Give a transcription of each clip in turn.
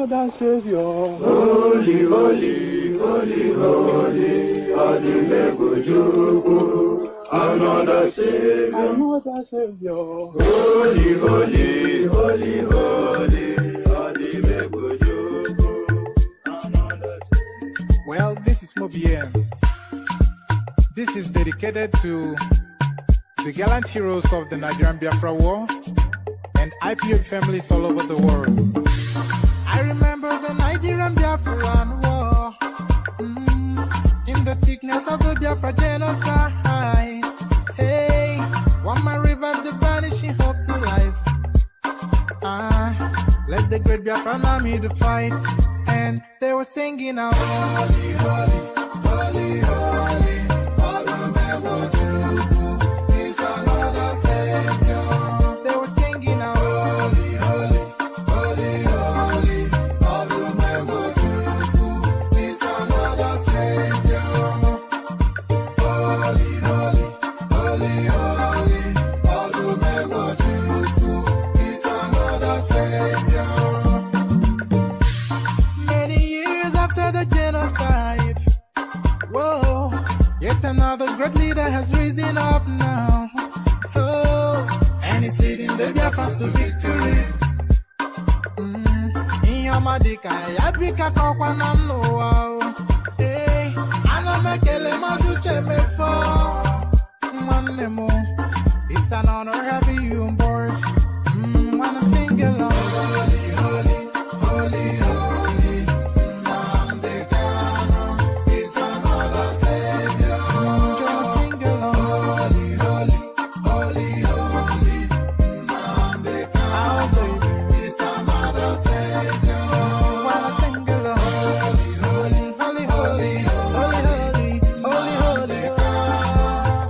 another Savior. Holy, holy, holy, holy, Adimebujuku, another Savior. Another Savior. Holy, holy, holy, holy, Adimebujuku, another Savior. Well, this is Mobien. This is dedicated to the gallant heroes of the Nigerian Biafra War and IPO families all over the world. I remember the Nigerian Biafran War, in the thickness of the Biafra genocide. Hey, one man revived the vanishing hope to life. Let the great Biafran army to fight, and they were singing out, holy, holy, holy, holy, is another Savior. They were singing out, holy, holy, holy, holy, is another Savior. Holy, holy, holy, holy, is another Savior. Many years after the genocide, whoa, yet another great leader has risen up now. Oh, and he's leading the Biafrans to victory. In your madika, yabika kwa namno. Hey, anamekele mazuche mefo. Manemo, it's an honor having you on board. When I'm singing along, holy, holy, holy, holy, Nandekano is another Savior. Sing along, holy, holy, holy, holy, Nandekano is another Savior. When I sing along, holy, holy, holy, holy, holy, holy, holy,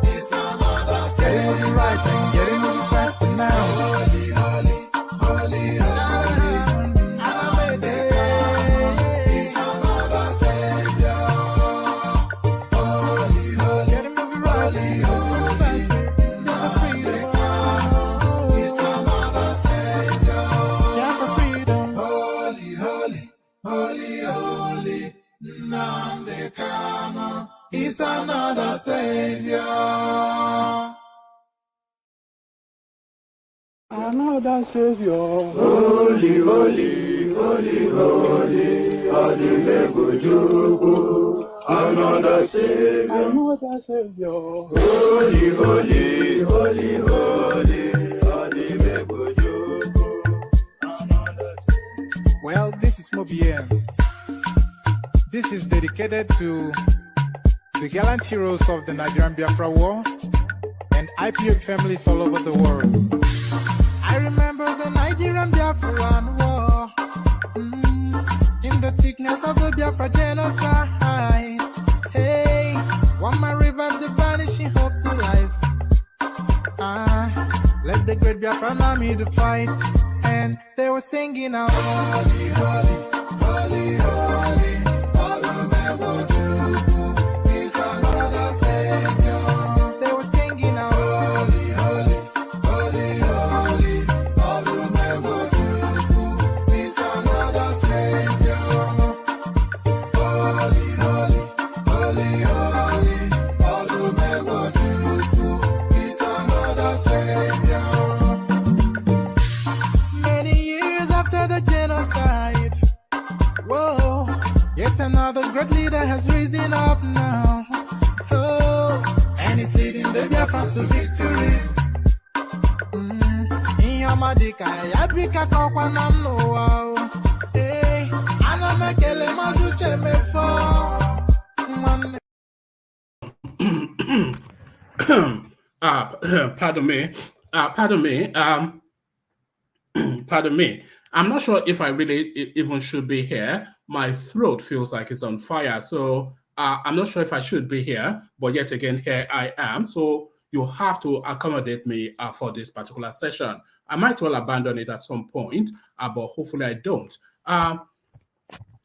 is another Savior. Getting moving right and getting moving fast now. Holy, holy, holy, holy, is another Savior. Holy, holy, getting moving right, moving fast, never freedom. Is another Savior. Yeah, for freedom. Holy, holy, holy, holy, Nandekano is another Savior. Another Savior. Holy, holy, holy, holy, Adimebujuku, another Savior. Another Savior. Holy, holy, holy, holy, Adimebujuku, another Savior. Well, this is Mobien. This is dedicated to the gallant heroes of the Nigerian Biafra War and IPO families all over the world. I remember the Nigerian Biafran War, in the thickness of the Biafra genocide. Hey, one man revived the vanishing hope to life. Let the great Biafran army to fight, and they were singing out, holy, holy, holy, holy, is another Savior. They were singing out, holy, holy, holy, holy, is another Savior. Holy, holy, holy, holy, is another Savior. Many years after the genocide, whoa, yet another great leader has risen up now. Oh, and he's leading the Biafrans to victory. In your madika, yabika kwa namno. Hey, anamekele mazuche mefo. Pardon me. I'm not sure if I really even should be here. My throat feels like it's on fire. So I'm not sure if I should be here, but yet again, here I am. So you have to accommodate me for this particular session. I might well abandon it at some point, but hopefully I don't.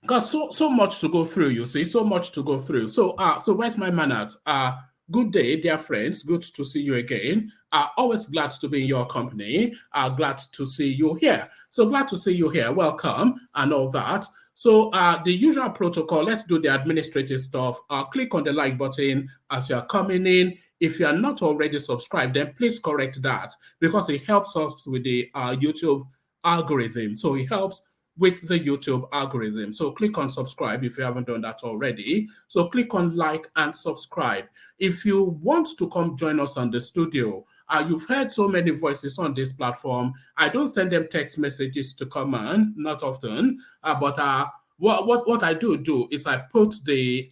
Because so much to go through, you see, so much to go through. So where's my manners? good day, dear friends. Good to see you again. Always glad to be in your company. Glad to see you here. So glad to see you here. Welcome and all that. So the usual protocol, let's do the administrative stuff. Click on the like button as you're coming in. If you are not already subscribed, then please correct that because it helps us with the YouTube algorithm. So it helps with the YouTube algorithm. So click on subscribe if you haven't done that already. So click on like and subscribe. If you want to come join us on the studio, you've heard so many voices on this platform. I don't send them text messages to come on, not often, but what I do is I put the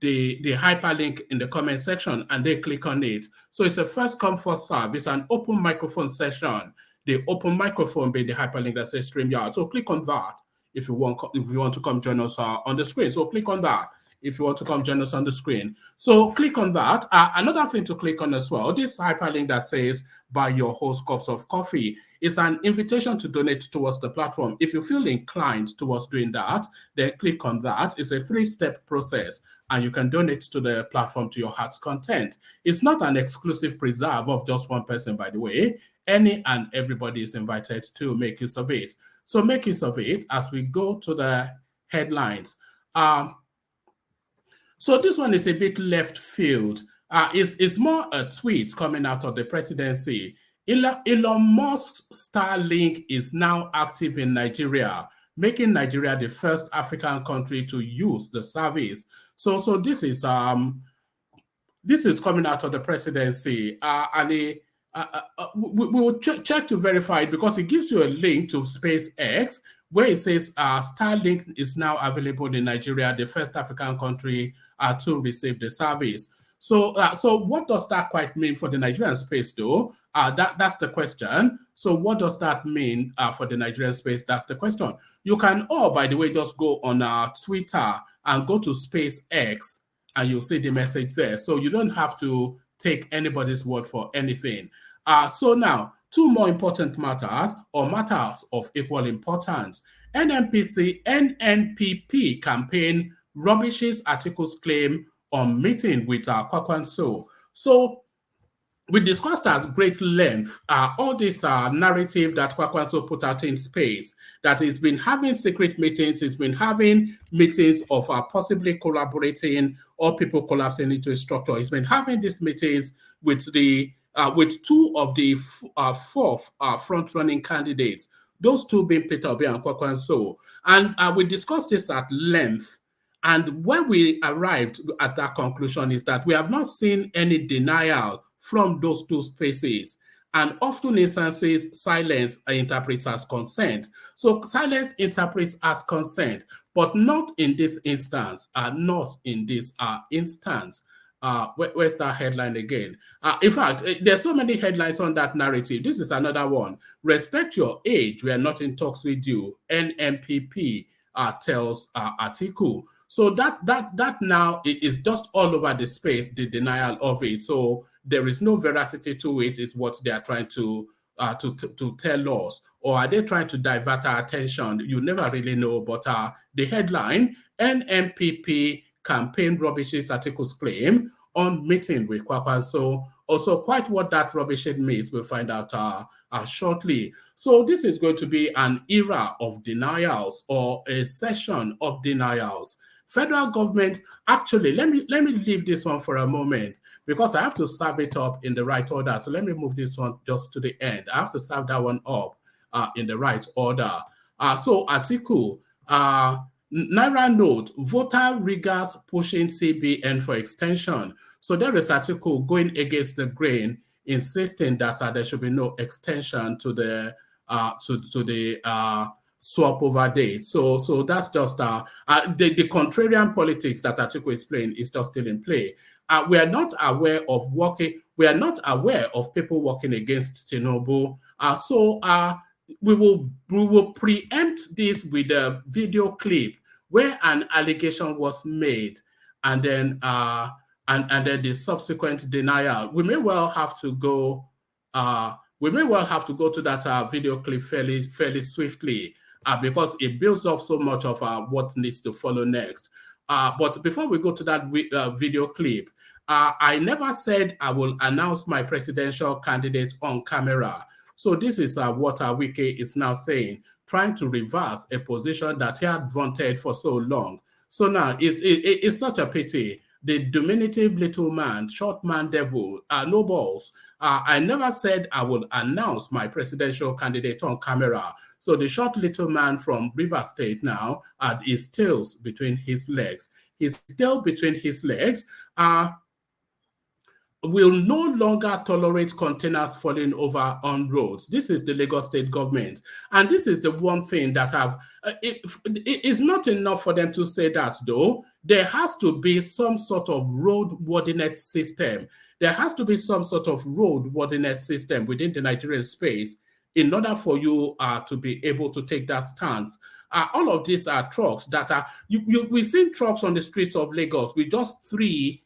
hyperlink in the comment section and they click on it. So it's a first come, first serve. It's an open microphone session. The open microphone being the hyperlink that says StreamYard. So click on that if you want to come join us on the screen. So click on that if you want to come join us on the screen. So click on that. Another thing to click on as well, this hyperlink that says buy your host cups of coffee is an invitation to donate towards the platform. If you feel inclined towards doing that, then click on that. It's a 3-step process and you can donate to the platform to your heart's content. It's not an exclusive preserve of just one person, by the way. Any and everybody is invited to make use of it. So make use of it as we go to the headlines. So this one is a bit left field. It's more a tweet coming out of the presidency. Elon Musk's Starlink is now active in Nigeria, making Nigeria the first African country to use the service. So this is coming out of the presidency, and we will check to verify it because it gives you a link to SpaceX where it says Starlink is now available in Nigeria, the first African country to receive the service. So what does that quite mean for the Nigerian space, though? That's the question. So what does that mean for the Nigerian space? That's the question. You can all, by the way, just go on Twitter and go to SpaceX, and you'll see the message there. So you don't have to take anybody's word for anything. So now, two more important matters or matters of equal importance. NNPP campaign rubbishes Atiku's claim on meeting with Kwakwanso. So we discussed at great length all this narrative that Kwakwanso put out in space, that he's been having secret meetings, he's been having meetings of possibly collaborating or people collapsing into a structure. He's been having these meetings with the with two of the fourth front-running candidates, those two being Peter Obi and Kwakwanso. And we discussed this at length. And when we arrived at that conclusion is that we have not seen any denial from those two spaces. And often instances, silence interprets as consent. So silence interprets as consent, but not in this instance, not in this instance. Where's that headline again? In fact, there's so many headlines on that narrative. This is another one. Respect your age. We are not in talks with you. NMPP tells Atiku. So that now is just all over the space, the denial of it. So there is no veracity to it, is what they are trying to tell us. Or are they trying to divert our attention? You never really know. But the headline, NMPP campaign rubbishes Atiku's claim on meeting with Kwakwanso. Also, quite what that rubbishing means, we'll find out shortly. So this is going to be an era of denials or a session of denials. Federal government, actually, let me leave this one for a moment because I have to serve it up in the right order. So let me move this one just to the end. I have to serve that one up in the right order. So Atiku, Naira note, voter riggers pushing CBN for extension. So there is Atiku going against the grain, insisting that there should be no extension to the swap over date. So that's just the contrarian politics that Atiku is playing is just still in play. We are not aware of people working against Tinubu. We will preempt this with a video clip where an allegation was made, and then the subsequent denial. We may well have to go. We may well have to go to that video clip fairly swiftly because it builds up so much of what needs to follow next. But before we go to that video clip, I never said I will announce my presidential candidate on camera. So this is what Wike is now saying, trying to reverse a position that he had vaunted for so long. So now it's such a pity. The diminutive little man, short man devil, no balls. I never said I will announce my presidential candidate on camera. So the short little man from River State now had his tails between his legs. His tail between his legs will no longer tolerate containers falling over on roads. This is the Lagos State government. And this is the one thing that it's not enough for them to say that, though. There has to be some sort of roadworthiness system. There has to be some sort of roadworthiness system within the Nigerian space in order for you to be able to take that stance. All of these are trucks that are, we've seen trucks on the streets of Lagos with just three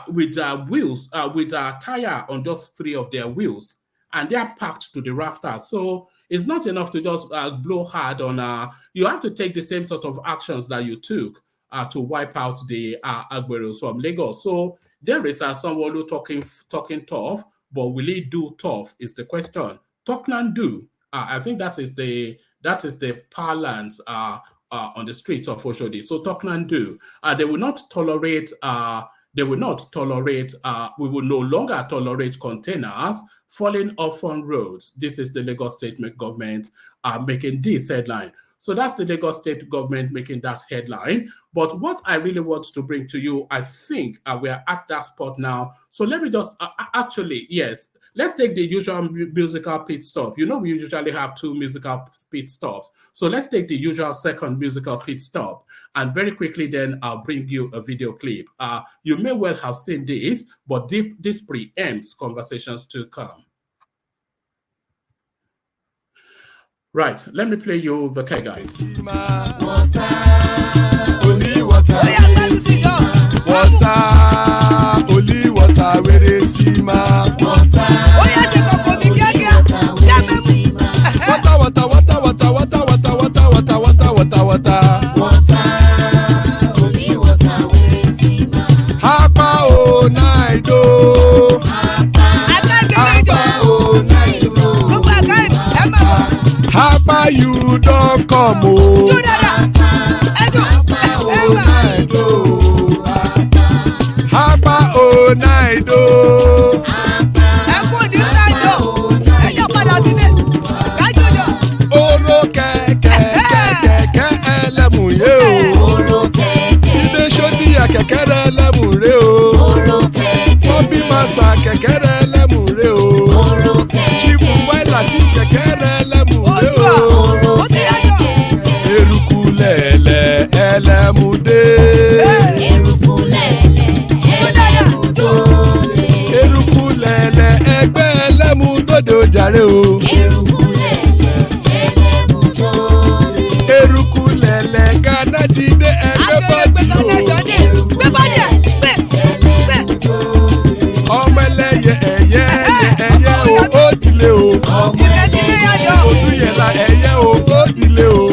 with wheels, with a tire on just three of their wheels, and they are packed to the rafters. So it's not enough to just blow hard on, you have to take the same sort of actions that you took to wipe out the Agberos from Lagos. So there is someone who talking tough, but will he do tough is the question. Talk and do. I think that is the parlance on the streets of Oshodi. So talk and do. They will not tolerate. We will no longer tolerate containers falling off on roads. This is the Lagos State government making this headline. So that's the Lagos State government making that headline. But what I really want to bring to you, I think we are at that spot now. So let me just, yes, let's take the usual musical pit stop. You know, we usually have 2 musical pit stops. So let's take the usual second musical pit stop. And very quickly then I'll bring you a video clip. You may well have seen this, but this preempts conversations to come. Right, let me play you the K guys. Water, only water, only water, where they see ma. Water, only water, where they see ma. Hapa o naido, hapa o naido. Hapa you don't come o. Hapa o naido. Oro kẹ̀kẹ́ ẹlẹ́mù yé o. Ilé sọ́dí kẹ̀kẹ́ ẹlẹ́mù ré o. Bobby master kẹ̀kẹ́ ẹlẹ́mù ré o. Chief Wáìlà tí kẹ̀kẹ́ ẹlẹ́mù ré o. Eruku lẹ̀lẹ̀ ẹlẹ́mùdé. Eruku lẹ̀lẹ̀ ẹgbẹ́ ẹlẹ́mùdóde ojàre o. Eruku lẹ̀lẹ̀ Ghana ti dé ẹgbẹ́ bọ́dì o. Ọmọ ẹlẹ́yẹ ẹyẹ o ó dilé o. Odúyẹ̀lá ẹyẹ o ó dilé o.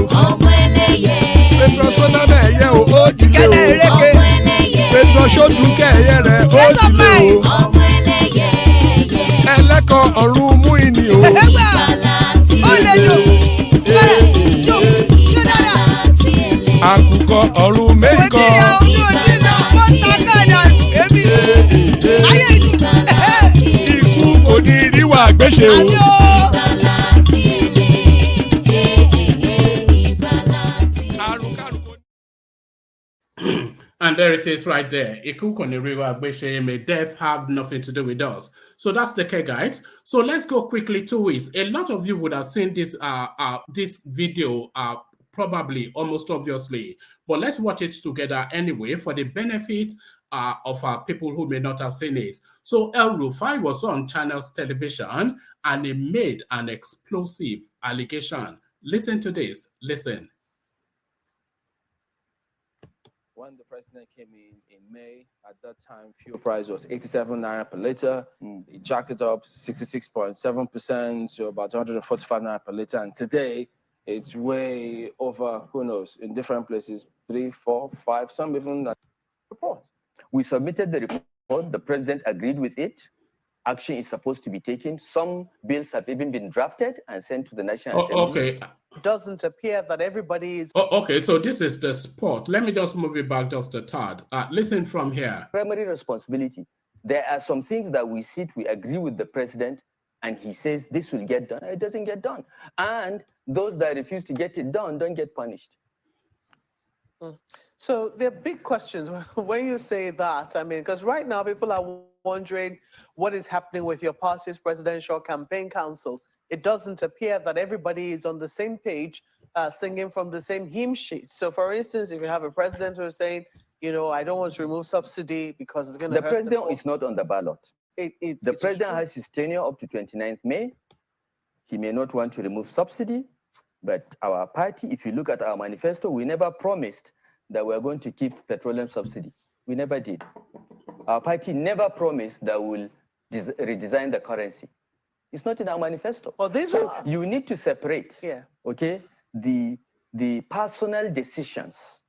Petrosonama ẹyẹ o ó dilé o. Petrosodúnkẹ́ ẹyẹ rẹ̀ ó dilé o. Ẹlẹ́kọ̀ ọ̀run mú ìní o. Àkùkọ ọ̀run méjìkọ. Ikú kò ní ríwà gbéṣe o. And there it is right there. May death have nothing to do with us. So that's the K guides. So let's go quickly to it. A lot of you would have seen this this video probably almost obviously, but let's watch it together anyway for the benefit of people who may not have seen it. So El Rufai was on Channels Television and he made an explosive allegation. Listen to this. Listen. When the president came in May, at that time, fuel price was 87 naira per liter. He jacked it up 66.7% to about 145 naira per liter. And today, it's way over, who knows, in different places, 3, 4, 5, some even report. We submitted the report The president agreed with it. Action is supposed to be taken. Some bills have even been drafted and sent to the National Assembly. Okay. It doesn't appear that everybody is. Okay, so this is the spot. Let me just move it back just a tad. Listen from here. Primary responsibility. There are some things that we agree with the president, and he says this will get done, and it doesn't get done. And those that refuse to get it done don't get punished. So there are big questions when you say that. I mean, because right now people are wondering what is happening with your party's presidential campaign council. It doesn't appear that everybody is on the same page, singing from the same hymn sheet. So for instance, if you have a president who is saying, you know, I don't want to remove subsidy because it's going to hurt the president is not on the ballot. The president has his tenure up to 29th May. He may not want to remove subsidy, but our party, if you look at our manifesto, we never promised that we're going to keep petroleum subsidy. We never did. Our party never promised that we'll redesign the currency. It's not in our manifesto. Well, you need to separate, okay, the personal decisions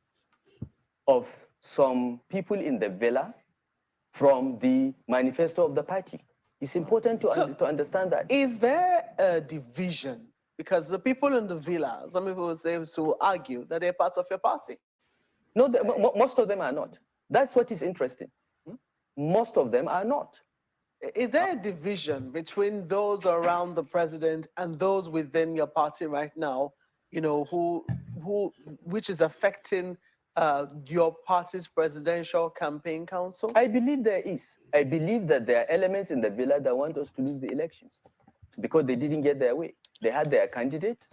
of some people in the villa from the manifesto of the party. It's important to understand that. Is there a division? Because the people in the villa, some people will say to argue that they're part of your party. No, most of them are not. That's what is interesting. Most of them are not. Is there a division between those around the president and those within your party right now, you know, which is affecting your party's presidential campaign council? I believe there is. I believe that there are elements in the villa that want us to lose the elections because they didn't get their way. They had their candidate.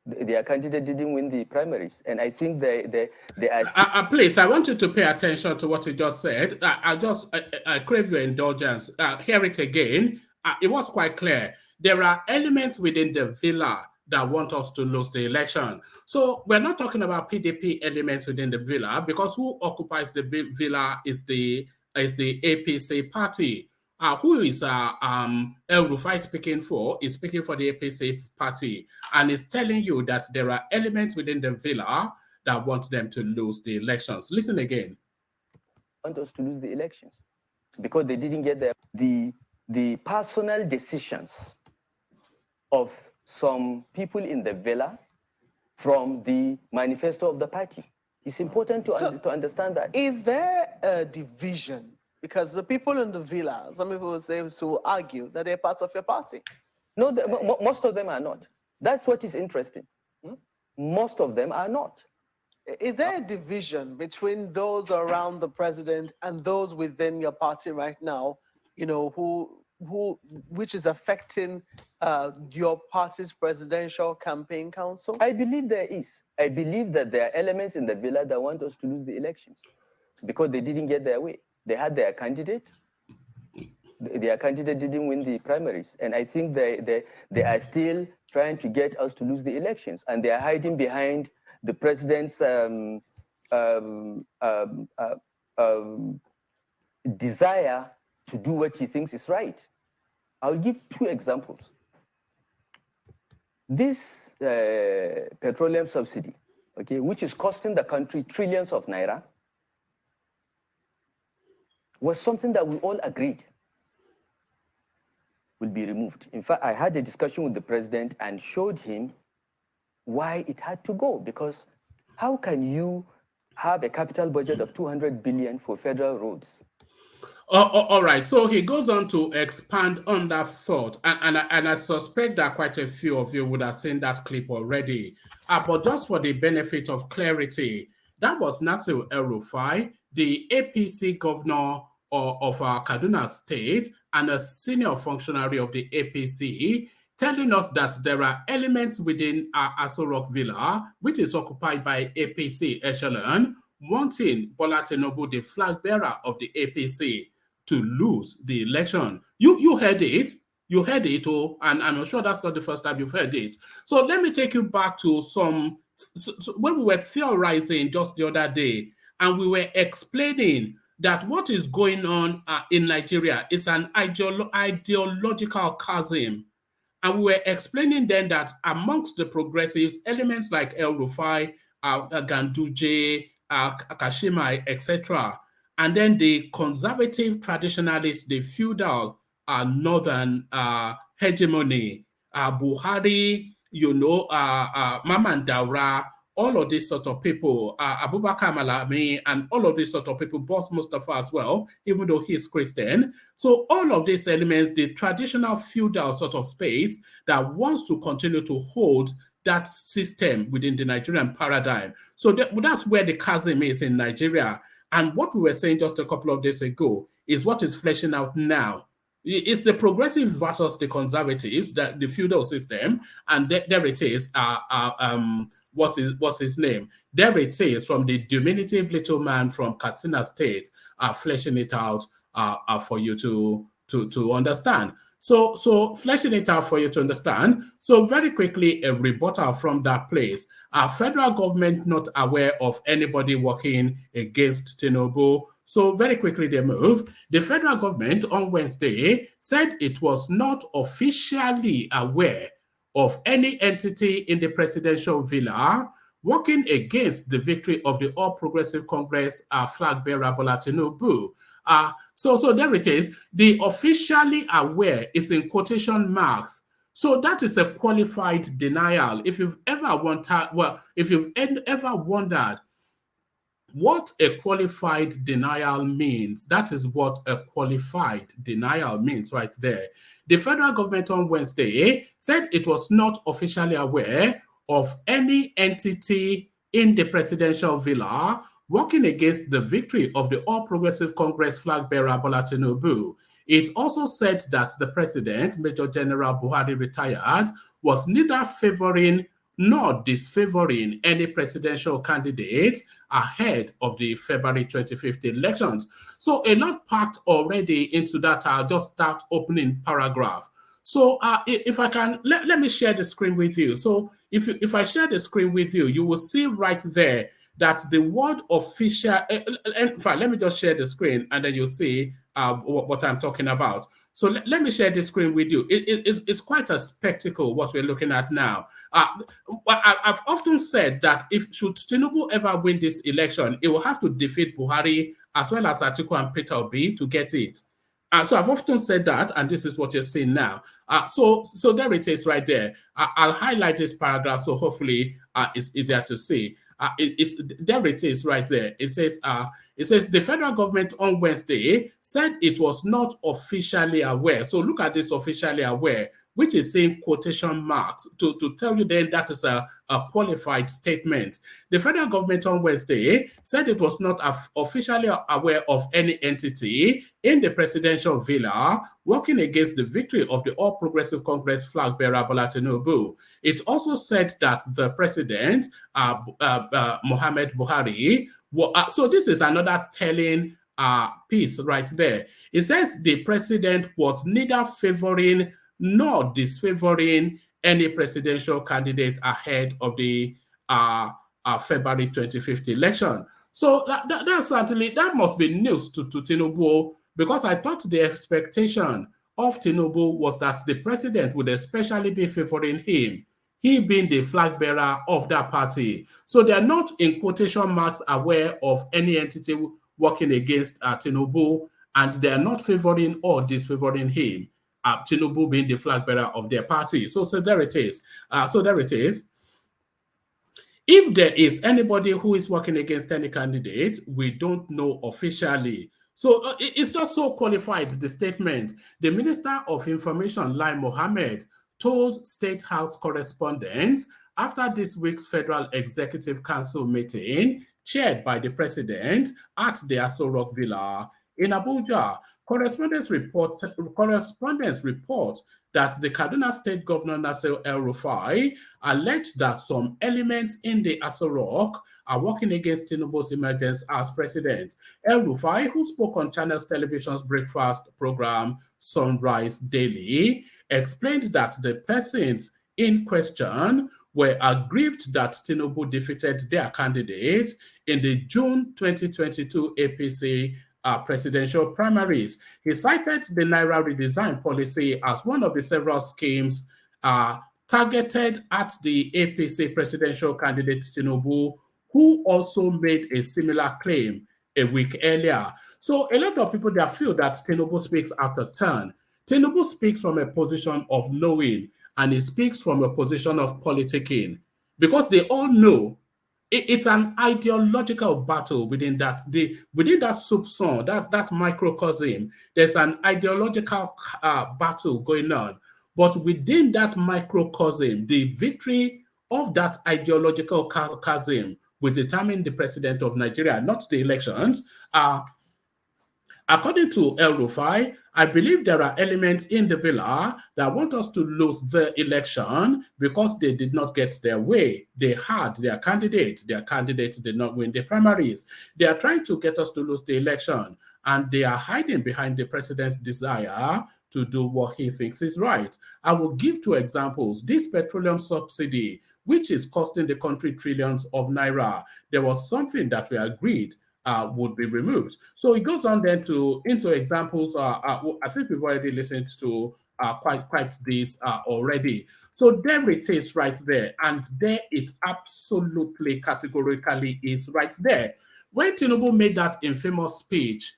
Their candidate didn't win the primaries. And I think they are... Please, I want you to pay attention to what you just said. I crave your indulgence. Hear it again. It was quite clear. There are elements within the villa that want us to lose the election. So we're not talking about PDP elements within the villa because who occupies the villa is the APC party. Who is El-Rufai speaking for? Is speaking for the APC party and is telling you that there are elements within the villa that want them to lose the elections. Listen again. Want us to lose the elections because they didn't get the personal decisions of some people in the villa from the manifesto of the party. It's important to understand that. Is there a division? Because the people in the villa, some people will say to argue that they're part of your party. No, most of them are not. That's what is interesting. Most of them are not. Is there a division between those around the president and those within your party right now, you know, which is affecting your party's presidential campaign council? I believe there is. I believe that there are elements in the villa that want us to lose the elections because they didn't get their way. They had their candidate. Their candidate didn't win the primaries. And I think they are still trying to get us to lose the elections. And they are hiding behind the president's desire to do what he thinks is right. I'll give two examples. This petroleum subsidy, okay, which is costing the country trillions of naira, was something that we all agreed will be removed. In fact, I had a discussion with the president and showed him why it had to go, because how can you have a capital budget of 200 billion for federal roads? All right, so he goes on to expand on that thought, and I suspect that quite a few of you would have seen that clip already. But just for the benefit of clarity, that was Nasir El-Rufai, the APC governor of Kaduna State and a senior functionary of the APC, telling us that there are elements within Aso Rock Villa, which is occupied by APC echelon, wanting Bola Tinubu, the flag bearer of the APC, to lose the election. You heard it. You heard it, and I'm sure that's not the first time you've heard it. So let me take you back to when we were theorizing just the other day, and we were explaining that what is going on in Nigeria is an ideological chasm. And we were explaining then that amongst the progressives, elements like El-Rufai, Ganduje, Kashima, etc., and then the conservative traditionalist, the feudal northern hegemony, Buhari, Maman Daura, all of these sort of people, Abubakar Malami, and all of these sort of people, Boss Mustafa as well, even though he's Christian. So all of these elements, the traditional feudal sort of space that wants to continue to hold that system within the Nigerian paradigm. So that's where the chasm is in Nigeria. And what we were saying just a couple of days ago is what is fleshing out now. It's the progressives versus the conservatives, that the feudal system, and there it is. What's his name? There it is, from the diminutive little man from Katsina State, fleshing it out for you to understand. So fleshing it out for you to understand. So very quickly, a rebuttal from that place. Federal government not aware of anybody working against Tinubu. So very quickly they move. The federal government on Wednesday said it was not officially aware of any entity in the presidential villa working against the victory of the All Progressive Congress flag bearer Bola Tinubu. So there it is. The officially aware is in quotation marks. So that is a qualified denial. If you've ever wondered what a qualified denial means, that is what a qualified denial means right there. The federal government on Wednesday said it was not officially aware of any entity in the presidential villa working against the victory of the All Progressive Congress flag bearer Bola Tinubu. It also said that the president, Major General Buhari retired, was neither favoring nor disfavoring any presidential candidate ahead of the February 2015 elections. So a lot packed already into that. I'll just start opening paragraph. So if I can, let me share the screen with you. So if I share the screen with you, you will see right there that the word official, in fact, let me just share the screen and then you'll see what I'm talking about. So let me share this screen with you. It's quite a spectacle what we're looking at now. I've often said that should Tinubu ever win this election, it will have to defeat Buhari as well as Atiku and Peter Obi to get it. So I've often said that, and this is what you're seeing now. So there it is right there. I'll highlight this paragraph so hopefully it's easier to see. There it is right there. It says the federal government on Wednesday said it was not officially aware. So look at this, officially aware, which is saying quotation marks to tell you then that is a qualified statement. The federal government on Wednesday said it was not officially aware of any entity in the presidential villa working against the victory of the All Progressive Congress flag bearer Bola Tinubu. It also said that the president, Muhammad Buhari, so this is another telling piece right there. It says the president was neither favoring nor disfavoring any presidential candidate ahead of the February 2015 election. So that must be news to Tinubu, because I thought the expectation of Tinubu was that the president would especially be favoring him, he being the flag bearer of that party. So they are not, in quotation marks, aware of any entity working against Tinubu, and they are not favoring or disfavoring him. Tinubu being the flag bearer of their party. So there it is. If there is anybody who is working against any candidate, we don't know officially. So it's just so qualified, the statement. The Minister of Information, Lai Mohammed, told State House correspondents after this week's Federal Executive Council meeting, chaired by the president at the Aso Rock Villa in Abuja. Correspondents report that the Kaduna State Governor Nasir El-Rufai alleged that some elements in the Aso Rock are working against Tinubu's emergence as president. El-Rufai, who spoke on Channels Television's breakfast program Sunrise Daily, explained that the persons in question were aggrieved that Tinubu defeated their candidates in the June 2022 APC presidential primaries. He cited the Naira redesign policy as one of the several schemes targeted at the APC presidential candidate Tinubu, who also made a similar claim a week earlier. So a lot of people that feel that Tinubu speaks out of turn. Tinubu speaks from a position of knowing, and he speaks from a position of politicking, because they all know it's an ideological battle within that subzone, that microcosm. There's an ideological battle going on, but within that microcosm, the victory of that ideological chasm will determine the president of Nigeria, not the elections. According to El Rufai, I believe there are elements in the villa that want us to lose the election because they did not get their way. They had their candidate. Their candidate did not win the primaries. They are trying to get us to lose the election, and they are hiding behind the president's desire to do what he thinks is right. I will give two examples. This petroleum subsidy, which is costing the country trillions of naira, there was something that we agreed would be removed. So it goes on then into examples. I think we've already listened to quite this already. So there it is right there, and there it absolutely categorically is right there. When Tinubu made that infamous speech,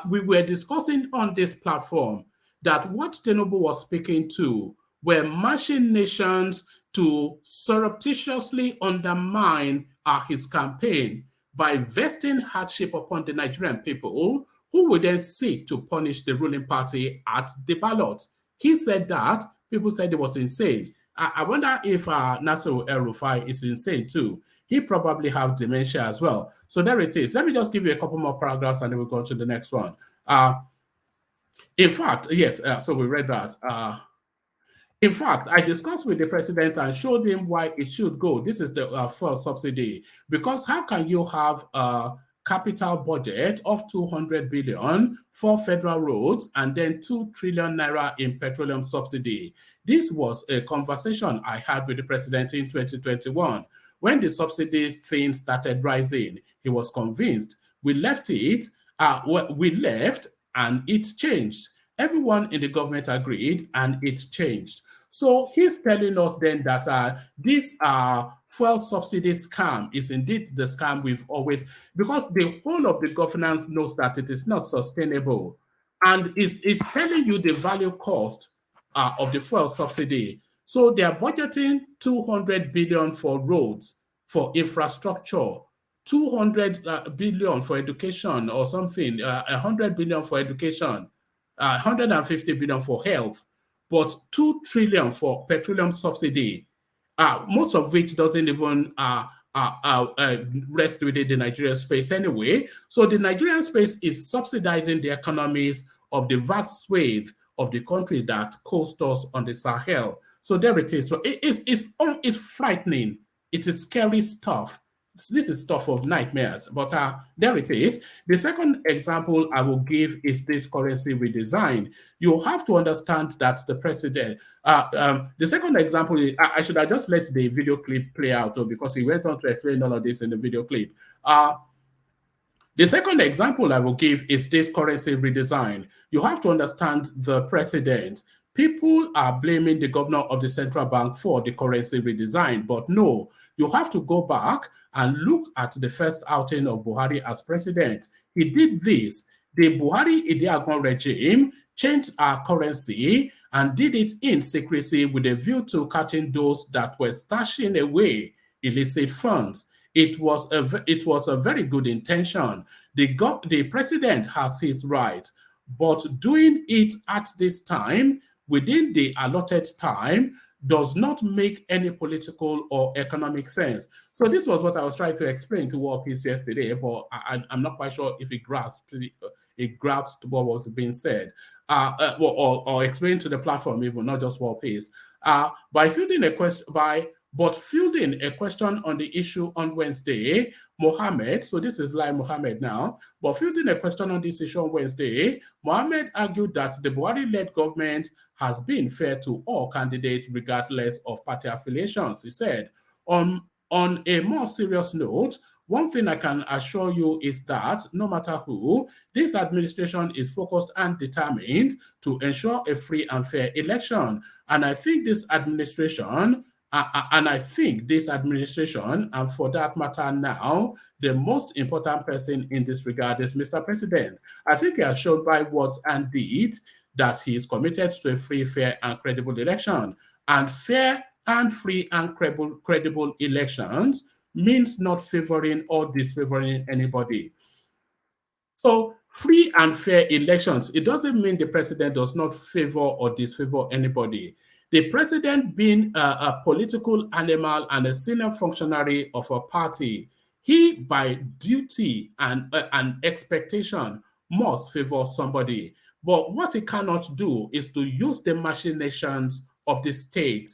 we were discussing on this platform that what Tinubu was speaking to were machinations to surreptitiously undermine his campaign by vesting hardship upon the Nigerian people, who would then seek to punish the ruling party at the ballot. He said that. People said it was insane. I wonder if Nasser El-Rufai is insane too. He probably have dementia as well. So there it is. Let me just give you a couple more paragraphs and then we'll go to the next one. In fact, yes, so we read that. In fact, I discussed with the president and showed him why it should go. This is the first subsidy. Because how can you have a capital budget of 200 billion for federal roads and then 2 trillion naira in petroleum subsidy? This was a conversation I had with the president in 2021. When the subsidy thing started rising, he was convinced. We left it, we left and it changed. Everyone in the government agreed and it changed. So he's telling us then that this fuel subsidy scam is indeed the scam we've always, because the whole of the governance knows that it is not sustainable, and is telling you the value cost of the fuel subsidy. So they are budgeting 200 billion for roads, for infrastructure, 200 billion for education or something, 100 billion for education, 150 billion for health, but 2 trillion for petroleum subsidy, most of which doesn't even rest within the Nigerian space anyway. So the Nigerian space is subsidizing the economies of the vast swathe of the country that coast us on the Sahel. So there it is. So it's frightening. It is scary stuff. This is stuff of nightmares, but there it is. The second example I will give is this currency redesign. You have to understand that the president, the second example, I should have just let the video clip play out though, because he went on to explain all of this in the video clip. The second example I will give is this currency redesign. You have to understand the president. People are blaming the governor of the central bank for the currency redesign, but no, you have to go back and look at the first outing of Buhari as president. He did this. The Buhari Idiagbon regime changed our currency and did it in secrecy with a view to catching those that were stashing away illicit funds. It was a very good intention. The president has his right, but doing it at this time, within the allotted time, does not make any political or economic sense. So this was what I was trying to explain to War Peace yesterday, but I'm not quite sure if it grasped what was being said, or explained to the platform even, not just War Peace. By fielding a question on the issue on Wednesday, Mohammed, so this is like Mohammed now, but fielding a question on this issue on Wednesday, Mohammed argued that the Buhari-led government has been fair to all candidates regardless of party affiliations. He said, on a more serious note, one thing I can assure you is that no matter who, this administration is focused and determined to ensure a free and fair election. And I think this administration And I think this administration, and for that matter now, the most important person in this regard is Mr. President. I think he has shown by words and deed that he is committed to a free, fair, and credible election. And fair and free and credible elections means not favoring or disfavoring anybody. So free and fair elections, it doesn't mean the president does not favor or disfavor anybody. The president being a political animal and a senior functionary of a party, he by duty and expectation must favor somebody. But what he cannot do is to use the machinations of the state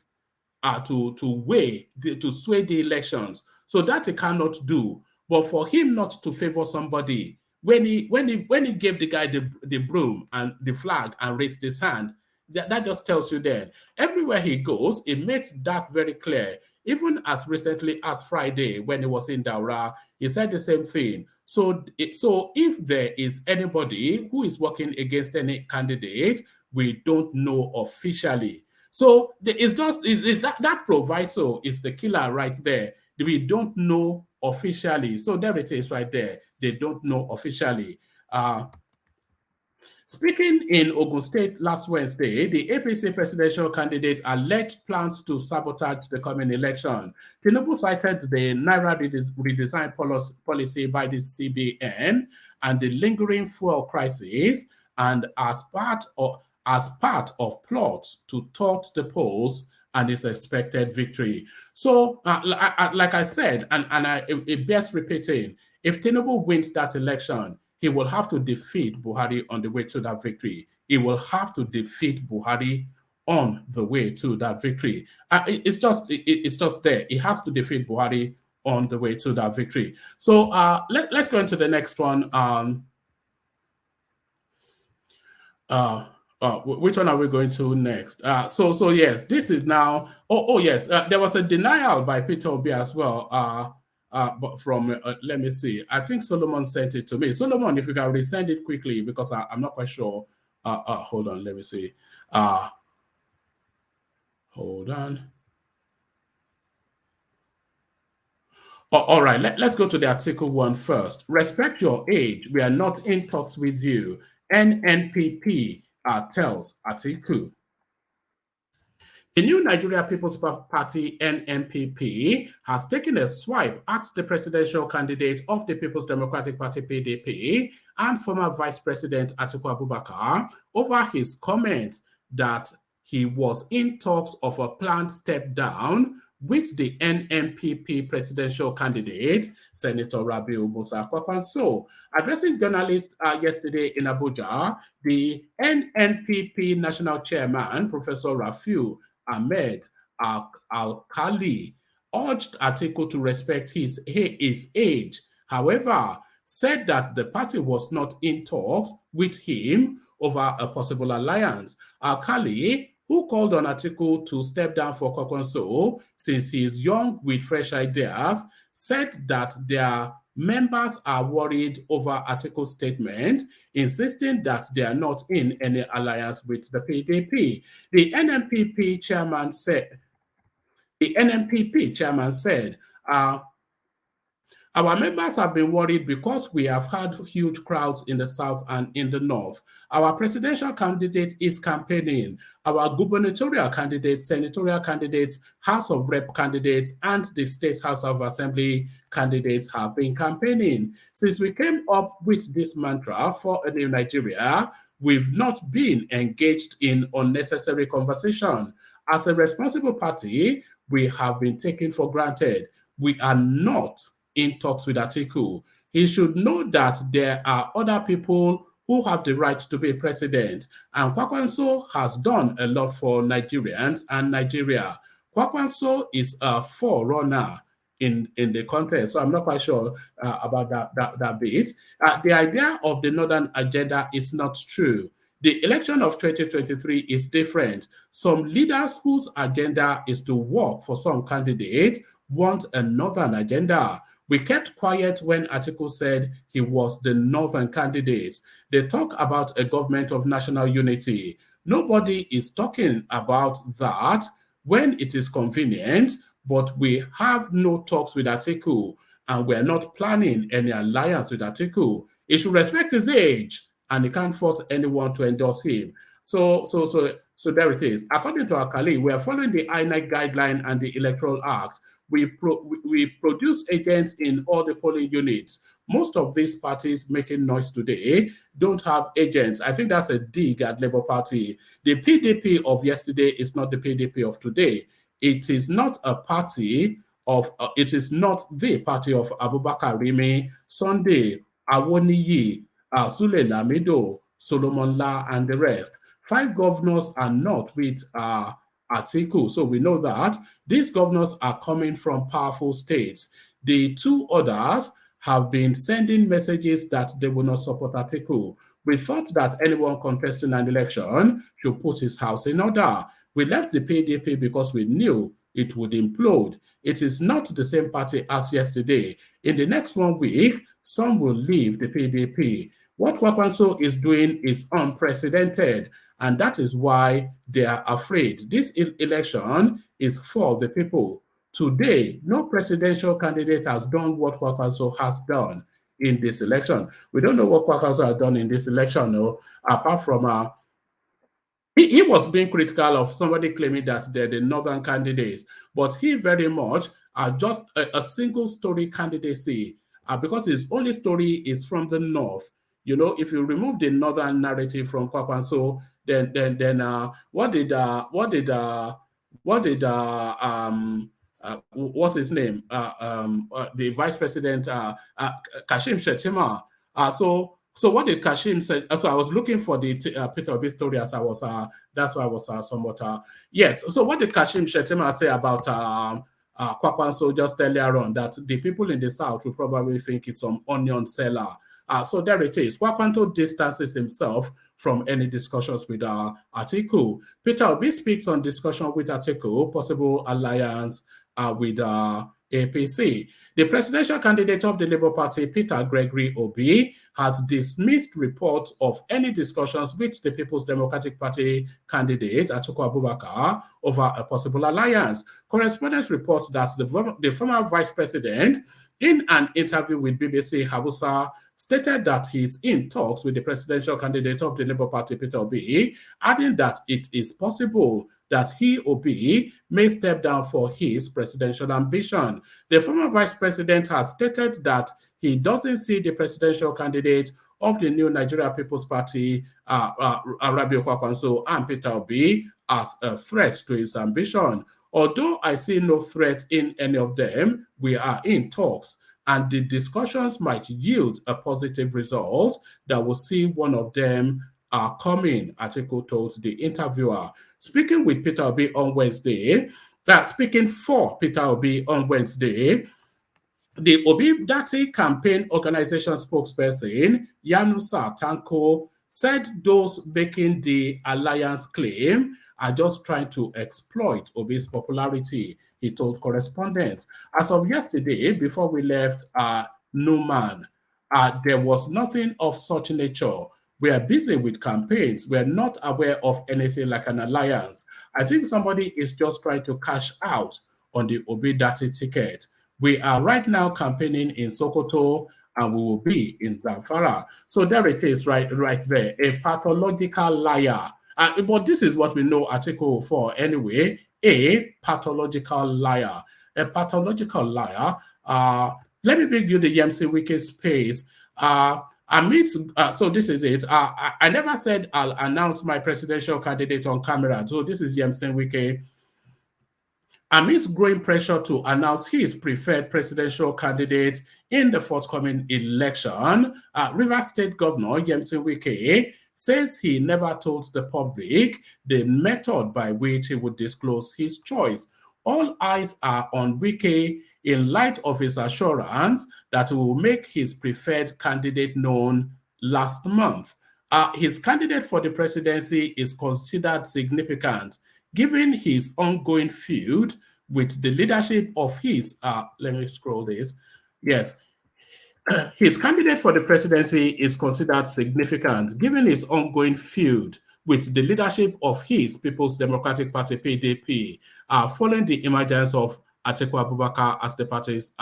to sway the elections. So that he cannot do. But for him not to favor somebody, when he gave the guy the broom and the flag and raised his hand, that just tells you then everywhere he goes, it makes that very clear. Even as recently as Friday, when he was in Daura, he said the same thing. So if there is anybody who is working against any candidate, we don't know officially. So it's just that proviso is the killer right there. We don't know officially. So there it is right there. They don't know officially. Speaking in Ogun State last Wednesday, the APC presidential candidate alleged plans to sabotage the coming election. Tinubu cited the Naira redesign policy by the CBN and the lingering fuel crisis, and as part of plots to thwart the polls and his expected victory. So, like I said, and it bears repeating, if Tinubu wins that election, he will have to defeat Buhari on the way to that victory. He will have to defeat Buhari on the way to that victory. It's just there. He has to defeat Buhari on the way to that victory. So let's go into the next one. Which one are we going to next? So yes, this is now. Oh yes, there was a denial by Peter Obi as well. But from let me see. I think Solomon sent it to me. Solomon, if you can resend it quickly, because I'm not quite sure. Hold on, let me see. Hold on. All right, let's go to the article one first. Respect your age. We are not in talks with you. NNPP tells Atiku. The new Nigeria People's Party, NNPP, has taken a swipe at the presidential candidate of the People's Democratic Party, PDP, and former Vice President Atiku Abubakar over his comment that he was in talks of a planned step down with the NNPP presidential candidate, Senator Rabiu Musa Kwankwaso. Addressing journalists yesterday in Abuja, the NNPP national chairman, Professor Rafiu Ahmed Al-Khali, urged Atiku to respect his age. However, said that the party was not in talks with him over a possible alliance. Al-Khali, who called on Atiku to step down for Kwankwaso since he is young with fresh ideas, said that their members are worried over Atiku's statement, insisting that they are not in any alliance with the PDP. The NNPP chairman said, our members have been worried because we have had huge crowds in the south and in the north. Our presidential candidate is campaigning. Our gubernatorial candidates, senatorial candidates, House of Rep candidates, and the State House of Assembly candidates have been campaigning. Since we came up with this mantra for a new Nigeria, we've not been engaged in unnecessary conversation. As a responsible party, we have been taken for granted. We are not in talks with Atiku. He should know that there are other people who have the right to be president, and Kwankwaso has done a lot for Nigerians and Nigeria. Kwankwaso is a forerunner in the contest, so I'm not quite sure about that bit. The idea of the Northern agenda is not true. The election of 2023 is different. Some leaders whose agenda is to work for some candidate want a Northern agenda. We kept quiet when Atiku said he was the Northern candidate. They talk about a government of national unity. Nobody is talking about that. when it is convenient, but we have no talks with Atiku and we're not planning any alliance with Atiku. He should respect his age and he can't force anyone to endorse him. So there it is. According to Akali, we are following the INEC guideline and the Electoral Act. We produce agents in all the polling units. Most of these parties making noise today don't have agents. I think that's a dig at Labour Party. The PDP of yesterday is not the PDP of today. It is not a party of, it is not the party of Abubakar Rimi, Sunday, Awoniyi, Sule Lamido, Solomon La, and the rest. 5 governors are not with Atiku. So we know that these governors are coming from powerful states. The 2 others have been sending messages that they will not support Atiku. We thought that anyone contesting an election should put his house in order. We left the PDP because we knew it would implode. It is not the same party as yesterday. In the next 1 week, some will leave the PDP. What Kwakwanso is doing is unprecedented, and that is why they are afraid. This election is for the people. Today, no presidential candidate has done what Kwakwanso has done in this election. We don't know what Kwakwanso has done in this election, no, apart from he was being critical of somebody claiming that they're the northern candidates, but he very much just a single story candidacy because his only story is from the north. You know, if you remove the northern narrative from Kwakwanso, then what's his name? The vice president Kashim Shettima. So what did Kashim say? So I was looking for the Peter Obi story as I was. That's why I was somewhat. Yes. So what did Kashim Shettima say about Kwakwanso just earlier on? That the people in the south will probably think he's some onion seller. So there it is. Kwakwanso distances himself from any discussions with Atiku. Peter Obi speaks on discussion with Atiku, possible alliance with APC. The presidential candidate of the Labour Party, Peter Gregory Obi, has dismissed reports of any discussions with the People's Democratic Party candidate, Atiku Abubakar, over a possible alliance. Correspondence reports that the former vice president, in an interview with BBC Hausa, stated that he's in talks with the presidential candidate of the Labour Party, Peter Obi, adding that it is possible that he, Obi, may step down for his presidential ambition. The former vice president has stated that he doesn't see the presidential candidate of the new Nigeria People's Party, Rabiu Kwakwanso and Peter Obi, as a threat to his ambition. Although I see no threat in any of them, we are in talks, and the discussions might yield a positive result that will see one of them coming, Atiku told the interviewer. Speaking with Peter Obi on Wednesday, speaking for Peter Obi on Wednesday, the Obi Dati campaign organization spokesperson, Yanusa Tanko, said those making the alliance claim are just trying to exploit Obi's popularity, he told correspondents. As of yesterday, before we left Numan, there was nothing of such nature. We are busy with campaigns. We are not aware of anything like an alliance. I think somebody is just trying to cash out on the Obi Dati ticket. We are right now campaigning in Sokoto, and we will be in Zamfara. So there it is, right there, a pathological liar. But this is what we know Atiku for anyway, a pathological liar. A pathological liar. Let me bring you the Yemsi Wiki space. So this is it. I never said I'll announce my presidential candidate on camera. So this is Yemsi Wiki. Amidst growing pressure to announce his preferred presidential candidate in the forthcoming election, Rivers State Governor Yemsi Wike says he never told the public the method by which he would disclose his choice. All eyes are on Wike in light of his assurance that he will make his preferred candidate known last month. His candidate for the presidency is considered significant, given his ongoing feud with the leadership of his, let me scroll this. Yes. His candidate for the presidency is considered significant, given his ongoing feud with the leadership of his People's Democratic Party, PDP, following the emergence of Atiku Abubakar as the party's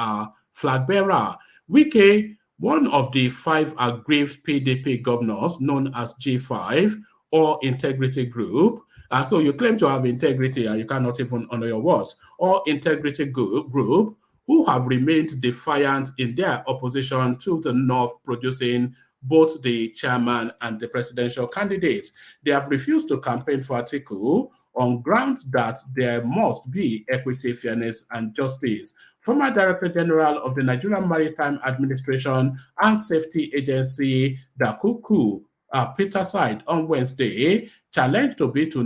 flag bearer. Wike, one of the 5 aggrieved PDP governors known as G5 or Integrity Group, so you claim to have integrity and you cannot even honor your words, or Integrity Group, who have remained defiant in their opposition to the North producing both the chairman and the presidential candidate. They have refused to campaign for Atiku on grounds that there must be equity, fairness, and justice. Former Director General of the Nigerian Maritime Administration and Safety Agency, Dakuku, Peter Side, on Wednesday, challenged Wike to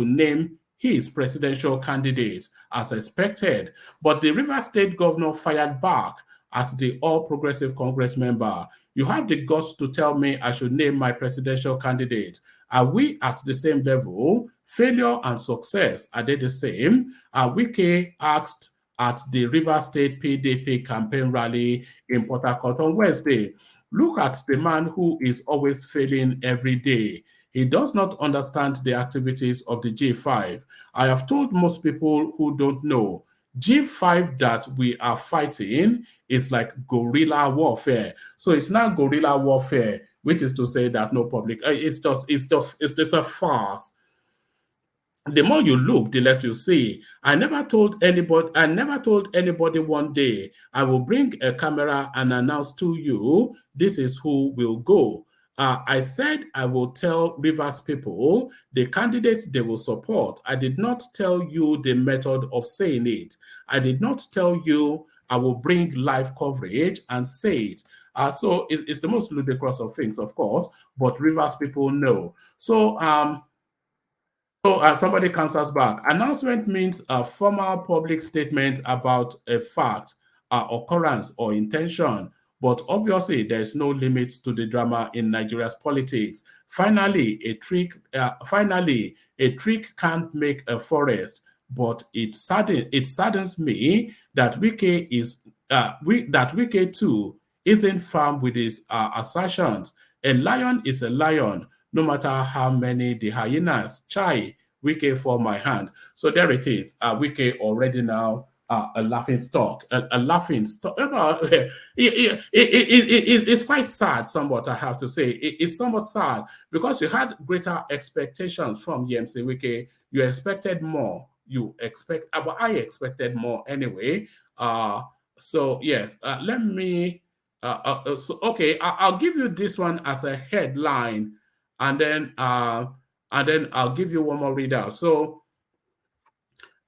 name his presidential candidate as expected, but the Rivers State governor fired back at the All Progressive Congress member. You have the guts to tell me I should name my presidential candidate. Are we at the same level? Failure and success, are they the same? Wike asked at the Rivers State PDP campaign rally in Port Harcourt on Wednesday. Look at the man who is always failing every day. He does not understand the activities of the G5. I have told most people who don't know, G5 that we are fighting is like guerrilla warfare. So it's not guerrilla warfare, which is to say that no public, it's just a farce. The more you look, the less you see. I never told anybody one day I will bring a camera and announce to you this is who will go. I said I will tell Rivers people the candidates they will support. I did not tell you the method of saying it. I did not tell you I will bring live coverage and say it. So it's the most ludicrous of things, of course, but Rivers people know. So somebody counters back. Announcement means a formal public statement about a fact, occurrence, or intention. But obviously, there's no limit to the drama in Nigeria's politics. Finally, a trick can't make a forest. But it saddens me that Wike too isn't firm with his assertions. A lion is a lion, no matter how many the hyenas. Chai, Wike for my hand. So there it is. Wike already now a laughing stock. A laughing stock. It's quite sad, somewhat, I have to say. It's somewhat sad because you had greater expectations from Yemse Wike. You expected more. But I expected more anyway. So yes, let me. Okay, I'll give you this one as a headline, and then I'll give you one more readout. So,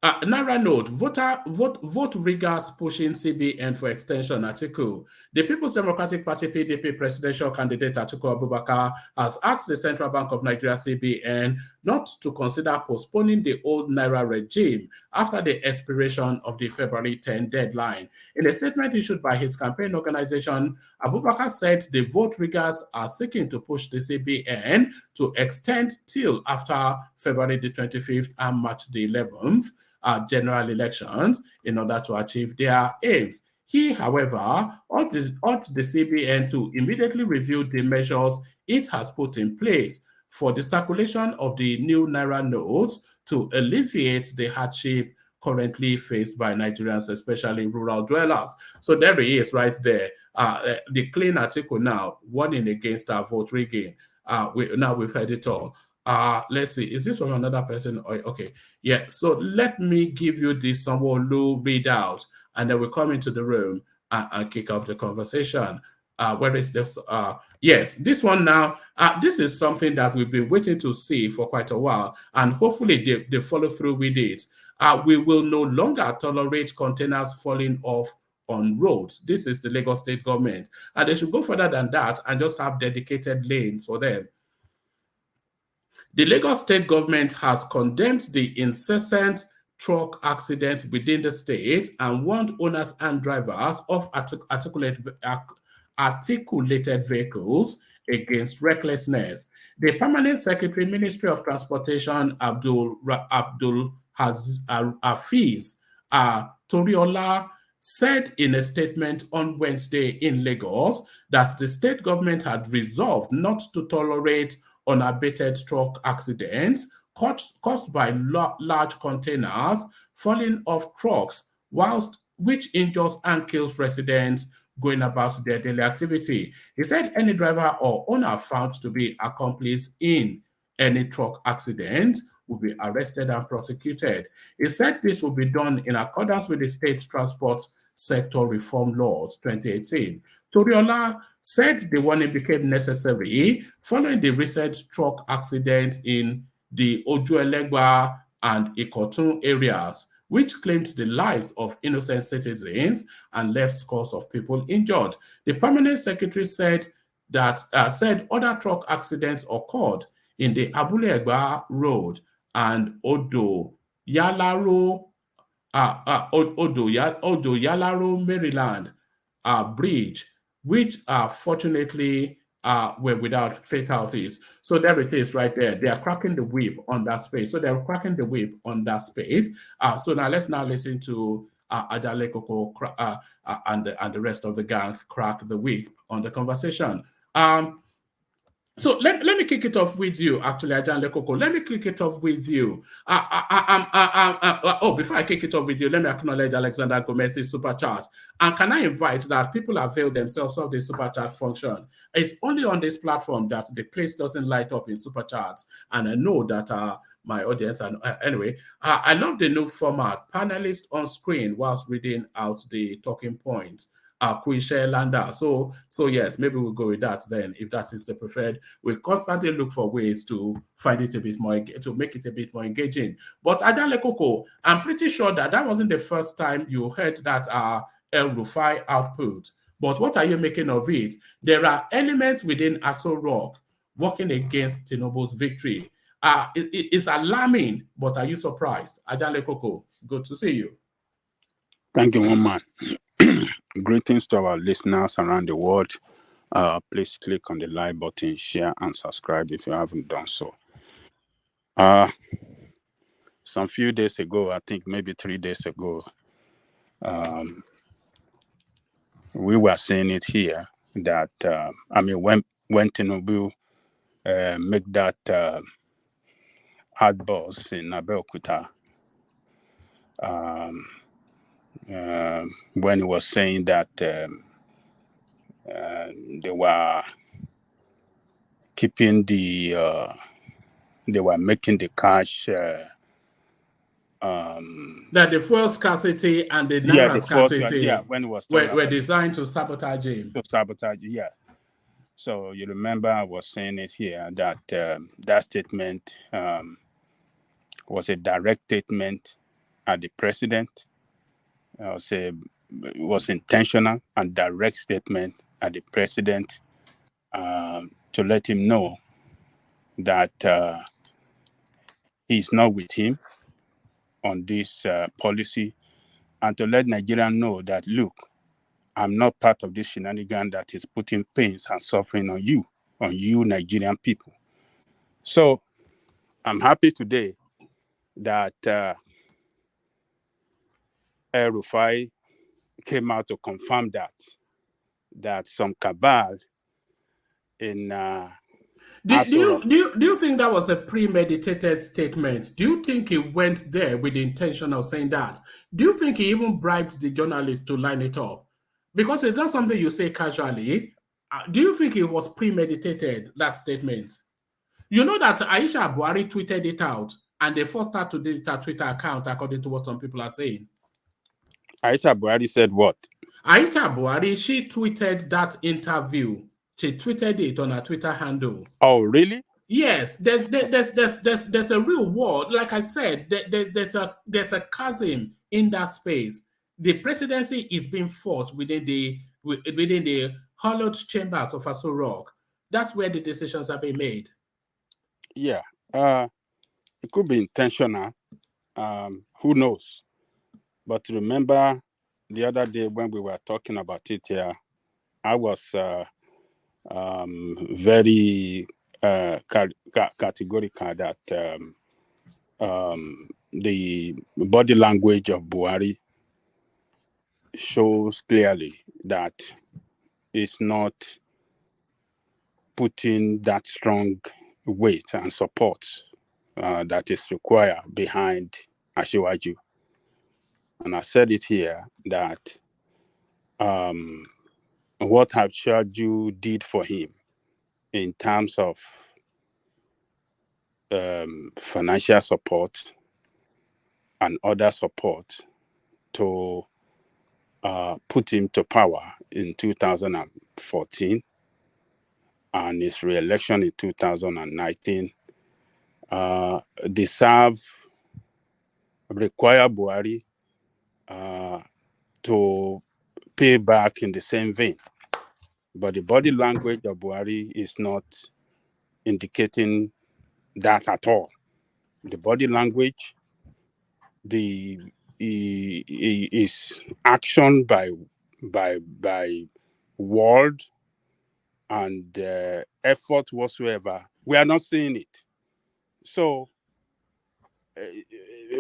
Naira note: vote riggers pushing CBN for extension. Article: the People's Democratic Party (PDP) presidential candidate Atiku Abubakar has asked the Central Bank of Nigeria (CBN) not to consider postponing the old Naira regime after the expiration of the February 10 deadline. In a statement issued by his campaign organization, Abubakar said the vote riggers are seeking to push the CBN to extend till after February the 25th and March the 11th general elections in order to achieve their aims. He, however, urged the CBN to immediately review the measures it has put in place for the circulation of the new Naira notes to alleviate the hardship currently faced by Nigerians, especially rural dwellers. So there he is right there. The clean article now, warning against our vote rigging. We've heard it all. Let's see, is this from another person? Okay, yeah, so let me give you the Sanwo-Olu readout, and then we'll come into the room and kick off the conversation. Where is this? Yes, this one now. This is something that we've been waiting to see for quite a while, and hopefully they follow through with it. We will no longer tolerate containers falling off on roads. This is the Lagos State government, and they should go further than that and just have dedicated lanes for them. The Lagos State government has condemned the incessant truck accidents within the state and warned owners and drivers of articulated vehicles against recklessness. The Permanent Secretary, Ministry of Transportation, Abdul Hafiz Toriola, said in a statement on Wednesday in Lagos that the state government had resolved not to tolerate unabated truck accidents caused by large containers falling off trucks, which injures and kills residents going about their daily activity. He said any driver or owner found to be accomplice in any truck accident will be arrested and prosecuted. He said this will be done in accordance with the State Transport Sector Reform Laws 2018. Toriola said the warning became necessary following the recent truck accidents in the Ojuelegba and Ikotun areas, which claimed the lives of innocent citizens and left scores of people injured. The permanent secretary said other truck accidents occurred in the Abule-Egba Road and Odo Yalaro, Maryland bridge, which fortunately were without fatalities. So there it is right there. They are cracking the whip on that space. So they're cracking the whip on that space. So now let's listen to Adale Koko and the rest of the gang crack the whip on the conversation. So let me kick it off with you, actually, Ajan Lekoko. Let me kick it off with you. Before I kick it off with you, let me acknowledge Alexander Gomez's super chat. And can I invite that people avail themselves of the super chat function? It's only on this platform that the place doesn't light up in super chats. And I know that my audience, and anyway, I love the new format, panelist on screen whilst reading out the talking points. Kuishe Landa. So yes, maybe we'll go with that then, if that is the preferred. We constantly look for ways to find it a bit more, to make it a bit more engaging. But Adale Koko, I'm pretty sure that wasn't the first time you heard that El Rufai output. But what are you making of it? There are elements within Aso Rock working against Tinubu's victory. It's alarming, but are you surprised? Adale Koko, good to see you. Thank you, Woman. Greetings to our listeners around the world. Please click on the like button, share, and subscribe if you haven't done so. Some few days ago, I think maybe 3 days ago, we were saying it here that, when Tinubu make that outburst in Abeokuta, when he was saying that they were keeping they were making the cash. That the fuel scarcity and the naira scarcity when it was were designed to sabotage him. To sabotage, yeah. So you remember I was saying it here that that statement was a direct statement at the president. It was intentional and direct statement at the president to let him know that he's not with him on this policy, and to let Nigerians know that, look, I'm not part of this shenanigan that is putting pains and suffering on you Nigerian people. So I'm happy today that El Rufai came out to confirm that some cabal in do you think that was a premeditated statement? Do you think he went there with the intention of saying that? Do you think he even bribed the journalist to line it up? Because it's not something you say casually. Do you think it was premeditated, that statement? You know that Aisha Buhari tweeted it out, and they forced her to delete her Twitter account, according to what some people are saying. Aisha Buhari said what? Aisha Buhari, she tweeted that interview. She tweeted it on her Twitter handle. Oh, really? Yes, there's a real war. Like I said, there's a chasm in that space. The presidency is being fought within the hollowed chambers of Aso Rock. That's where the decisions are being made. Yeah, it could be intentional. Who knows? But remember, the other day when we were talking about it here, I was very categorical that the body language of Buhari shows clearly that it's not putting that strong weight and support that is required behind Asiwaju. And I said it here that what Asiwaju did for him in terms of financial support and other support to put him to power in 2014 and his re-election in 2019 require Buhari to pay back in the same vein. But the body language of Buhari is not indicating that at all. The body language, is action by word and effort whatsoever. We are not seeing it. So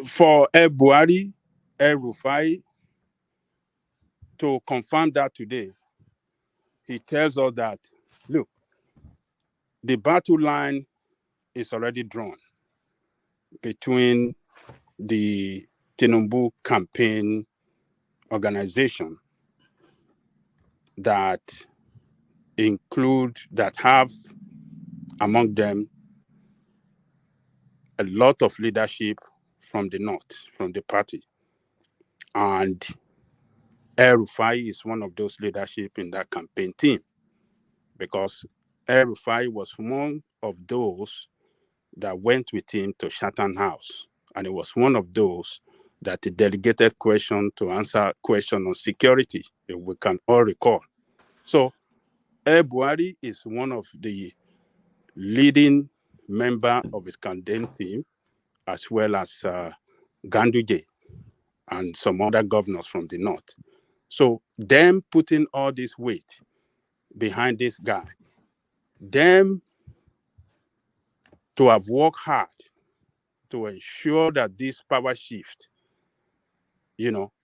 for Buhari, Rufai to confirm that today, he tells us that, look, the battle line is already drawn between the Tinubu campaign organization that have among them a lot of leadership from the north, from the party. And Rufai is one of those leadership in that campaign team, because Rufai was one of those that went with him to Chatham House. And it was one of those that he delegated question to answer question on security, if we can all recall. So Buhari is one of the leading member of his campaign team, as well as Ganduje and some other governors from the north. So them putting all this weight behind this guy, them to have worked hard to ensure that this power shift,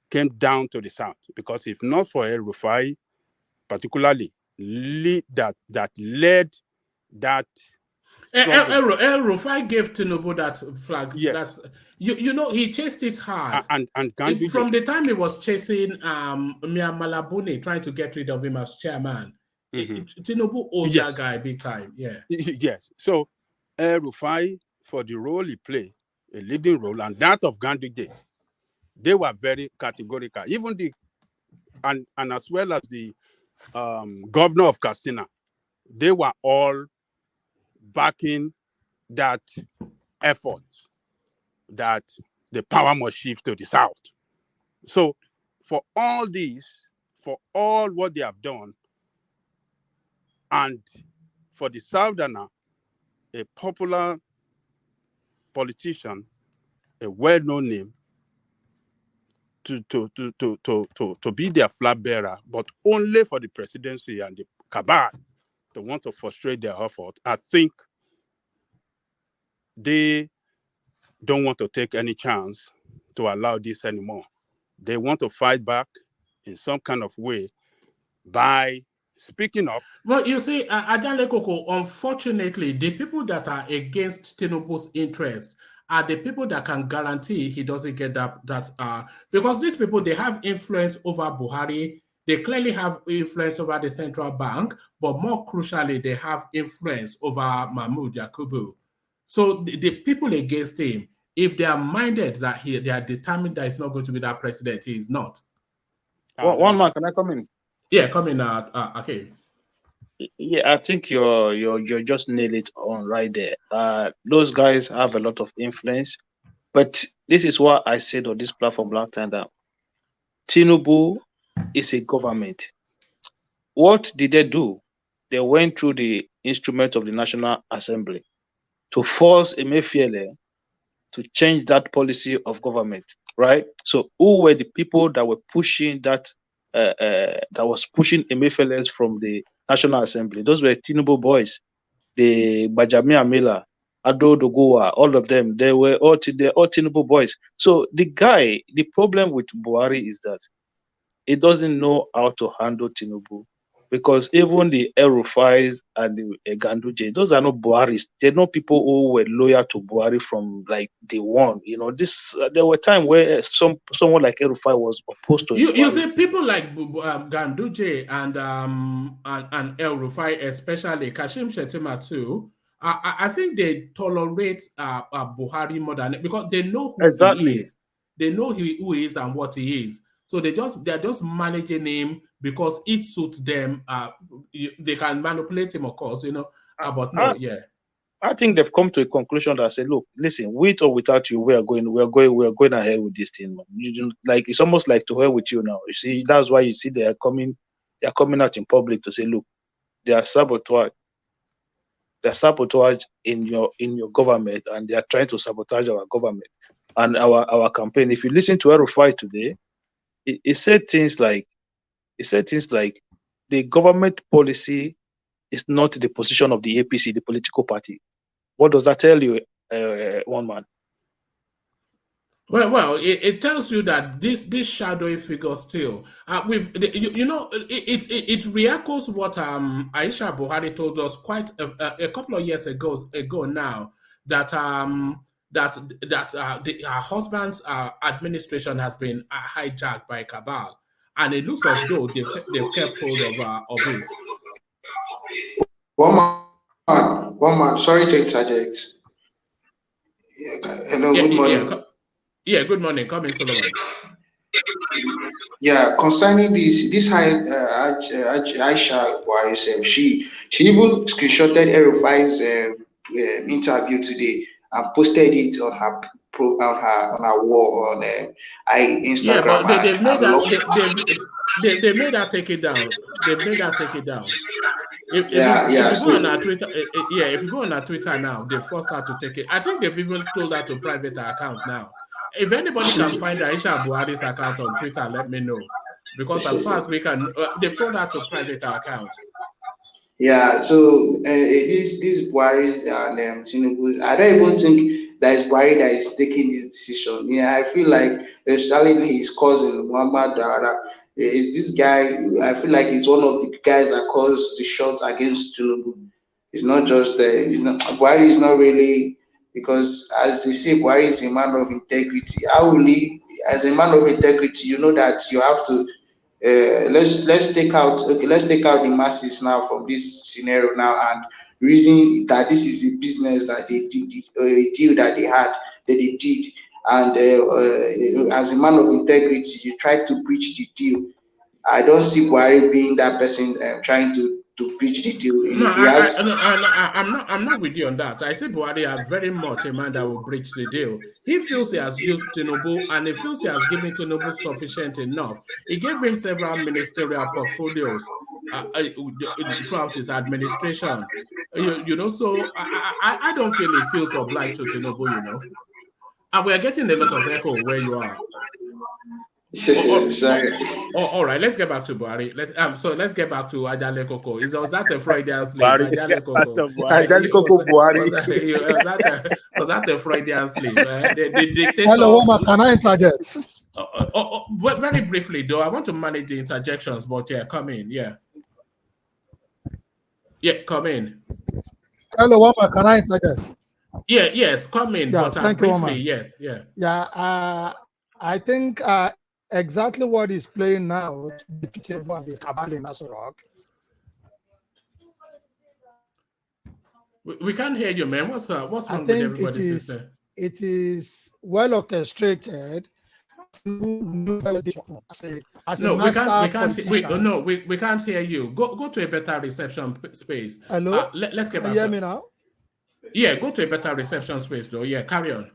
came down to the south. Because if not for El Rufai, particularly that led that. El Rufai gave Tinubu that flag. Yes. That's, he chased it hard. And Ganduje, from the time he was chasing Mia Malabuni, trying to get rid of him as chairman, Tinubu owes that guy big time. Yeah. Yes. So El Rufai, for the role he played, a leading role, and that of Ganduje, they were very categorical. Even and as well as the governor of Katsina, they were all backing that effort that the power must shift to the south. So for all this, for all what they have done, and for the southerner, a popular politician, a well-known name, to be their flag bearer, but only for the presidency and the Cabal to want to frustrate their effort, I think they don't want to take any chance to allow this anymore. They want to fight back in some kind of way by speaking up. Well, you see, Ajale Koko, unfortunately, the people that are against Tinubu's interest are the people that can guarantee he doesn't get that because these people, they have influence over Buhari. They clearly have influence over the central bank, but more crucially, they have influence over Mahmoud Yakubu. So the people against him, if they are minded that they are determined that he's not going to be that president, he is not. One man, can I come in? Yeah, come in. Okay. Yeah, I think you're just nail it on right there. Those guys have a lot of influence, but this is what I said on this platform last time, that Tinubu is a government. What did they do? They went through the instrument of the National Assembly to force Emefiele to change that policy of government, right? So who were the people that were pushing that was pushing Emefiele from the National Assembly? Those were Tinubu boys, the Bajami Amila, Ado Dogowa, all of them. They're all Tinubu boys. So the problem with Buhari is that he doesn't know how to handle Tinubu. because even the El-Rufais and the Ganduje, those are not Buharis. They're not people who were loyal to Buhari from like day one. You know, this there were times where someone like El-Rufai was opposed to You Buhari. see people like Ganduje and El Rufai, especially Kashim Shettima too. I think they tolerate Buhari more than because they know who he is. They know who he is and what he is. So they're just managing him because it suits them. They can manipulate him, of course, you know. But no, yeah. I think they've come to a conclusion that say, look, listen, with or without you, we are going ahead with this thing. Like it's almost like to hell with you now. You see, that's why you see they are coming out in public to say, look, they are sabotage in your government, and they are trying to sabotage our government and our campaign. If you listen to El-Rufai today, it said things like the government policy is not the position of the APC, the political party. What does that tell you, one man? Well, it tells you that this shadowy figure still, it re-echoes what Aisha Buhari told us quite a couple of years ago now, that her husband's administration has been hijacked by Cabal, and it looks as though they've kept hold of it. One man. Sorry to interject. Hello, good morning. Yeah, good morning. Come in, Solomon. Yeah, concerning this Aisha Buhari herself, she even screenshotted El-Rufai's interview today and posted it on her wall on Instagram. Yeah, but they made her take it down. They made her take it down. If you go on her Twitter, if you go on her Twitter now, they forced her to take it. I think they've even told her to private her account now. If anybody can find Aisha Buhari's account on Twitter, let me know. Because as far as we can, they've told her to private her account. Yeah, so this Buhari's and Tinubu'S, I don't even think that it's Buhari that is taking this decision. Yeah, I feel like especially his cousin Muhammad Dara is this guy. I feel like he's one of the guys that caused the shot against Tinubu. It's not just Buhari is not really, because as they say, Buhari is a man of integrity. How will he, as a man of integrity, you know that you have to. Let's take out the masses now from this scenario now and reason that this is a business that they did, a deal that they had that they did, and as a man of integrity, you try to breach the deal. I don't see Buhari being that person trying to breach the deal. I'm not with you on that. I say Buhari are very much a man that will breach the deal. He feels he has used Tinubu, and he feels he has given Tinubu sufficient enough. He gave him several ministerial portfolios throughout his administration. So I don't feel he feels obliged to Tinubu, And we are getting a lot of echo where you are. Sorry. All right, let's get back to Buhari. Let's get back to Ajale Koko. Was that a Freudian slip? Ajale Koko. Ajale Koko Buhari. Was that a Freudian slip? Hello, Oma, can I interject? Very briefly, though, I want to manage the interjections, but yeah, come in. Yeah, come in. Hello, Oma, can I interject? Yes, come in, Yeah, but thank briefly, you, yes, yeah. Yeah, I think exactly what is playing now between the Cabal in Asorok. We can't hear you, man. What's wrong with everybody's system? It is well orchestrated. We can't hear you. Go to a better reception space. Hello? Let's get back. Can you hear me now? Yeah, go to a better reception space, though. Yeah, carry on.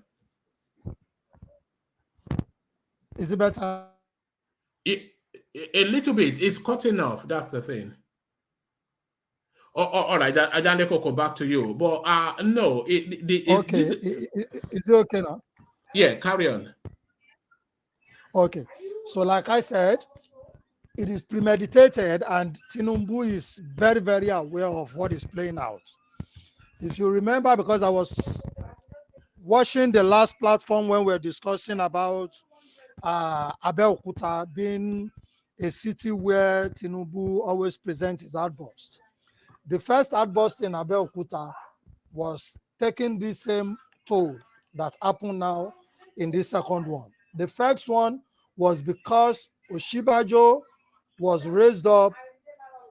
Is it better? A little bit. It's cutting off. That's the thing. All right, Ajale Koko, back to you. But no. Okay. Is it okay now? Yeah, carry on. Okay. So like I said, it is premeditated, and Tinubu is very, very aware of what is playing out. If you remember, because I was watching the last platform when we were discussing about Abeokuta being a city where Tinubu always presents his outburst. The first outburst in Abeokuta was taking the same toll that happened now in this second one. The first one was because Oshibajo was raised up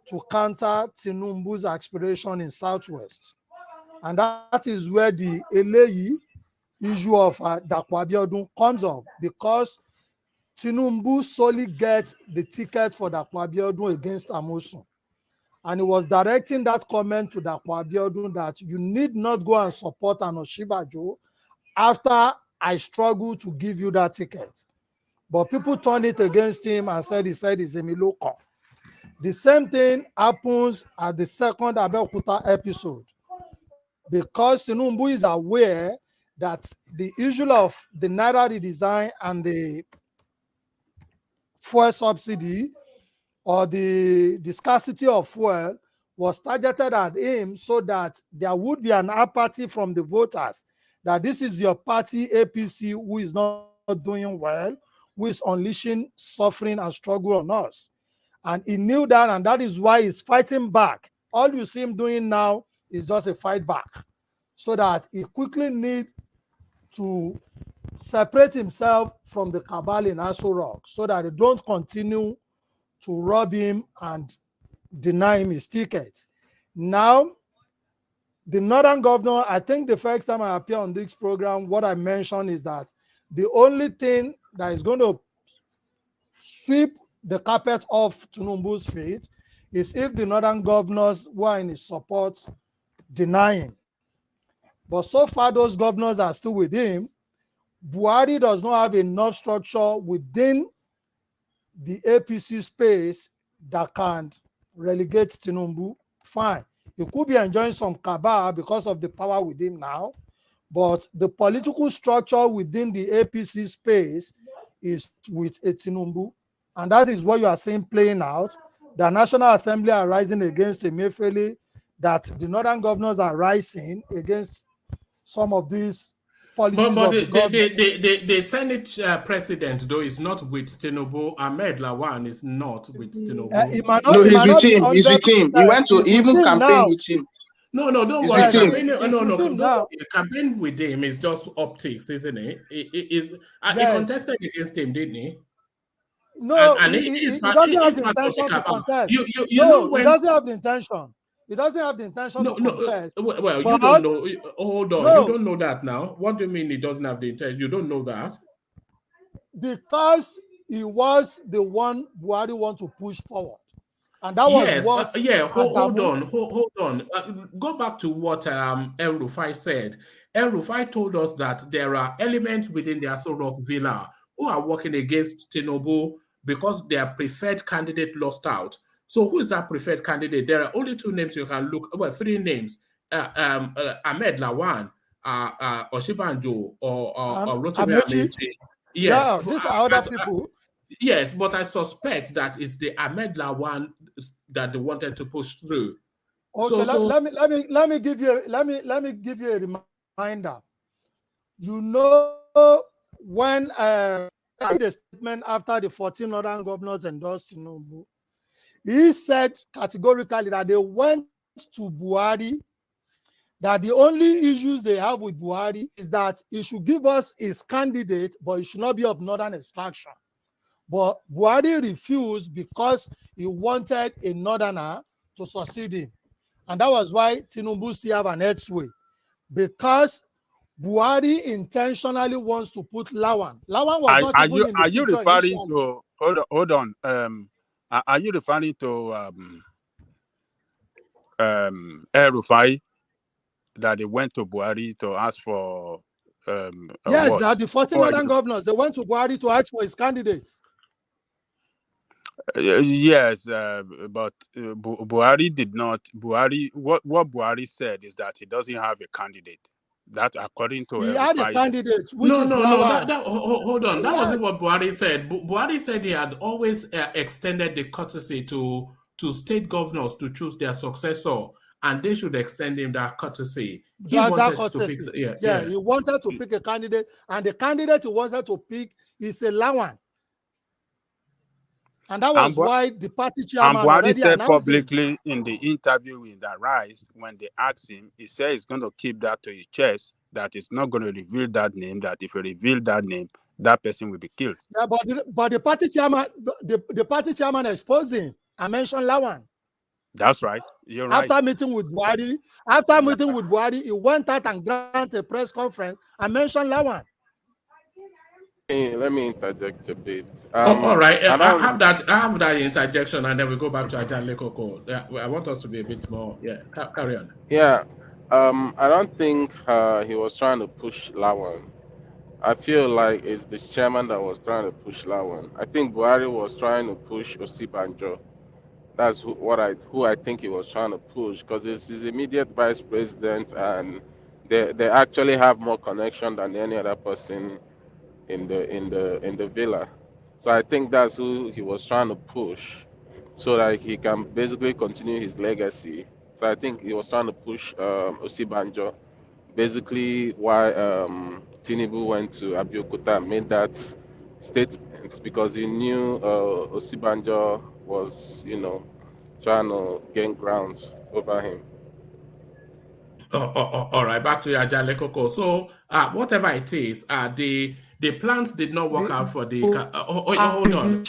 to counter Tinubu's aspiration in Southwest. And that is where the Eleyi issue of Dapo Abiodun comes up, because Tinubu solely gets the ticket for Dapo Abiodun against Amosun. And he was directing that comment to Dapo Abiodun that you need not go and support an Oshibajo after I struggle to give you that ticket. But people turned it against him and said he's a Miloko. The same thing happens at the second Abeokuta episode, because Tinubu is aware that the issue of the Naira redesign and the fuel subsidy, or the scarcity of fuel, was targeted at him so that there would be an apathy from the voters that this is your party, APC, who is not doing well, who is unleashing suffering and struggle on us. And he knew that, and that is why he's fighting back. All you see him doing now is just a fight back, so that he quickly need to separate himself from the cabal in Aso Rock, so that they don't continue to rob him and deny him his ticket. Now, the Northern governor, I think the first time I appear on this program, what I mentioned is that the only thing that is going to sweep the carpet off Tinubu's feet is if the Northern governors who are in his support deny him. But so far, those governors are still with him. Buhari does not have enough structure within the APC space that can relegate Tinubu. Fine. He could be enjoying some cabal because of the power with him now, but the political structure within the APC space is with a Tinubu. And that is what you are seeing playing out. The National Assembly are rising against Emefiele, that the Northern governors are rising against some of these policies But of the government. the Senate president, though, is not with Tinubu. Ahmed Lawan is not with Tinubu. No, He he's might with not be him. He's 100%. with him. He went to He's with even him campaign now. with him. No, don't He's worry. with him. Campaigning, He's with him now. campaign with him is just optics, isn't it? He Yes. contested against him, didn't he? No, And he doesn't have the part of the intention to cabal. contest. You know he when doesn't have the intention. He doesn't have the intention to contest. well, you But don't know. Hold on, you no, don't know that now. What do you mean he doesn't have the intent? You don't know that? because he was the one Buhari want to push forward. And that was Yes, what hold on. Go back to what El Rufai said. El Rufai told us that there are elements within the Aso Rock Villa who are working against Tinubu because their preferred candidate lost out. So who is that preferred candidate? There are only two names you can look. Well, three names: Ahmed Lawan, Oshibanjo, or Rotimi Amechi. Amechi. Yes, Yeah, these are other people. Yes, but I suspect that it's the Ahmed Lawan that they wanted to push through. Okay, let me give you a reminder. You know, when the statement after the 14 Northern governors endorsed Tinubu, he said categorically that they went to Buhari, that the only issues they have with Buhari is that he should give us his candidate, but he should not be of Northern extraction. But Buhari refused because he wanted a Northerner to succeed him. And that was why Tinubu still have an edgeway. Because Buhari intentionally wants to put Lawan. Lawan was not even in the picture referring initially. to hold on? Are you referring to El Rufai, that they went to Buhari to ask for yes, that the 14 Northern governors, they went to Buhari to ask for his candidates. Yes, but Buhari did not. What Buhari said is that he doesn't have a candidate. That according to he had a candidate, which is Lawan. Hold on. That wasn't what Buhari said. Buhari said he had always extended the courtesy to state governors to choose their successor, and they should extend him that courtesy. He wanted to pick. He wanted to pick a candidate, and the candidate he wanted to pick is a Lawan. And that And was why the party And chairman Buhari already said announced him. publicly in the interview with Arise, when they asked him, he said he's going to keep that to his chest, that he's not going to reveal that name, that if he reveal that name, that person will be killed. Yeah, but the party chairman, the party chairman exposed him and mentioned Lawan. That's right. You're right. After meeting with Buhari, he went out and granted a press conference and mentioned Lawan. Let me interject a bit. All right. I I don't. have that interjection, and then we go back to Ajahn Lekoko. Yeah, I want us to be a bit more. Yeah, carry on. Yeah. I don't think he was trying to push Lawan. I feel like it's the chairman that was trying to push Lawan. I think Buhari was trying to push Osibanjo. That's who I think he was trying to push, because it's his immediate vice president, and they actually have more connection than any other person in the villa. So I think that's who he was trying to push, so that he can basically continue his legacy. So I think he was trying to push Osibanjo. Basically, why Tinubu went to Abeokuta and made that statement, because he knew Osibanjo was, trying to gain grounds over him. All right, back to Ajahn Lekoko. So, whatever it is, the plans did not work out for the. Hold on.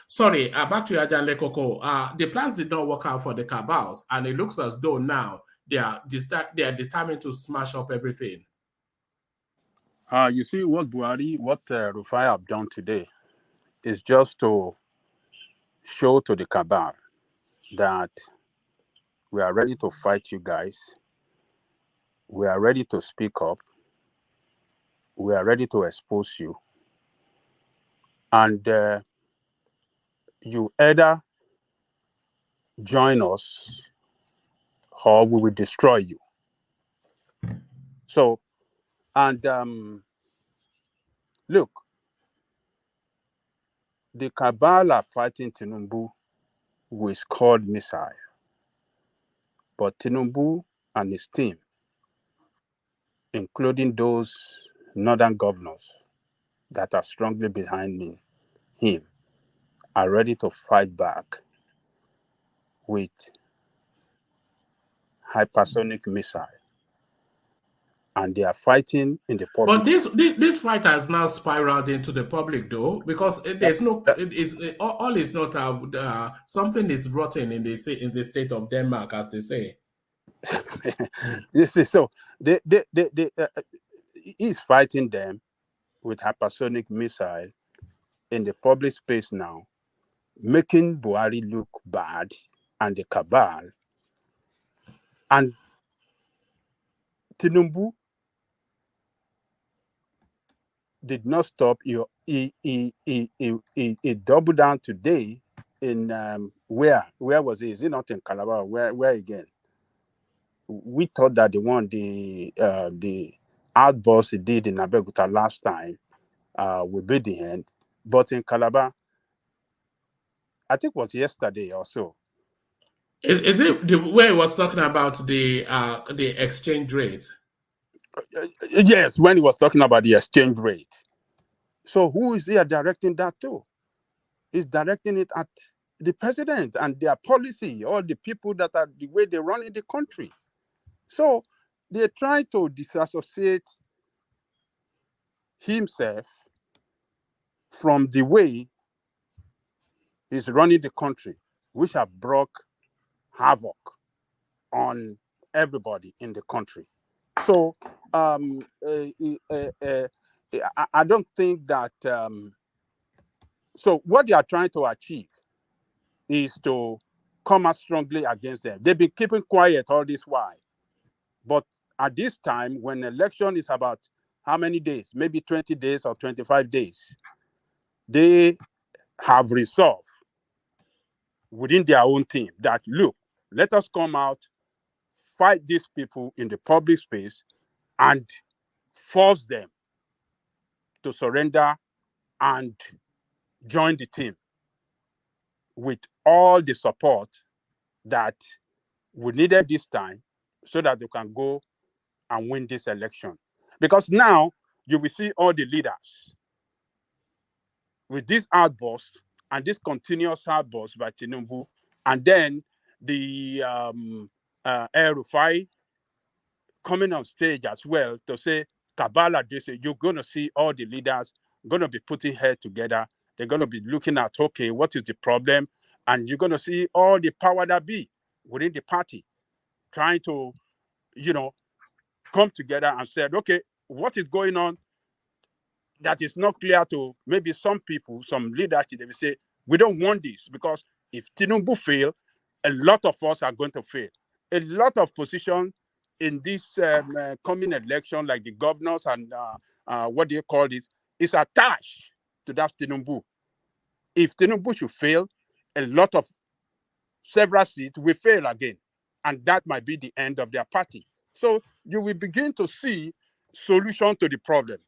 Sorry. Back to Ajahn Lekoko. The plans did not work out for the Cabals, and it looks as though now they are determined to smash up everything. You see what Rufai have done today is just to show to the Cabal that we are ready to fight you guys. We are ready to speak up. We are ready to expose you. And you either join us or we will destroy you. So, and look, the Cabal are fighting Tinubu with Scud missile. But Tinubu and his team, including those northern governors that are strongly behind him, are ready to fight back with hypersonic missile. And they are fighting in the public. But this fight has now spiraled into the public, though, because there's no. All is not. Something is rotten in the state of Denmark, as they say. You see, so he's fighting them with hypersonic missile in the public space now, making Buhari look bad and the Cabal. And Tinubu did not stop. He doubled down today in where was he? Is it not in Calabar? Where again? We thought that the outburst he did in Abeokuta last time would be the end, but in Calabar, I think it was yesterday or so. Is it the way he was talking about the exchange rate? Yes, when he was talking about the exchange rate. So who is he directing that to? He's directing it at the president and their policy, all the people that are the way they run in the country. So they try to disassociate himself from the way he's running the country, which have brought havoc on everybody in the country. So I don't think that. So what they are trying to achieve is to come out strongly against them. They've been keeping quiet all this while, but at this time, when election is about how many days, maybe 20 days or 25 days, they have resolved within their own team that, look, let us come out, fight these people in the public space, and force them to surrender and join the team with all the support that we needed this time so that they can go and win this election. Because now you will see all the leaders with this outburst and this continuous outburst by Tinubu, and then the El Rufai coming on stage as well to say, Cabal address, you're going to see all the leaders going to be putting head together. They're going to be looking at, okay, what is the problem? And you're going to see all the power that be within the party trying to, come together and said, okay, what is going on that is not clear to maybe some people, some leadership? They will say, we don't want this, because if Tinubu fail, a lot of us are going to fail. A lot of positions in this coming election, like the governors and what do you call it, is attached to that Tinubu. If Tinubu should fail, a lot of several seats will fail again, and that might be the end of their party. So you will begin to see solution to the problem.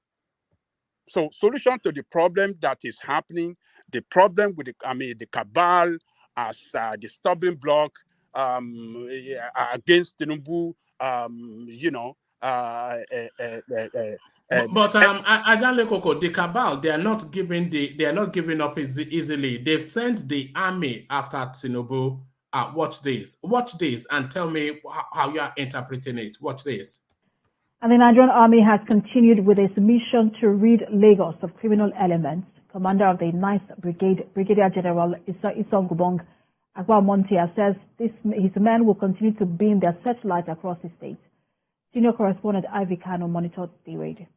So solution to the problem that is happening, the problem with the cabal as the stumbling block against Tinubu, But Ajale Koko, the Cabal, they are not giving up easily. They've sent the army after Tinubu. Watch this, and tell me how you are interpreting it. Watch this. And the Nigerian Army has continued with its mission to rid Lagos of criminal elements. Commander of the 9th Brigade, Brigadier General Isong Gubong Agbamontia, says his men will continue to beam their searchlights across the state. Senior correspondent Ivy Kano monitored the raid.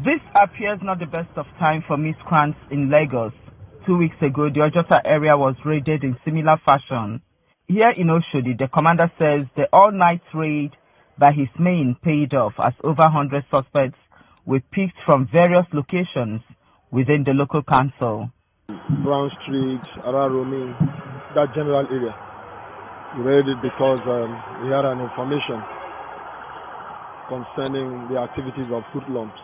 This appears not the best of time for miscreants in Lagos. 2 weeks ago, the Ojota area was raided in similar fashion. Here in Oshodi, the commander says the all-night raid by his men paid off, as over 100 suspects were picked from various locations within the local council. Brown Street, Araromi, that general area. We raided because we had an information concerning the activities of hoodlums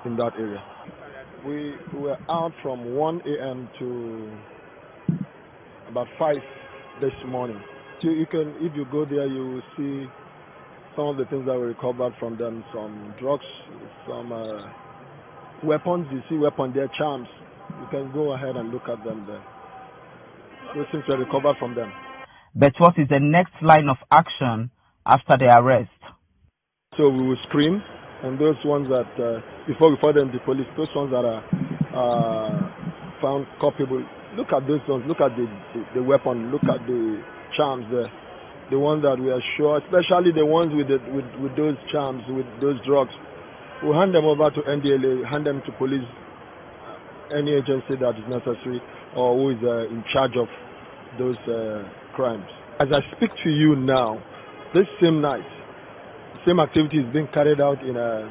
in that area. We were out from 1 a.m. to about 5 this morning. So you can, if you go there, you will see some of the things that were recovered from them, some drugs, some weapons. You see weapons there, charms. You can go ahead and look at them there. Those things were recovered from them. But what is the next line of action after the arrest? So we will screen, and those ones that, before we file them to the police, those ones that are found culpable, look at those ones, look at the weapon, look at the charms there. The ones that we are sure, especially the ones with those charms, with those drugs, we'll hand them over to NDLA, hand them to police, any agency that is necessary, or who is in charge of those crimes. As I speak to you now, this same night, same activity is being carried out in a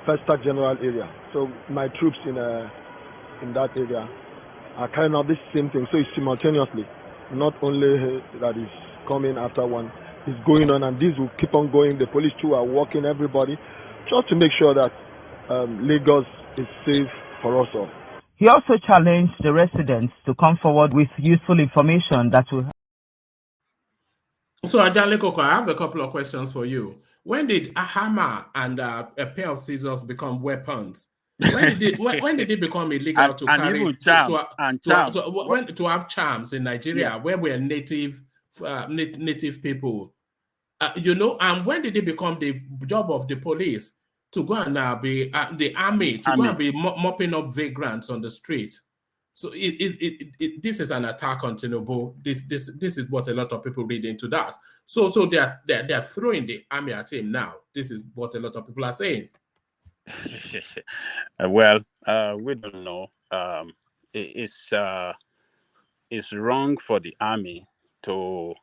Festa General area. So my troops in that area are carrying out this same thing. So it's simultaneously, not only that is coming after one, is going on, and this will keep on going. The police too are working, everybody, just to make sure that Lagos is safe for us all. He also challenged the residents to come forward with useful information that will help. So, Ajale Koko, I have a couple of questions for you. When did a hammer and a pair of scissors become weapons? When did it become illegal to carry to have charms in Nigeria, where we're native people? And when did it become the job of the police to go and be the army to go and be mopping up vagrants on the street? So this is an attack on Tinubu. This is what a lot of people read into that. So they're throwing the army at him now. This is what a lot of people are saying. Well, we don't know. It's wrong for the army to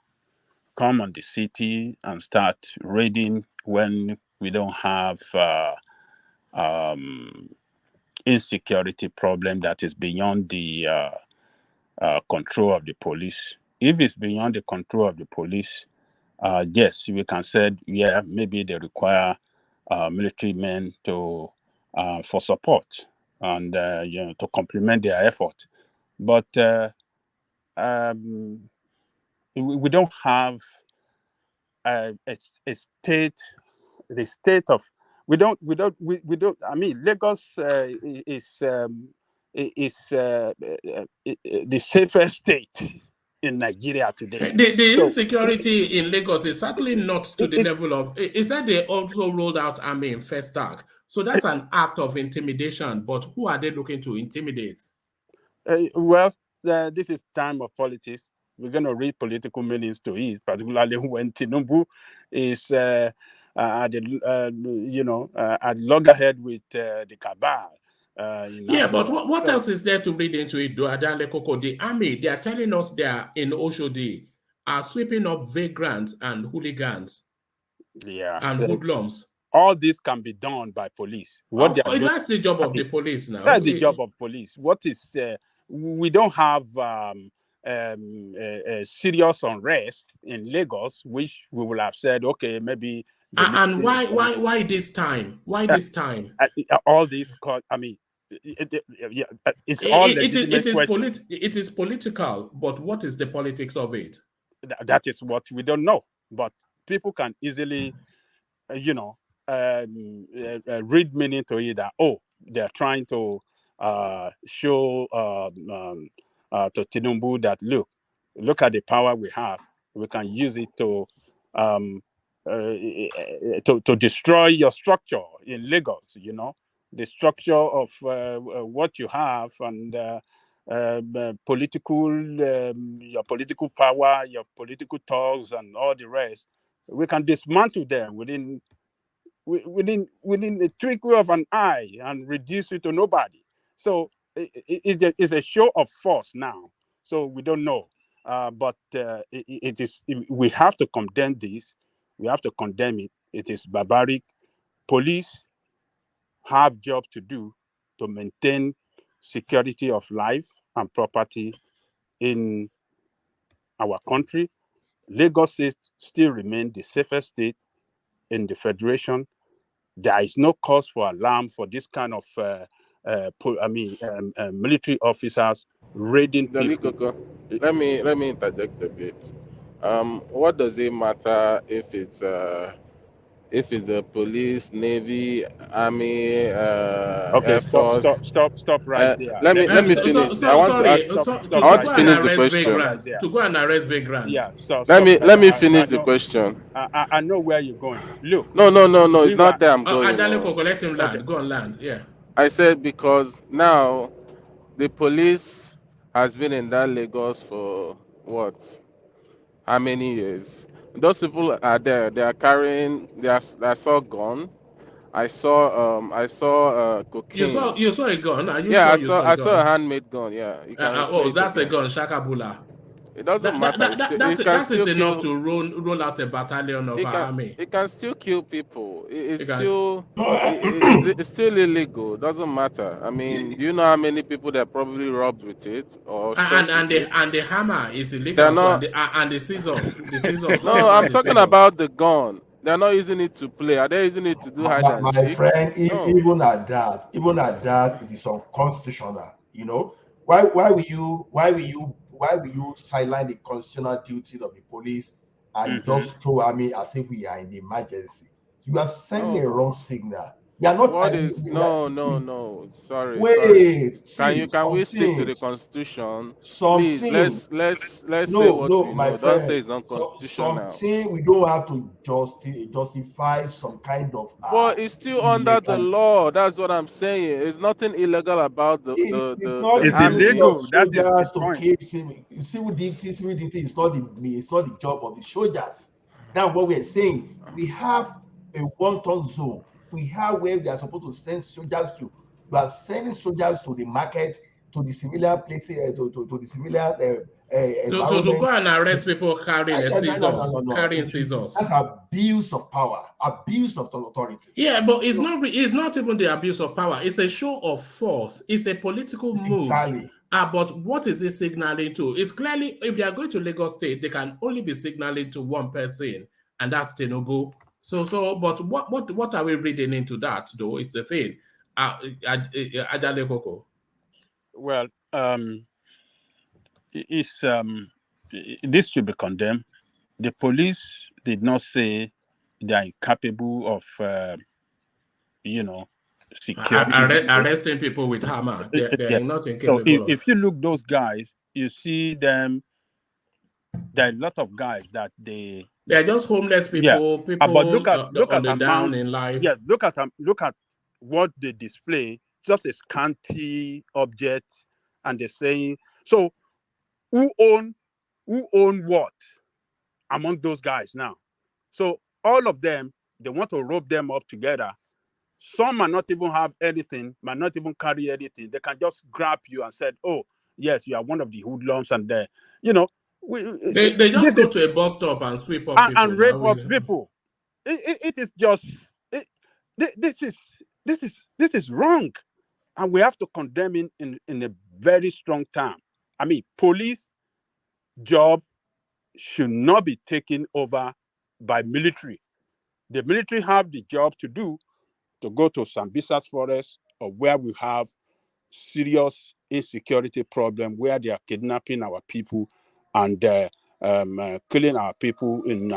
come on the city and start raiding when we don't have insecurity problem that is beyond the control of the police. If it's beyond the control of the police, yes, we can say, yeah, maybe they require military men to for support and to complement their effort. But we don't have a state. The state of we don't. I mean, Lagos is the safest state in Nigeria today. The So insecurity in Lagos is certainly not to the it's level of. Is that they also rolled out army in first act? So that's an act of intimidation. But who are they looking to intimidate? well, this is time of politics. We're going to read political meanings to it, particularly when Tinubu is at loggerhead with the Cabal. Yeah, but Africa. what So, else is there to read into it, though? Adanle Koko, the army, they are telling us they are in Oshodi, are sweeping up vagrants and hooligans yeah, and hoodlums. all this can be done by police. What Of they are course, doing, that's the job of the police now. that's the job of police. What is we don't have serious unrest in Lagos, which we will have said, okay, maybe the And military is coming. why this time? Why this time? All this, I mean, it's all legitimate questions. It is political, but what is the politics of it? That is what we don't know. But people can easily, read meaning to it that, oh, they're trying to show to Tinubu that, look at the power we have. We can use it to destroy your structure in Lagos, the structure of what you have and your political power, your political talks, and all the rest. We can dismantle them within the twinkle of an eye and reduce it to nobody. So it's a show of force now. So we don't know, but it is. We have to condemn this. We have to condemn it. It is barbaric. Police have job to do to maintain security of life and property in our country. Lagos State still remains the safest state in the federation. There is no cause for alarm for this kind of military officers raiding people. Let me interject a bit. What does it matter if it's a police, navy, army, Okay, air force? stop right there. Let me finish. I want to ask. I want to finish the question. To go and arrest vagrants. Yeah, so let me finish the question. I know where you're going. Look. No. It's not there I'm going. Adale Koko, let him land. Okay. Go on land. Yeah. I said because now the police has been in that Lagos for what? How many years? Those people are there. They are carrying. I saw gun. I saw cocaine. You saw a gun? Are you Yeah, sure I saw a handmade gun. Yeah. You can that's a gun, Scuttle Bola. It doesn't matter. That is enough to roll out a battalion of our army. It can still kill people. It's still illegal. Doesn't matter. I mean, do you know how many people that probably robbed with it or and the hammer is illegal and the scissors. The scissors. No, I'm talking about the gun. They're not using it to play. Are they using it to do hide and seek? My friend, even at that, it is unconstitutional. Why will you sideline the constitutional duties of the police and just throw army as if we are in the emergency? You are sending a wrong signal. You are not. No. Sorry. Wait. Can we stick to the Constitution? Please, let's say what we know. Don't say it's unconstitutional. Something we don't have to justify some kind of. But it's still under the law. That's what I'm saying. There's nothing illegal about it's illegal. That is the point. Civil duty is not the job of the soldiers. That's what we're saying. We have a one-ton zone. We have where they are supposed to send soldiers to. You are sending soldiers to the market, to the civilian places, to the civilian to go and arrest people carrying scissors. Carrying scissors. That's abuse of power, abuse of authority. Yeah, but it's not even the abuse of power. It's a show of force. It's a political move. Exactly. But what is it signaling to? It's clearly, if they are going to Lagos State, they can only be signaling to one person, and that's Tinubu. But what are we reading into that, though, is the thing. Adale Koko. Well, this should be condemned. The police did not say they are incapable of security. Arresting people with hammer. They're Yeah. not So incapable of. if you look those guys, you see them. There are a lot of guys that they're just homeless people, But people look on at the down amount. in life. Yeah, look at what they display. Just a scanty object, and they're saying so. Who own what among those guys now? So all of them, they want to rope them up together. Some might not even have anything, might not even carry anything. They can just grab you and say, "Oh, yes, you are one of the hoodlums," and they just go to a bus stop and sweep up people and rape up people. It is just this is wrong, and we have to condemn it in a very strong term. I mean, police job should not be taken over by military. The military have the job to do to go to Sambisa's forest or where we have serious insecurity problem, where they are kidnapping our people and killing our people in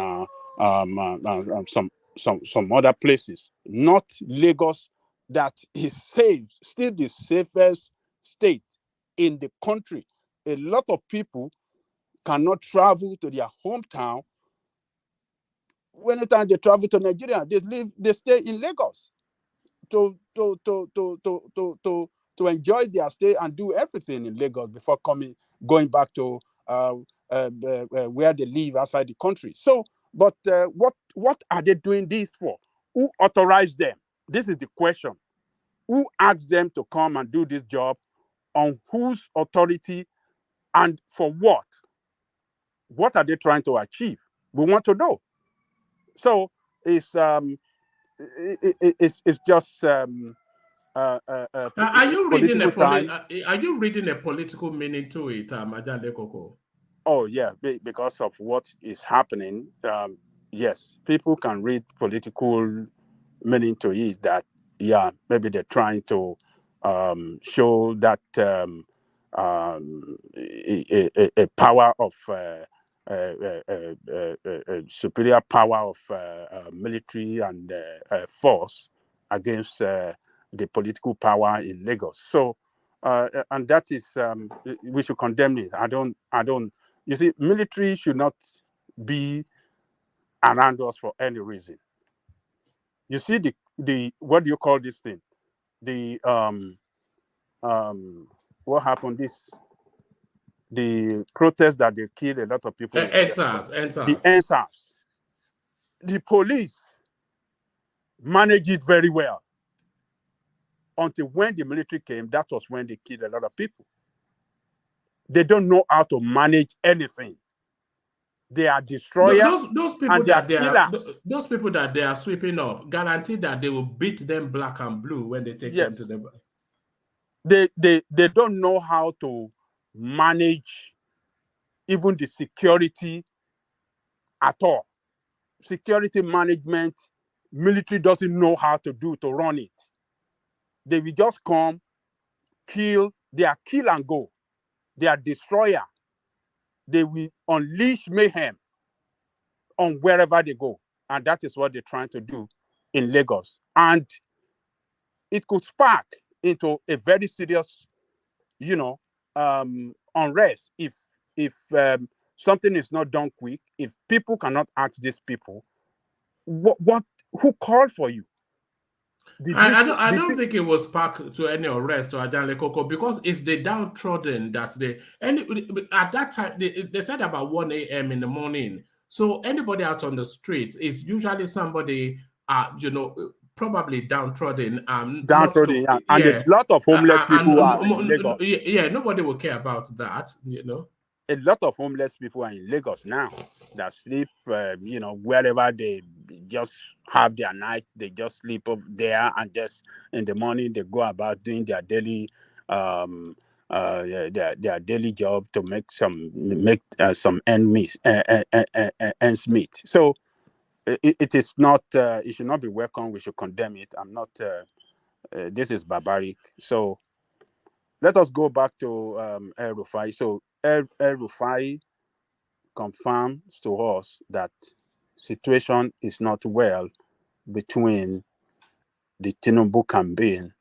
some other places. Not Lagos, that is safe, still the safest state in the country. A lot of people cannot travel to their hometown. Anytime they travel to Nigeria, they stay in Lagos to enjoy their stay and do everything in Lagos before going back to where they live outside the country. So, but what are they doing this for? Who authorized them? This is the question. Who asked them to come and do this job? On whose authority and for what? What are they trying to achieve? We want to know. So it's just are you reading are you reading a political meaning to it, Majande Koko? Oh yeah, because of what is happening. Yes, people can read political meaning to it. That maybe they're trying to show that a power of superior power of military and force against the political power in Lagos. So, and that is we should condemn it. I don't. You see, military should not be around us for any reason. You see the what do you call this thing? The what happened? The protest that they killed a lot of people. NSAS. The NSAS. The police managed it very well. Until when the military came, that was when they killed a lot of people. They don't know how to manage anything. They are destroyers. Those people those people that they are sweeping up, guaranteed that they will beat them black and blue when they take them to the. They don't know how to manage even the security at all. Security management, military doesn't know how to run it. They will just come, kill. They are kill and go. They are destroyer. They will unleash mayhem on wherever they go. And that is what they're trying to do in Lagos. And it could spark into a very serious, unrest if something is not done quick. If people cannot ask these people, who called for you? I don't think it was sparked to any arrest or Ajanle Koko because it's the downtrodden that at that time they said about 1 a.m. in the morning. So anybody out on the streets is usually somebody probably downtrodden. Downtrodden, and a lot of homeless people are in Lagos. Yeah, nobody will care about that, A lot of homeless people are in Lagos now that sleep, wherever they just have their night. They just sleep over there, and just in the morning they go about doing their daily, their daily job to make some ends meet. So it is not. It should not be welcome. We should condemn it. I'm not. This is barbaric. So let us go back to El Rufai. So El Rufai confirms to us that situation is not well between the military and the force. And that is what they are trying to do in Lagos. So, but what are they doing this for? Who authorized them? This is the question. Who asked them to come and do this job? On whose authority and for what? What are they trying to achieve? We want to know. So it's just situation is not well between the Tinubu campaign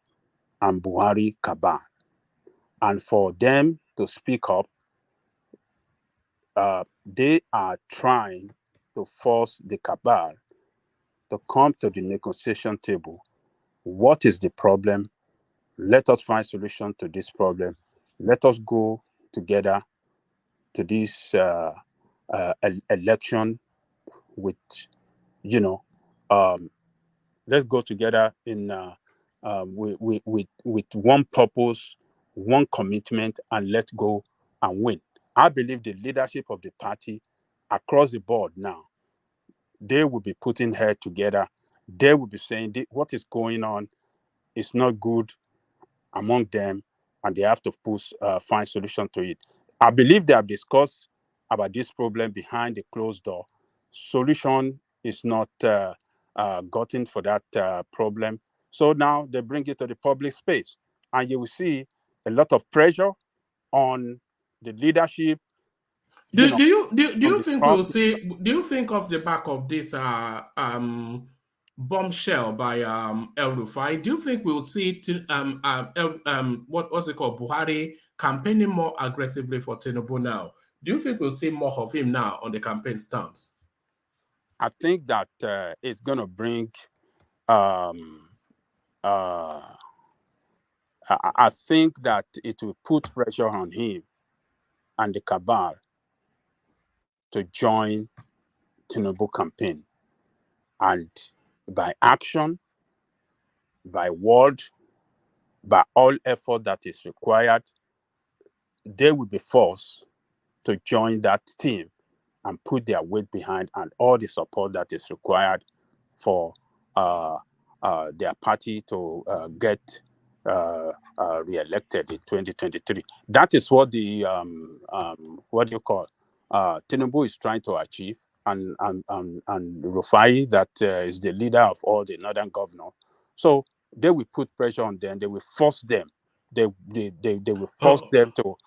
and Buhari Cabal. And for them to speak up, they are trying to force the Cabal to come to the negotiation table. What is the problem? Let us find solution to this problem. Let us go together to this election with, let's go together in with one purpose, one commitment, and let's go and win. I believe the leadership of the party across the board now, they will be putting head together. They will be saying what is going on is not good among them, and they have to find solution to it. I believe they have discussed about this problem behind the closed door. Solution is not gotten for that problem. So now they bring it to the public space, and you will see a lot of pressure on the leadership. Do you think we'll see? Do you think off the back of this bombshell by El Rufai, do you think we'll see what's it called, Buhari campaigning more aggressively for Tinubu now? Do you think we'll see more of him now on the campaign stance? I think that it's going to bring. I think that it will put pressure on him and the Cabal to join Tinubu campaign, and by action, by word, by all effort that is required, they will be forced to join that team and put their weight behind and all the support that is required for their party to get re-elected in 2023. That is what the Tinubu is trying to achieve, and Rufai, that is the leader of all the northern governors. So they will put pressure on them. They will force them. They will force them to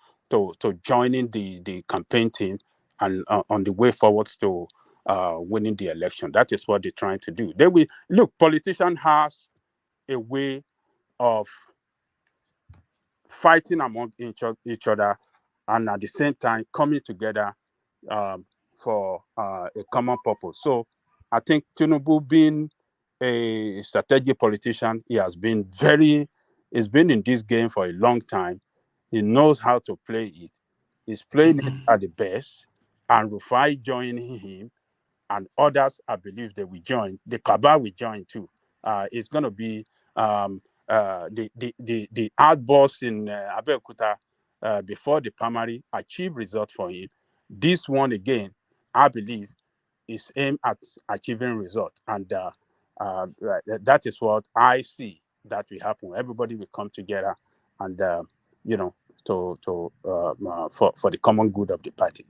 joining the campaign team and on the way forwards to winning the election. That is what they're trying to do. They will look. Politician has a way of fighting among each other, and at the same time coming together for a common purpose. So I think Tinubu, being a strategic politician, he's been in this game for a long time. He knows how to play it. He's playing it at the best, and Rufai joining him, and others, I believe they will join. The Cabal will join too. It's going to be the outburst in Abeokuta before the primary achieved results for him. This one again, I believe, is aimed at achieving results, and that is what I see that will happen. Everybody will come together, and for the common good of the party.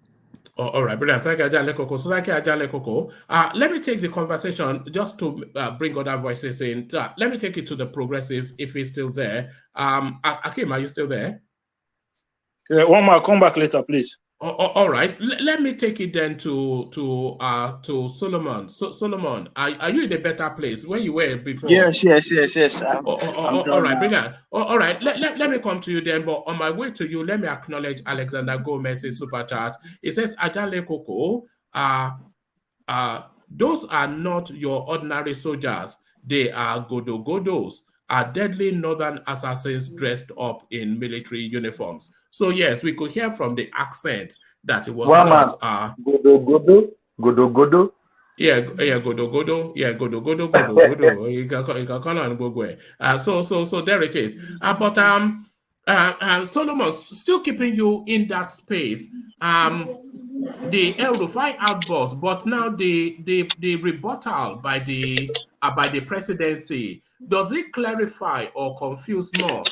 All right, brilliant. Thank you, Ajale Koko. So, like Ajale Koko, let me take the conversation just to bring other voices in. Let me take it to the progressives if he's still there. Akim, are you still there? One more. Come back later, please. All right. Let me take it then to Solomon. So, Solomon, are you in a better place where you were before? Yes. I'm all right, brilliant. All right, let me come to you then. But on my way to you, let me acknowledge Alexander Gomez's super chat. It says, Ajale Koko, those are not your ordinary soldiers. They are godos, are deadly northern assassins dressed up in military uniforms. So yes, we could hear from the accent that it was not godo. Yeah, godo. Yeah, godo. You can call on Gogwe. So there it is. But Solomon, still keeping you in that space. The El Rufai outburst, but now the rebuttal by the presidency, does it clarify or confuse more?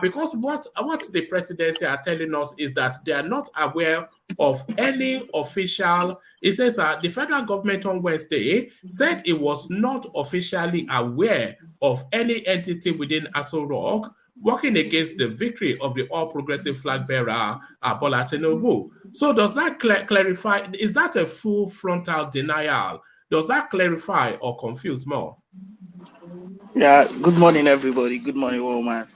Because what the presidency are telling us is that they are not aware of any official. It says the federal government on Wednesday said it was not officially aware of any entity within Aso Rock working against the victory of the All Progressive flag bearer, Bola Tinubu. So does that clarify? Is that a full frontal denial? Does that clarify or confuse more? Yeah, good morning, everybody. Good morning, woman.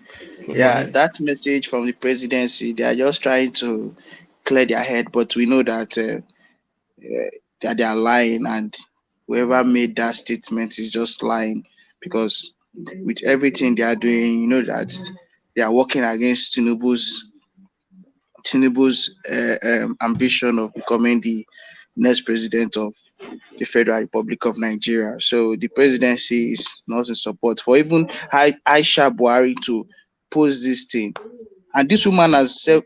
Good Yeah, morning. that message from the presidency, they are just trying to clear their head, but we know that they are lying, and whoever made that statement is just lying because with everything they are doing, you know that they are working against Tinubu's ambition of becoming the next president of the Federal Republic of Nigeria. So the presidency is not in support for even Aisha Buhari to post this thing. And this woman has said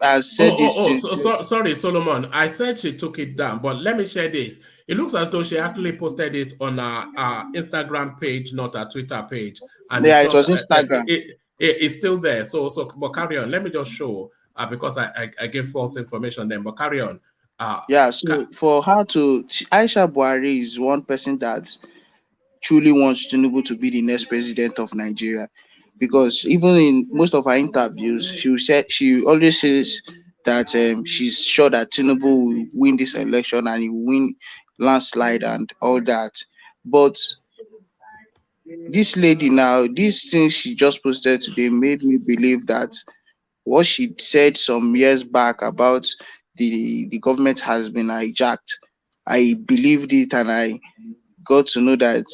these things. Sorry, Solomon. I said she took it down, but let me share this. It looks as though she actually posted it on her Instagram page, not her Twitter page, and it's Yeah, it not. was Instagram. It's still there. But carry on. Let me just show because I gave false information then. But carry on. Yeah, so for her to Aisha Buhari is one person that truly wants Tinubu to be the next president of Nigeria, because even in most of her interviews, she always says that she's sure that Tinubu will win this election and he will win landslide and all that. But this lady now, these things she just posted today made me believe that what she said some years back about the government has been hijacked. I believed it, and I got to know that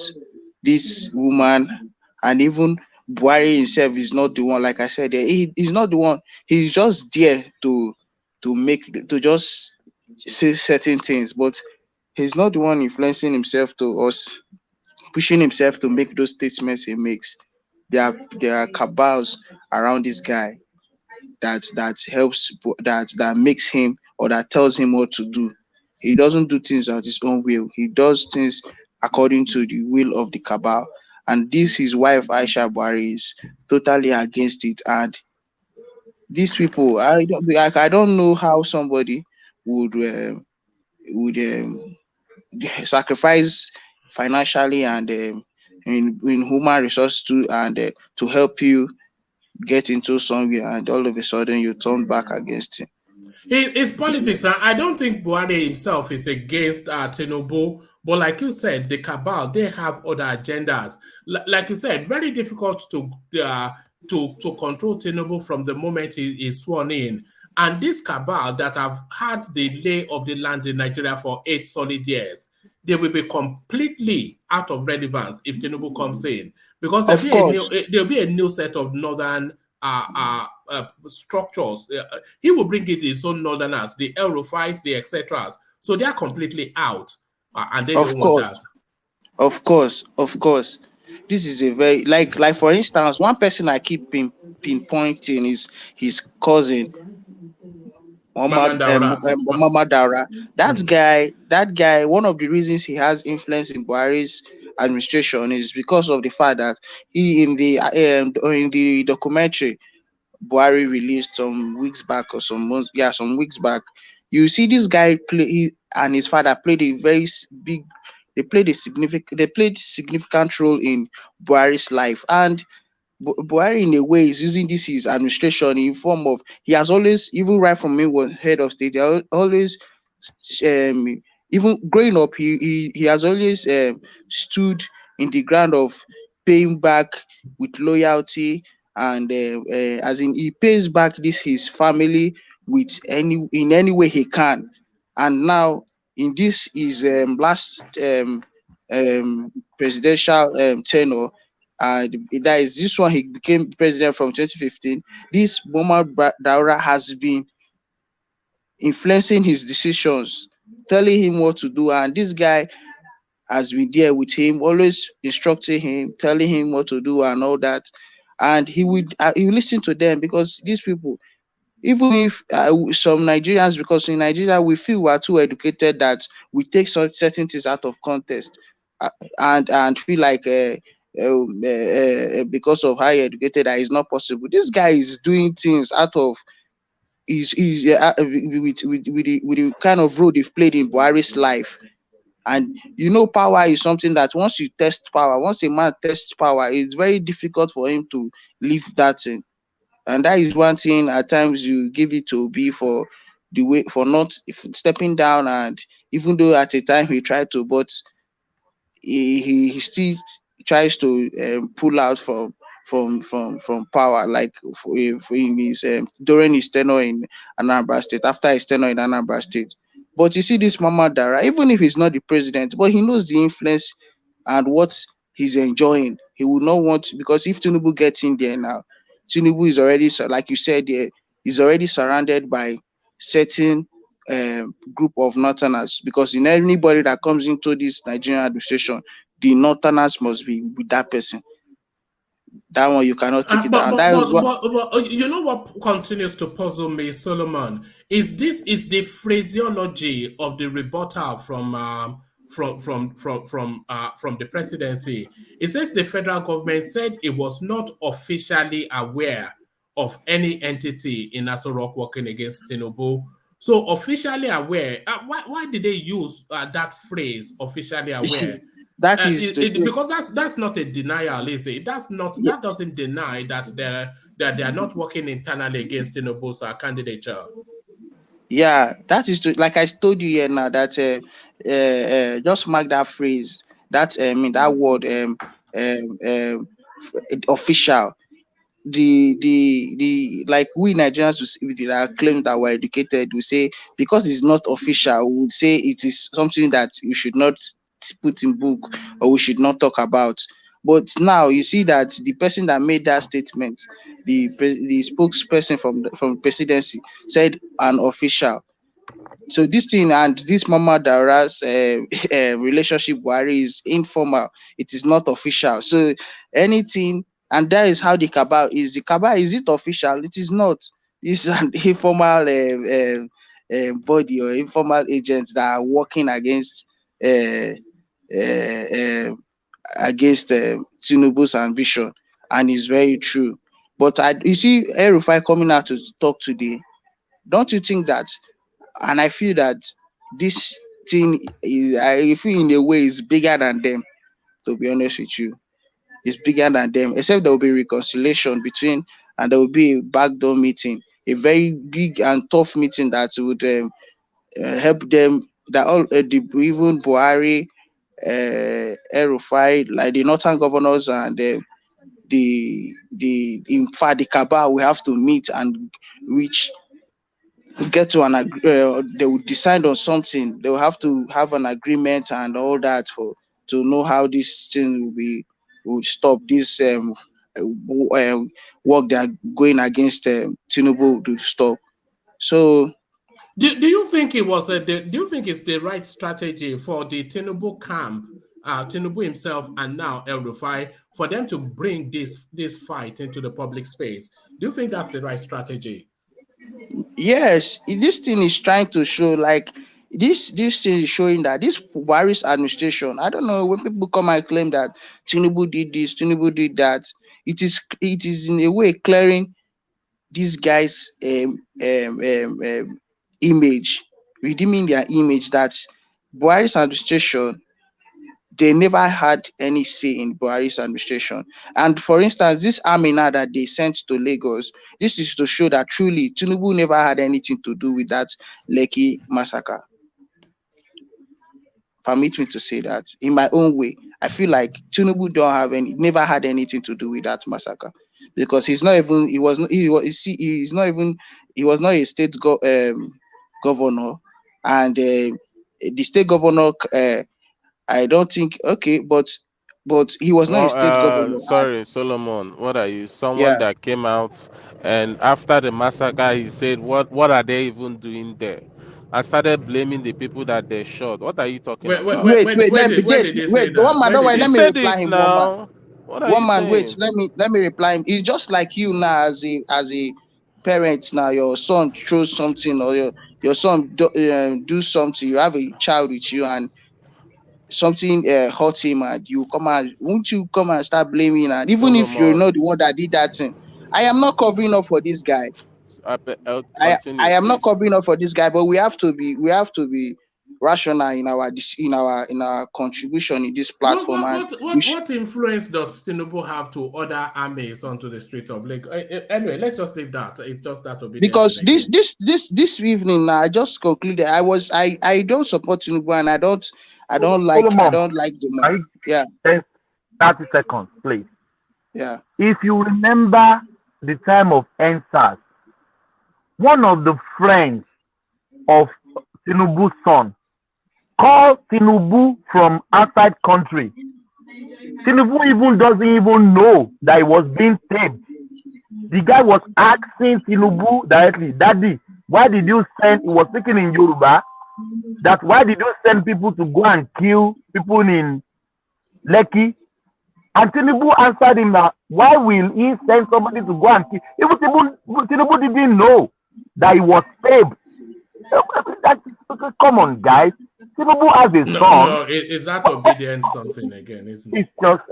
this woman and even Buhari himself is not the one. Like I said, he's not the one. He's just there to just say certain things, but he's not the one influencing himself to us, pushing himself to make those statements he makes. There are cabals around this guy that helps that makes him, or that tells him what to do. He doesn't do things at his own will. He does things according to the will of the cabal. And this his wife Aisha Buhari is totally against it. And these people, I don't know how somebody would sacrifice financially and in human resource to help you get into somewhere, and all of a sudden you turn back against him. It's politics. I don't think Buhari himself is against Tinubu, but like you said, the cabal, they have other agendas. Like you said, very difficult to control Tinubu from the moment he is sworn in. And this cabal that have had the lay of the land in Nigeria for 8 solid years, they will be completely out of relevance if Tinubu comes in, because Of course, there'll be a new set of northern structures. He will bring it in so northerners, the Eurofights, the etc. So they are completely out, and they of don't want that. course, of course. This is a very like for instance, one person I keep pinpointing is his cousin Maman Daura. Mama Daura. Mm. That guy, one of the reasons he has influence in Buhari's administration is because of the fact that he in the documentary Buhari released some weeks back, or some weeks back. You see this guy he and his father played a very big. They played significant role in Buhari's life, and Buhari in a way is using this his administration in form of, he has always, even right from he was head of state, always um, even growing up, he has always stood in the ground of paying back with loyalty, and as in he pays back this his family with any way he can. And now in this his last presidential tenure, that is this one, he became president from 2015. This Muhammad Daura has been influencing his decisions, telling him what to do. And this guy has been there with him, always instructing him, telling him what to do and all that. And he will listen to them, because these people, even if some Nigerians, because in Nigeria we feel we are too educated, that we take certain things out of context, and feel like because of how educated that is not possible. This guy is doing things out of with the kind of role they've played in Buhari's life. And power is something that once you test power, once a man tests power, it's very difficult for him to leave that thing. And that is one thing at times you give it to be for the way for not stepping down. And even though at a time he tried to, but he still tries to pull out from power, like in his during his tenure in Anambra State, after his tenure in Anambra State. But you see, this Mama Dara, even if he's not the president, but he knows the influence and what he's enjoying. He would not want, because if Tinubu gets in there now, Tinubu is already, like you said, he's already surrounded by certain group of Northerners, because in anybody that comes into this Nigerian administration, the Northerners must be with that person. That one you cannot take it down. That is what. But you know what continues to puzzle me, Solomon, is the phraseology of the rebuttal from the presidency. It says the federal government said it was not officially aware of any entity in Aso Rock working against Tinubu. So officially aware, why did they use that phrase, officially aware? That is because that's not a denial, is it? That doesn't deny that they are not working internally against Tinubu's candidature. Yeah, that is like I told you here now, that just mark that phrase. That's that word official. The like we Nigerians that claim that we're educated, we say because it's not official, we would say it is something that you should not put in book, or we should not talk about. But now you see that the person that made that statement, the spokesperson from presidency, said an official. So this thing and this Mama Dara's relationship is informal. It is not official. So anything, and that is how the cabal is. The cabal, is it official? It is not. It's an informal body or informal agents that are working against Tinubu's ambition, and it's very true. But you see, El-Rufai coming out to talk today. Don't you think that? And I feel that this thing is, I feel in a way, is bigger than them. To be honest with you, it's bigger than them. Except there will be reconciliation between, and there will be a backdoor meeting, a very big and tough meeting that would help them. That all even Buhari, El-Rufai, like the northern governors, and the in fact the cabal, we have to meet and reach, get to an they will decide on something. They will have to have an agreement and all that to know how this thing will stop this work they are going against Tinubu to stop. So do you think it was do you think it's the right strategy for the Tinubu camp, Tinubu himself, and now El-Rufai, for them to bring this fight into the public space? Do you think that's the right strategy? Yes, this thing is trying to show, like this thing is showing that this Buhari's administration, I don't know, when people come and claim that Tinubu did this, Tinubu did that, it is in a way clearing these guys' image, redeeming their image, that Buhari's administration, they never had any say in Buhari's administration. And for instance, this army now that they sent to Lagos, this is to show that truly Tinubu never had anything to do with that Lekki massacre. Permit me to say that in my own way. I feel like Tinubu never had anything to do with that massacre, because he's not even, he was not a state governor, and the state governor, I don't think, okay, but he was not a state governor. Sorry, Solomon. What are you? Someone that came out and after the massacre, he said, "What are they even doing there?" I started blaming the people that they shot. What are you talking about? Wait. One man, don't worry. Let me reply him. Now. What are one you man, saying? wait. Let me reply him. It's just like you now, as a parent. Now your son throws something, or your son do something. You have a child with you, and something hurt him, and you come and won't you come and start blaming? And even if you're not the one that did that thing, I am not covering up for this guy. I am not covering up for this guy, but we have to be rational in our contribution in this platform. What influence does Tinubu have to other armies onto the street of Lagos? Anyway, let's just leave that. It's just that obedience. Because this evening, I just concluded. I don't support Tinubu, and I don't like the man. Yeah. 30 seconds, please. Yeah. If you remember the time of NSAS, one of the friends of Tinubu's son called Tinubu from outside country. Tinubu even doesn't even know that he was being taped. The guy was asking Tinubu directly, Daddy, why did you send, he was speaking in Yoruba, that why did you send people to go and kill people in Lekki? And Tinubu answered him that, why will he send somebody to go and kill? Even Tinubu didn't know that he was taped. Come on, guys. Tinubu has a son. No, is that obedience something again, isn't it? It's just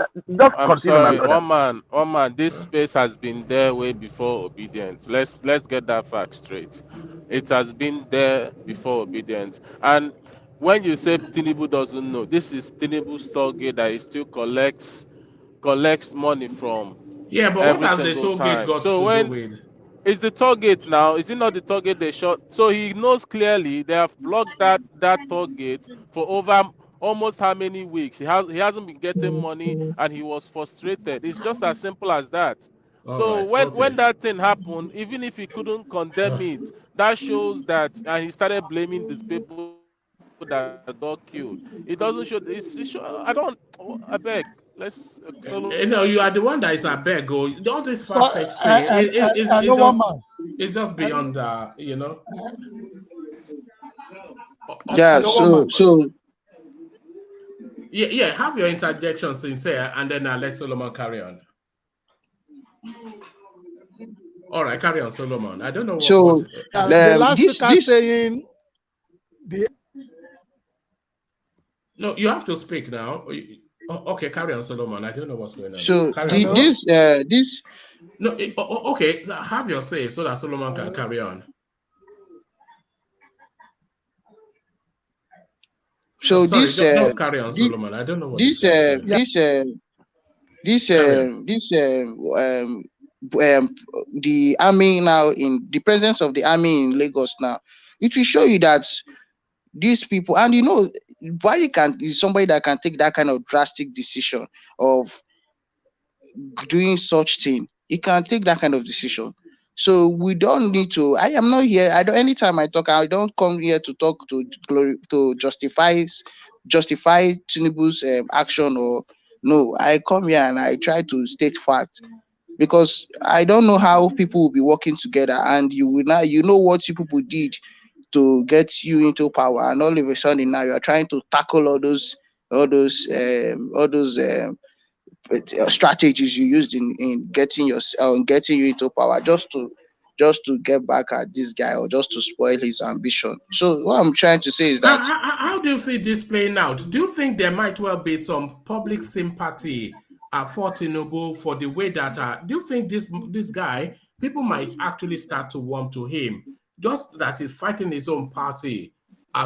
I'm continue, my sorry, brother. one man. This space has been there way before obedience. Let's get that fact straight. It has been there before obedience. And when you say Tinubu doesn't know, this is Tinubu's target that he still collects money from Yeah, but what every has the single toll gate time. got So to do when with? is the target now? Is it not the target they shot? So he knows clearly they have blocked that target for over almost how many weeks? He hasn't been getting money and he was frustrated. It's just as simple as that. All So right, when okay. that thing happened, even if he couldn't condemn it, that shows that, and he started blaming these people that got killed. It doesn't show. I beg. Let's No, you are the one that is a beg. All this So, far-fetched thing and no one man. it's just beyond you know. Yeah. And no one man. Yeah. Have your interjection, sincere, and then let Solomon carry on. All right, carry on, Solomon. I don't know what. The last speaker saying the. No, you have to speak now. Okay, carry on, Solomon. I don't know what's going on. So Carry on, this. No, okay. Have your say so that Solomon can carry on. So sorry, this just carry on, Solomon. I don't know what this the army now, in the presence of the army in Lagos now, it will show you that these people, and why is somebody that can take that kind of drastic decision of doing such thing. He can take that kind of decision. So we don't need to. I am not here. I don't. Anytime I talk, I don't come here to talk to justify Tinubu's action, or no. I come here and I try to state facts, because I don't know how people will be working together, and you know what you people did to get you into power, and all of a sudden now you are trying to tackle all those strategies you used in getting you into power, just to get back at this guy, or just to spoil his ambition. So what I'm trying to say is that how do you see this playing out? Do you think there might well be some public sympathy for Tinubu for the way that do you think this guy, people might actually start to warm to him, just that he's fighting his own party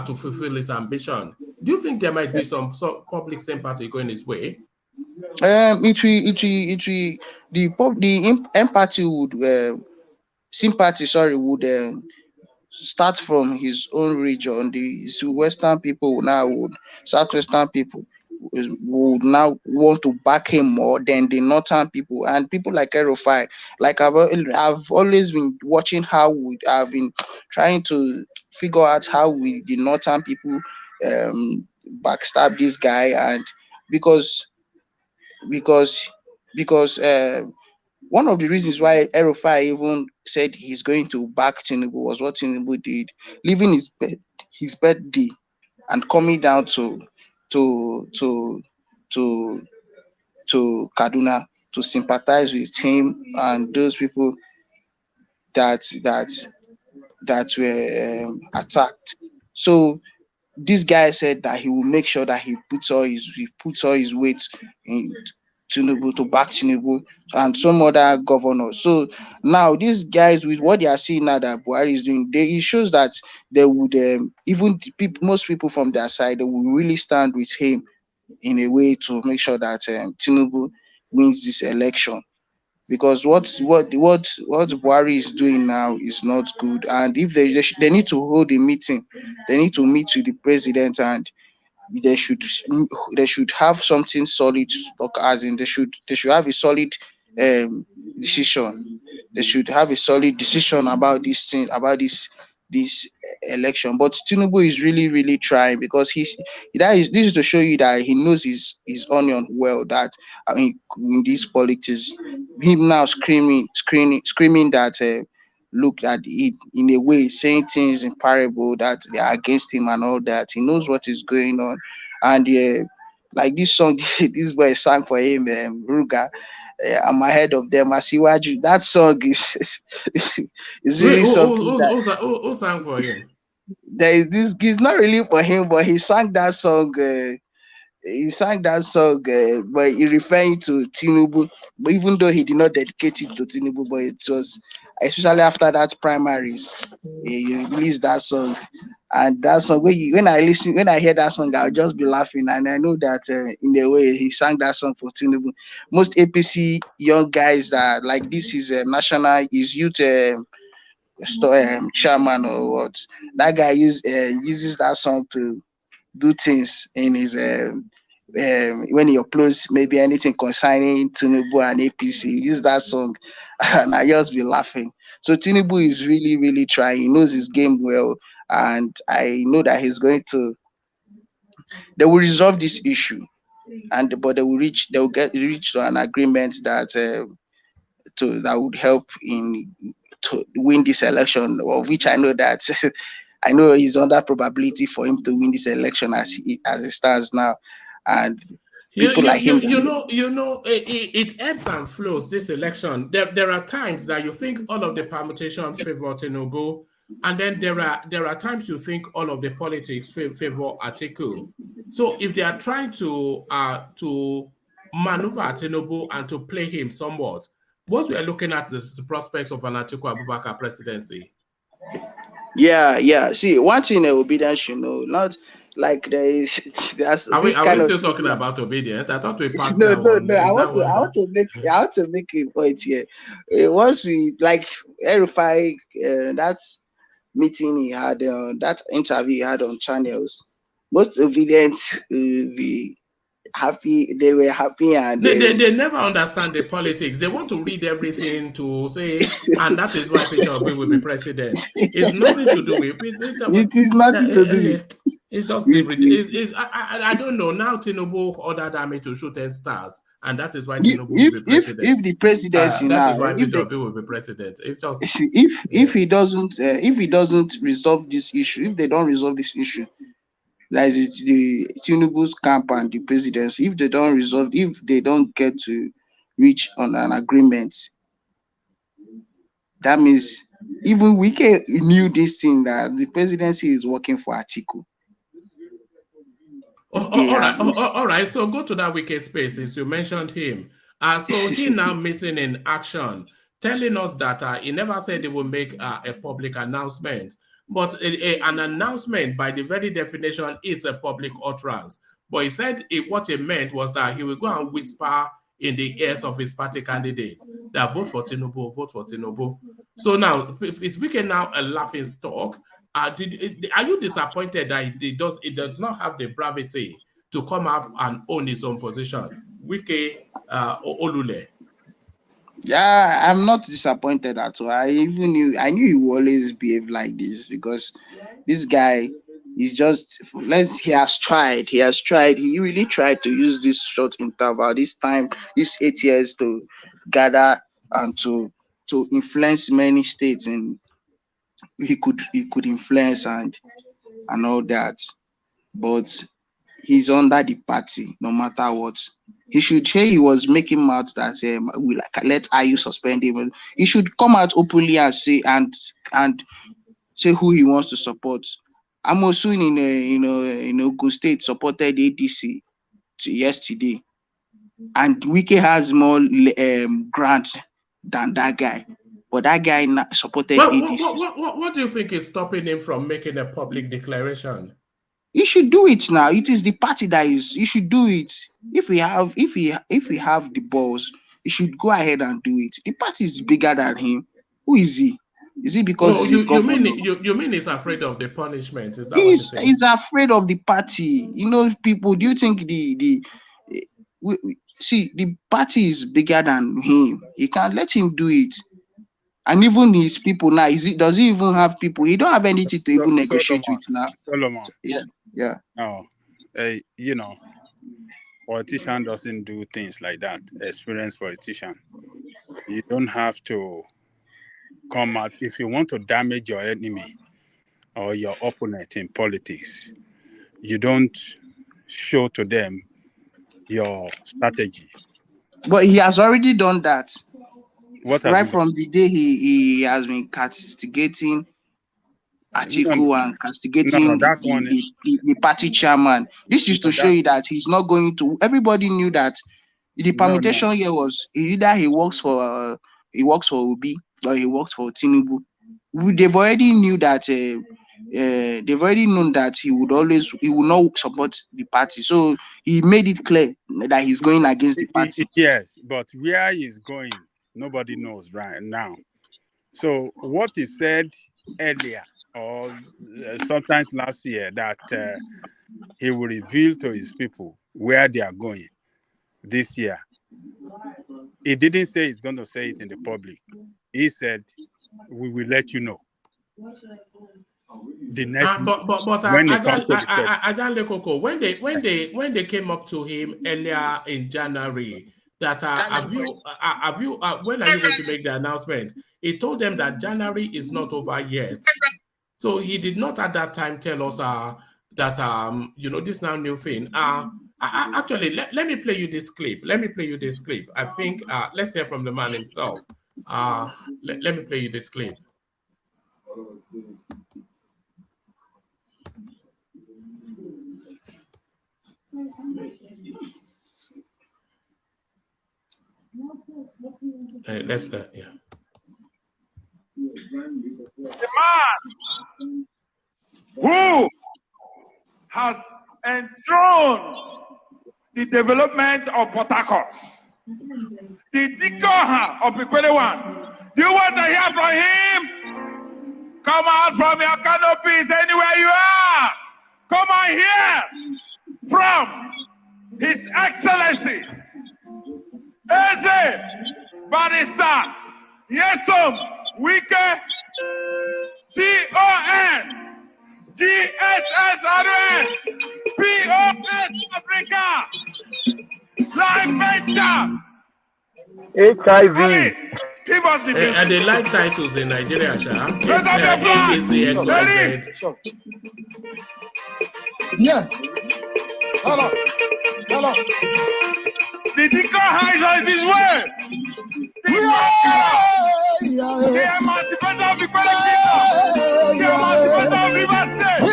to fulfill his ambition? Do you think there might be some public sympathy going his way? The empathy would sympathy, would start from his own region. The western people southwestern people would now want to back him more than the northern people, and people like Erofai. Like I've always been watching how I've been trying to figure out how the northern people backstab this guy, and because one of the reasons why Erofai even said he's going to back Tinubu was what Tinubu did, leaving his birthday and coming down to Kaduna to sympathize with him and those people that were attacked. So this guy said that he will make sure that he puts all his weight in Tinubu, to back Tinubu and some other governors. So now these guys, with what they are seeing now that Buhari is doing, it shows that they would even most people from their side, they will really stand with him in a way to make sure that Tinubu wins this election. Because what Buhari is doing now is not good, and if they need to hold a meeting, they need to meet with the president and they should they should have something solid, like as in they should have a solid decision. They should have a solid decision about this thing, about this election. But Tinubu is really trying, because this is to show you that he knows his onion well. That I mean, in this politics, him now screaming that look at it in a way, saying things in parable that they are against him and all that. He knows what is going on. And like this song this boy sang for him, Ruga, I'm ahead of them, Asiwaju. That song is is Wait, really something that who sang for him? there is this. It's not really for him, but he sang that song. But he referring to Tinubu. But even though he did not dedicate it to Tinubu, but it was especially after that primaries, he released that song. And that song, when I hear that song, I'll just be laughing. And I know that in a way, he sang that song for Tinubu. Most APC young guys that like this is national, is youth chairman or what. That guy uses that song to do things in his when he uploads maybe anything concerning Tinubu and APC. Use that song, and I just be laughing. So Tinubu is really trying. He knows his game well, and I know that they will resolve this issue, but they will reach to an agreement that that would help to win this election, of which I know that I know he's under probability for him to win this election as it stands now, and people like him. It ebbs and flows. This election, there are times that you think all of the permutations favor Tinubu, and then there are times you think all of the politics favor Atiku. So if they are trying to maneuver Tinubu and to play him somewhat, what we are looking at is the prospects of an Atiku Abubakar presidency. Yeah. See, one thing obedience, not like there's are we still talking about obedience? I thought we passed that one. No. I want to make a point here. Once we like Erifai, that's meeting he had, that interview he had on channels, most obedience be happy. They were happy, and they never understand the politics. They want to read everything to say, and that is why Peter Obi will be president. It's nothing to do with it. Is nothing to do with. It's just I don't know. Now Tinubu ordered army to shoot 10 stars, and that is why Tinubu will be president. If the presidency that now, is why Peter Obi will be president. It's just if he doesn't resolve this issue, if they don't resolve this issue, that is the Tinubu's camp and the presidency, if they don't get to reach on an agreement, that means even Wike knew this thing, that the presidency is working for Atiku. All right. So go to that Wike space since you mentioned him. So he now missing in action, telling us that he never said he will make a public announcement. But an announcement, by the very definition, is a public utterance. But he said what he meant was that he will go and whisper in the ears of his party candidates that vote for Tinubu, vote for Tinubu. So now, is Wike now a laughing stock? Are you disappointed that it does not have the bravity to come up and own his own position? Wike Olule. Yeah, I'm not disappointed at all. I knew he would always behave like this, because this guy is just he has tried. He really tried to use this short interval, this 8 years, to gather and to influence many states, and he could influence and all that. But he's under the party no matter what. He should say he was making mouth that we let IU suspend him. He should come out openly and say who he wants to support. Amosun in Ogun State supported ADC yesterday, and Wike has more grant than that guy. But that guy supported ADC. What do you think is stopping him from making a public declaration? He should do it now. It is the party that is. He should do it. If we have the balls, he should go ahead and do it. The party is bigger than him. Who is he? Is it because he's a governor? You mean he's afraid of the punishment? Is that what you think? He's afraid of the party. You know, people. Do you think see, the party is bigger than him? He can't let him do it. And even his people now, does he even have people? He don't have anything to even negotiate with now. Solomon. Yeah. No, you know, politician doesn't do things like that. Experienced politician. You don't have to come out if you want to damage your enemy or your opponent in politics. You don't show to them your strategy. But he has already done that. Right from the day he has been castigating Atiku and castigating the party chairman. This is to show you that he's not going to. Everybody knew that the permutation here was either he works for Obi or he works for Tinubu. They've already knew that. They've already known that he will not support the party. So he made it clear that he's going against the party. Yes, but where he's going, nobody knows right now. So what he said earlier or sometimes last year that he will reveal to his people where they are going this year. He didn't say he's going to say it in the public. He said, we will let you know. The next when they came up to him earlier in January, that have you when are you going to make the announcement? He told them that January is not over yet. So he did not at that time tell us that you know, this now new thing. Actually, let me play you this clip. I think let's hear from the man himself. Let me play you this clip. Let's yeah. The man who has enthroned the development of Port Harcourt, the Dikoha of Ikwelewan. Do you want to hear from him? Come out from your canopies anywhere you are. Come on here from His Excellency Eze Barrister Nyesom Wike CON GSSRS POS Africa Live Venture HIV. Give us the and they like titles in Nigeria, Sha. XYZ. Yeah. Hello. The Diko High is his way. The emancipator of the Kingdom. The emancipator of Rivers State.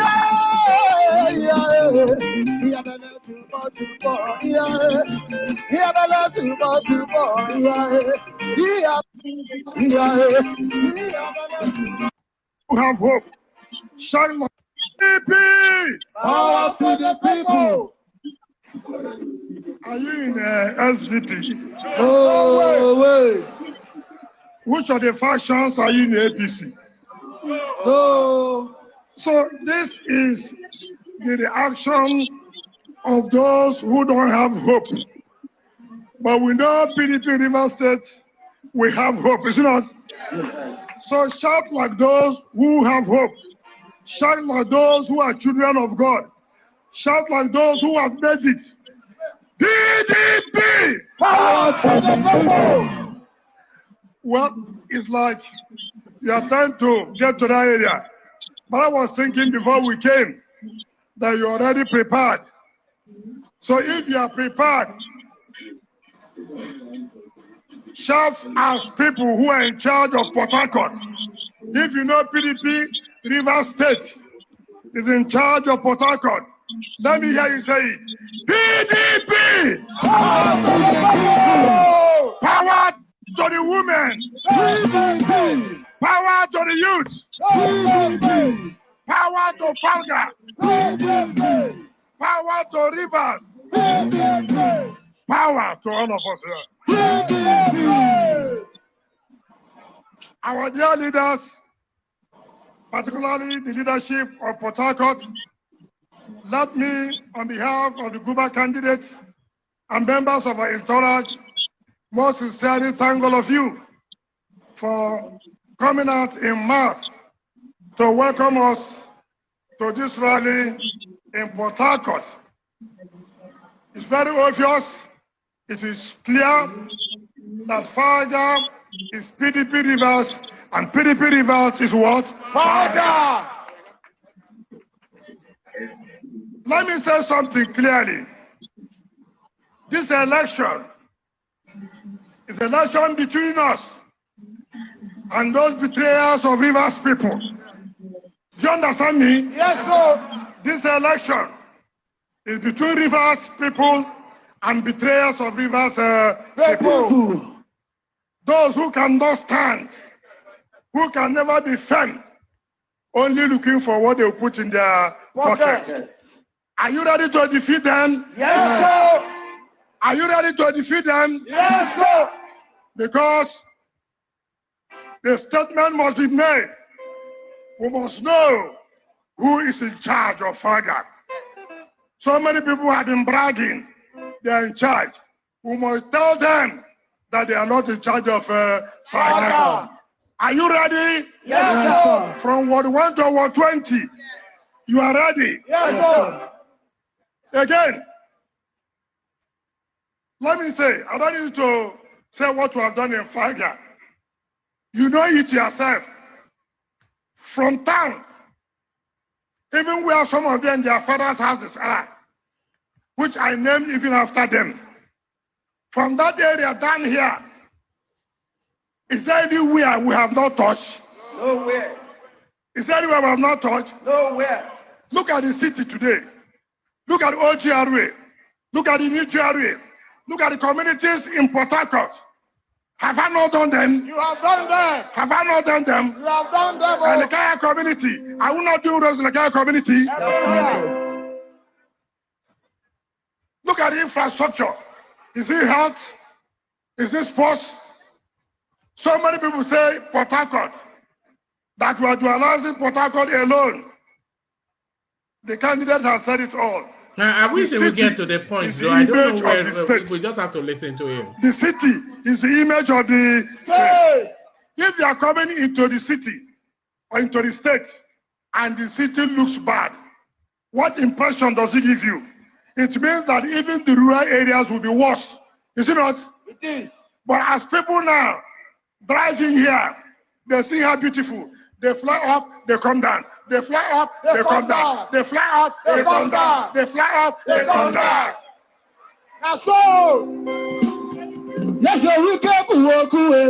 Have hope. Shine my people. Power to the people. Are you in SVP? No way. Which of the factions are you in APC? No. So this is the reaction of those who don't have hope. But we know PDP River State, we have hope, is it not? So shout like those who have hope. Shout like those who are children of God. Shout like those who have made it. PDP! Power to the people! Well, it's like you are trying to get to that area. But I was thinking before we came that you're already prepared. So if you are prepared, shout as people who are in charge of Port Harcourt. If you know PDP, River State is in charge of Port Harcourt. Let me hear you say it. PDP! Power to the women! PDP! Power to the youth! PDP! Power to Falga! PDP! Power to Rivers! PDP! Power to all of us here! PDP! Our dear leaders particularly the leadership of Port Harcourt, let me, on behalf of the Guba candidates and members of our entourage, most sincerely thank all of you for coming out in mass to welcome us to this rally in Port Harcourt. It's very obvious, it is clear that Farga is PDP reverse, and PDP reverse is what? Farga! Let me say something clearly. This election is an election between us and those betrayers of Rivers people. Do you understand me? Yes, sir. This election is between Rivers people and betrayers of Rivers people. Those who cannot stand, who can never defend, only looking for what they will put in their pocket. Are you ready to defeat them? Yes, sir. Are you ready to defeat them? Yes, sir. Because the statement must be made. We must know who is in charge of Farga. So many people have been bragging they are in charge. We must tell them that they are not in charge of Farga. Are you ready? Yes, sir. From Ward 1 to Ward 20, you are ready? Yes, sir. Again, let me say, I don't need to say what we have done in Farga. You know it yourself. From town, even where some of them, their father's houses are, which I named even after them. From that area down here, is there anywhere we have not touched? Nowhere. Is there anywhere we have not touched? Nowhere. Look at the city today. Look at OGRA. Look at the new GRA. Look at the communities in Port Harcourt. Have I not done them? You have done them. Have I not done them? You have done them. And the Kaya community. I will not do those in the Kaya community. Look at the infrastructure. Is it health? Is it sports? So many people say Port Harcourt, that we are dualizing Port Harcourt alone. The candidate has said it all. Now, I wish he would get to the point, though. I don't know where we just have to listen to him. The city is the image of the state. If you are coming into the city or into the state and the city looks bad, what impression does it give you? It means that even the rural areas will be worse. Is it not? It is. But as people now driving here, they see how beautiful. They fly up, they come down. They fly up, they come down. They fly up, they come down. They fly up, they come down. That's all. Yes, we can walk away.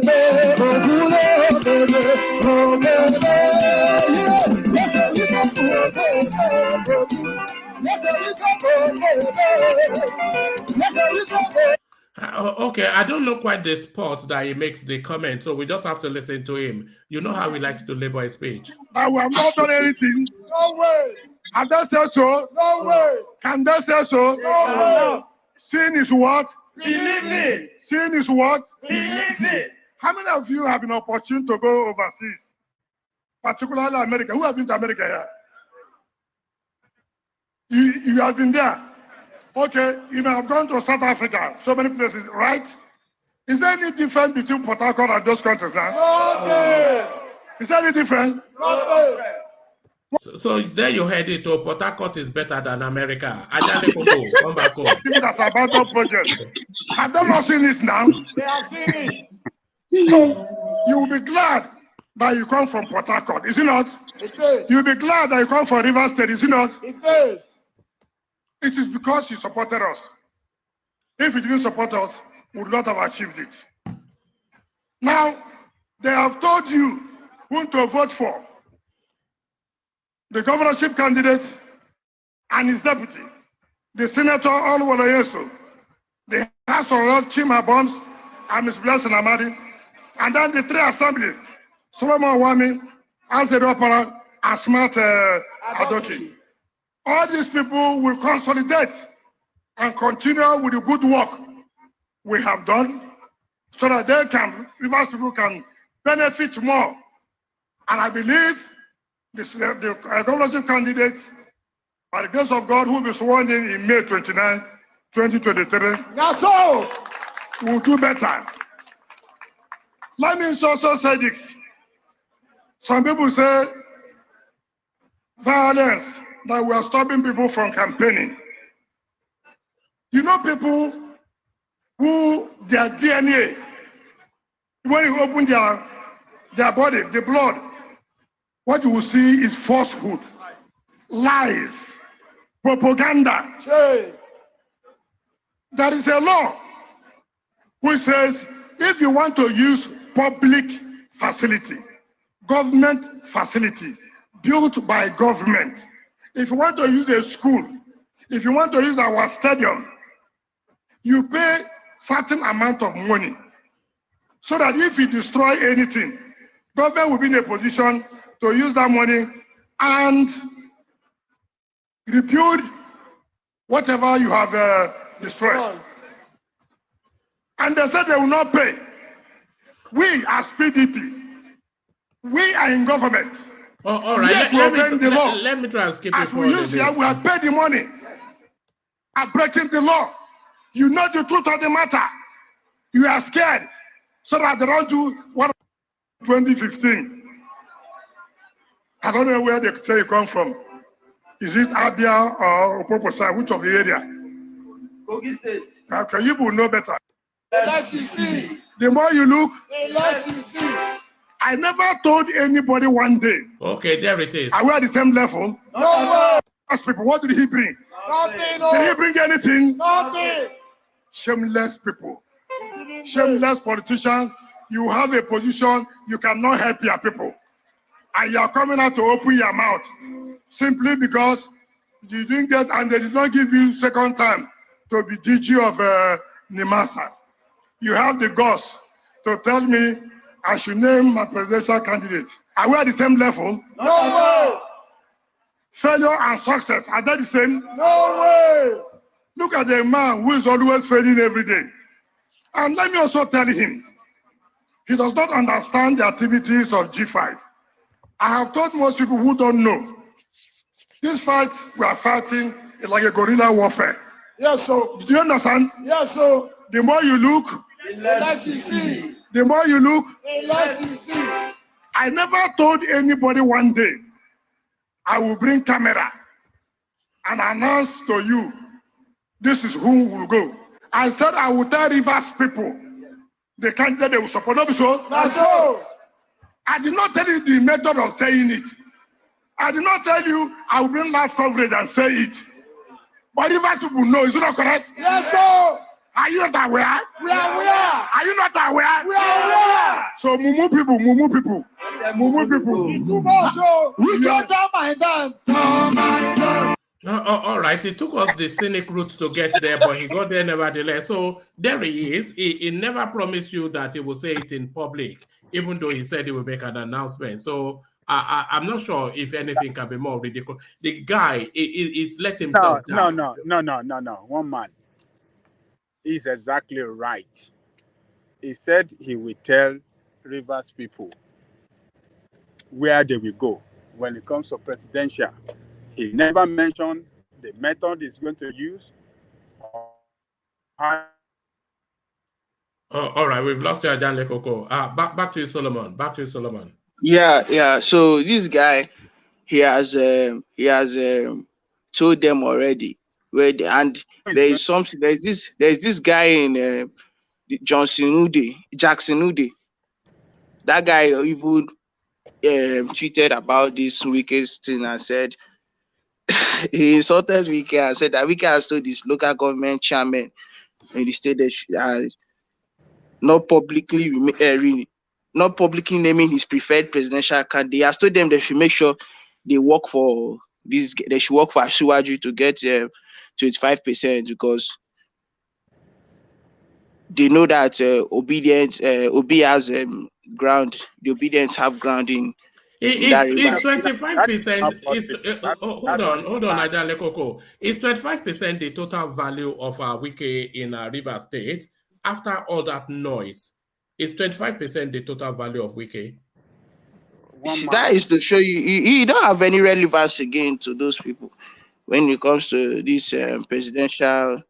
Okay, I don't know quite the spot that he makes the comment, so we just have to listen to him. You know how he likes to label his speech. I will have not done anything. No way. Have they said so? No way. Can they say so? No way. Sin is what? Believing. Sin is what? Believing. How many of you have been opportune to go overseas? Particularly America. Who has been to America here? You have been there. Okay, you may have gone to South Africa, so many places, right? Is there any difference between Port Harcourt and those countries now? Okay. Is there any difference? Okay. So there you heard it. Port Harcourt is better than America. Come back home. That's about the project. Have they not seen it now? They have seen it. So you will be glad that you come from Port Harcourt, is it not? It is. You will be glad that you come from River State, is it not? It is. It is because you supported us. If you didn't support us, we would not have achieved it. Now, they have told you who to vote for. The governorship candidate and his deputy, the Senator Oluwoloyeso, the House of Reps Chima Bombs and Ms. Blessing Amadi, and then the three assemblies, Solomon Wami, Ansedo Opara, and Smart Adoki. All these people will consolidate and continue with the good work we have done so that they can, Rivers people can benefit more. And I believe the governorship candidate, by the grace of God, who will be sworn in May 29, 2023. That's all. We'll do better. Let me also say this. Some people say violence, that we are stopping people from campaigning. You know people who their DNA, when you open their body, the blood, what you will see is falsehood, lies, propaganda. There is a law which says if you want to use public facility, government facility, built by government, if you want to use a school, if you want to use our stadium, you pay certain amount of money so that if you destroy anything, government will be in a position to use that money and rebuild whatever you have destroyed. And they said they will not pay. We as PDP, we are in government. Oh, all right. Let me try and skip it for a little bit. We have paid the money. Are breaking the law. You know the truth of the matter. You are scared so that they don't do what 2015. I don't know where they say you come from. Is it Abia or Opoposa? Which of the area? Kogi State. Okay, you will know better. The more you look, the less you see. I never told anybody one day. Okay, there it is. Are we at the same level? No. Ask people, what did he bring? Nothing. Did he bring anything? Nothing. Shameless people. Shameless politicians. You have a position, you cannot help your people. And you are coming out to open your mouth simply because you didn't get, and they did not give you second time to be DG of Nimasa. You have the guts to tell me I should name my presidential candidate. Are we at the same level? No way! Failure and success, are they the same? No way! Look at the man who is always failing every day. And let me also tell him, he does not understand the activities of G5. I have told most people who don't know, this fight we are fighting is like a guerrilla warfare. Yes, so. Do you understand? Yes, so. The more you look, the less you see. The more you look, the less you see. I never told anybody one day I will bring camera and announce to you, this is who will go. I said I will tell Rivers people, the candidate they will support. Not so. That's so. I did not tell you the method of saying it. I did not tell you I will bring live coverage and say it. But Rivers people know, is it not correct? Yes, sir. Are you not aware? We are aware. Are you not aware? We are aware. So Mumu people. Too much, so we don't my dance. All right, it took us the scenic route to get there, but he got there nevertheless. So there he is. He never promised you that he will say it in public, even though he said he will make an announcement. So I'm not sure if anything can be more ridiculous. The guy is let himself down. No. One man. He's exactly right. He said he will tell Rivers people where they will go when it comes to presidential. He never mentioned the method he's going to use. All right, we've lost you, Ajan Lekoko. Back to you, Solomon. Yeah. So this guy, he has told them already and there is something. There's this guy in Jackson Ude. That guy even tweeted about this Wike's thing and said he insulted Wike and said that Wike has told this local government chairman in the state that not publicly naming his preferred presidential candidate. He has told them they should make sure they work for this. They should work for Asiwaju to get 25% because they know that Obi has ground. The obedience have ground in. It's 25%. Hold on, Ajan Lekoko. Is 25% the total value of Wike in Rivers State after all that noise? Is 25% the total value of Wike? That is to show you he don't have any relevance again to those people when it comes to this presidential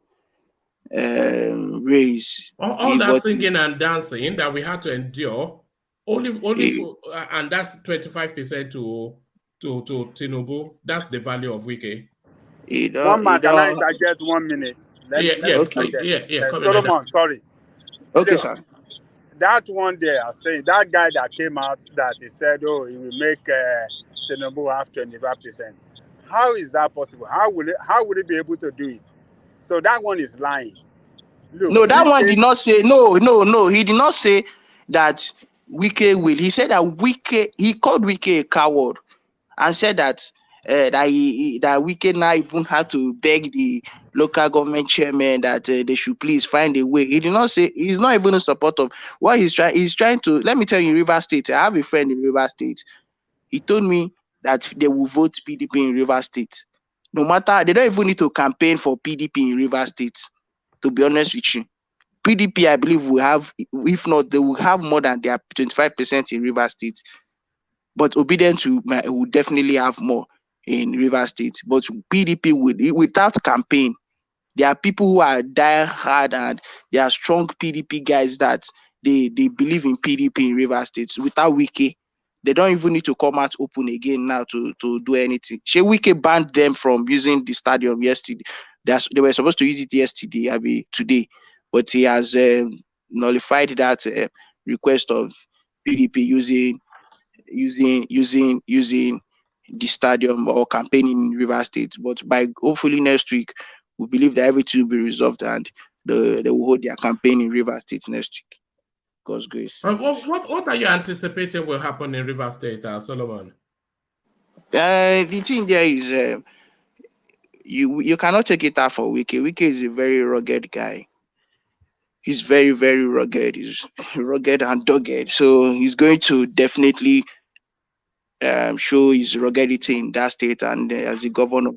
race. All that singing and dancing that we had to endure, and that's 25% to Tinubu. That's the value of Wike. One man, can I interject 1 minute? Let me interject. Solomon, sorry. Okay, sir. That one day, I say that guy that came out that he said, "Oh, he will make Tinubu have 25%." How is that possible? How will he be able to do it? So that one is lying. Look, no, that one did not say no. He did not say that Wike will. He said that he called Wike a coward and said that that Wike now even had to beg the local government chairman that they should please find a way. He did not say, he's not even in support of what he's trying. He's trying to, let me tell you, in River State, I have a friend in River State. He told me that they will vote PDP in River State. No matter, they don't even need to campaign for PDP in River State, to be honest with you. PDP, I believe, will have, if not, they will have more than their 25% in River State. But obedient will definitely have more in River State. But PDP without campaign, there are people who are die hard and they are strong PDP guys that they believe in PDP in River State. Without Wike, they don't even need to come out open again now to do anything. Wike banned them from using the stadium yesterday. They were supposed to use it yesterday, today, but he has nullified that request of PDP using the stadium or campaigning in River State. But by hopefully next week, we believe that everything will be resolved and they will hold their campaign in River State next week. God's grace. What are you anticipating will happen in River State, Solomon? The thing there is you cannot take it out for Wike. Wike is a very rugged guy. He's very, very rugged. He's rugged and dogged. So he's going to definitely show his ruggedity in that state, and as the governor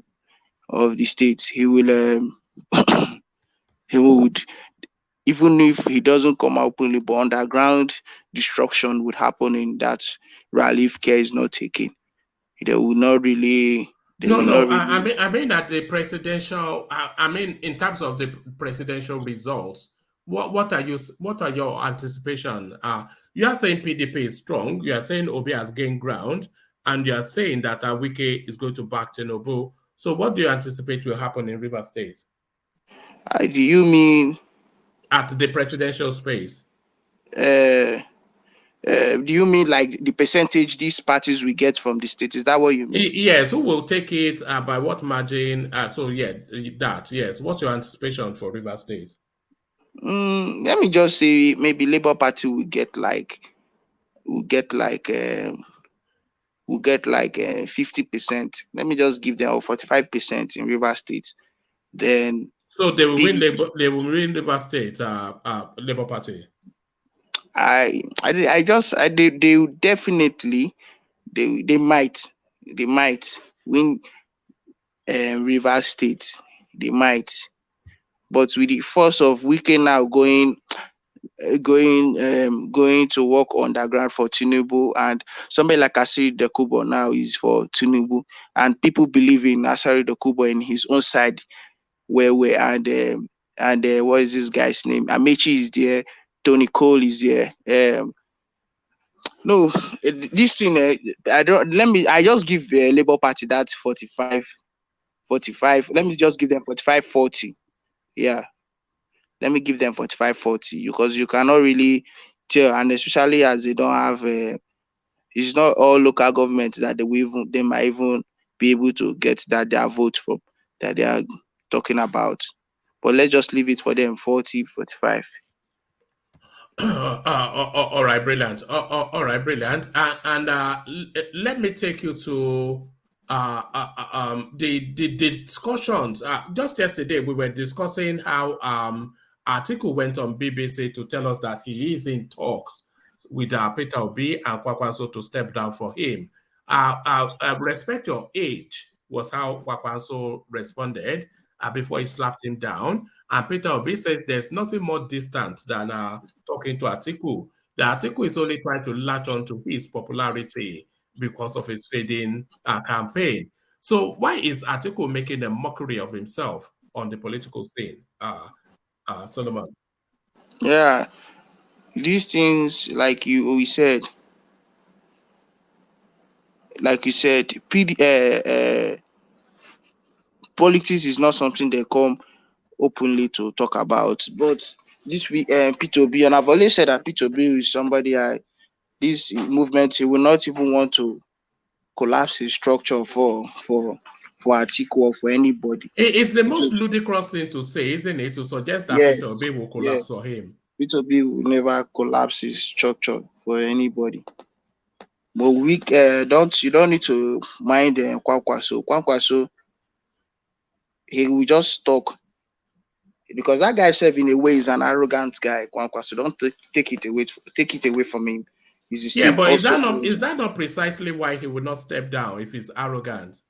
of the state, he will he would, even if he doesn't come out openly, but underground destruction would happen in that rally if care is not taken. They will not really. I mean that the presidential. I mean, in terms of the presidential results, what are your anticipation? You are saying PDP is strong. You are saying Obi has gained ground, and you are saying that Wike is going to back Tinubu. So, what do you anticipate will happen in River State? Do you mean at the presidential space? Do you mean like the percentage these parties will get from the state? Is that what you mean? Yes. Who will take it? By what margin? So yeah, that yes. What's your anticipation for River State? Let me just say maybe Labour Party will get like 50%. Let me just give them 45% in River State. Then so they will win. They will win River State. Labour Party. They definitely they might win River State. They might, but with the force of Wike now going to work underground for Tinubu, and somebody like Asari Dokubo now is for Tinubu, and people believe in Asari Dokubo in his own side and what is this guy's name? Amechi is there, Tony Cole is there. No, this thing I just give Labour Party that 45. Let me just give them 45-40. Yeah. Let me give them 45-40 because you cannot really tell, and especially as they don't have it's not all local governments that they might even be able to get that their vote from that they are talking about. But let's just leave it for them 40-45. All right, brilliant. All right, brilliant. And let me take you to the discussions. Just yesterday, we were discussing how Atiku went on BBC to tell us that he is in talks with Peter Obi and Kwakwanso to step down for him. Respect your age was how Kwakwanso responded before he slapped him down. And Peter Obi says there's nothing more distant than talking to Atiku. The Atiku is only trying to latch on to his popularity because of his fading campaign. So why is Atiku making a mockery of himself on the political scene, Solomon? Yeah, these things, like you said, politics is not something they come openly to talk about. But this week, P2B, and I've always said that P2B is somebody this movement, he will not even want to collapse his structure for Atiku or for anybody. It's the most ludicrous thing to say, isn't it? To suggest that Yes, P2B will collapse yes. for him. P2B will never collapse his structure for anybody. But you don't need to mind Kwankwaso. He will just talk, because that guy himself in a way is an arrogant guy. Kwankwaso, don't take it away from him. Yeah, but is that not precisely why he would not step down if he's arrogant?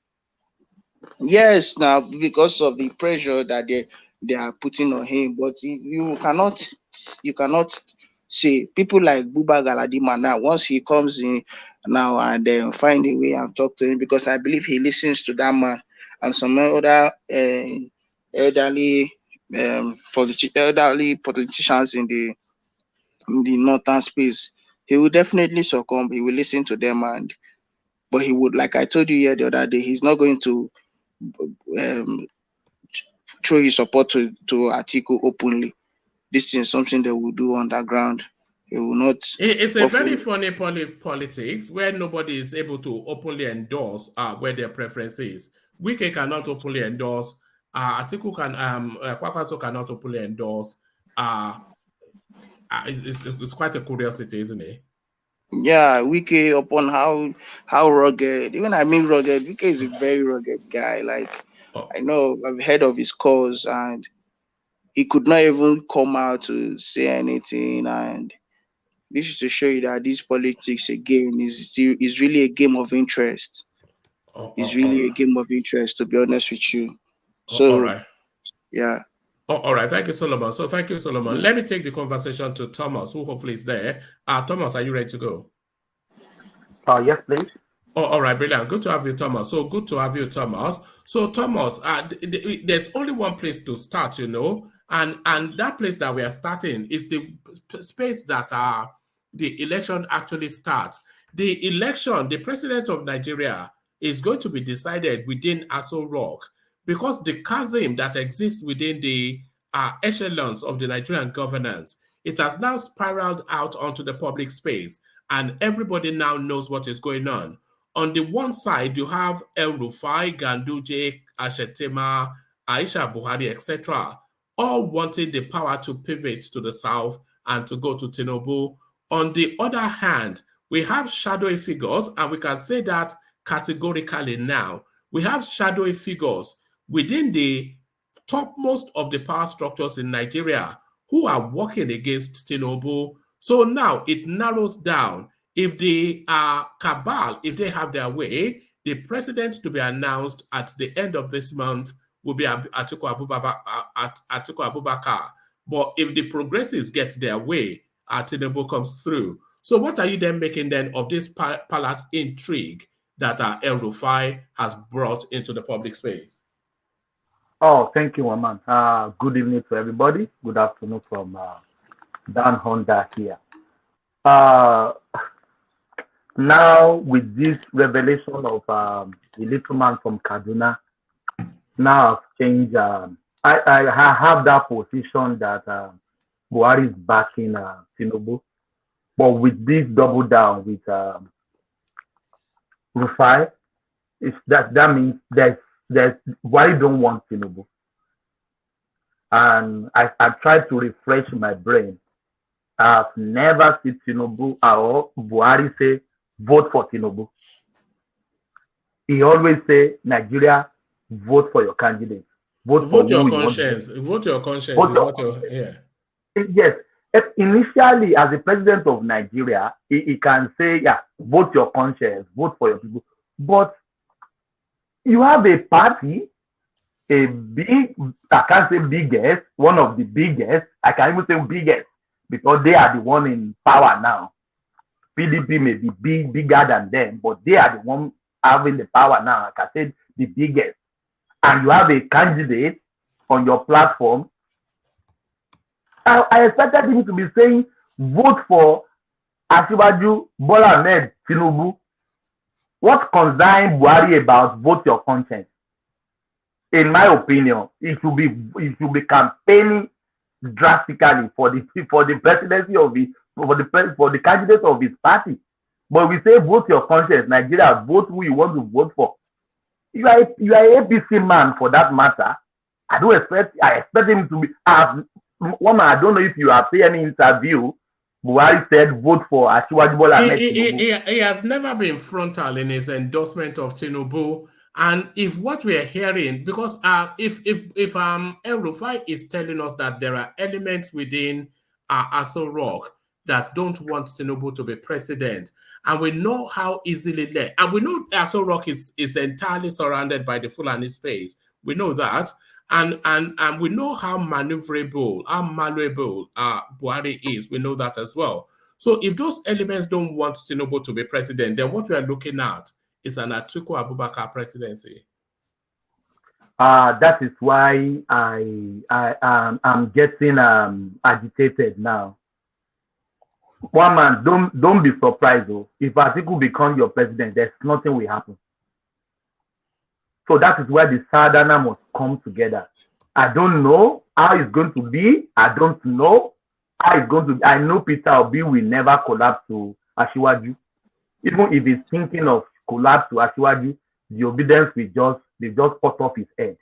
Yes, now because of the pressure that they are putting on him. But you cannot say people like Buba Galadima now, once he comes in now and then find a way and talk to him, because I believe he listens to that man and some other elderly politicians in the northern space. He will definitely succumb. He will listen to them, but he would, like I told you here the other day, he's not going to throw his support to Atiku openly. This is something they will do underground. He will not. It's a very funny politics where nobody is able to openly endorse where their preference is. Wike cannot openly endorse. Atiku Kwakwaso cannot openly endorse. It's quite a curiosity, isn't it? Yeah, Wike, upon how rugged. Even rugged. Wike is a very rugged guy. Like, I know, I've heard of his calls, and he could not even come out to say anything. And this is to show you that this politics again is really a game of interest. It's really a game of interest, to be honest with you. So, all right. Yeah. All right. Thank you, Solomon. So thank you, Solomon. Let me take the conversation to Thomas, who hopefully is there. Thomas, are you ready to go? Yes, please. All right, brilliant. Good to have you, Thomas. So good to have you, Thomas. So, Thomas, there's only one place to start, and that place that we are starting is the space that the election actually starts. The election, the president of Nigeria is going to be decided within Aso Rock, because the chasm that exists within the echelons of the Nigerian governance, it has now spiraled out onto the public space, and everybody now knows what is going on. On the one side, you have El Rufai, Ganduje, Ashetema, Aisha Buhari, etc., all wanting the power to pivot to the south and to go to Tinubu. On the other hand, we have shadowy figures, and we can say that categorically now. We have shadowy figures within the topmost of the power structures in Nigeria who are working against Tinubu. So now it narrows down. If the Cabal, if they have their way, the president to be announced at the end of this month will be Atiku Abubakar. But if the progressives get their way, Tinubu comes through. So what are you then making then of this palace intrigue that El Rufai has brought into the public space? Oh, thank you, Waman. Good evening to everybody. Good afternoon from Dan Honda here. Now, with this revelation of the little man from Kaduna, now I've changed. I have that position that Buhari is backing Tinubu, but with this double down with Rufai, that means there's Buhari don't want Tinubu, and I tried to refresh my brain. I've never seen Tinubu or Buhari say vote for Tinubu. He always say, Nigeria, vote for your candidate. Vote your conscience. Vote your conscience. Yes. Initially, as the president of Nigeria, he can say, yeah, vote your conscience, vote for your people. But you have a party, a big, I can't say biggest, one of the biggest, I can even say biggest, because they are the one in power now. PDP may be bigger than them, but they are the one having the power now. Like I said, the biggest. And you have a candidate on your platform. I expected him to be saying, vote for Asiwaju Bola Tinubu. What concerns Buhari about vote your conscience? In my opinion, it should be campaigning drastically for the presidency of the candidate of his party. But we say vote your conscience, Nigeria, vote who you want to vote for. You are a APC man for that matter. I expect him to be. One, I don't know if you have seen any interview. Buhari said vote for Asiwaju Bola Tinubu. He has never been frontal in his endorsement of Tinubu. And if what we are hearing, because if El Rufai is telling us that there are elements within Aso Rock that don't want Tinubu to be president, and we know how easily led, and we know Aso Rock is entirely surrounded by the Fulani space. We know that, and we know how maneuverable, how malleable Buhari is. We know that as well. So if those elements don't want Tinubu to be president, then what we are looking at is an Atiku Abubakar presidency. That is why I'm getting agitated now. One man, don't be surprised though. If Atiku becomes your president, there's nothing will happen. So that is where the Southerners must come together. I don't know how it's going to be. I don't know how it's going to be. I know Peter Obi will never collapse to Asiwaju. Even if he's thinking of collapse to Asiwaju, the obedience will just cut off his head.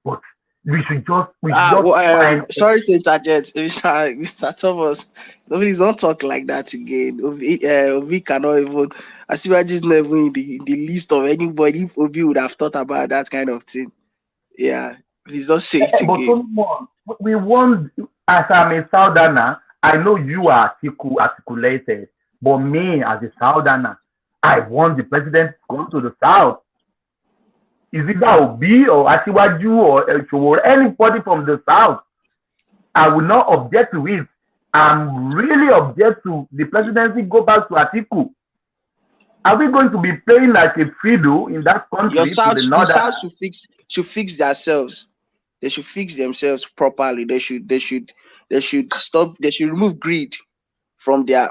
But we should just find. Sorry to interject, Mr. Thomas. Please don't talk like that again. Obi cannot even. Asiwaju is not even in the list of anybody. If Obi would have thought about that kind of thing, yeah. Please don't say it again. But we want, as I'm a Southerner, I know you are articulated, but me as a Southerner, I want the president to come to the South. Is it Obi or Asiwaju or anybody from the South? I will not object to it. I'm really object to the presidency go back to Atiku. Are we going to be playing like a fiddle in that country? The South should fix themselves. They should fix themselves properly. They should stop. They should remove greed from their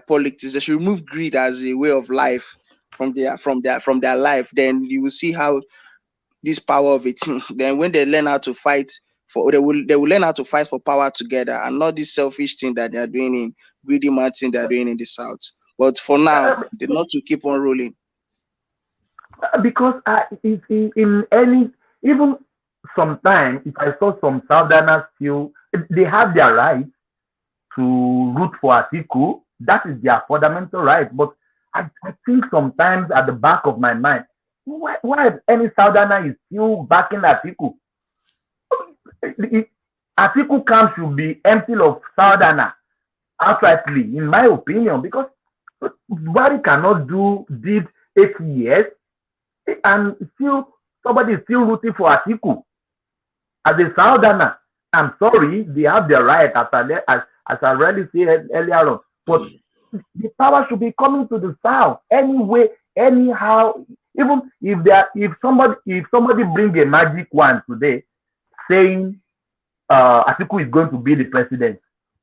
politics. They should remove greed as a way of life from their life. Then you will see how this power of it. Then when they learn how to fight they will learn how to fight for power together, and not this selfish thing that they are doing in greedy mad thing they are doing in the South. But for now, they're not to keep on rolling. Because even sometimes, if I saw some Southerners still, they have their right to root for Atiku. That is their fundamental right. But I think sometimes at the back of my mind, why any Southerner is still backing Atiku? Atiku camp should be empty of Southerner outrightly, in my opinion, because Buhari cannot did 8 years and somebody is still rooting for Atiku. As a Southerner, I'm sorry, they have their right, as I already said earlier on. But the power should be coming to the South anyway, anyhow. Even if somebody bring a magic wand today, saying Atiku is going to be the president,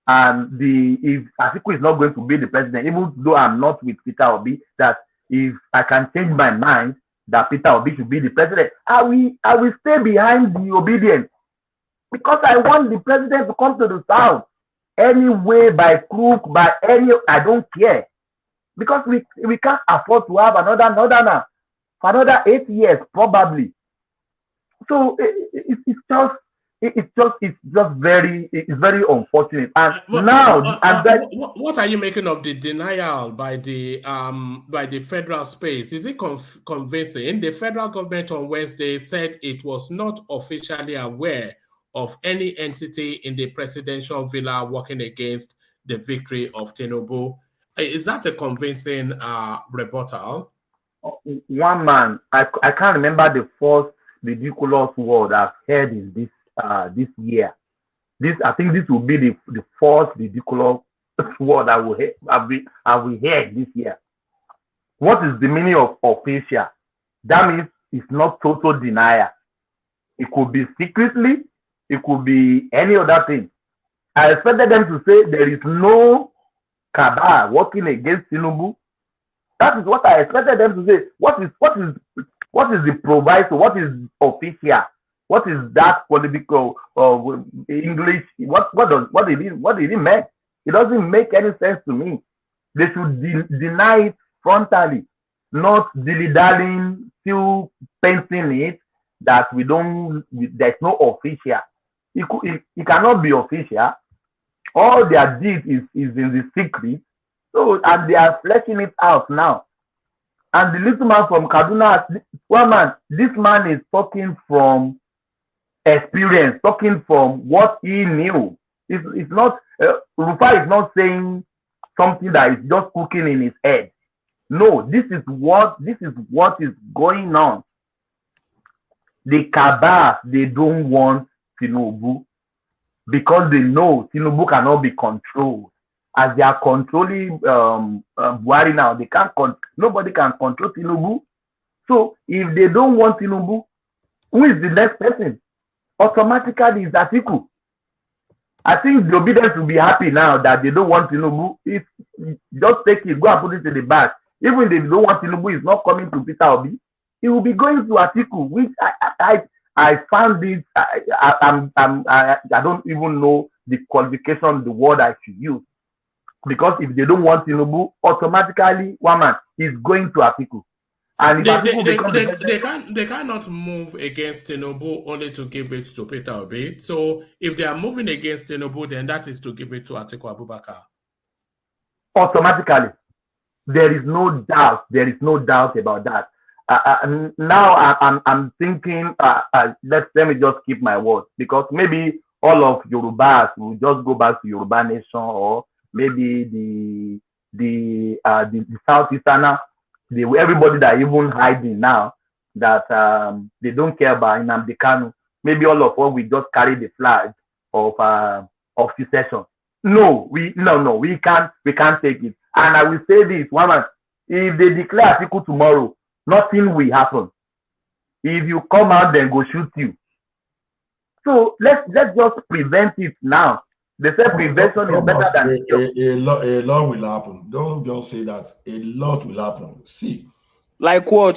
and if Atiku is not going to be the president, even though I'm not with Peter Obi, that if I can change my mind that Peter Obi should be the president, I will stay behind the obedience, because I want the president to come to the South anyway, by crook, by any, I don't care, because we can't afford to have another northerner for another 8 years probably. So it's just very unfortunate. And what are you making of the denial by the federal space? Is it convincing? The federal government on Wednesday said it was not officially aware of any entity in the presidential villa working against the victory of Tinubu. Is that a convincing rebuttal? One man, I can't remember the first ridiculous word I've heard in this year. I think this will be the first ridiculous word I will hear this year. What is the meaning of official? That means it's not total denial. It could be secretly, it could be any other thing. I expected them to say there is no cabal working against Tinubu. That is what I expected them to say. What is the proviso? What is official? What is that political English? What did it mean? It doesn't make any sense to me. They should deny it frontally, not dilly-dallying, still painting it that there's no official. It cannot be official. All their deed is in the secret. So, and they are fleshing it out now. And the little man from Kaduna, this man is talking from experience, talking from what he knew. It's not, Rufa is not saying something that is just cooking in his head. No, this is what is going on. The Cabal, they don't want Tinubu because they know Tinubu cannot be controlled. As they are controlling Buhari now, nobody can control Tinubu. So if they don't want Tinubu, who is the next person? Automatically is Atiku. I think the obedience will be happy now that they don't want Tinubu. If just take it, go and put it in the bag. Even if they don't want Tinubu, is not coming to Peter Obi. He will be going to Atiku, which I found it. I don't even know the qualification, the word I should use. Because if they don't want Tinubu, automatically one man is going to Atiku. And they cannot move against Tinubu only to give it to Peter Obi. So if they are moving against Tinubu, then that is to give it to Atiku Abubakar. Automatically. There is no doubt. There is no doubt about that. Now I'm thinking, let me just keep my word, because maybe all of Yorubas will just go back to Yoruba Nation, or maybe the Southeasterner, everybody that even hiding now that they don't care about Nnamdi Kanu. Maybe all of us we just carry the flag of secession. No, we can't take it. And I will say this, one man, if they declare Atiku tomorrow, nothing will happen. If you come out, then go shoot you. So let's just prevent it now. They say prevention is better than cure. A lot will happen. Don't just say that. A lot will happen. See. Like what?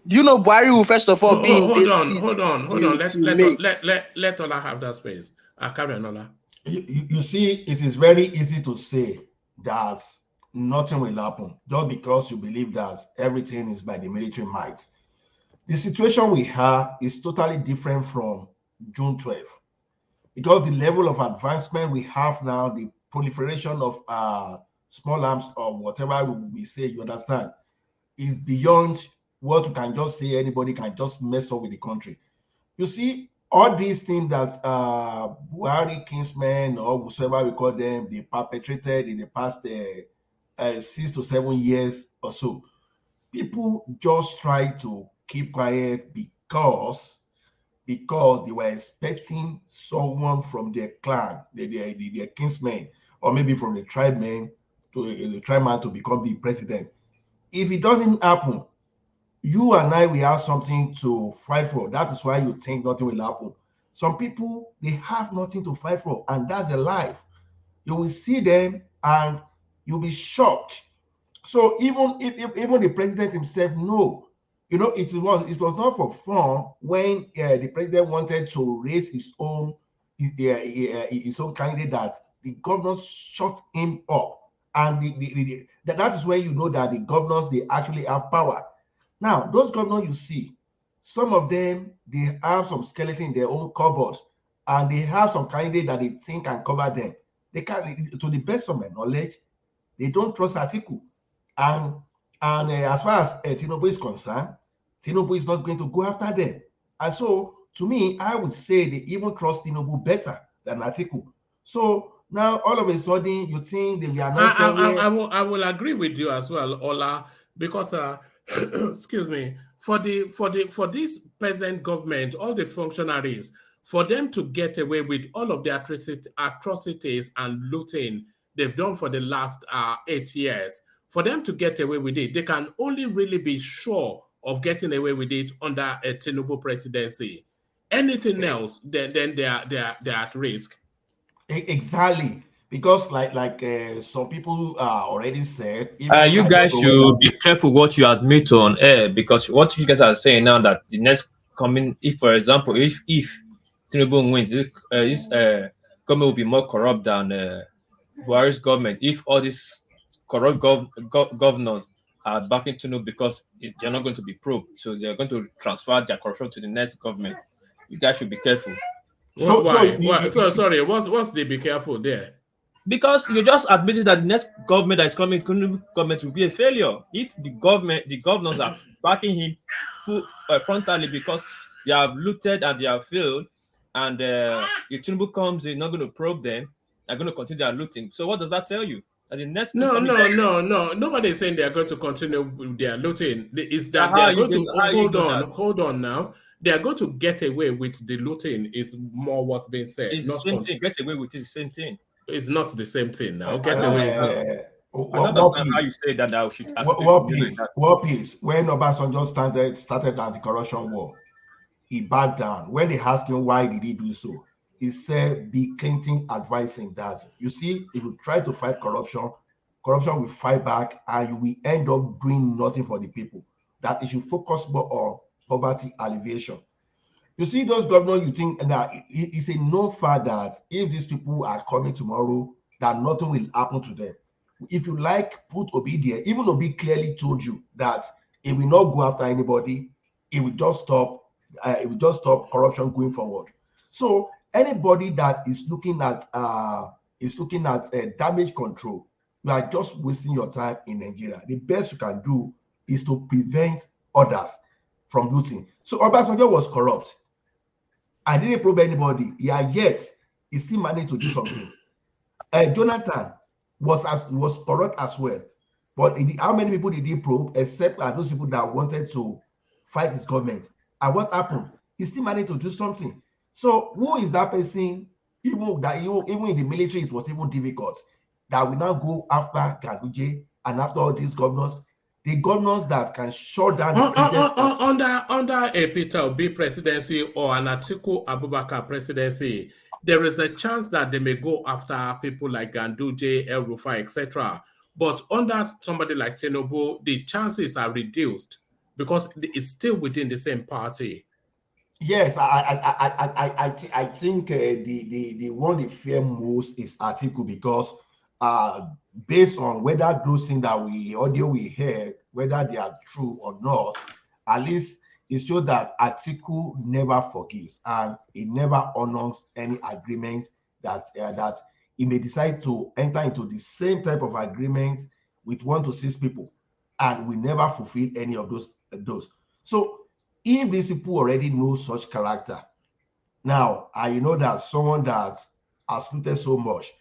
Do you know Buhari will first of all be in Hold on. Let Ola have that space. Carry on, Ola. You see, it is very easy to say that nothing will happen just because you believe that everything is by the military might. The situation we have is totally different from June 12th, because the level of advancement we have now, the proliferation of small arms or whatever we say, you understand, is beyond what you can just say anybody can just mess up with the country. You see, all these things that Buhari, Kingsmen, or whatever we call them, they perpetrated in the past 6 to 7 years or so, people just try to keep quiet because they were expecting someone from their clan, their kinsmen, or maybe from the tribeman to become the president. If it doesn't happen, you and I, we have something to fight for. That is why you think nothing will happen. Some people, they have nothing to fight for, and that's a life. You will see them and you'll be shocked. So even if the president himself know, it was not for fun when the president wanted to raise his own candidate, that the governors shut him up, and that is when you know that the governors, they actually have power. Now those governors, you see, some of them, they have some skeleton in their own cupboards, and they have some candidate that they think can cover them. They can, to the best of my knowledge, they don't trust Atiku. And as far as Tinubu is concerned, Tinubu is not going to go after them. And so, to me, I would say they even trust Tinubu better than Atiku. So now, all of a sudden, you think they are not somewhere. I will agree with you as well, Ola, because excuse me, for this present government, all the functionaries, for them to get away with all of the atrocities and looting, they've done for the last 8 years. For them to get away with it, they can only really be sure of getting away with it under a Tinubu presidency. Anything else, then they're at risk. Exactly, because some people already said, You I don't guys know should whether be careful what you admit on air, because what you guys are saying now that the next coming, if for example, if Tinubu wins, this government will be more corrupt than Buhari's government. If all these corrupt governors are backing Tinubu because they're not going to be proved, so they're going to transfer their corruption to the next government. You guys should be careful. Why? So sorry. What's the be careful there? Because you just admitted that the next government that is coming, government will be a failure if the governors are backing him frontally because they have looted and they have failed, and if Tinubu comes, he's not going to probe them. They're going to continue their looting. So what does that tell you? That the next No. Nobody is saying they are going to continue with their looting. Is that So they are going to hold on now? They are going to get away with the looting. Is more what's being said. It's the same thing. Get away with it. The same thing. It's not the same thing now. Get away is not. I don't understand how you say that. What peace? When Obasanjo started the anti-corruption war, he backed down. When they asked him why did he do so, he said, "Bill Clinton advised him that you see, if you try to fight corruption, corruption will fight back, and you will end up doing nothing for the people. That you should focus more on poverty alleviation." You see, those governors, you think that it's a known fact that if these people are coming tomorrow, that nothing will happen to them. If you like, put Obi there. Even Obi clearly told you that it will not go after anybody. It will just stop. It will just stop corruption going forward. So anybody that is looking at damage control, you are just wasting your time in Nigeria. The best you can do is to prevent others from looting. So Obasanjo was corrupt. I didn't probe anybody. Yet he still managed to do some things. Jonathan was corrupt as well. But how many people did he probe except those people that wanted to fight his government? And what happened? He still managed to do something. So who is that person? Even in the military, it was even difficult. That we now go after Ganduje and after all these governors. The governors that can shut down under a Peter Obi presidency or an Atiku Abubakar presidency, there is a chance that they may go after people like Ganduje, El Rufai, etc. But under somebody like Tinubu, the chances are reduced because it's still within the same party. Yes, I think the one they fear most is Atiku because based on whether those things that we heard, whether they are true or not, at least it shows that Atiku never forgives and he never honors any agreement that he may decide to enter into the same type of agreement with 1 to 6 people, and we never fulfill any of those. So if these people already know such character, now I know that someone that has looted so much,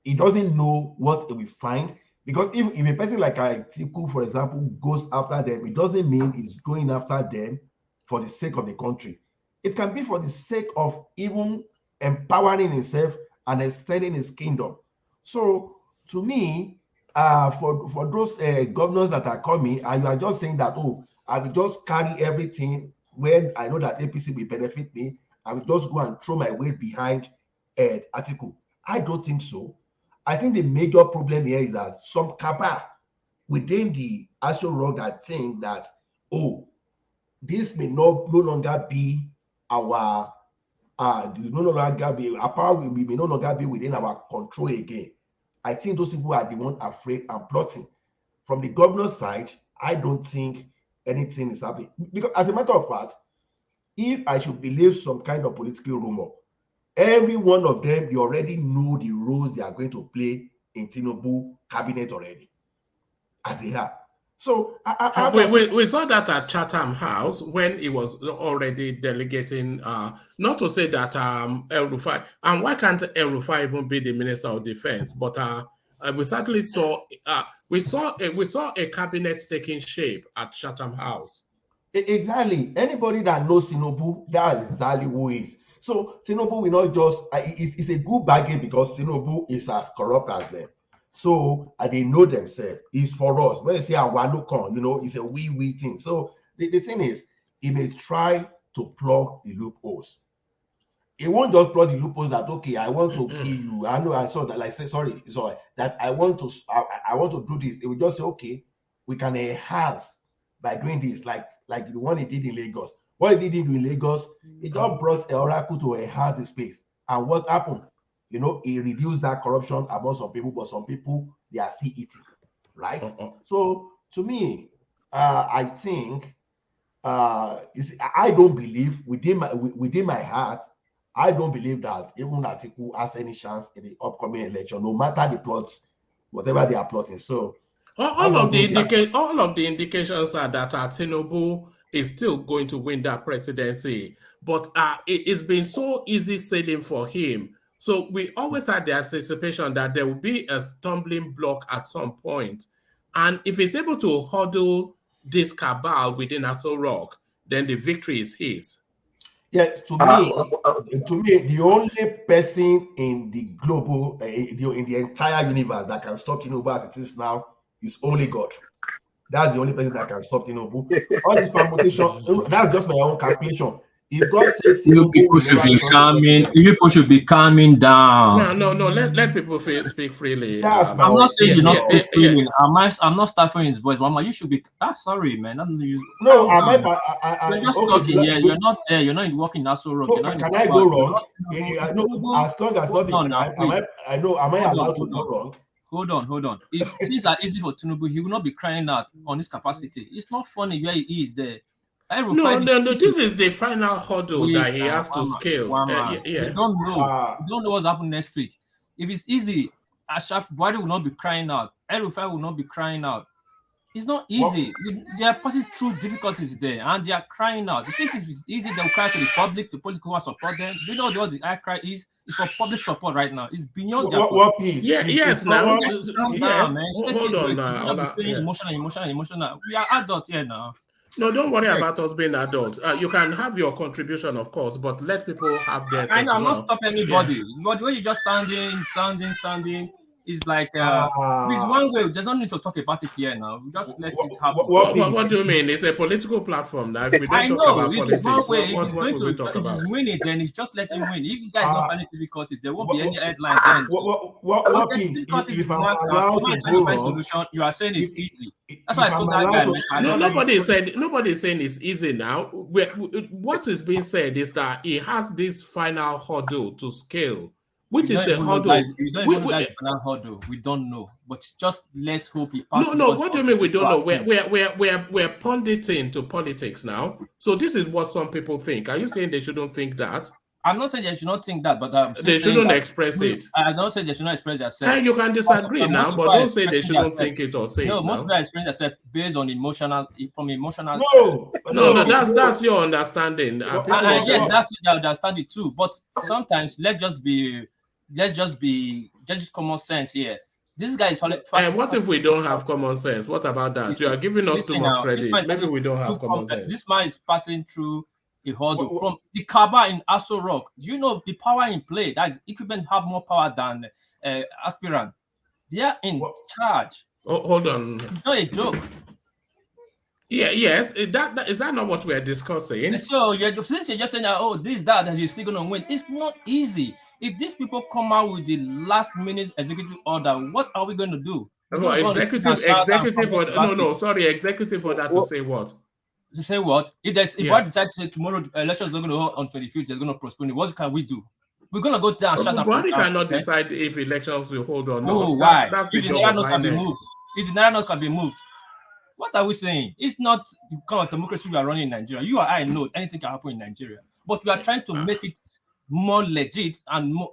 he doesn't know what he will find, because if a person like Atiku, for example, goes after them, it doesn't mean he's going after them for the sake of the country. It can be for the sake of even empowering himself and extending his kingdom. So to me, for those governors that are coming, and you are just saying that, oh, I will just carry everything when I know that APC will benefit me, I will just go and throw my weight behind Atiku. I don't think so. I think the major problem here is that some cabal within the actual rock that think that, oh, this may no longer be our power, we may no longer be within our control again. I think those people are the ones afraid and plotting. From the governor's side, I don't think anything is happening. Because as a matter of fact, if I should believe some kind of political rumor, every one of them, they already know the roles they are going to play in Tinubu cabinet already, as they are. So we saw that at Chatham House when he was already delegating. Not to say that El Rufai, and why can't El Rufai even be the Minister of Defense? But we certainly saw we saw a cabinet taking shape at Chatham House. Exactly. Anybody that knows Tinubu, that is exactly who he is. So Tinubu will not just, it's a good bargain because Tinubu is as corrupt as them. So they know themselves. It's for us. When you say Awalukon, it's a we thing. So the thing is, he may try to plug the loopholes. He won't just plug the loopholes that, okay, I want to kill you. I know I saw that, like, say, sorry, that I want to do this. It will just say, okay, we can enhance by doing this, like the one he did in Lagos. What he did in Lagos, he just brought an oracle to enhance the space. And what happened? He reduced that corruption among some people, but some people, they are still eating, right? So to me, I think, I don't believe within my heart, I don't believe that even Atiku has any chance in the upcoming election, no matter the plots, whatever they are plotting. So all of the indications are that Tinubu is still going to win that presidency, but it's been so easy sailing for him. So we always had the anticipation that there will be a stumbling block at some point, and if he's able to huddle this cabal within Aso Rock, then the victory is his. Yeah, to me, the only person in the global, in the entire universe that can stop Tinubu as it is now is only God. That's the only person that can stop Tinubu. All this permutation, that's just my own calculation. If God says Tinubu, people should be calming down. No. Let people speak freely. That's I'm not saying you not speak freely. I'm not stuffing his voice. Mama, you should be. Sorry, man. No, you're just talking. Yeah, you're not there. You're not working that so wrong. Can I go wrong? As long as nothing. Am I allowed to go wrong? Hold on. If things are easy for Tinubu, he will not be crying out on his capacity. It's not funny where he is there. No, this is the final hurdle that he has to scale. We don't know. We don't know what's happening next week. If it's easy, Ashraf Buhari will not be crying out. El-Rufai will not be crying out. It's not easy. They are passing through difficulties there, and they are crying out. If it's easy, they will cry to the public, to political who support them. Do you know what the cry is? It's for public support right now. It's beyond their what peace? Yes, now. Man. Hold on now. Emotional. We are adults here now. No, don't worry about us being adults. You can have your contribution, of course, but let people have their sense. I'm not stopping anybody. But when you just sounding, it's like it's one way. There's no need to talk about it here now. We just let it happen. What do you mean? It's a political platform now. If we don't talk about politics, what will we talk about? If he's winning, then it's just let him win. If this guy is not finding difficulties, there won't be any headline then. If I'm allowed to go wrong, you are saying it's easy. That's why I told that guy. No, nobody is saying it's easy now. What is being said is that he has this final hurdle to scale, which is a hurdle. We don't even know that final hurdle. We don't know, but just let's hope he passes. No. What do you mean we don't know? We're punditing to politics now. So this is what some people think. Are you saying they shouldn't think that? I'm not saying they should not think that, but they shouldn't express it. I don't say they should not express themselves. And you can disagree now, but don't say they shouldn't think it or say it. No, most people express themselves based on emotional. No, that's your understanding. Yes, that's your understanding too. But sometimes let's just common sense here. This guy is. What if we don't have common sense? What about that? You are giving us too much credit. Maybe we don't have common sense. This man is passing through a hurdle from the Cabal in Aso Rock. Do you know the power in play? That is, equipment have more power than aspirant. They are in charge. Hold on. It's not a joke. Yeah, yes. Is that not what we're discussing? And so since you're just saying that you're still gonna win, it's not easy. If these people come out with the last minute executive order, what are we going to do? Executive order to say what? To say what? If I decide to say tomorrow elections are going to go on 25th, they're going to postpone it, what can we do? We're going to go down and shut up. Body cannot decide if elections will hold or not. Oh, why? If the Naira note can be moved. If the Naira note can be moved. What are we saying? It's not the kind of democracy we are running in Nigeria. You or I know anything can happen in Nigeria. But we are trying to make it more legit and more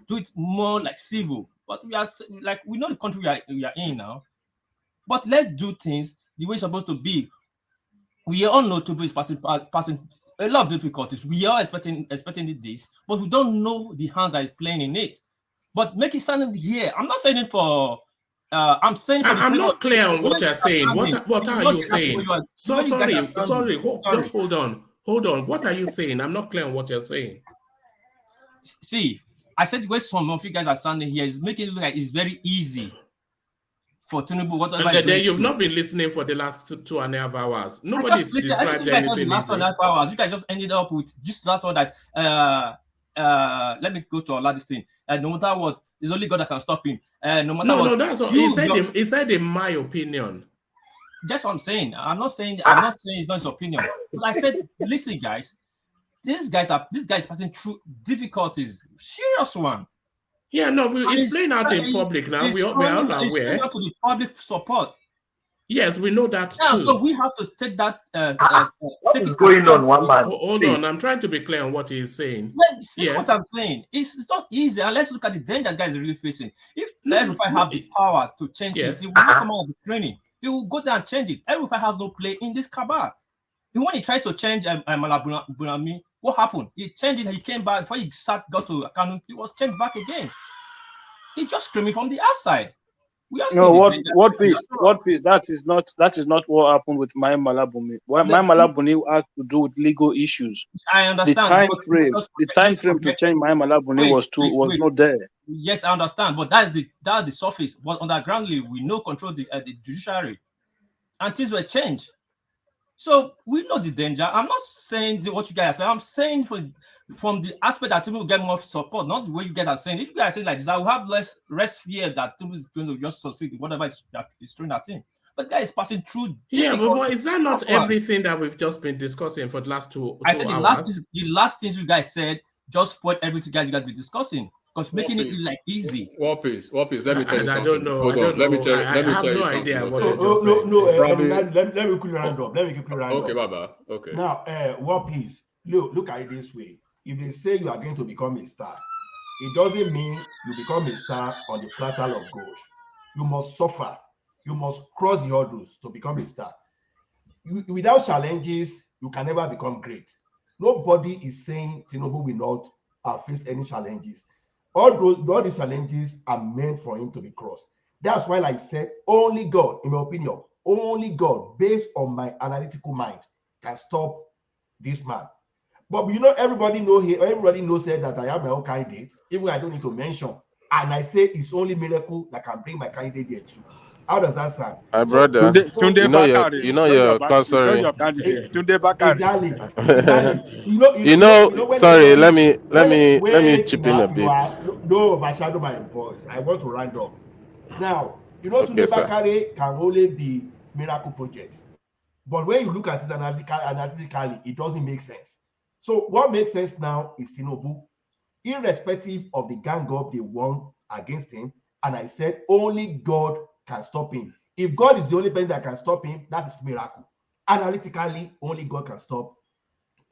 do it more like civil. But we are we know the country we are in now. But let's do things the way it's supposed to be. We all know Tinubu is passing a lot of difficulties. We are expecting this, but we don't know the hand that is playing in it. But make it sound here. I'm not saying it for. I'm saying. I'm not clear on what you're saying. What are you saying? Sorry. Just hold on. What are you saying? I'm not clear on what you're saying. See, I said the way some of you guys are standing here is making it look like it's very easy for Tinubu. Whatever. And then you've not been listening for the last 2.5 hours. Nobody's described you guys have the anything last easy. 2.5 hours. You guys just ended up with just last one that let me go to our last thing. No matter what, it's only God that can stop him. No matter what. No, that's what he said in my opinion. That's what I'm saying. I'm not saying it's not his opinion. But I said, listen, guys, this guy is passing through difficulties, serious one. Yeah, no, it's playing out in public now. We are all aware. It's playing out to the public support. Yes, we know that too. So we have to take that. What is going on, one man? Hold on, I'm trying to be clear on what he's saying. Yes. What I'm saying. It's not easy. And let's look at the danger guys are really facing. If Erufai have the power to change things, he will not come out of the training. He will go there and change it. Erufai has no play in this cabal. When he tries to change Malabunami, what happened? He changed it. He came back before he got to Kanu. He was changed back again. He just screaming from the outside. No, what peace? That is not what happened with my Malabuni. What my Malabuni has to do with legal issues. I understand. The time frame to change my Malabuni was not there. Yes, I understand, but that's the surface. But undergroundly, we know control the judiciary, and things were changed. So we know the danger. I'm not saying what you guys are saying. I'm saying from the aspect that Tinubu will get more support, not the way you guys are saying. If you guys are saying like this, I will have less fear that Tinubu is going to just succeed whatever is throwing at him. But this guy is passing through. Yeah, but is that not everything that we've just been discussing for the last 2 hours? I said the last things you guys said just spoiled everything you guys been discussing. Because making it like easy. What peace? Let me tell you something. I don't know. Hold on. Let me tell you something. Let me quickly round up. Okay, Baba. Okay. Now, what peace? Look at it this way. If they say you are going to become a star, it doesn't mean you become a star on the platter of gold. You must suffer. You must cross the hurdles to become a star. Without challenges, you can never become great. Nobody is saying Tinubu will not face any challenges. All these challenges are meant for him to be crossed. That's why I said only God, in my opinion, only God, based on my analytical mind, can stop this man. But everybody knows that I am my own candidate, even I don't need to mention. And I say it's only miracle that can bring my candidate there too. How does that sound? My brother, Tunde you know your consorting. your candidate. Tunde Bakari. Exactly. Sorry, let me chip in a bit. No, overshadow my voice. I want to round up. Now, Tunde Bakari can only be miracle projects. But when you look at it analytically, it doesn't make sense. So what makes sense now is Tinubu, irrespective of the gang up they won against him. And I said only God can stop him. If God is the only person that can stop him, that is miracle. Analytically, only God can stop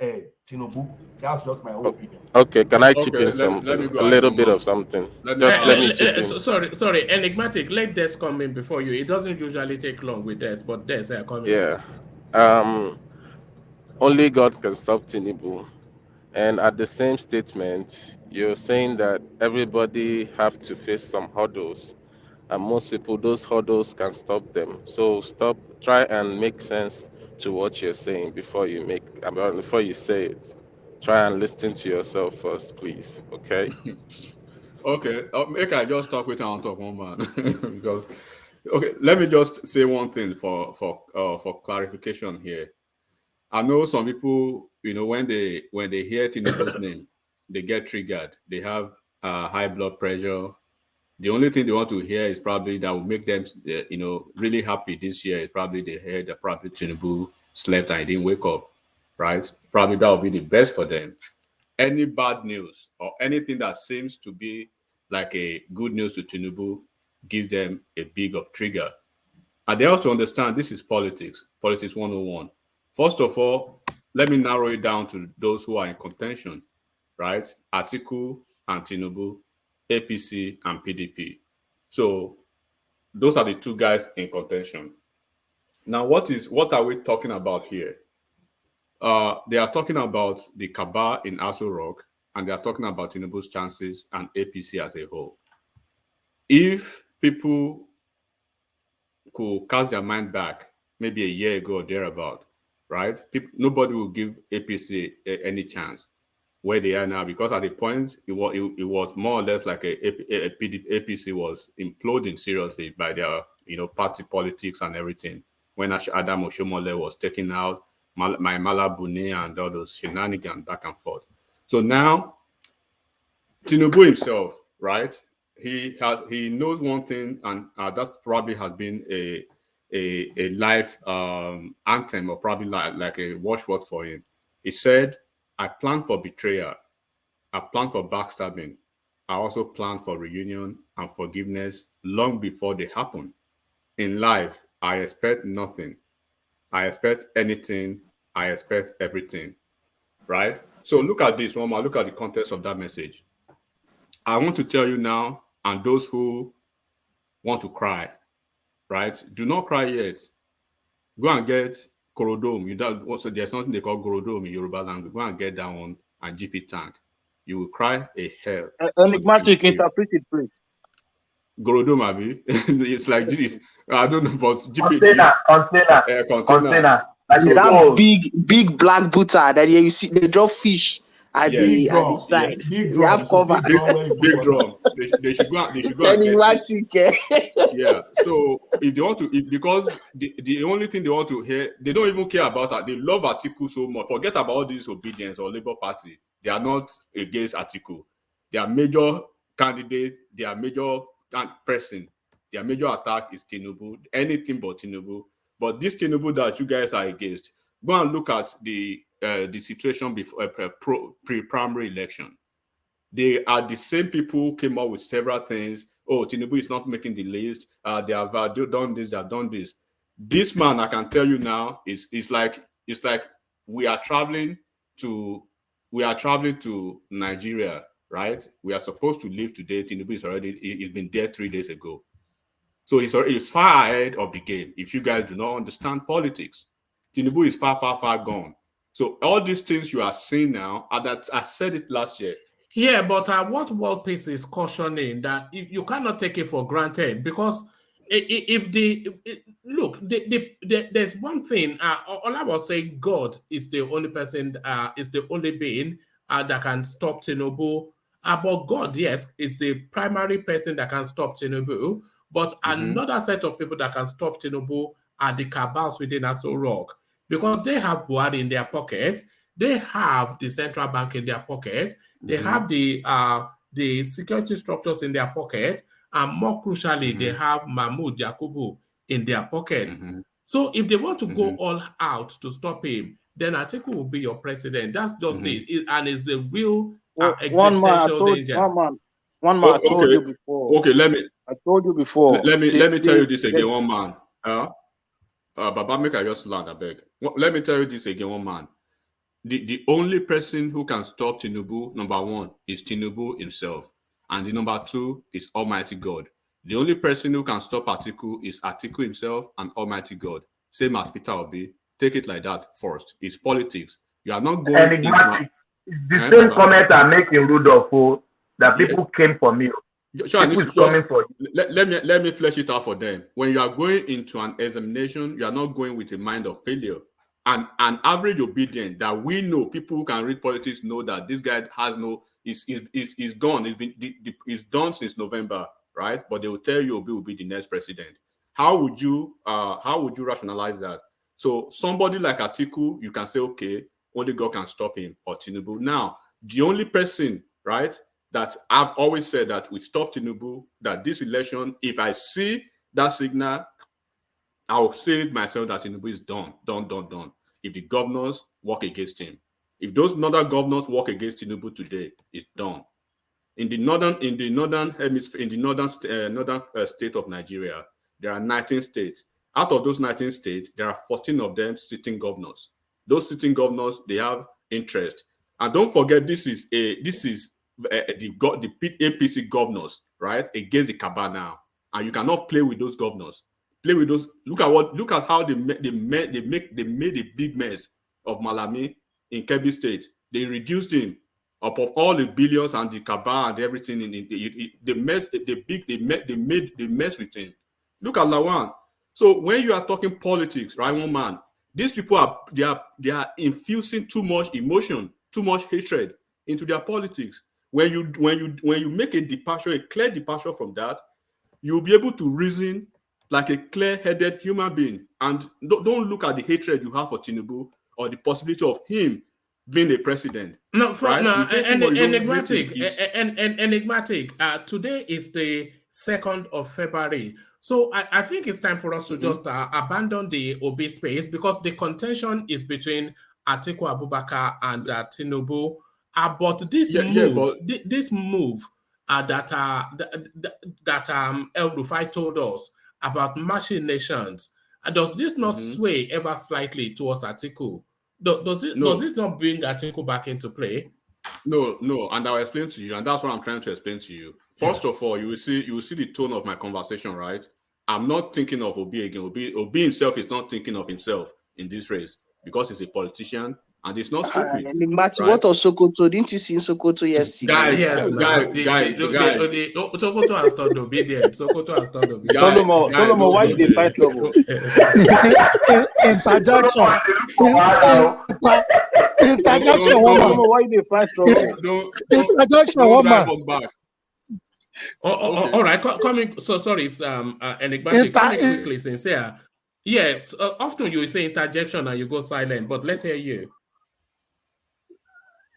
Tinubu. That's just my own opinion. Okay, can I chip in a little bit of something? Let me chip in. Sorry, enigmatic. Let Des come in before you. It doesn't usually take long with Des, but Des, come in. Yeah. Only God can stop Tinubu. And at the same statement, you're saying that everybody have to face some hurdles. And most people, those hurdles can stop them. So try and make sense to what you're saying before you say it. Try and listen to yourself first, please. Okay? Okay. Make I just talk with on top one man. Because let me just say one thing for clarification here. I know some people, when they hear Tinubu's name, they get triggered. They have high blood pressure. The only thing they want to hear is probably that will make them, really happy this year. Is probably they heard that probably Tinubu slept and he didn't wake up, right? Probably that will be the best for them. Any bad news or anything that seems to be like a good news to Tinubu give them a big of trigger. And they also understand this is politics 101. First of all, let me narrow it down to those who are in contention, right? Atiku and Tinubu, APC and PDP. So those are the two guys in contention. Now, what are we talking about here? They are talking about the Cabal in Aso Rock, and they are talking about Tinubu's chances and APC as a whole. If people could cast their mind back maybe a year ago or thereabout, right? Nobody will give APC any chance. where they are now, because at the point it was more or less like APC was imploding seriously by their party politics and everything. When Adam Oshomole was taken out, my Malabuni and all those shenanigans back and forth. So now Tinubu himself, right? He knows one thing, and that probably has been a life anthem, or probably like a watchword for him. He said, "I plan for betrayal. I plan for backstabbing. I also plan for reunion and forgiveness long before they happen. In life, I expect nothing. I expect anything. I expect everything." Right? So look at this one more. Look at the context of that message. I want to tell you now, and those who want to cry, right? Do not cry yet. Go and get Korodome. Also, there's something they call Korodome in Yoruba language. Go and get that one and GP tank. You will cry a hell. Enigmatic, interpret it, please. Gorodome, Abi. It's like this. I don't know, but GP. Container. Is that big black butter that you see they drop fish at the side? Big you have cover. Big drum. They should go. They should go. Enigmatic. Yeah. So if they want to, because the only thing they want to hear, they don't even care about that. They love Atiku so much. Forget about all this obedience or Labour Party. They are not against Atiku. Their major candidate, their major person, their major attack is Tinubu. Anything but Tinubu. But this Tinubu that you guys are against, go and look at the situation before pre-primary election. They are the same people who came up with several things. Oh, Tinubu is not making the list. They have done this. They have done this. This man, I can tell you now, is like we are traveling to Nigeria, right? We are supposed to leave today. Tinubu he's been there 3 days ago. So he's already far ahead of the game. If you guys do not understand politics, Tinubu is far, far, far gone. So all these things you are seeing now, that I said it last year. Yeah, but what World Peace is cautioning that you cannot take it for granted, because there's one thing. All I was saying, God is the only person, is the only being that can stop Tinubu. But God, yes, is the primary person that can stop Tinubu. But another set of people that can stop Tinubu are the cabals within Aso Rock, because they have Buhari in their pocket, they have the central bank in their pocket, they have the security structures in their pocket, and more crucially, they have Mahmoud Yakubu in their pocket. So if they want to go all out to stop him, then Atiku will be your president. That's just it, and it's the real existential danger. One man, I told you before. Okay, I told you before. Let me tell you this again, one man. Baba, make I just land, I beg. Let me tell you this again, one man. The only person who can stop Tinubu, number one, is Tinubu himself. And the number two is Almighty God. The only person who can stop Atiku is Atiku himself and Almighty God. Same as Peter Obi. Take it like that first. It's politics. You are not going enigmatic. The same comment I'm making, Rudolph, that people came for me. Let me flesh it out for them. When you are going into an examination, you are not going with a mind of failure. And an average obedient that we know, people who can read politics know that this guy has is gone. It's done since November, right? But they will tell you Obi will be the next president. How would you rationalize that? So somebody like Atiku, you can say, okay, only God can stop him, or Tinubu. Now, the only person, right, that I've always said that we stop Tinubu, that this election, if I see that signal, I'll say myself that Tinubu is done. If the governors work against him, if those northern governors work against Tinubu today, it's done. In the northern hemisphere, in the northern state of Nigeria, there are 19 states. Out of those 19 states, there are 14 of them sitting governors. Those sitting governors, they have interest. And don't forget, this is the APC governors, right, against the Cabal now. And you cannot play with those governors. Play with those. Look at how they made a big mess of Malami in Kebbi State. They reduced him up of all the billions and the Cabal and everything. They mess with him. Look at Lawan. So when you are talking politics, right, one man, these people are infusing too much emotion, too much hatred. into their politics. When you make a departure, a clear departure from that, you'll be able to reason like a clear-headed human being, and don't look at the hatred you have for Tinubu or the possibility of him being a president. No, right? no, You hate him or you don't hate him. enigmatic. Today is the 2nd of February. So I think it's time for us to just abandon the Obi space, because the contention is between Atiku Abubakar and Tinubu. But this move that El Rufai told us about machinations, does this not sway ever slightly towards Atiku? Does it not bring Atiku back into play? No, and I'll explain to you, and that's what I'm trying to explain to you. First of all, you will see the tone of my conversation, right? I'm not thinking of Obi again. Obi himself is not thinking of himself in this race because he's a politician and he's not stupid. Right? What of Sokoto? Didn't you see Sokoto yesterday? Sokoto has turned obedient. Solomon, why did they fight trouble? Interjection, woman. Why did they fight trouble? Interjection, woman. All right, coming. So sorry, enigmatic. Coming quickly, sincere. Yes, often you say interjection and you go silent, but let's hear you.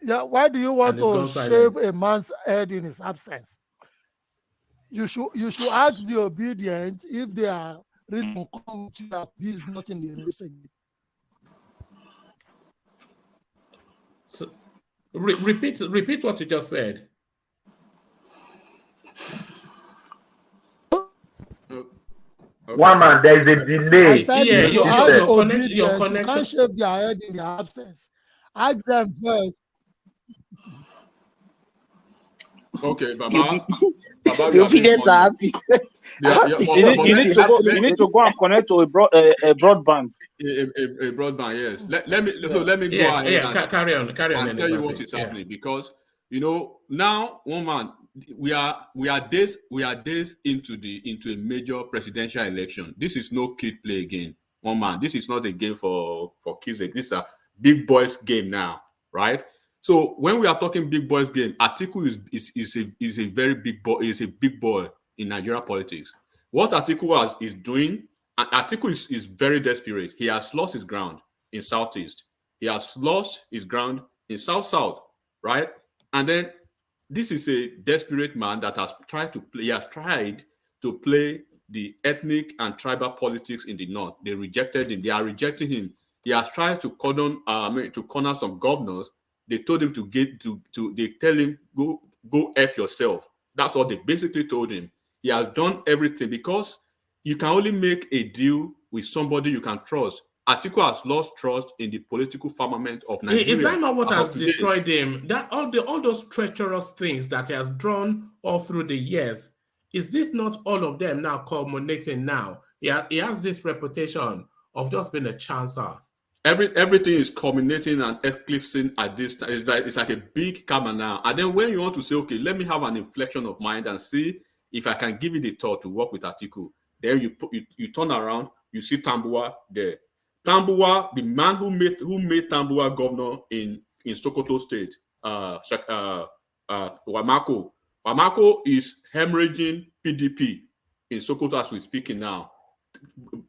Yeah, why do you want to shave a man's head in his absence? You should ask the obedient if they are really uncomfortable with you that he is not in the race again. So, repeat what you just said. One man, there is a delay. I said your connection. You can't shave their head in their absence. Ask them first. Okay, Baba. The obedience are happy. You need to go and connect to a broadband. A broadband, yes. Let me go ahead and carry on and tell you what is happening, because now, one man, we are days into a major presidential election. This is no kid play again. One man, this is not a game for kids. This is a big boys game now, right? So when we are talking big boys game, Atiku is a very big boy. Is a big boy in Nigeria politics. What Atiku is doing, and Atiku is very desperate. He has lost his ground in Southeast. He has lost his ground in South, right? And then this is a desperate man that has tried to play the ethnic and tribal politics in the North. They rejected him. They are rejecting him. He has tried to corner some governors. They told him they tell him, go F yourself. That's what they basically told him. He has done everything, because you can only make a deal with somebody you can trust. Atiku has lost trust in the political firmament of Nigeria. Is that not what has destroyed him? That all those treacherous things that he has drawn all through the years, is this not all of them now culminating now? He has this reputation of just being a chancer. Everything is culminating and eclipsing at this time. It's like a big camera now. And then when you want to say, okay, let me have an inflection of mind and see if I can give it the thought to work with Atiku, then you turn around, you see Tambuwa there. Tambuwa, the man who made Tambuwa governor in Sokoto State, Wamako. Wamako is hemorrhaging PDP in Sokoto as we're speaking now,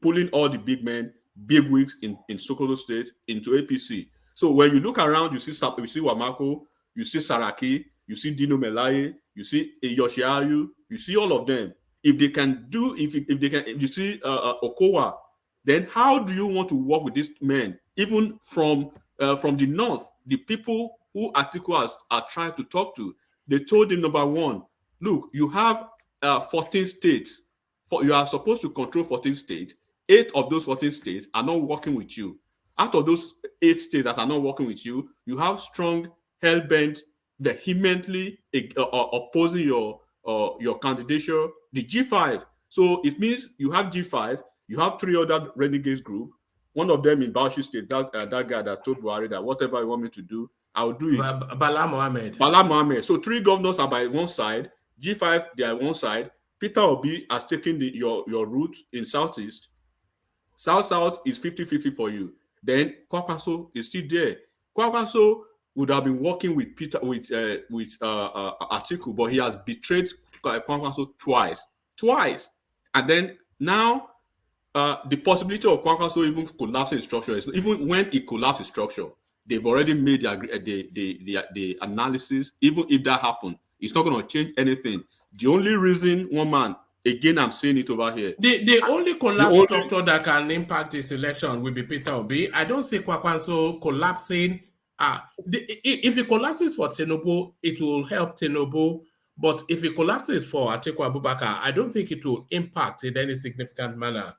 pulling all the big men, big wigs in Sokoto State into APC. So when you look around, you see Wamako, you see Saraki, you see Dino Melaye, you see Yoshiayu, you see all of them. If they can you see Okowa, then how do you want to work with these men? Even from the North, the people who Atiku are trying to talk to, they told him, number one, look, you have 14 states. You are supposed to control 14 states. 8 of those 14 states are not working with you. Out of those 8 states that are not working with you, you have strong, hell-bent, vehemently opposing your candidature, the G5. So it means you have G5, you have 3 other renegades group. One of them in Bauchi State, that guy that told Buhari that whatever you want me to do, I'll do it. Bala Mohammed. So 3 governors are by one side, G5 they are one side. Peter Obi has taken your route in Southeast. South is 50-50 for you. Then Kwakwaso is still there. Kwakwaso would have been working with Atiku, but he has betrayed Kwankwaso twice, and then now the possibility of Kwankwaso even collapsing structure is even when it collapses structure, they've already made the analysis. Even if that happened, it's not going to change anything. The only reason, one man, again, I'm saying it over here. The only collapse structure that can impact this election will be Peter Obi. I don't see Kwankwaso collapsing. If it collapses for Tinubu, it will help Tinubu. But if it collapses for Atiku Abubakar, I don't think it will impact in any significant manner.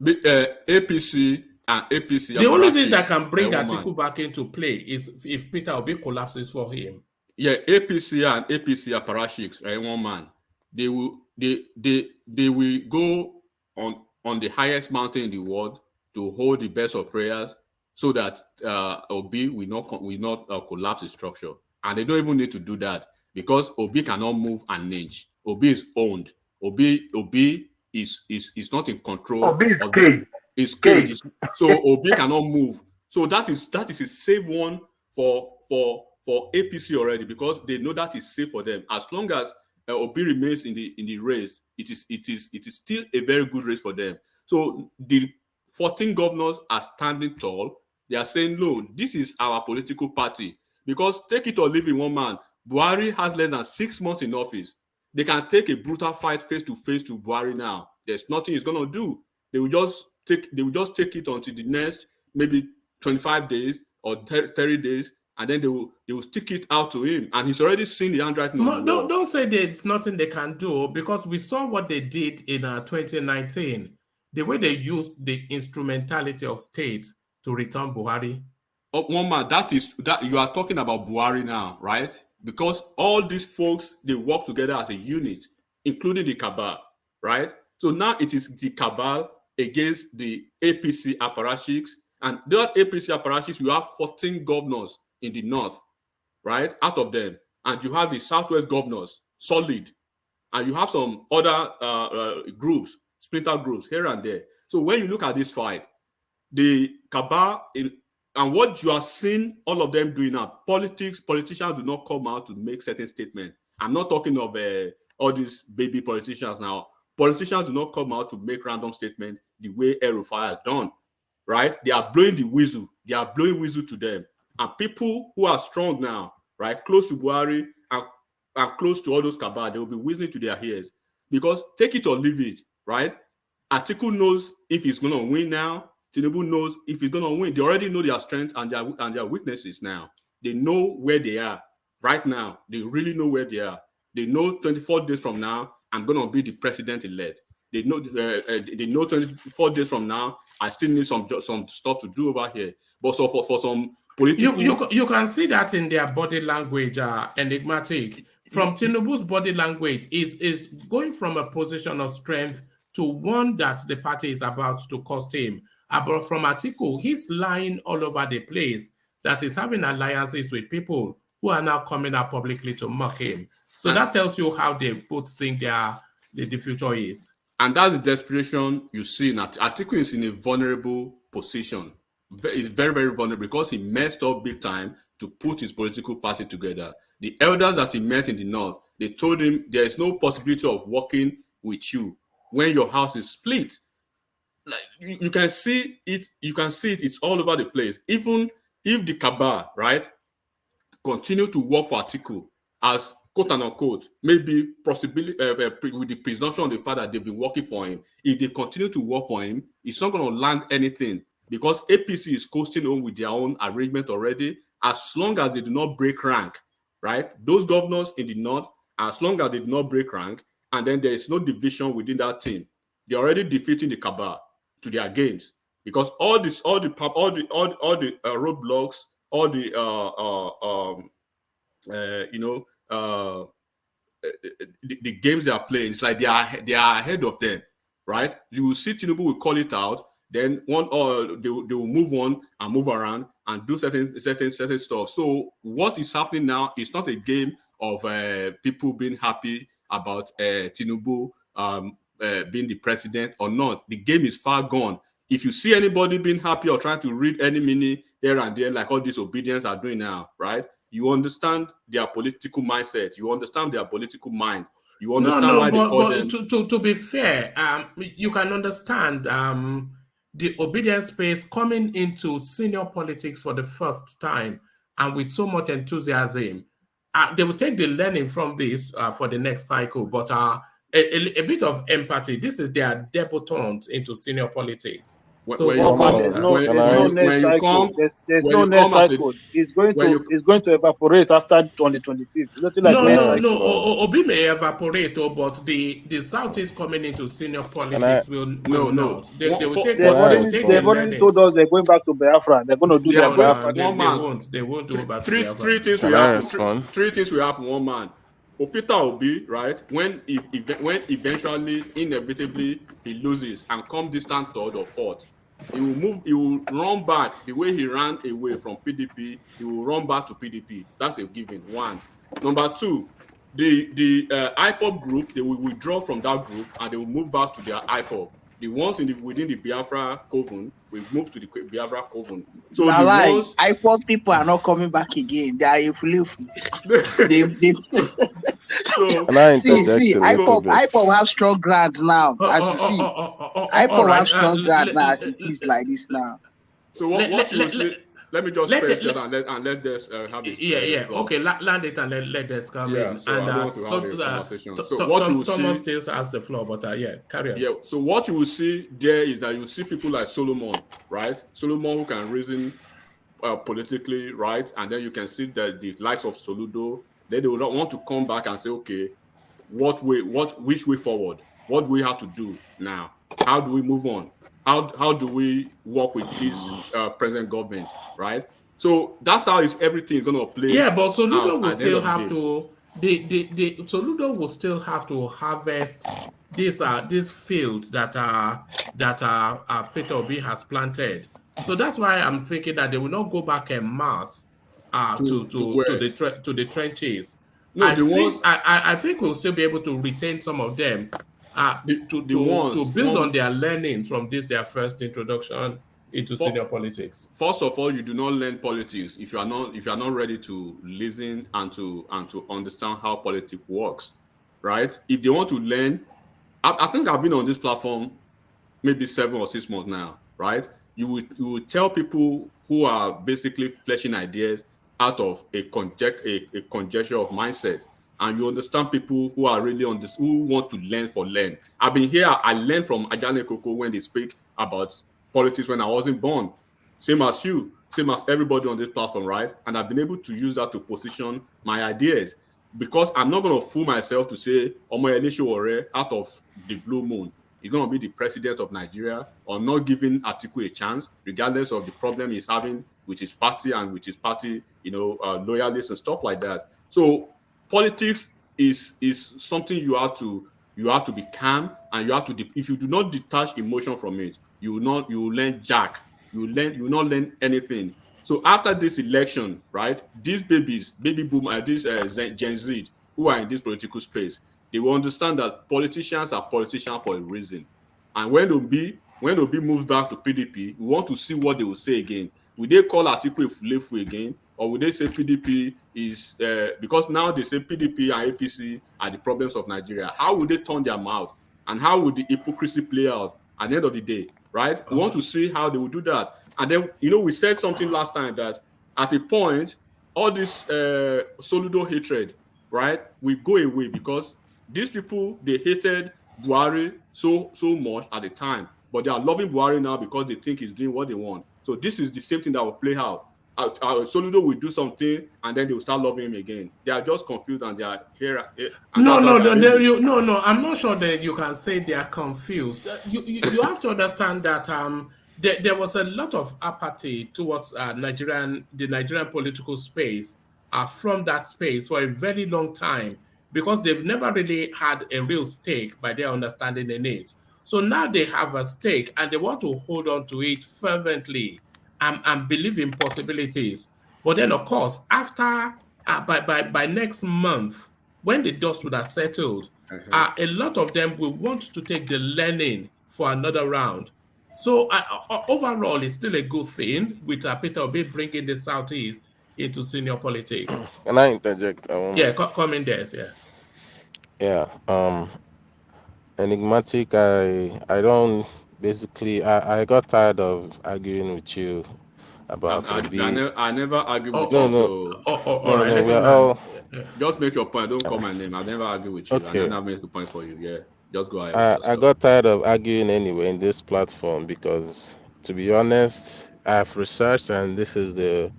APC and APC. The only thing that can bring Atiku back into play is if Peter Obi collapses for him. Yeah, APC and APC apparatchiks, right? One man. They will go on the highest mountain in the world to hold the best of prayers so that Obi will not collapse the structure. And they don't even need to do that because Obi cannot move an inch. Obi is owned. Obi is not in control. Obi is caged. So Obi cannot move. So that is a safe one for APC already, because they know that is safe for them. As long as Obi remains in the race, it is still a very good race for them. So the 14 governors are standing tall. They are saying, no, this is our political party. Because take it or leave it, one man, Buhari has less than 6 months in office. They can take a brutal fight face to face to Buhari now. There's nothing he's gonna do. They will just take it until the next maybe 25 days or 30 days, and then they will stick it out to him. And he's already seen the handwriting on the wall. Don't say there's nothing they can do, because we saw what they did in 2019. The way they used the instrumentality of states to return Buhari. Oh, one man, that you are talking about Buhari now, right? Because all these folks, they work together as a unit, including the Cabal, right? So now it is the Cabal against the APC apparatchiks. And that APC apparatchiks, you have 14 governors in the north, right? Out of them. And you have the southwest governors, solid. And you have some other groups, splinter groups here and there. So when you look at this fight, the Cabal, and what you are seeing all of them doing now, politicians do not come out to make certain statements. I'm not talking of all these baby politicians now. Politicians do not come out to make random statements the way El-Rufai has done, right? They are blowing the whistle. They are blowing whistle to them. And people who are strong now, right, close to Buhari and close to all those Cabal, they will be whistling to their ears. Because take it or leave it, right? Atiku knows if he's going to win now. Tinubu knows if he's going to win. They already know their strengths and their weaknesses now. They know where they are right now. They really know where they are. They know 24 days from now, I'm going to be the president-elect. They know 24 days from now, I still need some stuff to do over here. But so for some political... You can see that in their body language, enigmatic. From Tinubu's body language, is going from a position of strength to one that the party is about to cost him. But from Atiku, he's lying all over the place, that is having alliances with people who are now coming out publicly to mock him. So that tells you how they both think the future is. And that's the desperation you see in Atiku is in a vulnerable position. He's very, very vulnerable because he messed up big time to put his political party together. The elders that he met in the north, they told him there is no possibility of working with you when your house is split. Like, you can see it. It's all over the place. Even if the Cabal, right, continue to work for Atiku as quote and unquote, maybe possibly with the presumption of the fact that they've been working for him. If they continue to work for him, it's not going to land anything because APC is coasting on with their own arrangement already. As long as they do not break rank, right? Those governors in the north, as long as they do not break rank, and then there is no division within that team, they're already defeating the Cabal to their games because all the roadblocks, all the games they are playing, it's like they are ahead of them, right? You will see Tinubu will call it out, then they will move on and move around and do certain stuff. So what is happening now is not a game of people being happy about Tinubu being the president or not. The game is far gone. If you see anybody being happy or trying to read any meaning here and there, like all these obedience are doing now, right? you understand their political mindset, you understand their political mind, you understand why they call them. To be fair, you can understand the obedience space coming into senior politics for the first time and with so much enthusiasm. They will take the learning from this for the next cycle, but a bit of empathy. This is their debutante into senior politics. When So you come, there's when you come, There's when no you next come as a, cycle. It's going when to you it's going to evaporate after 2025. Nothing like next cycle. Obi may evaporate, but the Southeast coming into senior politics will not. They will take They've the already learning. told us they're going back to Biafra. They're going to do they their are going Biafra. one man. They won't do back to Three Biafra. things will happen. Three things will happen. One man, Opita Obi, right? When eventually, inevitably, he loses and come distant third or fourth, he will move. He will run back the way he ran away from PDP. He will run back to PDP. That's a given. One. Number two, the IPOB group, they will withdraw from that group and they will move back to their IPOB. The ones within the Biafra coven will move to the Biafra coven. So now, the like, ones IPOB people are not coming back again. They are So see, IPOB have strong ground now. As you see, IPOB have strong ground now as it is like this now. So what you will see? Let me just finish that and let this have his Okay, land it and let this come in. So and I want to have a conversation. So what you will Thomas see, still has the floor, but carry on. Yeah. So what you will see there is that you see people like Solomon, right? Solomon who can reason politically, right? And then you can see that the likes of Soludo, then they will not want to come back and say, okay, which way forward? What do we have to do now? How do we move on? How do we work with this present government, right? So that's how everything is going to play. Yeah, but Soludo will at the end still of the have day. to. Soludo will still have to harvest this field that Peter Obi has planted. So that's why I'm thinking that they will not go back en masse to the trenches. No, I think we'll still be able to retain some of them to build on their learnings from their first introduction into senior politics. First of all, you do not learn politics if you are not ready to listen and to understand how politics works, right? If they want to learn, I think I've been on this platform maybe 7 or 6 months now, right? You would tell people who are basically fleshing ideas out of a conjecture of mindset, and you understand people who are really on this, who want to learn. I've been here. I learned from Ajane Koko when they speak about politics when I wasn't born. Same as you, same as everybody on this platform, right? And I've been able to use that to position my ideas, because I'm not going to fool myself to say Omo Elesowore out of the blue moon is going to be the president of Nigeria, or not giving Atiku a chance, regardless of the problem he's having with his party and with his party, loyalists and stuff like that. So politics is something you have to be calm, and you have to. If you do not detach emotion from it, you will learn jack. You will not learn anything. So after this election, right, these baby boom, these Gen Z who are in this political space, they will understand that politicians are politicians for a reason. And when Obi moves back to PDP, we want to see what they will say again. Will they call Atiku Fulefu again? Or will they say PDP is, because now they say PDP and APC are the problems of Nigeria. How will they turn their mouth? And how will the hypocrisy play out at the end of the day, right? We want to see how they will do that. And then, we said something last time that at a point, all this Soludo hatred, right, will go away, because these people, they hated Buhari so much at the time, but they are loving Buhari now because they think he's doing what they want. So this is the same thing that will play out. Soludo will do something, and then they will start loving him again. They are just confused, and they are here. No. I'm not sure that you can say they are confused. You have to understand that there was a lot of apathy towards the Nigerian political space from that space for a very long time, because they've never really had a real stake by their understanding in it. So now they have a stake, and they want to hold on to it fervently and believe in possibilities. But then, of course, after by next month, when the dust would have settled, a lot of them will want to take the learning for another round. So overall, it's still a good thing with Peter Obi bringing the Southeast into senior politics? Can I interject? Yeah, come in there, yeah. Yeah. Enigmatic. I don't basically. I got tired of arguing with you about Obi. I never argue with No, you, no, so all right, no. let We him are land. all just make your point. Don't call my name. I never argue with you, and okay. then I'll make a point for you. Yeah, just go ahead with your I stuff. got tired of arguing anyway in this platform because, to be honest, I've researched and this is the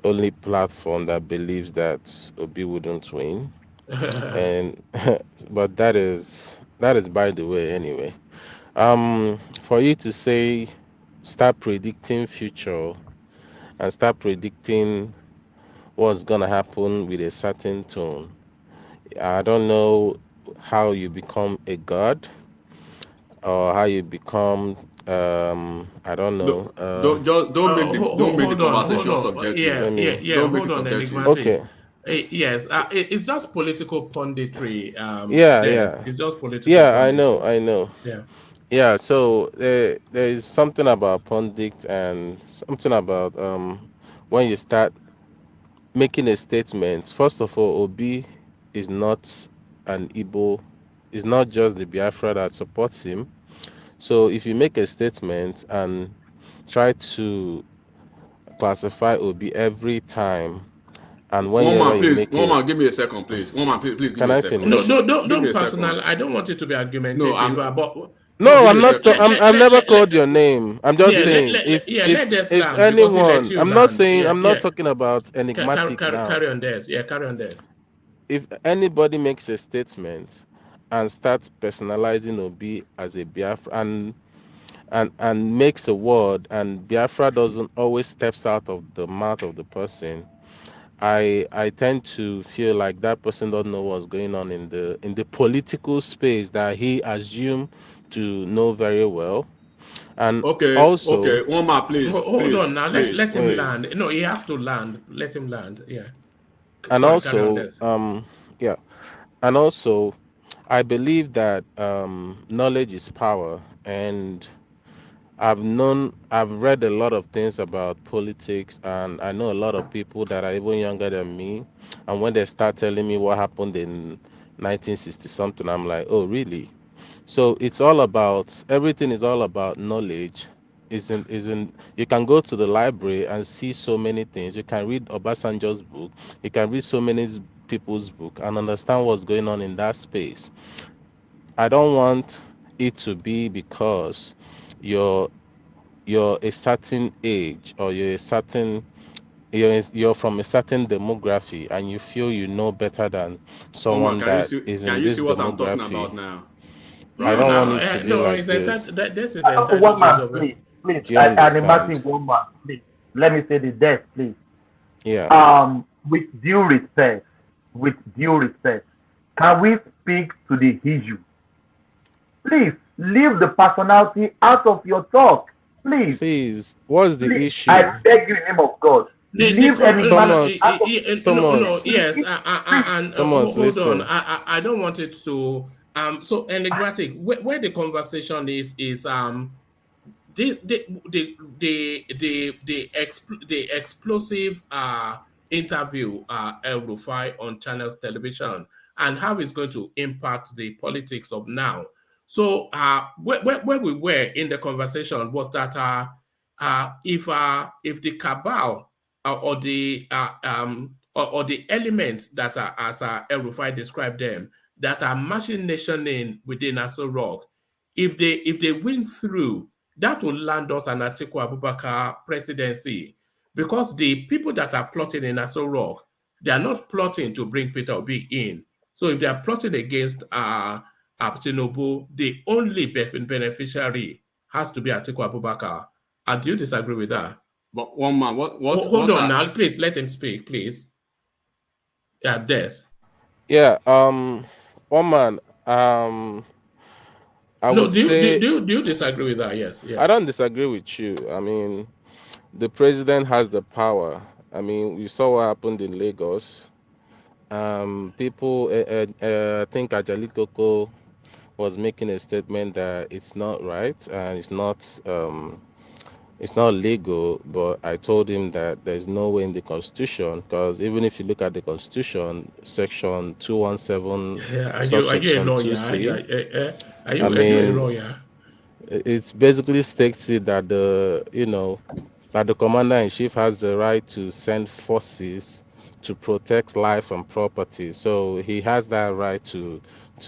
only platform that believes that Obi wouldn't win. And but that is by the way anyway. For you to say start predicting future and start predicting what's gonna happen with a certain tone. I don't know how you become a god or how you become I don't know Don't make the Hold conversation on. subjective. let me Don't make it Hold on, subjective. okay. enigmatic. Yes, it's just political punditry. Yeah, There's yeah. it's just political Yeah, I know, punditry. I know. Yeah. Yeah, so there is something about pundit and something about when you start making a statement. First of all, Obi is not an Igbo, is not just the Biafra that supports him. So if you make a statement and try to classify Obi every time, and whenever you make One a, man, give me a second, please. One man, please give can me a I second. No, finish? Give me don't a second. personal. I don't want it to be No, argumentative, I'm. but No, No, give I'm me a not. second. I've never called your name. I'm just Yeah, saying let this if land because he let anyone, you I'm not land. saying Yeah, I'm not yeah. talking about enigmatic now. Carry on this. Yeah, carry on this. If anybody makes a statement and starts personalizing Obi as a Biafra and makes a word and Biafra doesn't always steps out of the mouth of the person, I tend to feel like that person doesn't know what's going on in the political space that he assumed to know very well. And also, Okay. One man, Hold on now. Let him wait, land. No, he has to land. Let him land. Yeah. and Sorry, carry on also, this. yeah, and also, I believe that knowledge is power, and I've read a lot of things about politics, and I know a lot of people that are even younger than me. And when they start telling me what happened in 1960 something, I'm like, oh, really? So it's all about everything is all about knowledge. Isn't you can go to the library and see so many things. You can read Obasanjo's book. You can read so many people's book and understand what's going on in that space. I don't want it to be because you're you're a certain age or you're from a certain demography and you feel you know better than One man, someone that is can in you this see what I'm talking demography. about now? I Right? don't want it to be No, like this. this is entitled One to his man, own. please. Do you I understand? imagine one man, please. Let me say the death, please. Yeah. With due respect, can we speak to the issue? Please leave the personality out of your talk. Please, Please, what's the I issue? beg you in the name of God. Leave enigmatic out of No, Thomas, yes, and Thomas, hold on. listen. I don't want it to. So enigmatic. Where the conversation is the explosive interview El Rufai on Channels Television and how it's going to impact the politics of now. So where we were in the conversation was that if the cabal or the elements that are as El Rufai described them that are machinationing within Aso Rock, if they win through, that will land us an Atiku Abubakar presidency because the people that are plotting in Aso Rock, they are not plotting to bring Peter Obi in. So if they are plotting against Tinubu, the only beneficiary has to be Atiku Abubakar. Do you disagree with that? But one man, Hold on now, please let him speak, please. Yeah, Des. Yeah, one man, I No, would say do you disagree with that? Yes, yeah. I don't disagree with you. I mean, the president has the power. I mean, we saw what happened in Lagos. People, I think Ajali Koko was making a statement that it's not right and it's not It's not legal, but I told him that there's no way in the constitution, because even if you look at the constitution, section 217, Are you a subsection lawyer? 2c, Are I you a mean, lawyer? it's basically stated that the commander in chief has the right to send forces to protect life and property. So he has that right to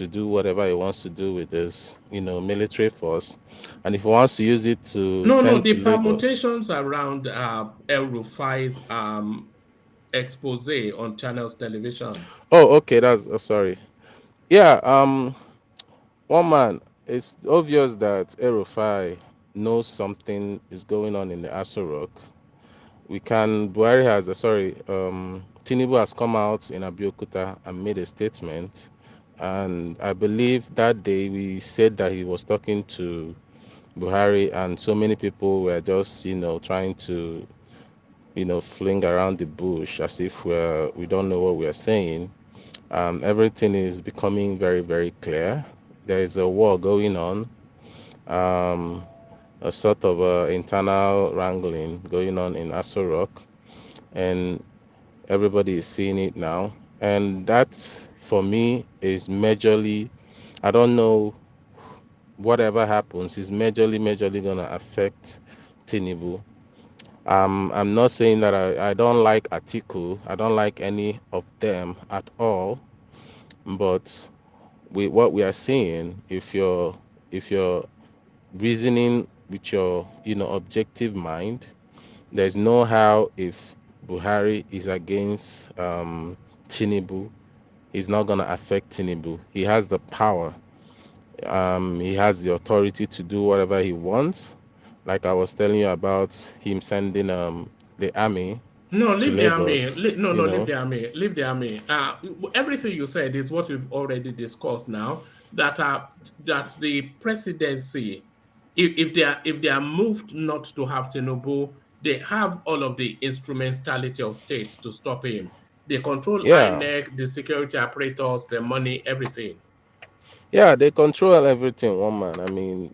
do whatever he wants to do with his military force, and if he wants to use it to No, send to the Lagos. permutations around El Rufai's expose on Channels Television. Oh, okay, that's sorry. Yeah, one man. It's obvious that Erufai knows something is going on in the Aso Rock. Buhari has, Tinubu has come out in Abeokuta and made a statement. And I believe that day we said that he was talking to Buhari, and so many people were just, trying to, fling around the bush as if we don't know what we're saying. Everything is becoming very, very clear. There is a war going on, a sort of internal wrangling going on in Aso Rock, and everybody is seeing it now. And that, for me, is majorly, I don't know, whatever happens, is majorly going to affect Tinubu. I'm not saying that I don't like Atiku. I don't like any of them at all. But what we are seeing, if you're reasoning with your objective mind, there's no how if Buhari is against Tinubu, he's not gonna affect Tinubu. He has the power. He has the authority to do whatever he wants. Like I was telling you about him sending the army No, to leave the army. Lagos. No, leave the army. Leave the army. Everything you said is what we've already discussed now. That the presidency, if they are moved not to have Tinubu, they have all of the instrumentality of states to stop him. They control Yeah, INEC, the security apparatus, the money, everything. yeah, they control everything. One man. I mean,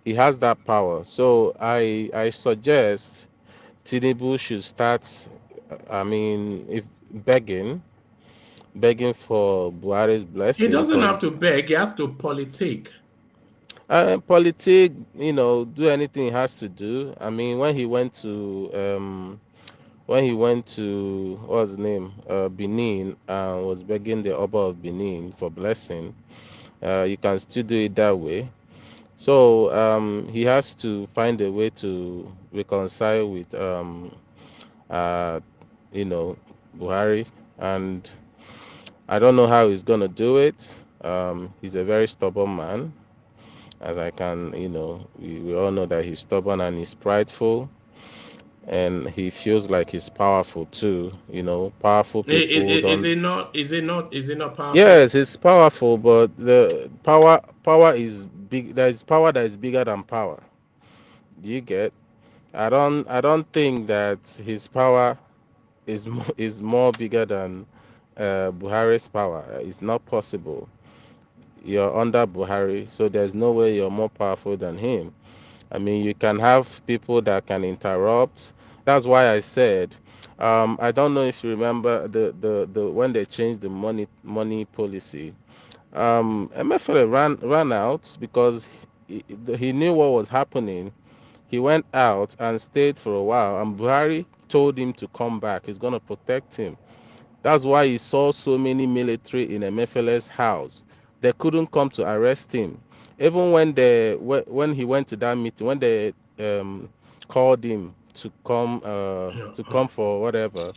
he has that power. So I suggest Tinubu should start. I mean, if begging for Buhari's He blessing, doesn't have because to beg. He has to politic. politic, do anything he has to do. I mean, when he went to what's his name, Benin, was begging the Oba of Benin for blessing. You can still do it that way. So he has to find a way to reconcile with uh, you know, Buhari, and I don't know how he's gonna do it. He's a very stubborn man, as I can, we all know that he's stubborn and he's prideful, and he feels like he's powerful too. Powerful people Is don't. it not? Is it not? Is it not powerful? Yes, he's powerful, but the power is big. There is power that is bigger than power. Do you get? I don't think that his power is more bigger than Buhari's power. It's not possible. You're under Buhari, so there's no way you're more powerful than him. I mean, you can have people that can interrupt. That's why I said, I don't know if you remember the when they changed the money policy. MFLA ran out because he knew what was happening. He went out and stayed for a while, and Buhari told him to come back. He's going to protect him. That's why you saw so many military in MFLA's house. They couldn't come to arrest him. Even when he went to that meeting, when they called him to come for whatever.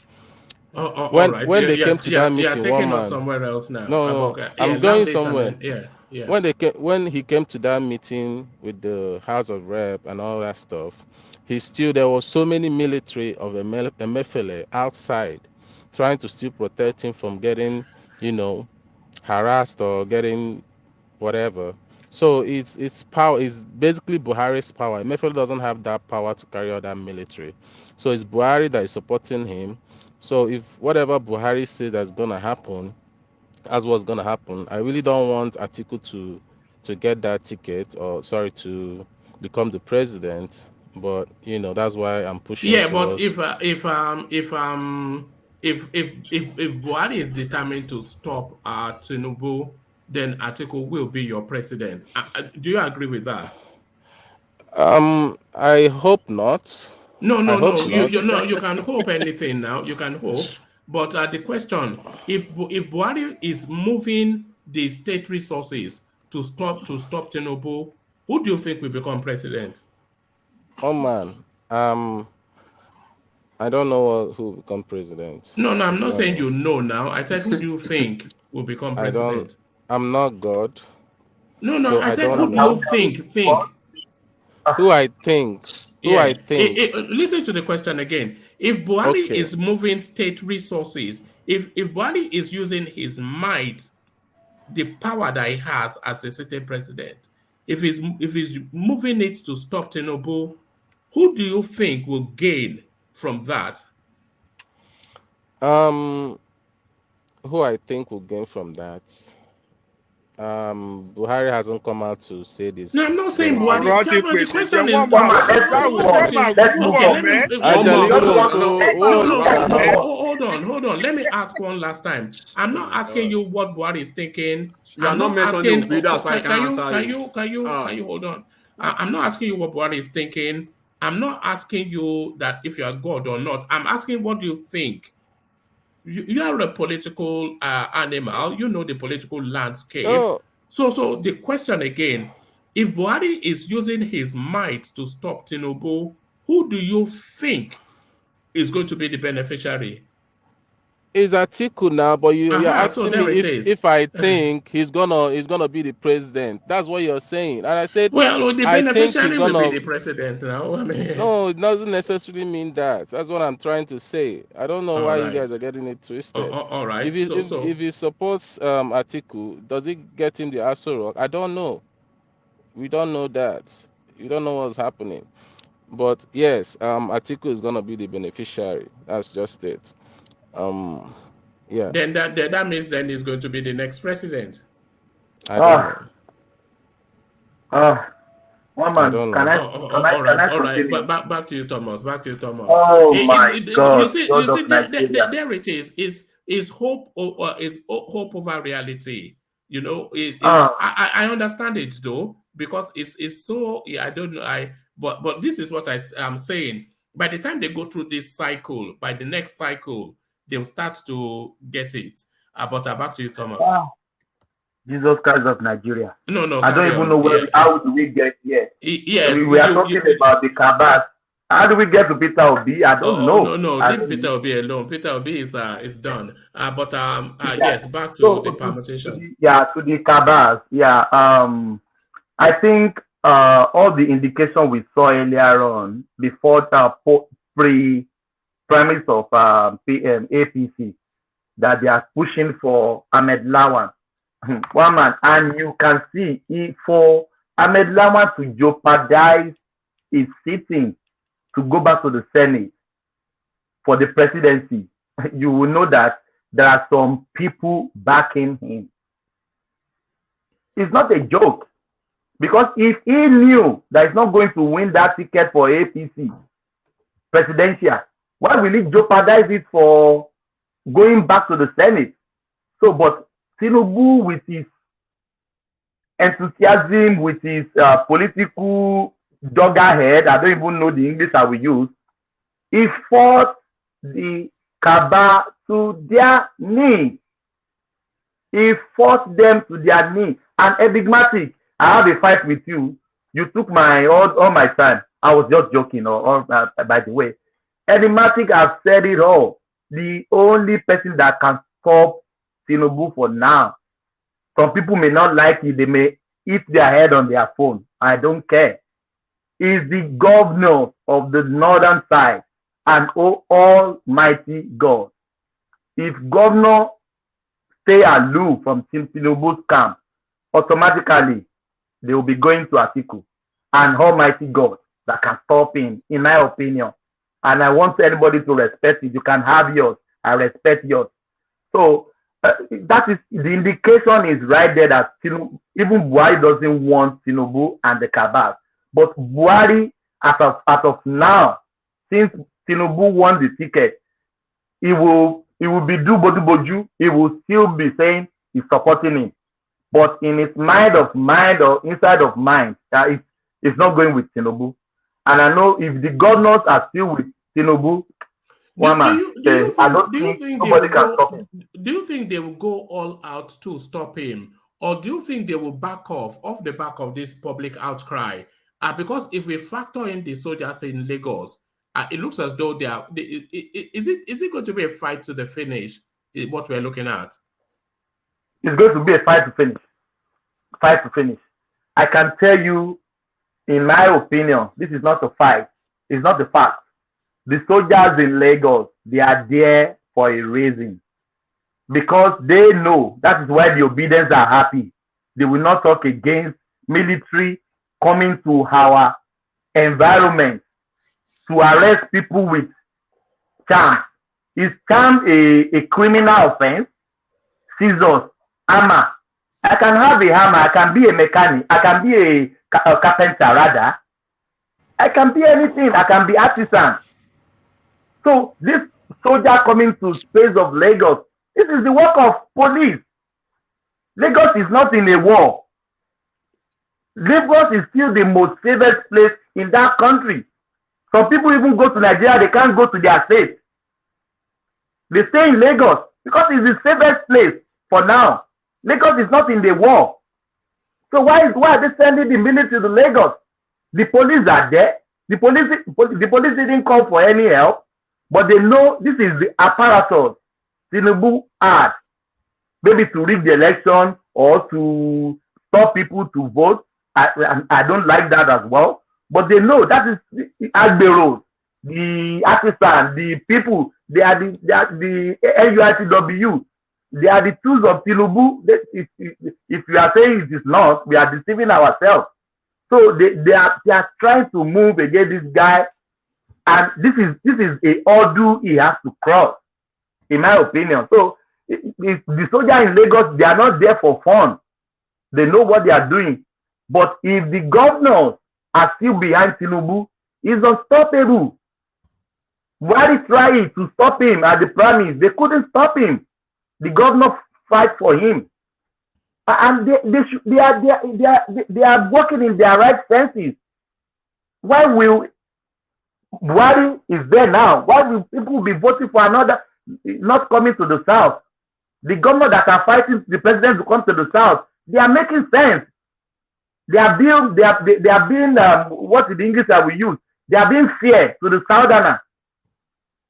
All When right. when Yeah, they yeah, came to that yeah, yeah. meeting, one Taking us man. somewhere else now. No, I'm no, okay. Yeah, I'm going land it and somewhere. then yeah. When he came to that meeting with the House of Rep and all that stuff, there was so many military of MFLA outside trying to still protect him from getting, you know, harassed or getting whatever. So it's power is basically Buhari's power. MFLA doesn't have that power to carry out that military. So it's Buhari that is supporting him. So if whatever Buhari says that's gonna happen, that's what's gonna happen. I really don't want Atiku to get that ticket, or sorry, to become the president. But that's why I'm pushing Yeah, but towards. if Buhari is determined to stop Tinubu, then Atiku will be your president. Do you agree with that? I hope not. No, I no, hope no. not. You can hope anything now. You can hope, but the question: if Buhari is moving the state resources to stop Tinubu, who do you think will become president? Oh man, I don't know who will become president. No, no. To I'm be not saying you honest, know now. I said, who do you think will become I don't. president? I'm not God, No, no. so I I said, don't who do know you think? who I think. Who I Yeah. think. Listen to the question again. If Buhari Okay. is moving state resources, if Buhari is using his might, the power that he has as a sitting president, if he's moving it to stop Tinubu, who do you think will gain from that? Who I think will gain from that. Buhari hasn't come out to say No, I'm this not saying gonna be. Buhari. ọ̀rọ̀ ti The pèsè jẹ́ question is wọ́n máa okay. wúwọ̀ Okay, let mẹ́. me Actually, hold wait, on. hold. Hold on. Let me ask one last time. I'm not asking you what Buhari is thinking. You are I'm not not mentioning asking. Obi, that's why I can't answer Can you hold on? I'm not asking you what Buhari is thinking. I'm not asking you that if you are God or not. I'm asking what do you think. You are a political animal. You know the political landscape. Oh, So the question again: if Buhari is using his might to stop Tinubu, who do you think is going to be the beneficiary? it's Atiku now, but you're So asking me there it if is. I think he's gonna be the president. That's what you're saying, and I said Well, the I think he's beneficiary will be gonna. the president now. I mean, No, it doesn't necessarily mean that. That's what I'm trying to say. I don't know all why you right, guys are getting it twisted. all If right. he if he supports Atiku, does it get him the Aso Rock? I don't know. We don't know that. We don't know what's happening. But yes, Atiku is gonna be the beneficiary. That's just it. Yeah. Then that means then he's going to be the next president. I don't know. One I man, don't can know. I All can right, I all right. continue? Back to you, Thomas. Back to you, Thomas. Oh my You God, see, God of Nigeria. there it is. Is hope or is hope over reality? You know, Ah, I understand it though because it's so. Yeah, I don't know. But this is what am saying. By the time they go through this cycle, by the next cycle, they'll start to get it. But back to you, Thomas. Jesus Christ of Nigeria. No, I don't carry even know on. where. How do we get here? Yes, We are talking about the Cabal. How do we get to Peter Obi? I don't Oh know. no, I leave don't Peter know. Obi alone. Peter Obi is done. But Yeah. yes, back to So the permutation. to the Cabal. Yeah. I think all the indication we saw earlier on before the premise of PM APC that they are pushing for Ahmed Lawan. One man, and you can see for Ahmed Lawan to jeopardize his sitting to go back to the Senate for the presidency, you will know that there are some people backing him. It's not a joke. Because if he knew that he's not going to win that ticket for APC presidential, why will he jeopardize it for going back to the Senate? So, but Tinubu, with his enthusiasm, with his political joggerhead, I don't even know the English I will use, he fought the Cabal to their knee. He forced them to their knee. And enigmatic, I have a fight with you. You took my all my time. I was just joking, by the way. Enigmatic has said it all. The only person that can stop Tinubu for now. Some people may not like it. They may hit their head on their phone. I don't care. Is the governor of the northern side and Almighty God. If governor stay aloof from Tinubu's camp, automatically they will be going to Atiku and Almighty God that can stop him, in my opinion. And I want anybody to respect it. You can have yours. I respect yours. So that is the indication is right there that Tinubu, even Buhari doesn't want Tinubu and the Cabal. But Buhari as of now, since Tinubu won the ticket, he will be do boju. He will still be saying he's supporting him, but in his mind or inside of mind, it's not going with Tinubu. And I know if the governors are still with Tinubu, Do you think they will go all out to stop him, or do you think they will back off the back of this public outcry? Because if we factor in the soldiers in Lagos, it looks as though is it going to be a fight to the finish? What we're looking at? It's going to be a fight to finish. Fight to finish. I can tell you, in my opinion, this is not a fight. It's not a fact. The soldiers in Lagos, they are there for a reason. Because they know that is why the obedience are happy. They will not talk against military coming to our environment to arrest people with charm. Is charm a criminal offense? Scissors, hammer. I can have a hammer, I can be a mechanic, I can be a carpenter rather. I can be anything, I can be artisan. So this soldier coming to space of Lagos, this is the work of police. Lagos is not in a war. Lagos is still the most safest place in that country. Some people even go to Nigeria, they can't go to their state. They stay in Lagos because it's the safest place for now. Lagos is not in the war. So why are they sending the military to Lagos? The police are there. The police didn't call for any help. But they know this is the apparatus Tinubu had, maybe to rig the election or to stop people to vote. I don't like that as well. But they know that is the Agberos, the artisan, the people. They are the NURTW. They are the tools of Tinubu. If we are saying it is not, we are deceiving ourselves. So they are trying to move against this guy. And this is a ordeal he has to cross, in my opinion. So the soldiers in Lagos, they are not there for fun. They know what they are doing. But if the governors are still behind Tinubu, he's unstoppable. Why they try to stop him at the premise? They couldn't stop him. The governor fight for him. And they are working in their right senses. Why will Buhari is there now? Why will people be voting for another, not coming to the south? The government that are fighting the president to come to the south, they are making sense. They are being what in the English that we use? They are being fair to the southerner.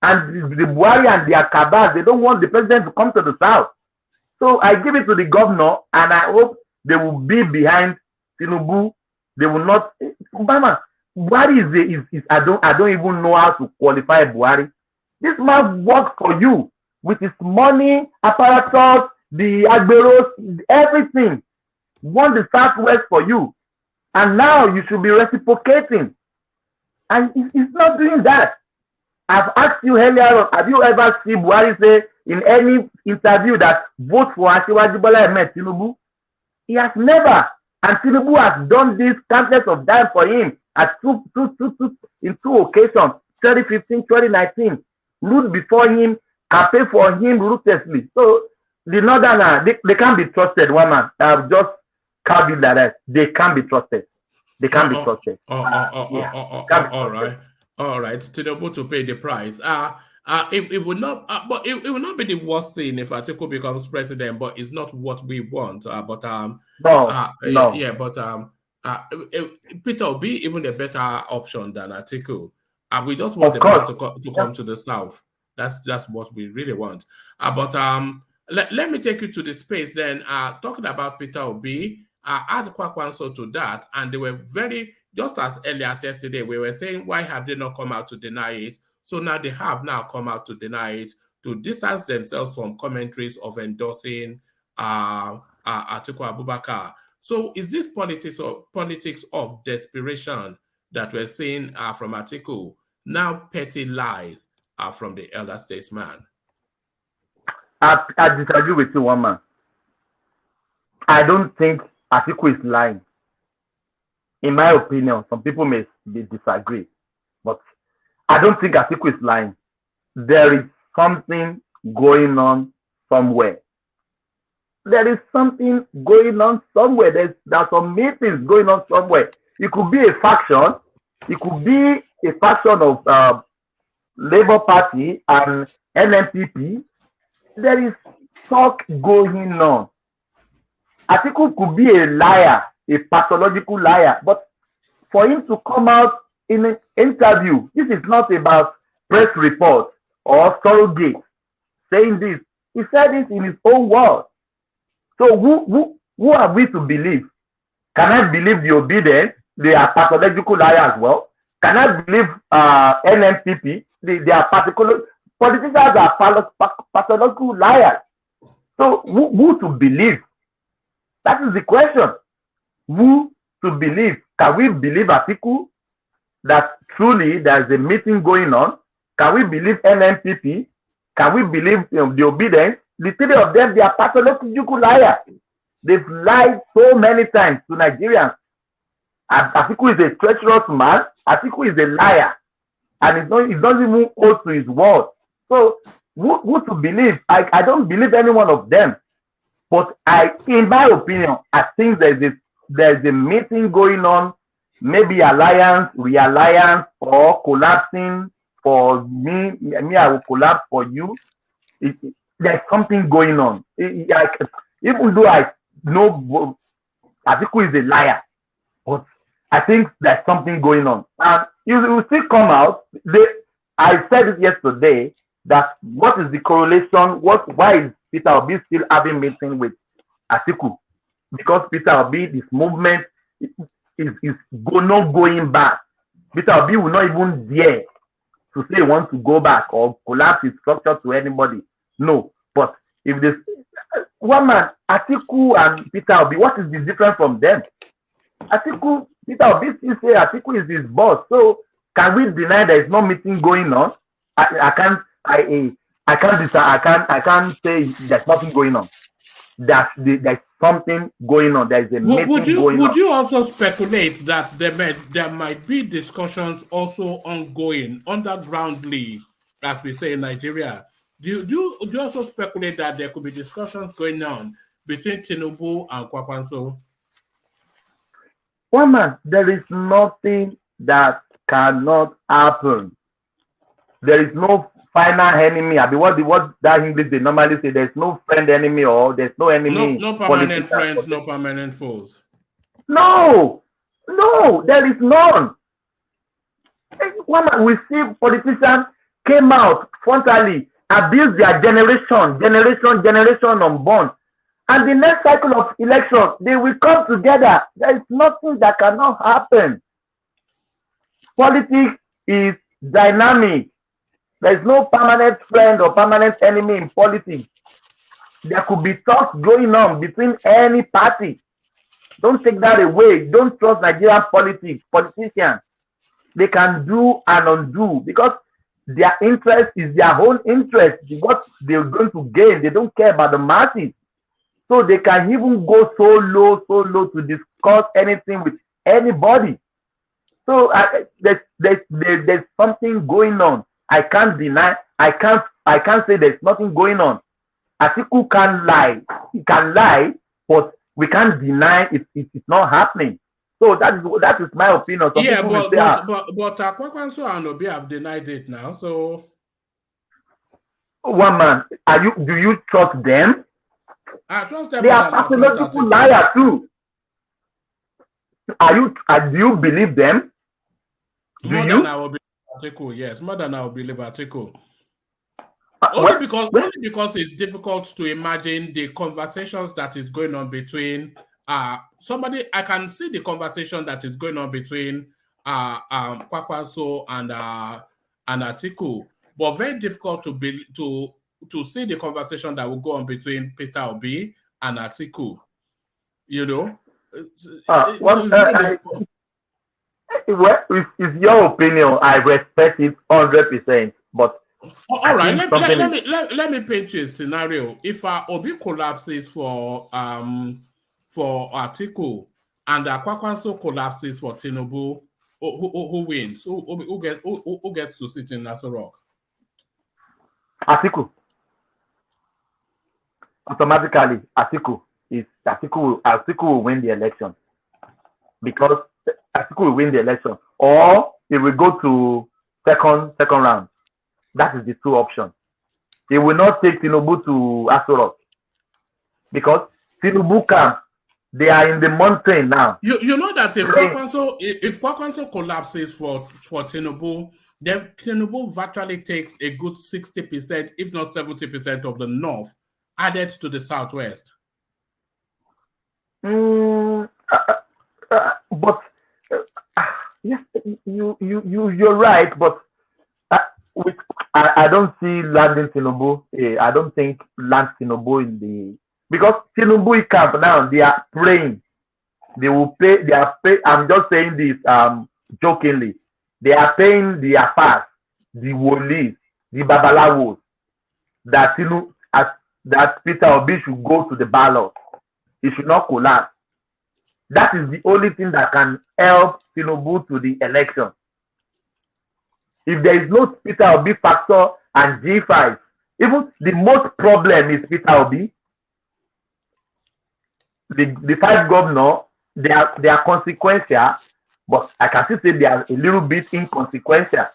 And the Buhari and their Cabal, they don't want the president to come to the south. So I give it to the governor, and I hope they will be behind Tinubu. They will not. Obama, Buhari is I don't even know how to qualify Buhari. This man works for you with his money, apparatus, the Agberos, everything. Won the Southwest for you. And now you should be reciprocating. And he's not doing that. I've asked you earlier on, have you ever seen Buhari say in any interview that vote for Asiwaju Bola Tinubu? He has never. And Tinubu has done this countless of times for him at in two occasions, 2015, 2019. Root before him, campaign for him ruthlessly. So the Northerner, they can't be trusted, one man. I've just can't be like that. They can't be trusted. They can't be trusted. All right. Tinubu to pay the price. It will not, but it will not be the worst thing if Atiku becomes president. But it's not what we want. Peter will be even a better option than Atiku. We just want the man to come to the south. That's what we really want. Let me take you to the space then. Talking about Peter Obi, add Kwakwanso to that, and they were very, just as early as yesterday, we were saying, why have they not come out to deny it? So now they have now come out to deny it, to distance themselves from commentaries of endorsing Atiku Abubakar. So is this politics of desperation that we're seeing from Atiku, now petty lies from the elder statesman? I disagree with you, one man. I don't think Atiku is lying. in my opinion, some people may disagree, but I don't think Atiku is lying. There is something going on somewhere. There is something going on somewhere. There's some meetings going on somewhere. It could be a faction. It could be a faction of Labour Party and NMPP. There is talk going on. Atiku could be a liar, a pathological liar, but for him to come out in an interview, this is not about press reports or surrogate saying this. He said this in his own words. So who are we to believe? Can I believe the obedient? They are pathological liars as well. Can I believe NMPP? They are particular politicians are pathological liars. So who to believe? That is the question. Who to believe? Can we believe Atiku that truly there is a meeting going on? Can we believe NMPP? Can we believe the obedience? The three of them, they are pathological liars. They've lied so many times to Nigerians. Atiku is a treacherous man. Atiku is a liar. And he doesn't even hold to his word. So who to believe? I don't believe any one of them. But in my opinion, I think there's a meeting going on, maybe alliance, realliance, or collapsing for me. I will collapse for you. There's something going on. Even though I know Atiku is a liar, but I think there's something going on. And it will still come out. I said it yesterday that what is the correlation? Why is Peter Obi still having meeting with Atiku? Because Peter Obi, this movement is not going back. Peter Obi will not even dare to say he wants to go back or collapse his structure to anybody. No. But if this one man, Atiku and Peter Obi, what is the difference from them? Peter Obi still say Atiku is his boss. So can we deny there is no meeting going on? I can't say there's nothing going on. There's something going on. There's a meeting going on. Would you also speculate that there might be discussions also ongoing undergroundly, as we say in Nigeria? Do you also speculate that there could be discussions going on between Tinubu and Kwakwanso? One man, there is nothing that cannot happen. There is no final enemy. I mean, what that English they normally say, there's no friend enemy or there's no enemy. No permanent friends, no permanent foes. No, there is none. One we see politicians came out frontally, abuse their generation unborn. And the next cycle of elections, they will come together. There is nothing that cannot happen. Politics is dynamic. There is no permanent friend or permanent enemy in politics. There could be talks going on between any party. Don't take that away. Don't trust Nigerian politicians. They can do and undo because their interest is their own interest. What they're going to gain, they don't care about the masses. So they can even go so low to discuss anything with anybody. So there's something going on. I can't deny. I can't say there's nothing going on. Atiku can lie. He can lie, but we can't deny it's not happening. So that is my opinion. Some but Kwakwanso and Obi have denied it now. So one man, do you trust them? I trust them. They are pathological liars too. Do you believe them? More than I will believe Atiku, yes. More than I will believe Atiku. Only because it's difficult to imagine the conversations that is going on between somebody. I can see the conversation that is going on between Kwakwanso and Atiku, but very difficult to see the conversation that will go on between Peter Obi and Atiku. You know? It's your opinion. I respect it 100%. But all right, let me paint you a scenario. If Obi collapses for Atiku and Kwakwanso collapses for Tinubu, who wins? Who gets to sit in Aso Rock? Atiku. Automatically, Atiku will win the election, because Atiku will win the election, or he will go to second round. That is the two options. He will not take Tinubu to Aso Rock, because Tinubu camp, they are in the mountain now. You know that if Kwakwanso collapses for Tinubu, then Tinubu virtually takes a good 60%, if not 70% of the north, added to the southwest. But yes, you're right. But I don't see landing Tinubu. I don't think land Tinubu in the, because Tinubu camp now, they are praying. They will pay. They are pay. I'm just saying this jokingly. They are paying the Afars, the Wolis, the Babalawos, that that Peter Obi should go to the ballot. He should not collapse. That is the only thing that can help Tinubu to the election. If there is no Peter Obi factor and G5, even the most problem is Peter Obi. The 5 governors, they are consequential, but I can still say they are a little bit inconsequential.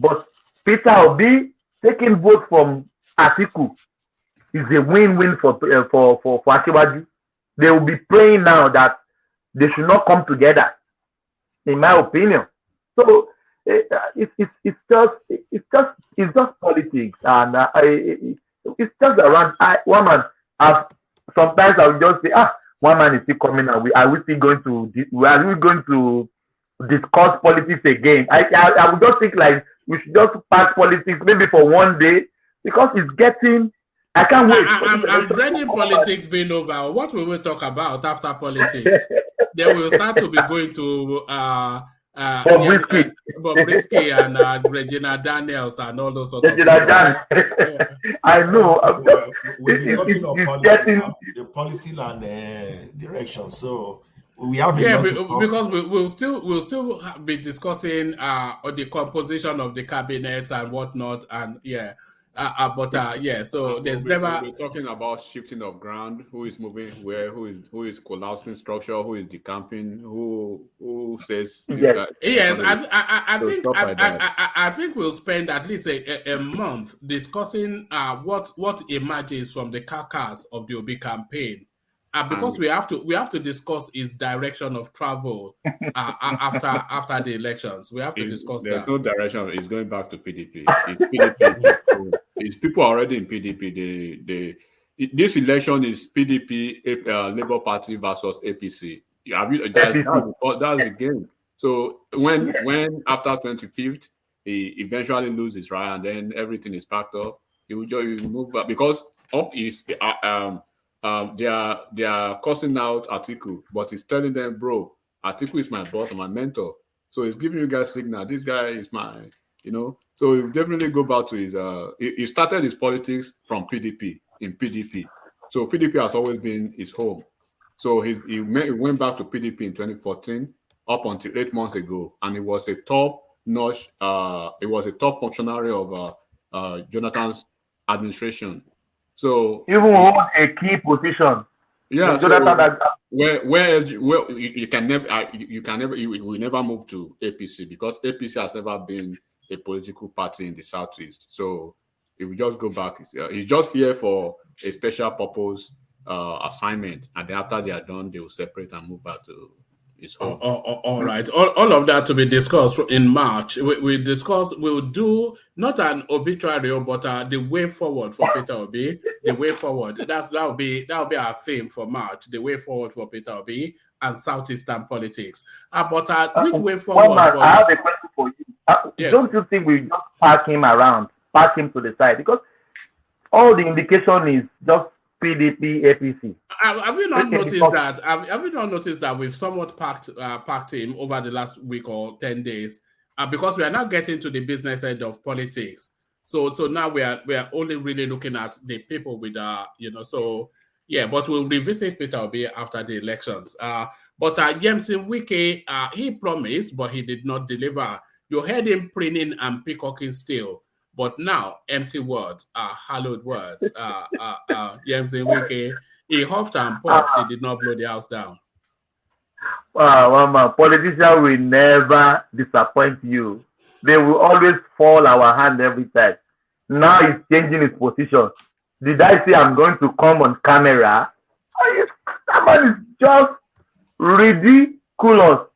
But Peter Obi taking vote from Atiku is a win-win for Asiwaju. They will be praying now that they should not come together, in my opinion. So it's just politics, and it's just around. One man, sometimes I will just say, one man is still coming, and are we going to discuss politics again? I would just think like we should just pass politics maybe for one day, because it's getting. I can't wait. I'm dreading politics being over. What will we talk about after politics? Then we'll start to be going to Bobrisky and Regina Daniels and all those sorts of people. I know. We'll be talking about the policy and direction. So we have because we'll still be discussing the composition of the cabinets and whatnot, and so there's never. We're talking about shifting of ground, who is moving where, who is collapsing structure, who is decamping, who says this guy. Yes, I think we'll spend at least a month discussing what emerges from the carcass of the Obi campaign. Because we have to discuss his direction of travel after the elections. We have to discuss there's that. no direction. It's going back to PDP. It's PDP. It's people already in PDP. This election is PDP, Labour Party versus APC. That's the game. So when after 25th he eventually loses, right, and then everything is packed up, he will just move back, because up is they are cussing out Atiku, but he's telling them, bro, Atiku is my boss and my mentor. So he's giving you guys signal. This guy is my, So he'll definitely go back to his. He started his politics from PDP in PDP. So PDP has always been his home. So he went back to PDP in 2014 up until 8 months ago, and he was a top-notch. He was a top functionary of Jonathan's administration. So even hold a key position. Yeah, so where you will never move to APC, because APC has never been a political party in the Southeast. So if we just go back, he's just here for a special purpose assignment, and then after they are done, they will separate and move back to his home. All right. All of that to be discussed in March. We'll do not an obituary, but the way forward for Peter Obi. The way forward. That'll be our theme for March. The way forward for Peter Obi and Southeastern politics. Which way forward? I have a question for you. Don't you think we just park him to the side? Because all the indication is just PDP, APC. Have you not noticed that? Have you not noticed that we've somewhat packed him over the last week or 10 days? Because we are now getting to the business end of politics. So now we are only really looking at the people with but we'll revisit Peter Obi after the elections. But Jameson Wike, he promised, but he did not deliver. You heard him preening and peacocking still. But now, empty words are hallowed words. Jameson Wike, he huffed and puffed. He did not blow the house down. Mama, politicians will never disappoint you. They will always fall our hand every time. Now he's changing his position. Did I say I'm going to come on camera? Someone is just ridiculous.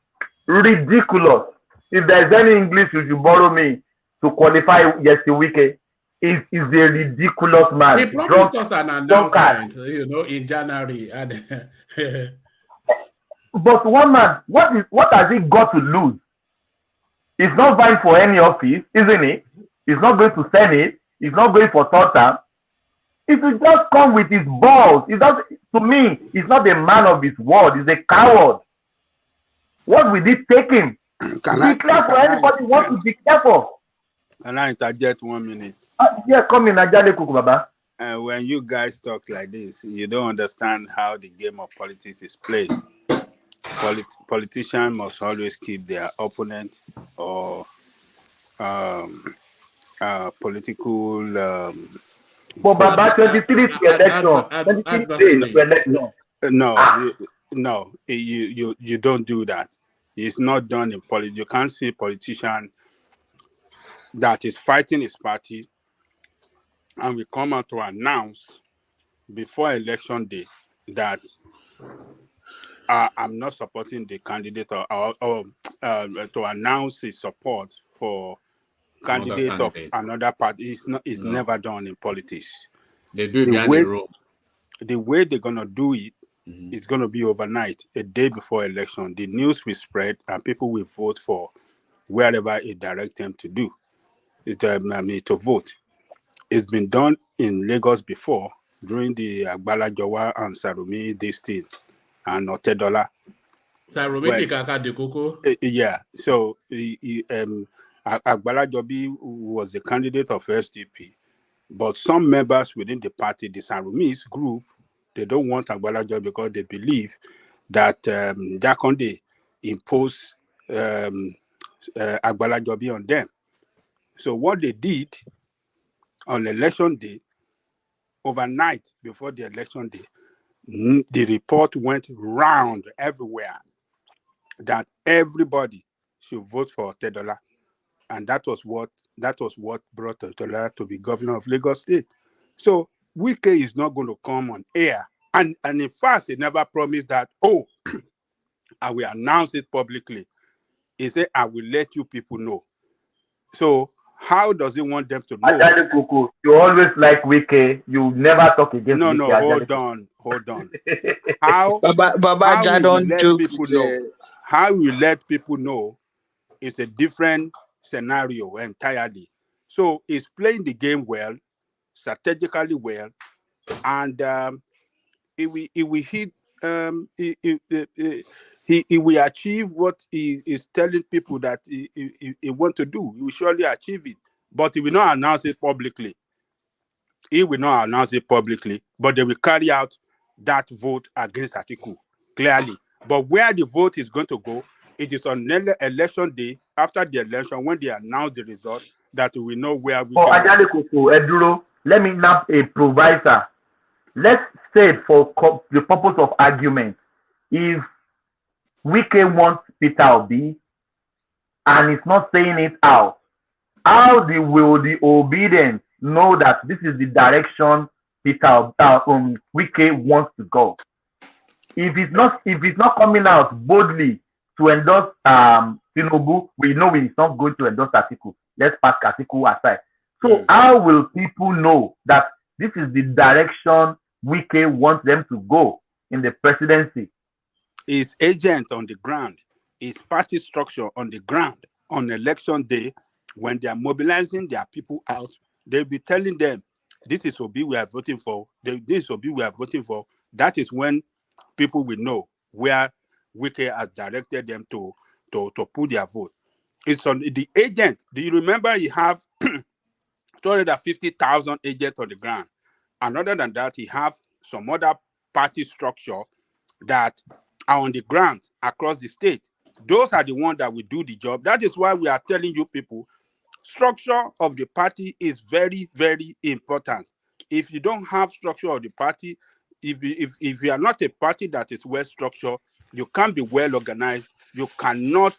Ridiculous. If there's any English you should borrow me to qualify Yesi Wike, is a ridiculous man. He promised us an announcement, in January. But one man, what has he got to lose? He's not vying for any office, isn't he? He's not going to Senate. He's not going for third term. If he just come with his balls, to me, he's not a man of his word. He's a coward. What will it take him? Declare for anybody who wants to declare for. Can I interject 1 minute? Yeah, come in, Ajale Kuku Baba. When you guys talk like this, you don't understand how the game of politics is played. Politicians must always keep their opponent or political. But Baba, 23 election. No, you don't do that. It's not done in politics. You can't see a politician that is fighting his party and we come out to announce before election day that I'm not supporting the candidate or to announce his support for candidate of another party. It's never done in politics. They do it behind the room. The way they're gonna do it is gonna be overnight, a day before election. The news will spread and people will vote for wherever it directs them to do. To vote. It's been done in Lagos before during the Agbala Jowa and Sarumi this thing and Otedola. Sarumi Kaka de Koko. Yeah. So Agbala Jobi was the candidate of SDP, but some members within the party, the Sarumis group, they don't want Agbala Jobi because they believe that Jakonde imposed Agbala Jobi on them. So what they did on election day, overnight before the election day, the report went round everywhere that everybody should vote for Otedola, and that was what brought Otedola to be governor of Lagos State. So Wike is not going to come on air, and in fact, he never promised that. I will announce it publicly. He said, "I will let you people know." So how does he want them to know? Ajale Kuku, you always like Wike. You never talk against Wike. No, hold on. How we let people know is a different scenario entirely. So he's playing the game well, strategically well, and he will achieve what he is telling people that he want to do. He will surely achieve it, but he will not announce it publicly. But they will carry out that vote against Atiku clearly. But where the vote is going to go, it is on election day, after the election, when they announce the result, that we know where we can. Ajale Kuku, Eduro, let me nab a provisor. Let's say for the purpose of argument, if Wike wants Peter Obi and is not saying it out, how will the obedient know that this is the direction Wike wants to go? If it's not coming out boldly to endorse Tinubu, we know he's not going to endorse Atiku. Let's pass Atiku aside. So how will people know that this is the direction Wike wants them to go in the presidency? His agent on the ground, his party structure on the ground on election day, when they are mobilizing their people out, they'll be telling them, this is Obi we are voting for. This is Obi we are voting for. That is when people will know where Wike has directed them to put their vote. It's on the agent. Do you remember he have 250,000 agents on the ground? And other than that, he have some other party structure that are on the ground across the state. Those are the ones that will do the job. That is why we are telling you people, structure of the party is very, very important. If you don't have structure of the party, if you are not a party that is well structured, you can't be well organized. You cannot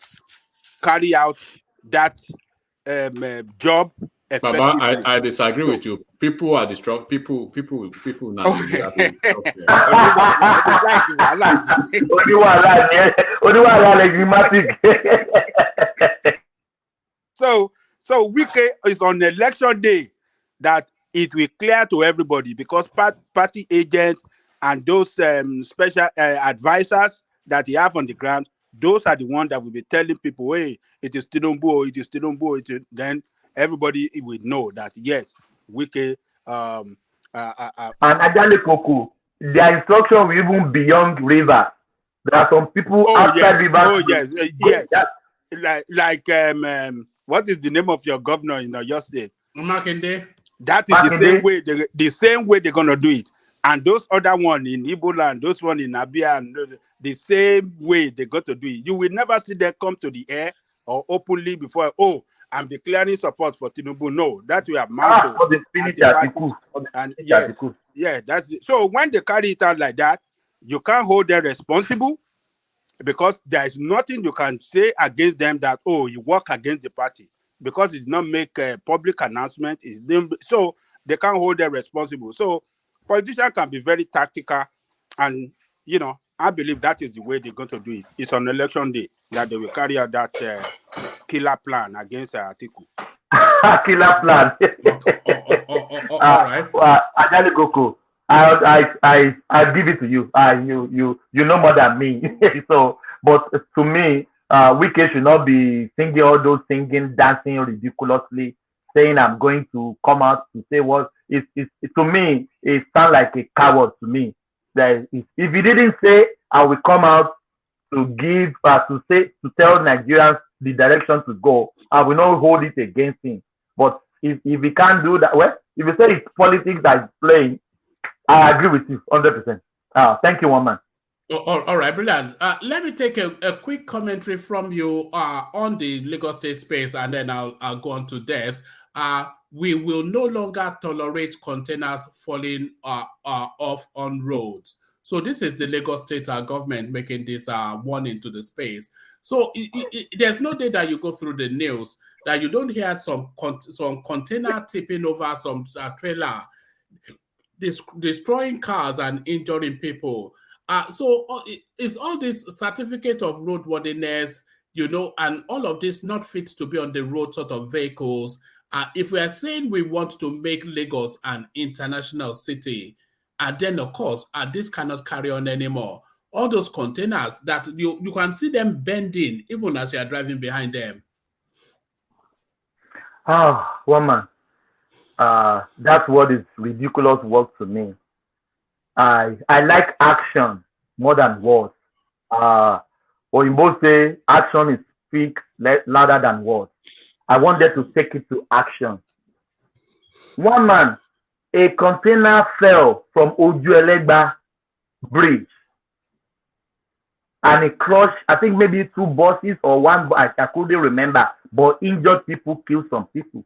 carry out that job Baba, effectively. I disagree with you. People are the people now Oh, they are the structure. So Wike is on election day that it will clear to everybody, because party agents and those special advisors that he have on the ground, those are the ones that will be telling people, hey, it is Tinubu, it is Tinubu. Then everybody will know that yes, Wike. And Ajale Koku, their instruction will even beyond river. There are some people outside river. Oh yes, yes. Like what is the name of your governor in your state? Makinde. That is the same way. The same way they're gonna do it. And those other one in Igbo land, those one in Abia, and the same way they're going to do it. You will never see them come to the air or openly before, oh, I'm declaring support for Tinubu. No, that will amount to anti-party. And yes, yeah, that's it. So when they carry it out like that, you can't hold them responsible, because there is nothing you can say against them that, oh, you work against the party, because it did not make a public announcement. So they can't hold them responsible. So politicians can be very tactical, and I believe that is the way they're going to do it. It's on election day that they will carry out that killer plan against Atiku. Killer plan. All right. Ajali Goko, I give it to you. You know more than me. So, but to me, Wike should not be singing all those dancing ridiculously, saying I'm going to come out to say what. To me, it sounds like a coward to me. That if he didn't say I will come out to give to tell Nigerians the direction to go, I will not hold it against him. But if he can't do that, well, if you say it's politics that is playing, I agree with you 100%. Thank you, one man. All right, brilliant. Let me take a quick commentary from you on the Lagos State space, and then I'll go on to this. We will no longer tolerate containers falling off on roads. So this is the Lagos State government making this warning to the space. So there's no day that you go through the news that you don't hear some container tipping over some trailer, destroying cars and injuring people. So it's all this certificate of roadworthiness, and all of this not fit to be on the road sort of vehicles. If we are saying we want to make Lagos an international city, then of course this cannot carry on anymore. All those containers that you can see them bending even as you are driving behind them. One man. That's what is ridiculous work to me. I like action more than words. Oyinbo say action speaks louder than words. I want them to take it to action. One man, a container fell from Ojuelegba Bridge and it crushed, I think maybe 2 buses or 1, I couldn't remember, but injured people, killed some people.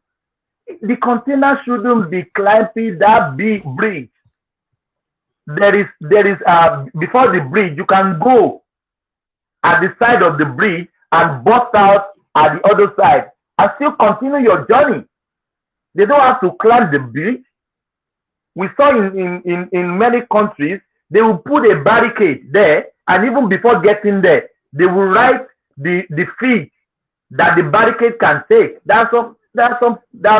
The container shouldn't be climbing that big bridge. There is before the bridge, you can go at the side of the bridge and bust out at the other side and still continue your journey. They don't have to climb the bridge. We saw in many countries, they will put a barricade there, and even before getting there, they will write the feet that the barricade can take. There are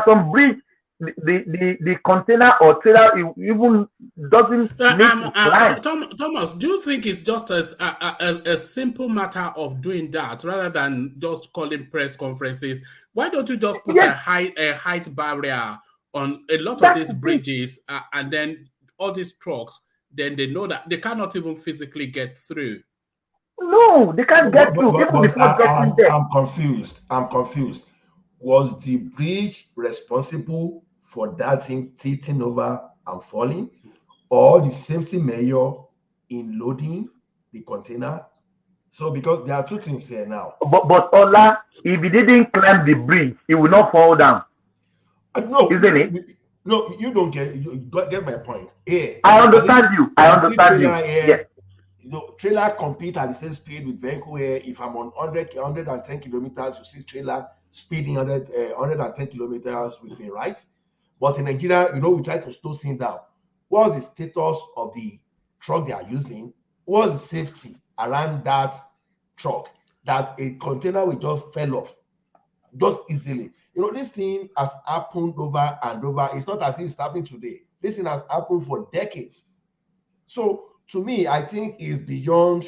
some bridge. The container or trailer even doesn't need to climb. Thomas, do you think it's just a simple matter of doing that rather than just calling press conferences? Why don't you just put a height barrier on a lot of these bridges, and then all these trucks, then they know that they cannot even physically get through? No, they can't get through. I'm confused. Was the bridge responsible for that thing tilting over and falling, or the safety measure in loading the container. So because there are two things here now. But Ola, if he didn't climb the bridge, he will not fall down. No, isn't it? No, you don't get my point. Here, I understand you. I see understand you. trailer here. Yes. You know, trailer compete at the same speed with vehicle here. If I'm on 110 kilometers, you see trailer speeding 110 kilometers with me, right? But in Nigeria, you know, we try to slow things down. What's the status of the truck they are using? What's the safety around that truck? That a container will just fell off just easily. You know, this thing has happened over and over. It's not as if it's happening today. This thing has happened for decades. So to me, I think it's beyond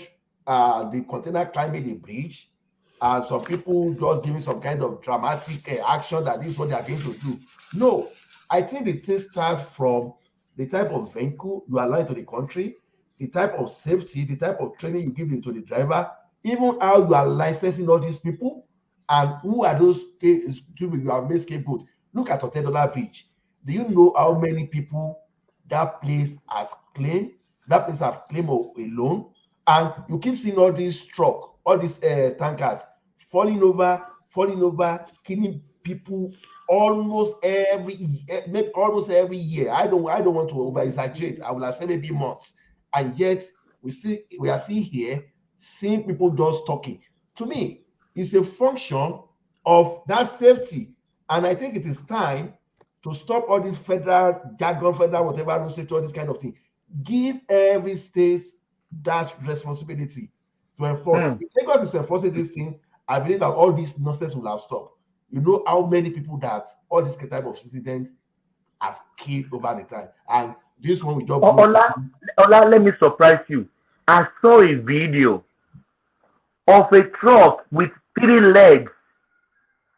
the container climbing the bridge. Some people just giving some kind of dramatic action that this is what they are going to do. No, I think the thing starts from the type of vehicle you allow into the country, the type of safety, the type of training you give to the driver, even how you are licensing all these people, and who are those people you have made scapegoat. Look at $10 Beach. Do you know how many people that place has claimed? That place have claimed a loan, and you keep seeing all these truck, all these tankers falling over, killing people almost every year. I don't want to over exaggerate. I will have said maybe months, and yet we are still here seeing people just talking. To me, it's a function of that safety, and I think it is time to stop all this federal jargon, federal whatever, all this kind of thing. Give every state that responsibility to enforce. If Lagos is enforcing this thing, I believe that all this nonsense will have stopped. You know how many people that all this type of incidents have killed over the time, and this one we just Ola, let me surprise you. I saw a video of a truck with 3 legs.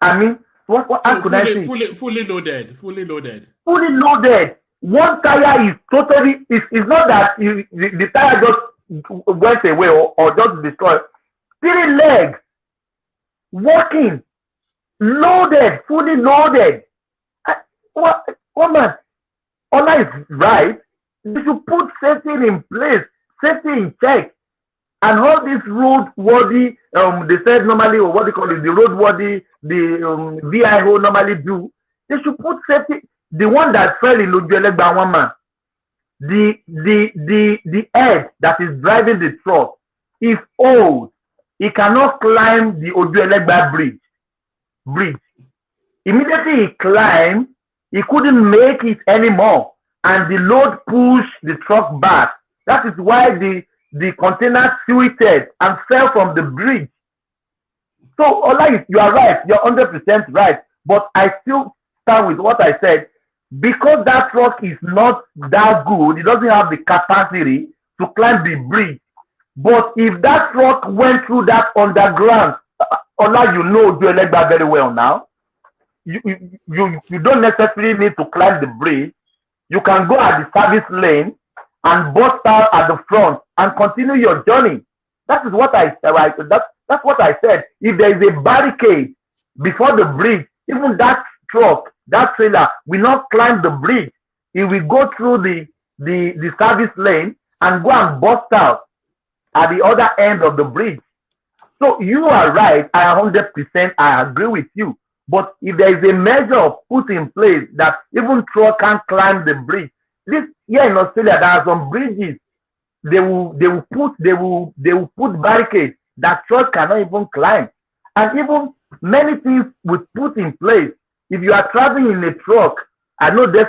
I mean, how could I say? Fully loaded. Fully loaded. One tire is totally. It's not that the tire just went away or just destroyed. 3 legs, walking, loaded, fully loaded. Man, Ola is right. You should put safety in place, safety in check. And all this roadworthy, they said normally, or what they call it, the roadworthy, the VIO normally do, they should put safety. The one that fell in Ojuelegba, one man, the head that is driving the truck is old. He cannot climb the Ojuelegba bridge. Immediately he climbed, he couldn't make it anymore, and the load pushed the truck back. That is why the container tilted and fell from the bridge. So, Ola, you are right. You're 100% right. But I still start with what I said. Because that truck is not that good, it doesn't have the capacity to climb the bridge. But if that truck went through that underground, Ola, you know Ojuelegba very well now. You don't necessarily need to climb the bridge. You can go at the service lane and bust out at the front and continue your journey. That is what I said. That's what I said. If there is a barricade before the bridge, even that truck, that trailer will not climb the bridge. It will go through the service lane and go and bust out at the other end of the bridge. So you are right. I 100% I agree with you. But if there is a measure put in place that even truck can climb the bridge, this here in Australia there are some bridges they will put barricades that truck cannot even climb, and even many things will put in place. If you are traveling in a truck, I know this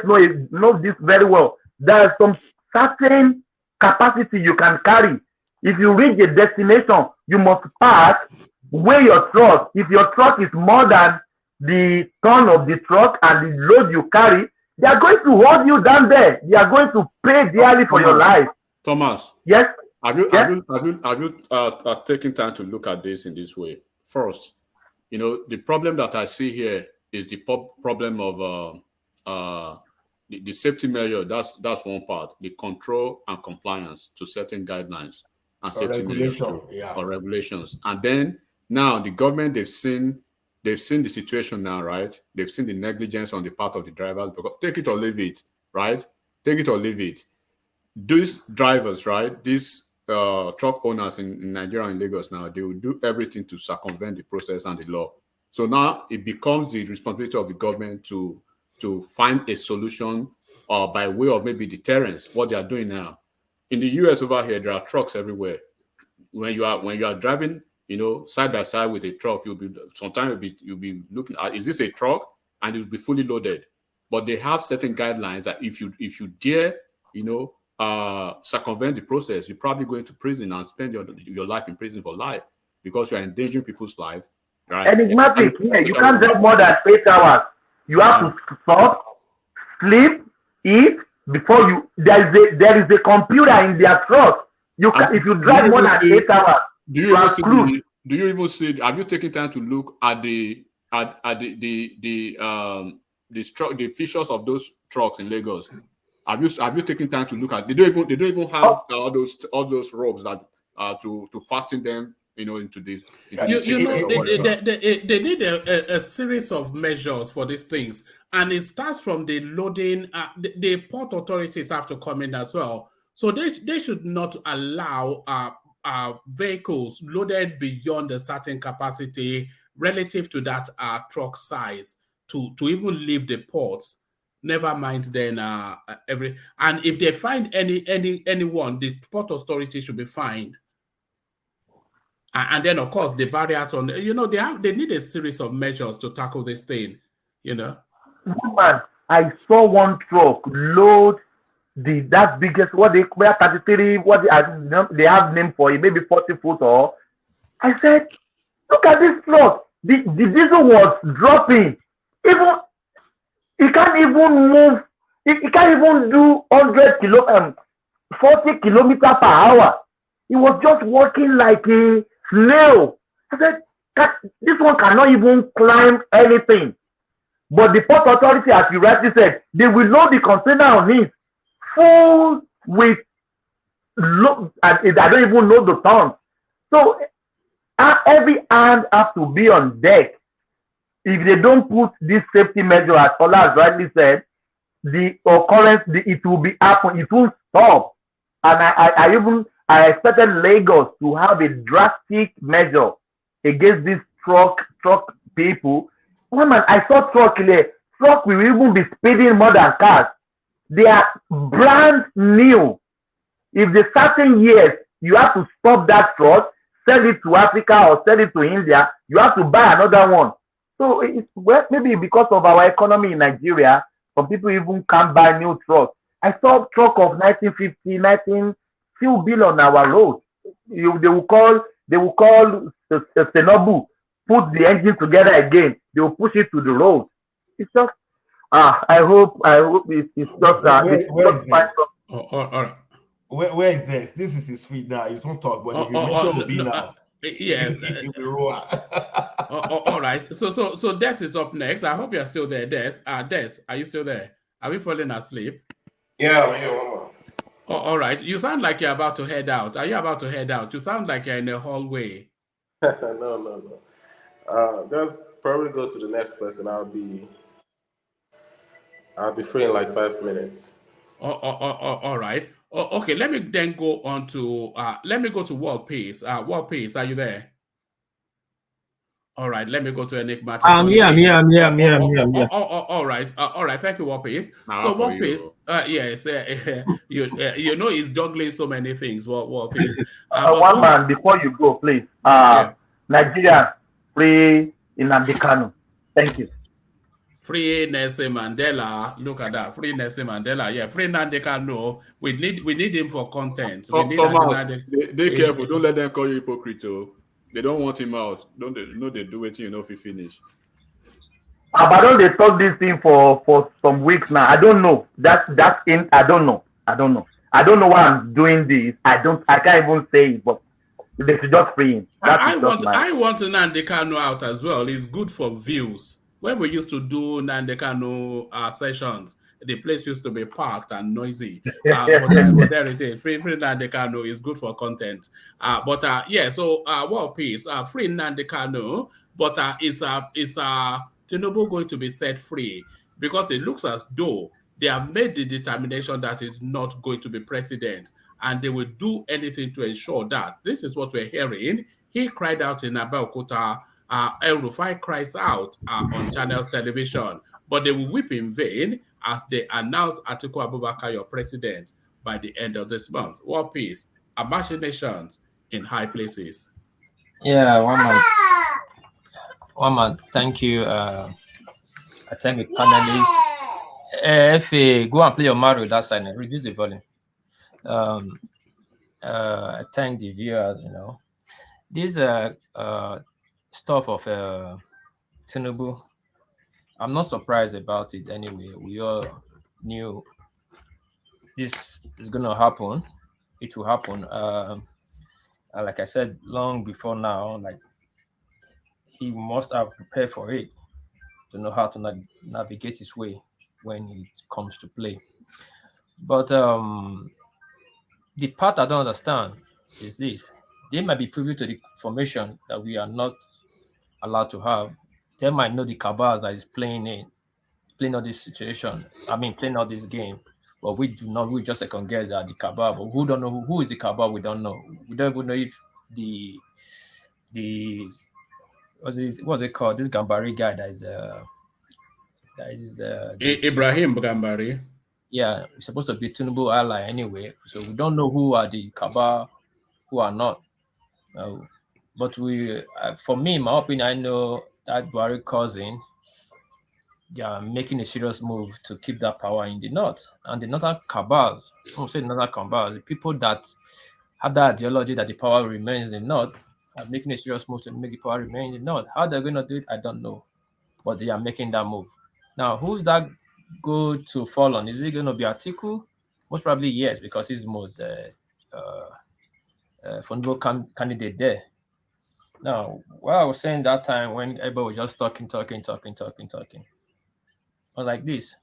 very well. There are some certain capacity you can carry. If you reach a destination, you must park, weigh your truck. If your truck is more than the ton of the truck and the load you carry, they are going to hold you down there. They are going to pay dearly for your life. Thomas. Yes. Have you taken time to look at this in this way? First, you know, the problem that I see here is the problem of the safety measure. That's one part. The control and compliance to certain guidelines and safety measures or regulations. And then now the government, they've seen the situation now, right? They've seen the negligence on the part of the drivers. Take it or leave it, right? Take it or leave it. These drivers, right? These truck owners in Nigeria and Lagos now, they will do everything to circumvent the process and the law. So now it becomes the responsibility of the government to find a solution by way of maybe deterrence, what they are doing now. In the US over here, there are trucks everywhere. When you are driving, side by side with a truck, you'll be looking at, is this a truck? And it will be fully loaded. But they have certain guidelines that if you dare, circumvent the process, you're probably going to prison and spend your life in prison for life because you're endangering people's lives. Right? Enigmatic, yeah, you can't drive more than 8 hours. You have to stop, sleep, eat before you. There is a computer in their truck. If you drive more than 8 hours, you are screwed. Do you even see? Have you taken time to look at the features of those trucks in Lagos? Have you taken time to look at? They don't even have all those ropes that to fasten them, into this. They need a series of measures for these things, and it starts from the loading. The port authorities have to come in as well, so they should not allow vehicles loaded beyond a certain capacity relative to that truck size to even leave the ports. Never mind then and if they find anyone, the port authority should be fined. And then of course the barriers on they need a series of measures to tackle this thing. Man, I saw one truck load that biggest, what they 33, they have name for it, maybe 40 foot or. I said, look at this truck. The diesel was dropping. Even it can't even move. It can't even do 40 kilometers per hour. It was just working like a snail. I said, this one cannot even climb anything. But the port authority, as you rightly said, they will load the container on it full with and I don't even know the tons. So every hand has to be on deck. If they don't put this safety measure, as Ola has rightly said, the occurrence, it will be happen. It will stop. And I expected Lagos to have a drastic measure against these truck people. Oh man, I saw truck will even be speeding more than cars. They are brand new. If the certain years you have to stop that truck, sell it to Africa or sell it to India, you have to buy another one. So maybe because of our economy in Nigeria, some people even can't buy new trucks. I saw a truck of 1950, still built on our road. They will call Senobu, put the engine together again. They will push it to the road. It's just I hope it's just where is this? All right. Where is this? This is his feet now. He's not talk, but if you mention Obi now, yes, it will roar. All right. So Des is up next. I hope you're still there, Des. Des, are you still there? Are we falling asleep? Yeah, I'm here. All right. You sound like you're about to head out. Are you about to head out? You sound like you're in the hallway. No. Just probably go to the next person. I'll be free in like 5 minutes. All right. Okay. Let me then go on to World Peace. World Peace, are you there? All right. Let me go to Enigmatic. I'm here. All right. Thank you, World Peace. So World Peace, yes, he's juggling so many things. World Peace. One man, before you go, please. Nigeria, free Nnamdi Kanu. Thank you. Free Nelson Mandela. Look at that. Free Nelson Mandela. Yeah, free Nnamdi Kanu. We need him for content. Thomas, they careful. Don't let them call you hypocrite. They don't want him out. Don't they? No, they do it. If he finish. But don't they talk this thing for some weeks now? I don't know. That's in. I don't know. I don't know why I'm doing this. I can't even say it, but they should just free him. I want Nnamdi Kanu out as well. It's good for views. When we used to do Nnamdi Kanu sessions, the place used to be parked and noisy. But there it is. Free Nnamdi Kanu is good for content. So World Peace, free Nnamdi Kanu, but is Tinubu going to be set free? Because it looks as though they have made the determination that he's not going to be president. and they will do anything to ensure that. This is what we're hearing. He cried out in Abeokuta. El Rufai cries out on Channels Television, but they will weep in vain as they announce Atiku Abubakar your president by the end of this month. War peace, machinations in high places. Yeah, one man. Thank you. I thank the panelists. If go and play your Mario that side, reduce the volume. I thank the viewers. This stuff of Tinubu, I'm not surprised about it anyway. We all knew this is going to happen. It will happen. Like I said, long before now, like he must have prepared for it to know how to navigate his way when it comes to play. But the part I don't understand is this. They might be privy to the information that we are not allowed to have. They might know the cabals that is playing all this situation. Playing all this game. But we do not. We just second guess that the cabal. But who don't know who is the cabal? We don't know. We don't even know if the what's it called? This Gambari guy that is Ibrahim Gambari. Yeah, it's supposed to be Tinubu ally anyway. So we don't know who are the cabal, who are not. But for me, in my opinion, I know that Buhari cousin, they are making a serious move to keep that power in the north. And the northern cabals, I won't say northern cabals, the people that have that ideology that the power remains in the north are making a serious move to make the power remain in the north. How they're going to do it, I don't know. But they are making that move. Now, who's that go to fall on? Is it going to be Atiku? Most probably yes, because he's the most fundable candidate there. Now, what I was saying that time when everybody was just talking, or like this,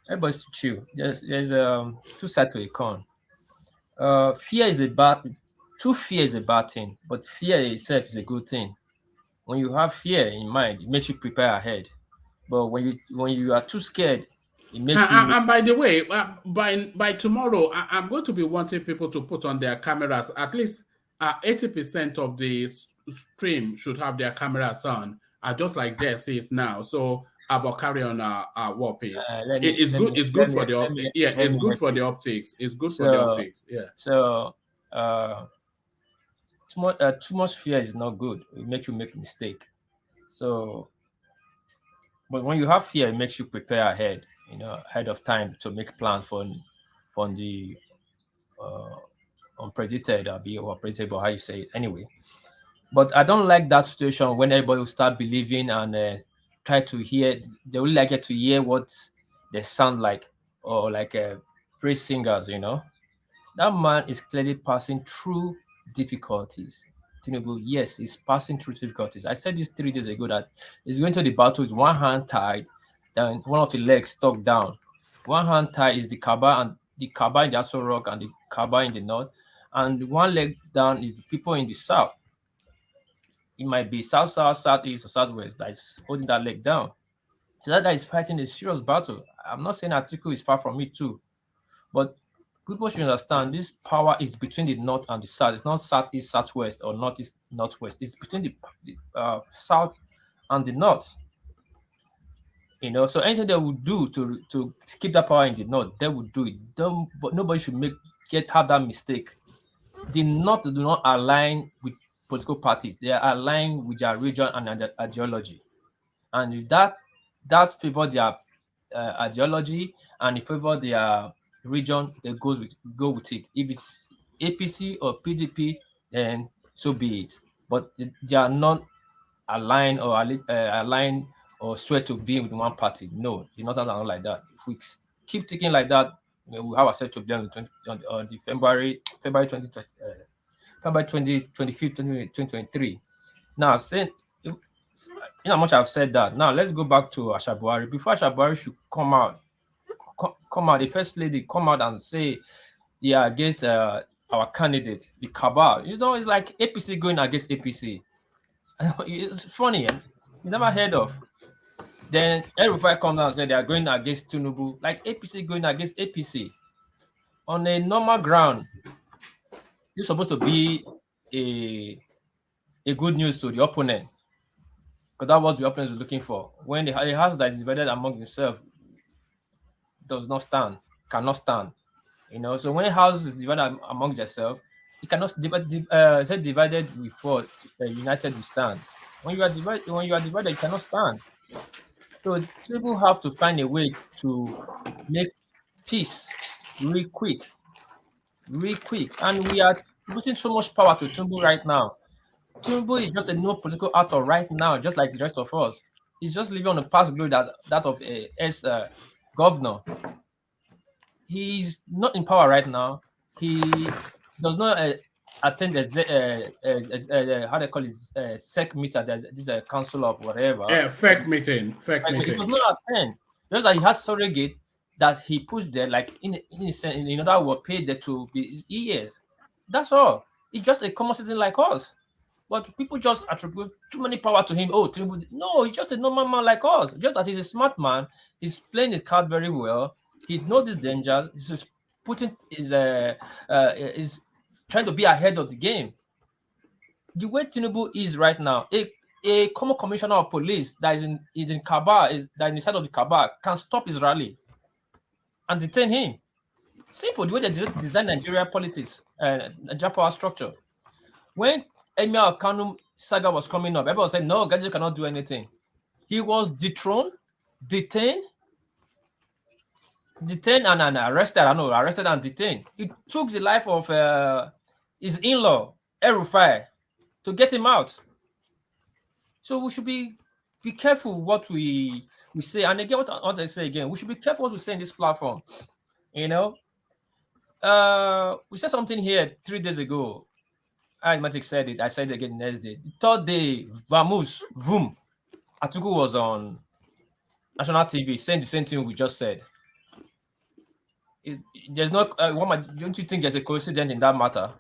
everybody's chill. There's two sides to a coin. Fear is true fear is a bad thing, but fear itself is a good thing. When you have fear in mind, it makes you prepare ahead. But when you are too scared, it makes you. And by the way, by tomorrow, I'm going to be wanting people to put on their cameras. At least 80% of the stream should have their cameras on, just like there says now. So about carry on war pace. It's good for the optics. Yeah, it's good for the optics. It's good for the optics. Yeah. So too much fear is not good. It makes you make a mistake. So, but when you have fear, it makes you prepare ahead. Ahead of time to make plans for the unpredicted or predictable, how you say it anyway. But I don't like that situation when everybody will start believing and try to hear. They will like it to hear what they sound like, or like praise singers. That man is clearly passing through difficulties. Tinubu, yes, he's passing through difficulties. I said this 3 days ago that he's going to the battle with one hand tied, then one of the legs stuck down. One hand tied is the Cabal and the Cabal in the Aso Rock and the Cabal in the north, and one leg down is the people in the south. It might be south, southeast, or southwest that is holding that leg down. So that guy is fighting a serious battle. I'm not saying Atiku is far from it too, but people should understand this power is between the north and the south. It's not southeast, southwest, or northeast, northwest. It's between the south and the north. So anything they would do to keep that power in the north, they would do it. But nobody should have that mistake. The north do not align with political parties. They are aligned with their region and their ideology. And if that favor their ideology and if favor their region, they go with it. If it's APC or PDP, then so be it. But they are not aligned or swear to be with one party. No, they're not like that. If we keep thinking like that, we have ourselves to blame on the February 2020. February 25th, 2023. Now, saying, how much I've said that. Now, let's go back to Asha Buhari. Before Asha Buhari should come out, the first lady come out and say, yeah, against our candidate, the Cabal. It's like APC going against APC. It's funny. You never heard of. Then everybody come down and say they are going against Tinubu, like APC going against APC. On a normal ground, It's supposed to be a good news to the opponent, because that's what the opponent is looking for. When the house that is divided among themselves does not stand, cannot stand. So when a house is divided among themselves, it cannot say divided before united we stand. When you are divided, you cannot stand. So people have to find a way to make peace real quick, and we are putting so much power to Tinubu right now. Tinubu is just a no political actor right now, just like the rest of us. He's just living on the past glory that of a ex-governor. He's not in power right now. He does not attend the how they call it, sec meter. This a council of whatever. Fake meeting. He does not attend. Just that he has surrogate that he puts there, like in other words, paid there to be his ears. That's all. He's just a common citizen like us. But people just attribute too many power to him. Oh, Tinubu. No, he's just a normal man like us. Just that he's a smart man. He's playing his card very well. He knows the dangers. He's just putting is trying to be ahead of the game. The way Tinubu is right now, a common commissioner of police that is in Cabal, that in the side of the Cabal, can stop his rally and detain him. Simple. The way they design Nigeria politics and Nigeria power structure. When Emir Kanu saga was coming up, everyone said, no, Gaji cannot do anything. He was dethroned, detained and arrested. Arrested and detained. It took the life of his in-law, El-Rufai, to get him out. So we should be careful what we say. And again, what I say again, we should be careful what we say in this platform. We said something here 3 days ago. Magic said it. I said it again the next day. The third day, Vamus, Vum, Atuku was on national TV saying the same thing we just said. There's not. Don't you think there's a coincidence in that matter?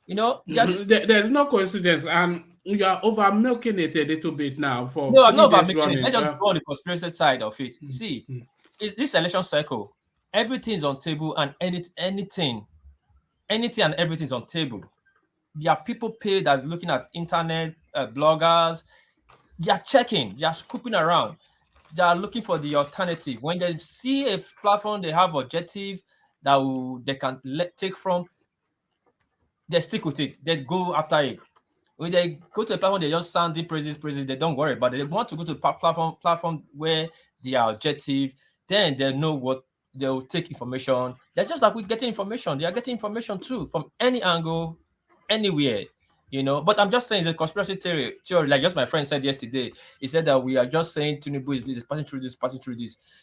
There's no coincidence, and you are over milking it a little bit now. No, I'm not about milking it. Let's just go on the conspiracy side of it. See, this election cycle, everything's on table, and anything and everything is on table. There are people paid that are looking at internet bloggers. They are checking, they are scooping around. They are looking for the alternative. When they see a platform, they have objective that they can take from, they stick with it. They go after it. When they go to a platform, they just sound deep praises. They don't worry about it. They want to go to a platform where they are objective. Then they know what they will take information. They're just like we getting information. They are getting information too from any angle, anywhere. But I'm just saying it's a conspiracy theory. Like just my friend said yesterday. He said that we are just saying Tinubu is passing through this.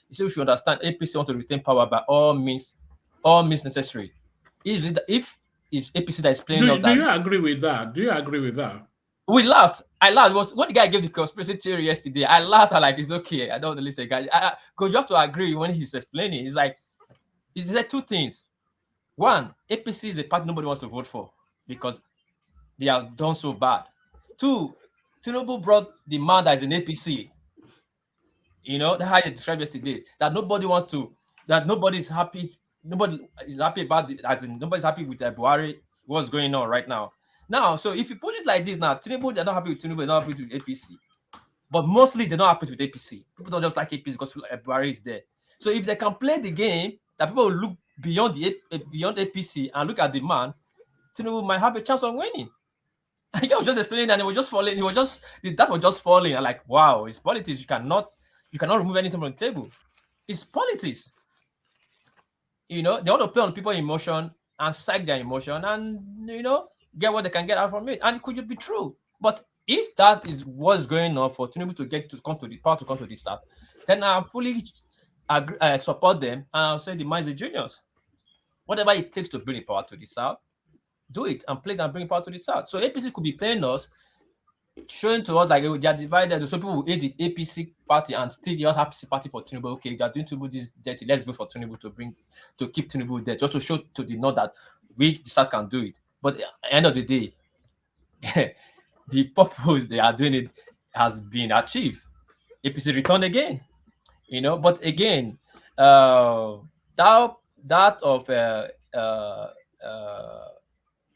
He said we should understand APC want to retain power by all means necessary. If APC that is playing do you agree with that? We laughed. I laughed. It was when the guy gave the conspiracy theory yesterday. I laughed. I like, it's okay. I don't want to listen, guys. Because you have to agree when he's explaining. He's like, he said two things. One, APC is the party nobody wants to vote for because they have done so bad. Two, Tinubu brought the man that is in APC. That's how he described yesterday. That nobody wants to. That nobody is happy. Nobody is happy about it. As in, nobody's happy with Buhari. What's going on right now? Now, so if you put it like this, now Tinubu, they're not happy with Tinubu, they're not happy with APC. But mostly they're not happy with APC. People don't just like APC because Buhari is there. So if they can play the game, that people will look beyond APC and look at the man, Tinubu might have a chance of winning. I was just explaining that it was just falling. That was just falling. I'm like, wow, it's politics. You cannot remove anything from the table. It's politics. They want to play on people's emotion and psych their emotion and get what they can get out from it. And it could be true. But if that is what's going on for Tinubu to come to the start, then I fully support them and I'll say the minds the juniors. Whatever it takes to bring the power to the south, do it and play and bring power to the south. So APC could be playing us, showing to us like they are divided. So people will hate the APC party and still just have APC party for Tinubu. Okay, they are doing Tinubu this dirty. Let's vote for Tinubu to keep Tinubu there, just to show to the north that we the south can do it. But at the end of the day, the purpose they are doing it has been achieved. APC return again, But again, that of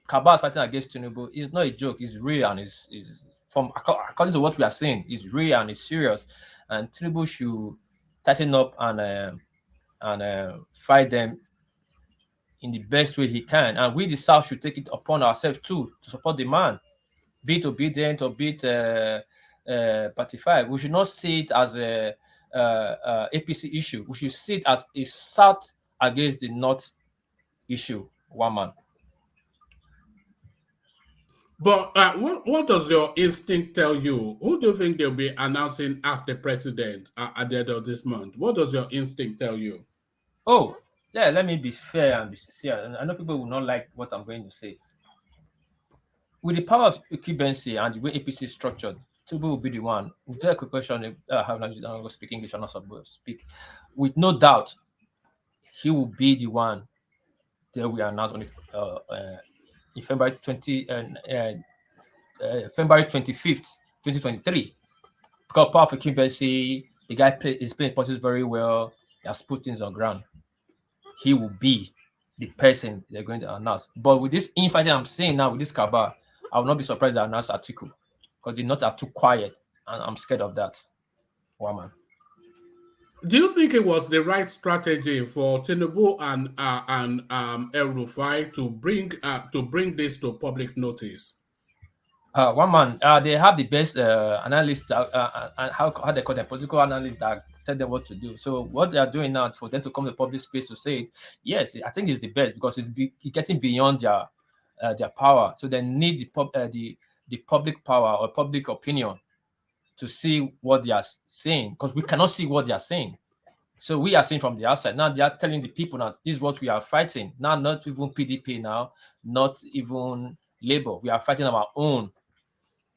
Cabal is fighting against Tinubu is not a joke. It's real and is from according to what we are saying, it's real and it's serious. And Tinubu should tighten up and fight them in the best way he can. And we, the South, should take it upon ourselves too to support the man, be it obedient or be it pacified. We should not see it as a APC issue. We should see it as a South against the North issue. One man. But what does your instinct tell you? Who do you think they'll be announcing as the president at the end of this month? What does your instinct tell you? Oh, yeah, let me be fair and be sincere. I know people will not like what I'm going to say. With the power of occupancy and the way APC is structured, Tinubu will be the one. With that quick question, I'm going to speak English, I'm not supposed to speak. With no doubt, he will be the one that we announced on in February 25th, 2023. Because power of occupancy, the guy is playing politics very well. He has put things on ground. He will be the person they're going to announce. But with this infighting I'm seeing now with this Cabal, I will not be surprised they announce Atiku because the North are too quiet, and I'm scared of that. One man. Do you think it was the right strategy for Tinubu and El Rufai to bring this to public notice? One man, they have the best analysts and how they call them, political analysts that tell them what to do. So what they are doing now for them to come to public space to say it, yes, I think it's the best because it's getting beyond their power. So they need the public power or public opinion to see what they are saying because we cannot see what they are saying. So we are saying from the outside. Now they are telling the people now this is what we are fighting. Now not even PDP now, not even Labour. We are fighting our own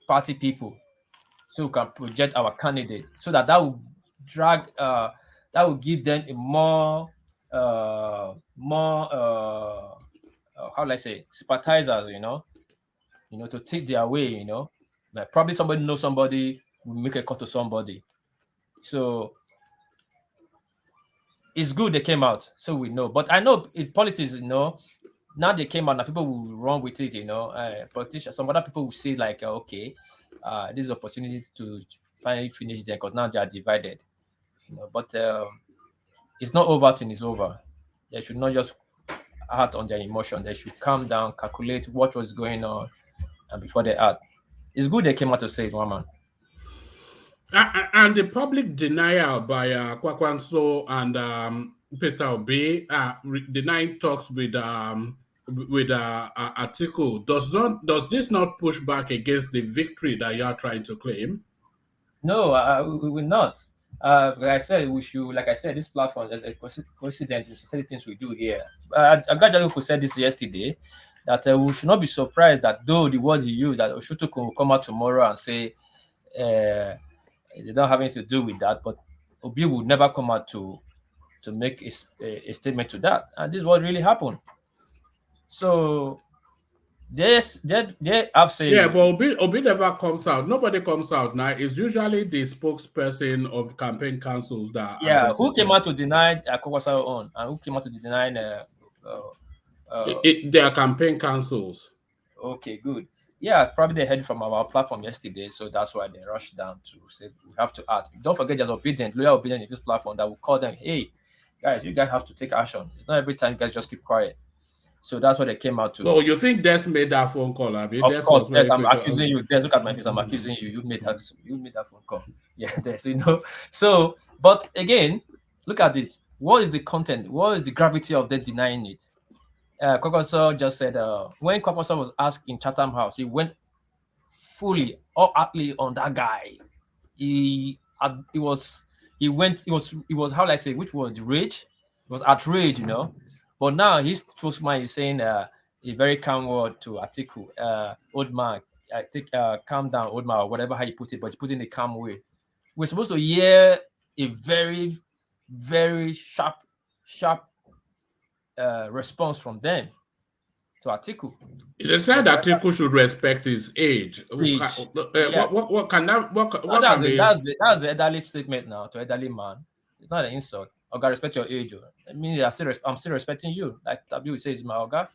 party people so we can project our candidate so that will drag that will give them a more how do I say sympathizers, to take their way, like probably somebody knows somebody will make a call to somebody. So it's good they came out so we know. But I know in politics, now they came out and people will run with it, politicians, some other people will say like, okay, this is opportunity to finally finish them because now they are divided, but it's not over till it's over. They should not just act on their emotion. They should calm down, calculate what was going on, and before they act. It's good they came out to say it, one man. And the public denial by Kwakwanso and Peter Obi denying talks with Atiku, does this not push back against the victory that you are trying to claim? No, we will not. Like I said, this platform is a coincidence. We should say the things we do here. Agajaluku who said this yesterday, that we should not be surprised that though the word he used, that Oshutuku will come out tomorrow and say they don't have anything to do with that, but Obi would never come out to make a statement to that. And this is what really happened. So they have said, yeah, but Obi never comes out. Nobody comes out now. It's usually the spokesperson of campaign councils that who came out to deny Kwakwanso on, and who came out to deny their campaign councils. Okay, good. Yeah, probably they heard from our platform yesterday, so that's why they rushed down to say we have to act. Don't forget, there's loyal obedient in this platform that will call them, hey, guys, you guys have to take action. It's not every time you guys just keep quiet. So that's what they came out to. No, you think Des made that phone call? I mean, of course, Des, I'm accusing you. Des, look at my face. I'm accusing you. You made that phone call. Yeah, Des, So, but again, look at it. What is the content? What is the gravity of them denying it? Kwakwanso just said when Kwakwanso was asked in Chatham House, he went fully or utterly on that guy. It was how I say, which was rage, it was outrage, But now his spokesman is saying a very calm word to Atiku, old man. I think calm down, old man, or whatever how you put it, but you put it in a calm way. We're supposed to hear a very, very sharp response from them to Atiku. They said that Atiku should respect his age. What can be? That's the elderly statement now to elderly man. It's not an insult. Oga, respect your age. I mean, I'm still respecting you. Like Tabi says, my Oga.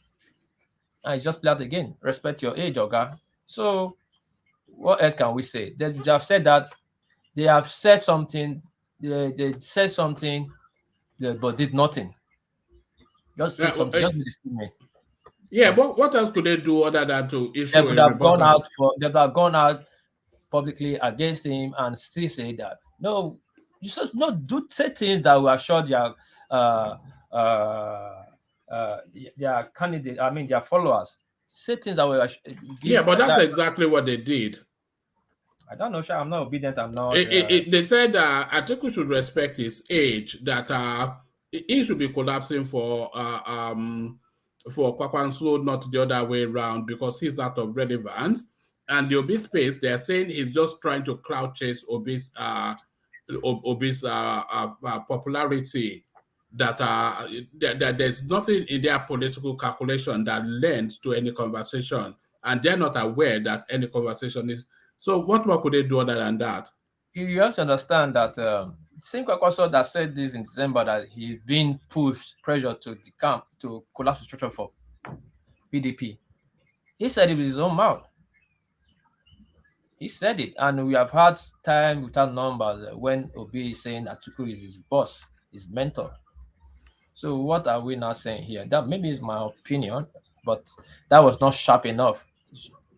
And it's just played out again. Respect your age, Oga. So what else can we say? They have said that they have said something, they said something, but did nothing. Just say something, just be a statement. Yeah, but what else could they do other than to issue They could a have gone rebuttal? out publicly against him and still say that no, you should not say things that will assure their candidate. I mean their followers. Say things that will give. Yeah, but that's exactly what they did. I don't know, sure. I'm not obedient. I'm not. They said that Atiku should respect his age. That he should be collapsing for Kwakwanso, not the other way around, because he's out of relevance. And the Obi space, they're saying he's just trying to cloud chase Obi's popularity. That there's nothing in their political calculation that lends to any conversation, and they're not aware that any conversation is. So what more could they do other than that? You have to understand that same Kwakwanso that said this in December that he's been pushed pressure to the camp to collapse the structure for PDP. He said it with his own mouth. He said it, and we have had time without numbers when Obi is saying Atiku is his boss, his mentor. So what are we now saying here? That maybe is my opinion, but that was not sharp enough.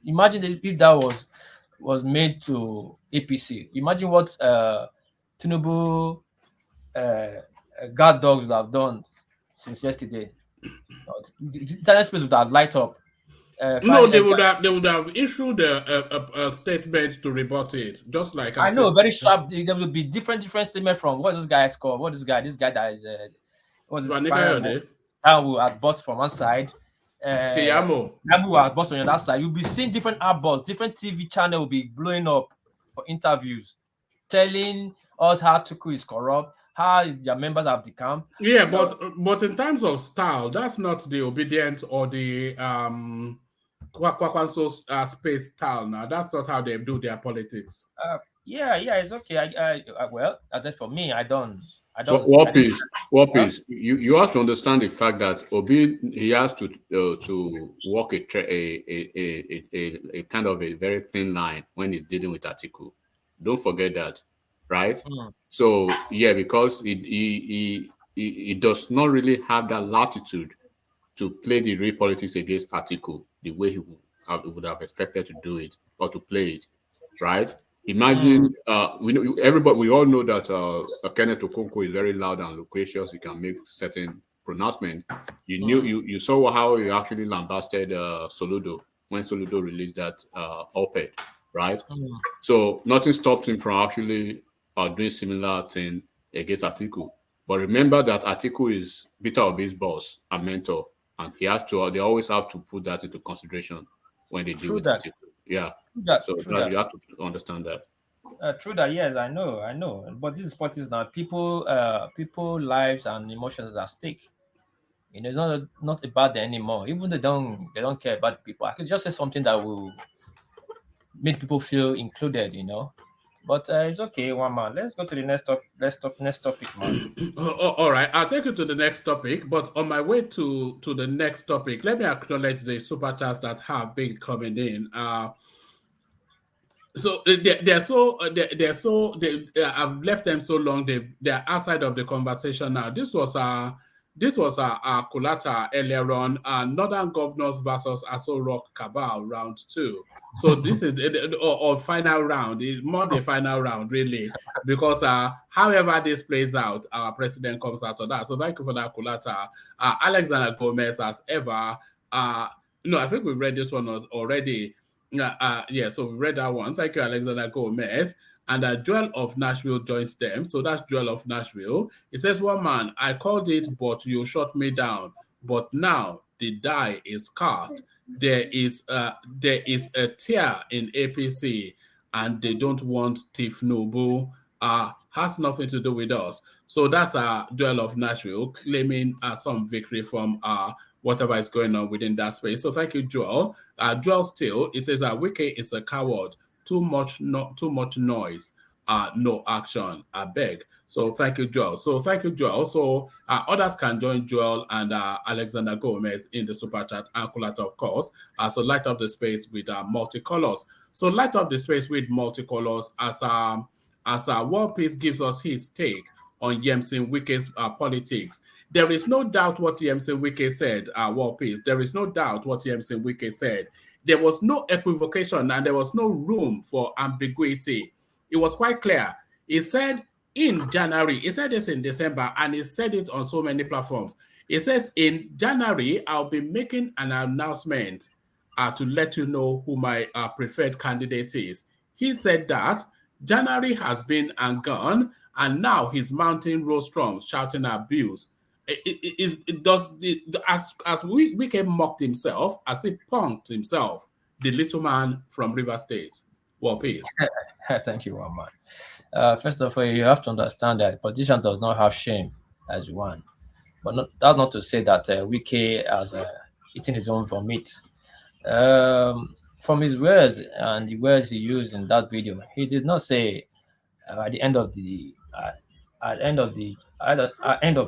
Imagine if that was made to APC. Imagine what Tinubu guard dogs would have done since yesterday. The internet space would have light up. No, they would have issued a statement to rebut it, just like I know, very sharp. There will be different statement from what this guy is called. What this guy that is what's his that will have bust from one side. Tiamo will have bust on the other side. You'll be seeing different outbursts, different TV channel will be blowing up for interviews, telling us how Tuku is corrupt, how their members of the camp. Yeah, but in terms of style, that's not the obedient or the Kwakwanso space style. Now that's not how they do their politics. Yeah, it's okay. Well, that's for me. I don't. What piece? You have to understand the fact that Obi he has to walk a kind of a very thin line when he's dealing with Atiku. Don't forget that, right? So yeah, because he does not really have that latitude to play the real politics against Atiku the way he would have expected to do it or to play it, right? Imagine we all know that Kenneth Okonkwo is very loud and loquacious. He can make certain pronouncements. You saw how he actually lambasted Soludo when Soludo released that op-ed, right? So nothing stopped him from actually doing similar thing against Atiku. But remember that Atiku is Peter Obi's boss and mentor, and they always have to put that into consideration when they deal with Atiku. Yeah. You have to understand that. True that, yes, I know. But this is politics now. People lives and emotions are at stake. It's not about them anymore. Even they don't care about people. I could just say something that will make people feel included, But it's okay, one man. Let's go to the next topic, man. All right, I'll take you to the next topic. But on my way to the next topic, let me acknowledge the super chats that have been coming in. So I've left them so long. They're outside of the conversation now. This was our Kulata earlier on. Northern Governors versus Aso Rock Cabal round 2. So this is or final round. It's more the final round, really, because however this plays out, our president comes out of that. So thank you for that, Kulata. Alexander Gomez, as ever. I think we read this one already. So we read that one. Thank you, Alexander Gomez. And Joel of Nashville joins them. So that's Joel of Nashville. It says, one man, I called it, but you shut me down. But now the die is cast. There is a tear in APC, and they don't want Tinubu. Has nothing to do with us. So that's Joel of Nashville claiming some victory from whatever is going on within that space. So thank you, Joel. Joel still, it says Wike is a coward. Too much noise. no action. I beg. So thank you, Joel. So others can join Joel and Alexander Gomez in the super chat and Kulata, of course. So light up the space with multicolors. So light up the space with multicolors as World Peace gives us his take on Yemsin Wike's politics. There is no doubt what Yemsin Wike said, World Peace. There is no doubt what Yemsin Wike said. There was no equivocation and there was no room for ambiguity. It was quite clear. He said in January, he said this in December, and he said it on so many platforms. He says, in January, I'll be making an announcement to let you know who my preferred candidate is. He said that January has been and gone, and now he's mounting rostrums, shouting abuse. As Wike mocked himself, as he punked himself, the little man from River State. Well, please. Thank you, Roman. First of all, you have to understand that politician does not have shame as one. But that's not to say that Wike has eaten his own vomit. From his words and the words he used in that video, he did not say at the end of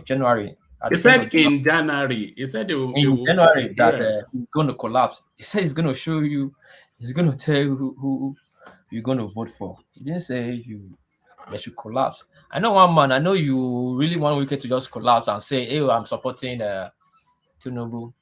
January. He said in January. He said in January that he's going to collapse. He said he's going to show you. He's going to tell you who you're going to vote for. He didn't say they should collapse. I know one man. I know you really want Wike to just collapse and say, "Hey, I'm supporting Tinubu."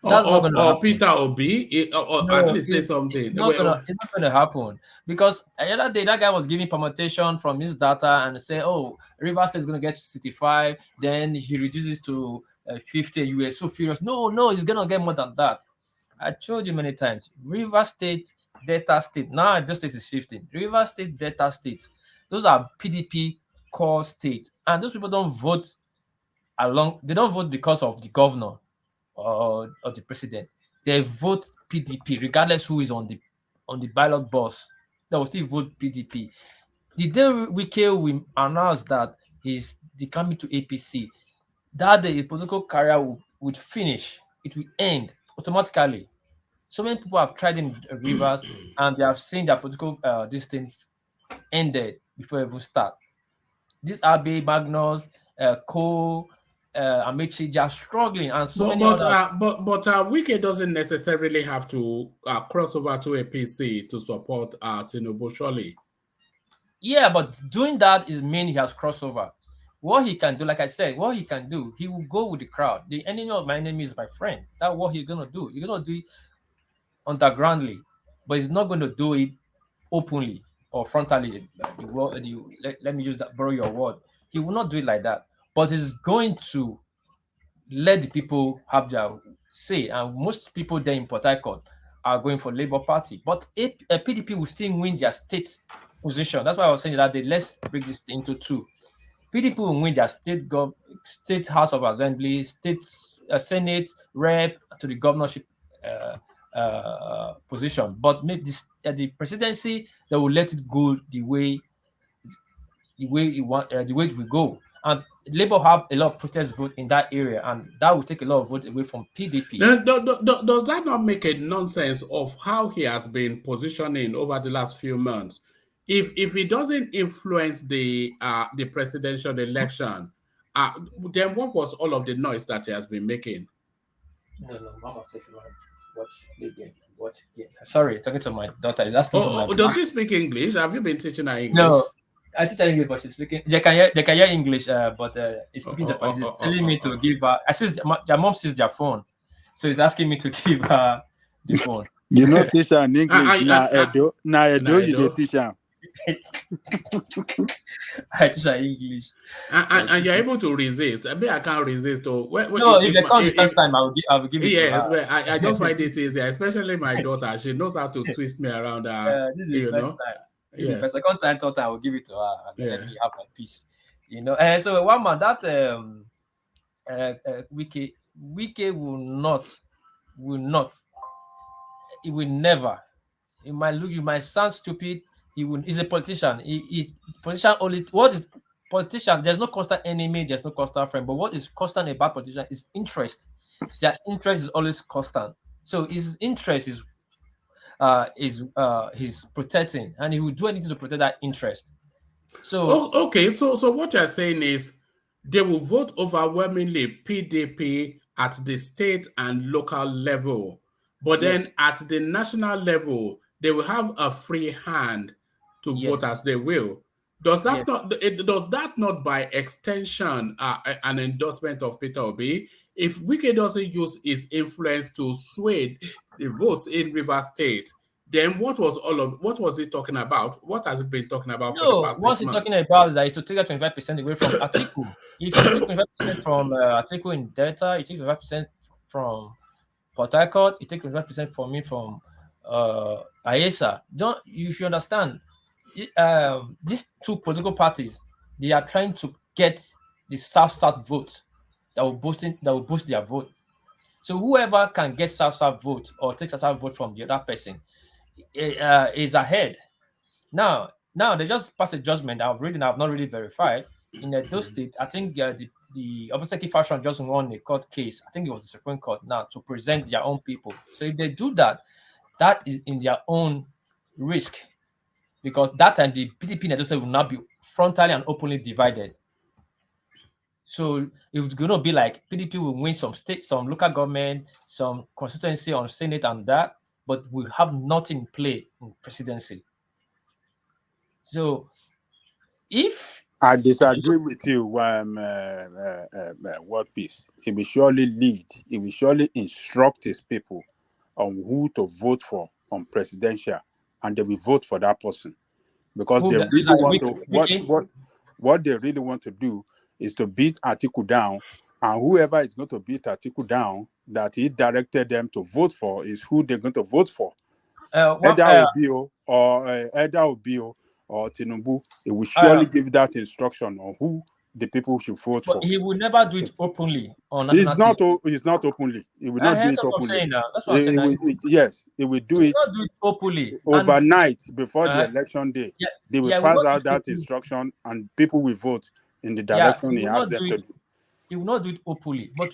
Or Peter Obi, I didn't say something. It's not going to happen because the other day that guy was giving permutation from his data and say, "Oh, Rivers State is going to get to 65." Then he reduces to 50. You were so furious. No, he's going to get more than that. I told you many times. Rivers State, Delta State. Now this state is shifting. Rivers State, Delta State. Those are PDP core states, and those people don't vote along. They don't vote because of the governor or the president. They vote PDP regardless who is on the ballot box. They will still vote PDP. The day Wike will announce that he's coming to APC, that the political career would finish. It will end automatically. So many people have tried in Rivers and they have seen their political this thing ended before it will start. These Abe, Magnus, Cole, Amici, they are struggling, and so many others. But Wike doesn't necessarily have to cross over to APC to support Tinubu, surely. Yeah, but doing that is mean he has crossover. What he can do, like I said, what he can do, he will go with the crowd. The enemy of my enemy is my friend. That's what he's gonna do. He's gonna do it undergroundly, but he's not gonna do it openly or frontally. Let me use that, borrow your word. He will not do it like that, but he's going to let the people have their say. And most people there in Port Harcourt are going for Labour Party, but PDP will still win their state position. That's why I was saying that let's break this into two. PDP will win their state House of Assembly, state Senate, rep to the governorship position, but maybe the presidency, they will let it go the way it will go. And Labour have a lot of protest vote in that area, and that will take a lot of vote away from PDP. Does that not make a nonsense of how he has been positioning over the last few months? If he doesn't influence the presidential election, then what was all of the noise that he has been making? No, Mama said you watch game. Sorry, talking to my daughter. Is asking for my. Does she speak English? Have you been teaching her English? No, I teach her English, but she's speaking. They can hear English, but it's speaking Japanese. It's telling me to give her. I see their mom sees their phone, so he's asking me to give her the phone. You know, teach her in English. Edo, you dey teach her. I teach her English, and you're able to resist. I mean, I can't resist. No, if they come the third time, I will give it. Yes, to her. but I just find it easier, especially my daughter. She knows how to twist me around. This is the first time. This is the second time. Thought I will give it to her and let me have my peace. And so one man that Wike will not. He will never. You might sound stupid. He's a politician. Politician only. What is politician? There's no constant enemy. There's no constant friend. But what is constant about politician is interest. Their interest is always constant. So his interest is he's protecting, and he will do anything to protect that interest. So okay, so what you're saying is they will vote overwhelmingly PDP at the state and local level, but then yes, at the national level they will have a free hand to vote yes, as they will. Does that yes. not by extension an endorsement of Peter Obi? If Wike doesn't use his influence to sway the votes in River State, then what was he talking about? What has he been talking about for the No, past once 6 you're talking months? about that is to take that 25% away from Atiku. If you take 25% from Atiku in Delta, you take 25% from Port Harcourt, you take 25% from me from Bayelsa. Don't you should understand? These two political parties, they are trying to get the South vote that will boost their vote. So whoever can get South vote or take South vote from the other person is ahead. Now they just passed a judgment I've not really verified in those states. I think the Obaseki faction just won a court case. I think it was the Supreme Court now to present their own people. So if they do that, that is in their own risk, because that time the PDP in Edo State will not be frontally and openly divided. So it's going to be like PDP will win some state, some local government, some constituency on Senate and that, but we have nothing in play in presidency. So if I disagree with you, World Peace. He will surely lead. He will surely instruct his people on who to vote for on presidential, and they will vote for that person because they really want to. What they really want to do is to beat Atiku down, and whoever is going to beat Atiku down, that he directed them to vote for, is who they're going to vote for. Either Obio or Tinubu, it will surely give that instruction on who the people should vote but for. he will never do it openly on national TV. It's not openly. He will not do it openly. That's what I'm saying. Yes, he will do it. Not do it openly Overnight before the election day. They will pass out that instruction, and people will vote in the direction he asked them to do. He will not do it openly. But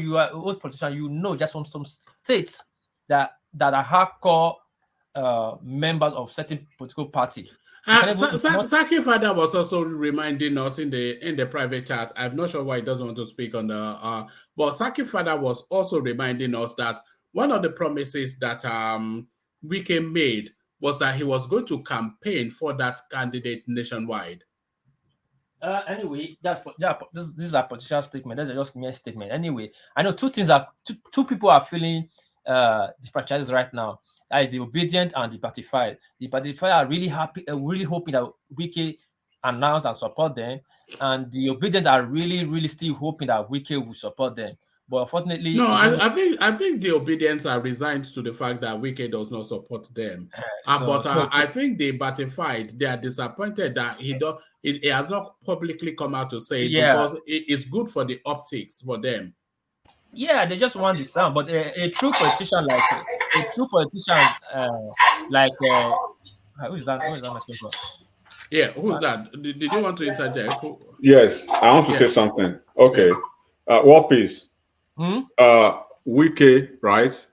you are an old politician. You know, just some states that are hardcore members of certain political party. Saki Father was also reminding us in the private chat. I'm not sure why he doesn't want to speak on the but Saki Father was also reminding us that one of the promises that Wike made was that he was going to campaign for that candidate nationwide. Anyway, this is a political statement. That's just mere statement. Anyway, I know two people are feeling disfranchised right now. That is the obedient and the party-fied. The party-fied are really happy, really hoping that Wike announce and support them, and the obedient are really still hoping that Wike will support them. But unfortunately, no, I think the obedience are resigned to the fact that Wike does not support them. I think the party-fied, they are disappointed that he has not publicly come out to say it because it's good for the optics for them. Yeah, they just want the sound, but a true politician like who is that? Who is that asking for? Yeah, who's that? Did you want to interject? Yes, I want to say something. Okay, War Peace. Wike, right?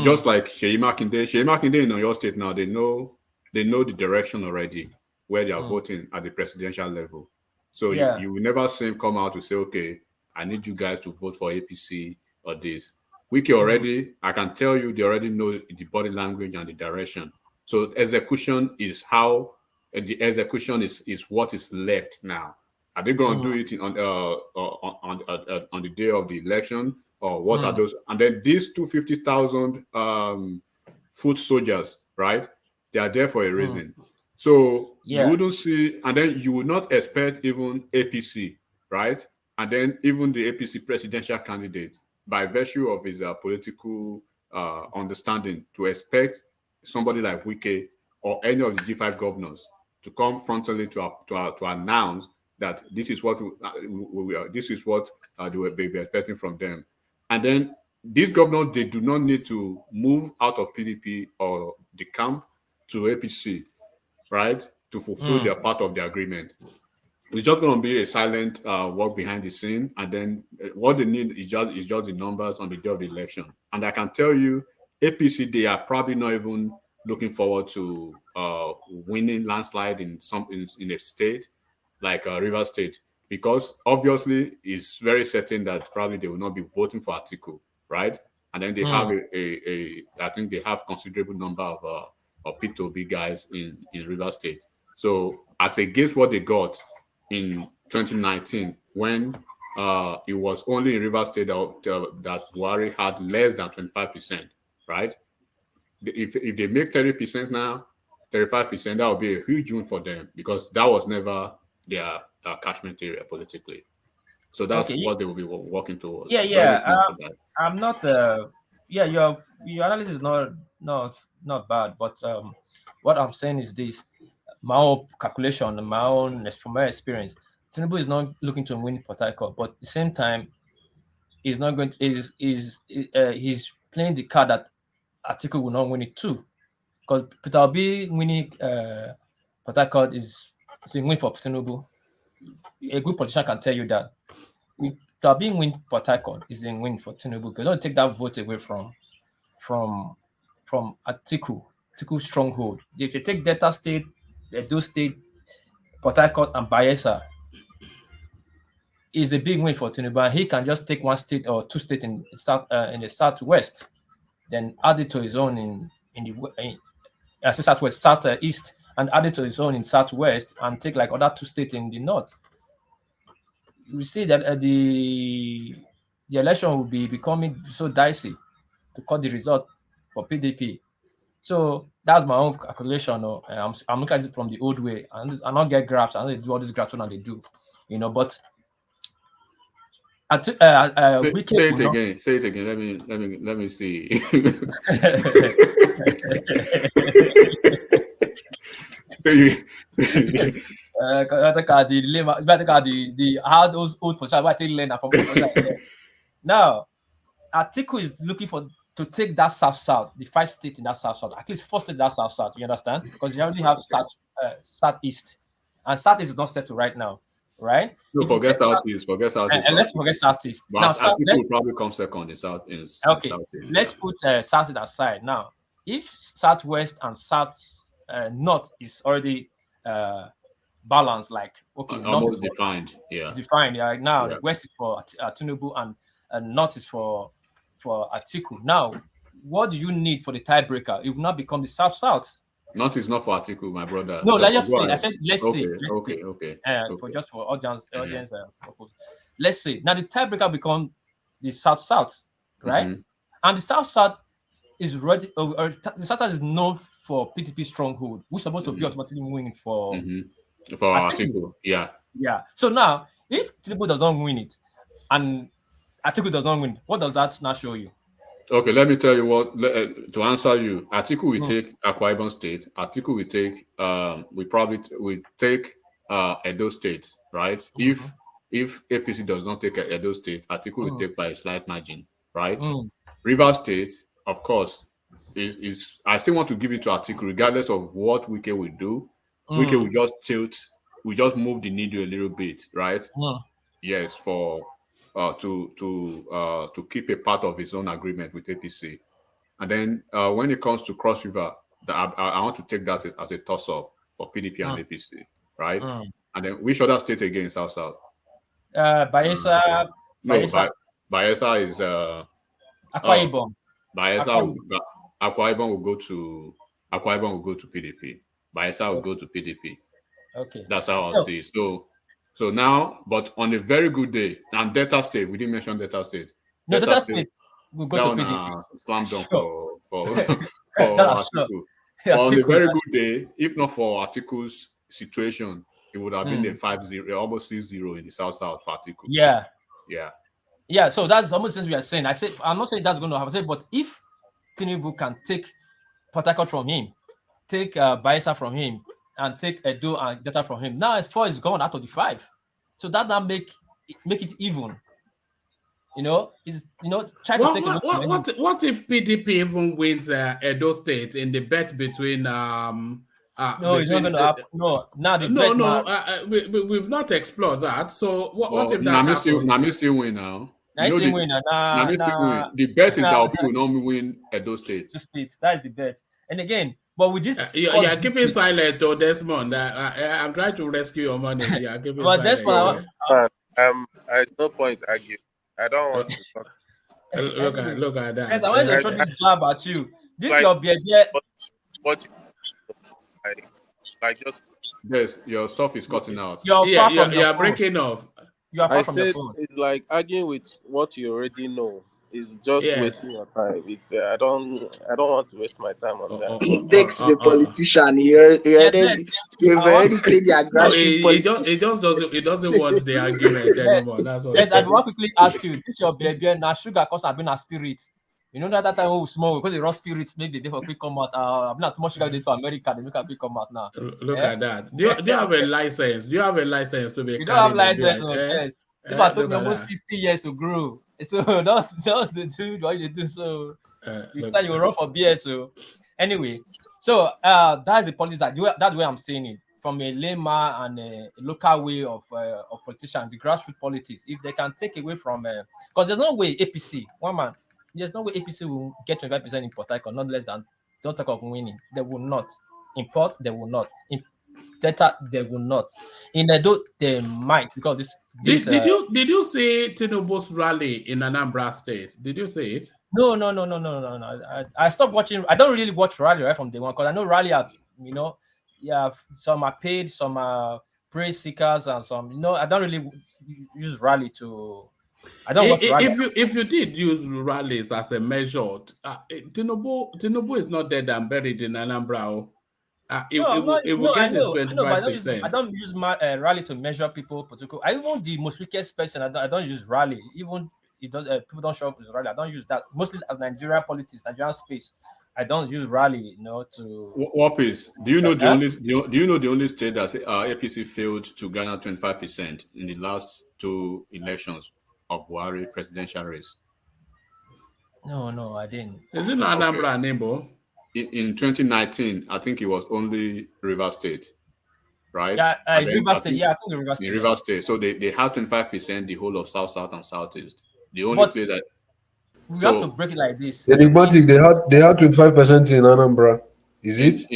Just like Sheyi Makinde in your state now, they know the direction already where they are voting at the presidential level. So you will never see him come out to say, okay, I need you guys to vote for APC or this. Wike already, I can tell you, they already know the body language and the direction. So execution is how the execution is what is left now. Are they going to do it on the day of the election, or what are those? And then these 250,000 foot soldiers, right? They are there for a reason. So you wouldn't see, and then you would not expect even APC, right? And then even the APC presidential candidate, by virtue of his political understanding, to expect somebody like Wike or any of the G5 governors to come frontally to announce that this is what they will be expecting from them. And then these governors, they do not need to move out of PDP or the camp to APC, right, to fulfill their part of the agreement. It's just going to be a silent work behind the scene, and then what they need is just the numbers on the day of the election. And I can tell you, APC, they are probably not even looking forward to winning landslide in a state like River State, because obviously it's very certain that probably they will not be voting for Atiku, right? And then they have I think they have considerable number of P2B guys in River State. So as against what they got in 2019, when it was only in River State that Buhari had less than 25%, right? If they make 30% now, 35%, that would be a huge win for them, because that was never their catchment area politically. So that's Okay. what they will be working towards. Yeah, So yeah. anything for that. I'm not. Yeah, your analysis is not bad, but what I'm saying is this: my own calculation, my own from my experience, Tinubu is not looking to win Port Harcourt, but at the same time, he's not going to. He's playing the card that Atiku will not win it too, because Peter Obi winning Port Harcourt is a win for Tinubu. A good politician can tell you that. Being win Port Harcourt is a win for Tinubu, because don't take that vote away from Atiku stronghold. If you take Delta State, Edo State, Port Harcourt, and Bayelsa, is a big win for Tinubu. And he can just take one state or two states in the southwest, then add it to his own in southwest, southeast, and add it to his own in southwest, and take like other two states in the north. You see that the election will be becoming so dicey to cut the result for PDP. So that's my own calculation. I'm looking at it from the old way. I don't get graphs. I don't do all these graphs when they do, but say it again. Say it again. Let me see. How those old positions I take learn from. Now, Atiku is looking to take that south, the 5 states in that south, at least 4 states in that south. You understand? Because you only have southeast, and southeast is not settled right now, right? No, forget southeast. And let's forget southeast. But now, Atiku will probably come second in south. Okay, let's put southeast aside. Now, if southwest and north is already balanced, like almost defined, defined. Right now, the west is for Tinubu and north is for Atiku. Now, what do you need for the tiebreaker? It will not become the south. North is not for Atiku, my brother. No, let's just say. I said let's say. Okay. For just for audience purpose. Let's say now the tiebreaker become the south, right? Mm-hmm. And the south is ready. The south is known for PDP stronghold, which is supposed to be automatically winning for Atiku. Yeah. So now, if Tinubu does not win it, and Atiku does not win, what does that now show you? Okay, let me tell you what. To answer you, Atiku will take Akwa Ibom State. Atiku will take. We take Edo State, right? Mm-hmm. If APC does not take Edo State, Atiku will take by a slight margin, right? River State, of course, is I still want to give it to Atiku, regardless of what Wike will do. Wike will just tilt. We just move the needle a little bit, right? Yes, for. To keep a part of his own agreement with APC. And then when it comes to Cross River, I want to take that as a toss-up for PDP and APC, right? And then which other state again, South? Bayelsa. Bayelsa is Akwa Ibom. Akwa Ibom will go to PDP. Bayelsa will go to PDP. Okay. That's how I'll see it. So now, but on a very good day, and Delta State, we didn't mention Delta State. No, Delta State will go to PDP. Slam dunk for Atiku. But on a very good day, if not for Atiku's situation, it would have been a 5-0, almost 6-0 in the South for Atiku. Yeah. So that's almost as we are saying. I'm not saying that's going to happen, but if Tinubu can take Port Harcourt from him, take Bayelsa from him, and take Edo and Delta from him. Now 4 is gone out of the 5, so that now make it even. Try to take. What if PDP even wins Edo State in the bet between? No, it's not going to happen. No, now the bet. We've not explored that. So what if that happens? Nami still win now. Nice You know win. the bet is that Obi will not win Edo State. That is the bet. And again, but with this, you're keeping silent, though, Desmond. I'm trying to rescue your money. Yeah, keeping but silent. Desmond, there's no point arguing. I don't want to talk. Look at that. Yes, I wanted to throw this jab at you. This like, your beer. What like just yes, your stuff is cutting out. You're breaking off. You are far I from the said phone. it's like arguing with what you already know. It's just wasting your time. I don't want to waste my time on that. He takes the politician here. You've already played their grassroots politics. It doesn't want the argument anymore. That's what. Yes, I want to quickly ask you. This your baby now sugar cause I've been a spirit. You know that time when we smoke because the raw spirits make the day for quick come out. I've not too much sugar for America. They make a quick come out now. Look at that. Do you have a license? Do you have a license to be? You don't have license. Yes. This one took me almost 50 years to grow. So that's just the two what you do. So you thought you will run for beer too. Anyway, so that's the politics. That's the way I'm saying it from a layman and a local way of politicians, the grassroots politics. If they can take away from, because there's no way APC, one man, there's no way APC will get 25% in Port Harcourt, not less than. Don't talk of winning. They will not. Import, they will not. Data, they will not. In Edo, they might because this. Did you see Tinubu's rally in Anambra State? Did you see it? No. I stopped watching. I don't really watch rally right from day one because I know rally are, some are paid, some are praise seekers, and some, I don't really use rally to. I don't watch rally. If you did use rallies as a measure, Tinubu is not dead and buried in Anambra. It will get his 25%. I don't use my rally to measure people. Particular. I even the most weakest person. I don't use rally. Even it does. People don't show up with rally. I don't use that. Mostly as Nigerian politics, Nigerian space. I don't use rally. To. What is? Do you know the only? Do you know the only state that APC failed to garner 25% in the last two elections of Buhari presidential race? No, I didn't. Is it not Anambra Nebo? In 2019, I think it was only Rivers State, right? Yeah, Rivers State. Yeah, I think Rivers State. In Rivers State, so they had 25% the whole of South, and Southeast. The only place that we have to break it like this. Enigmatic, they had 25% in Anambra. Is it?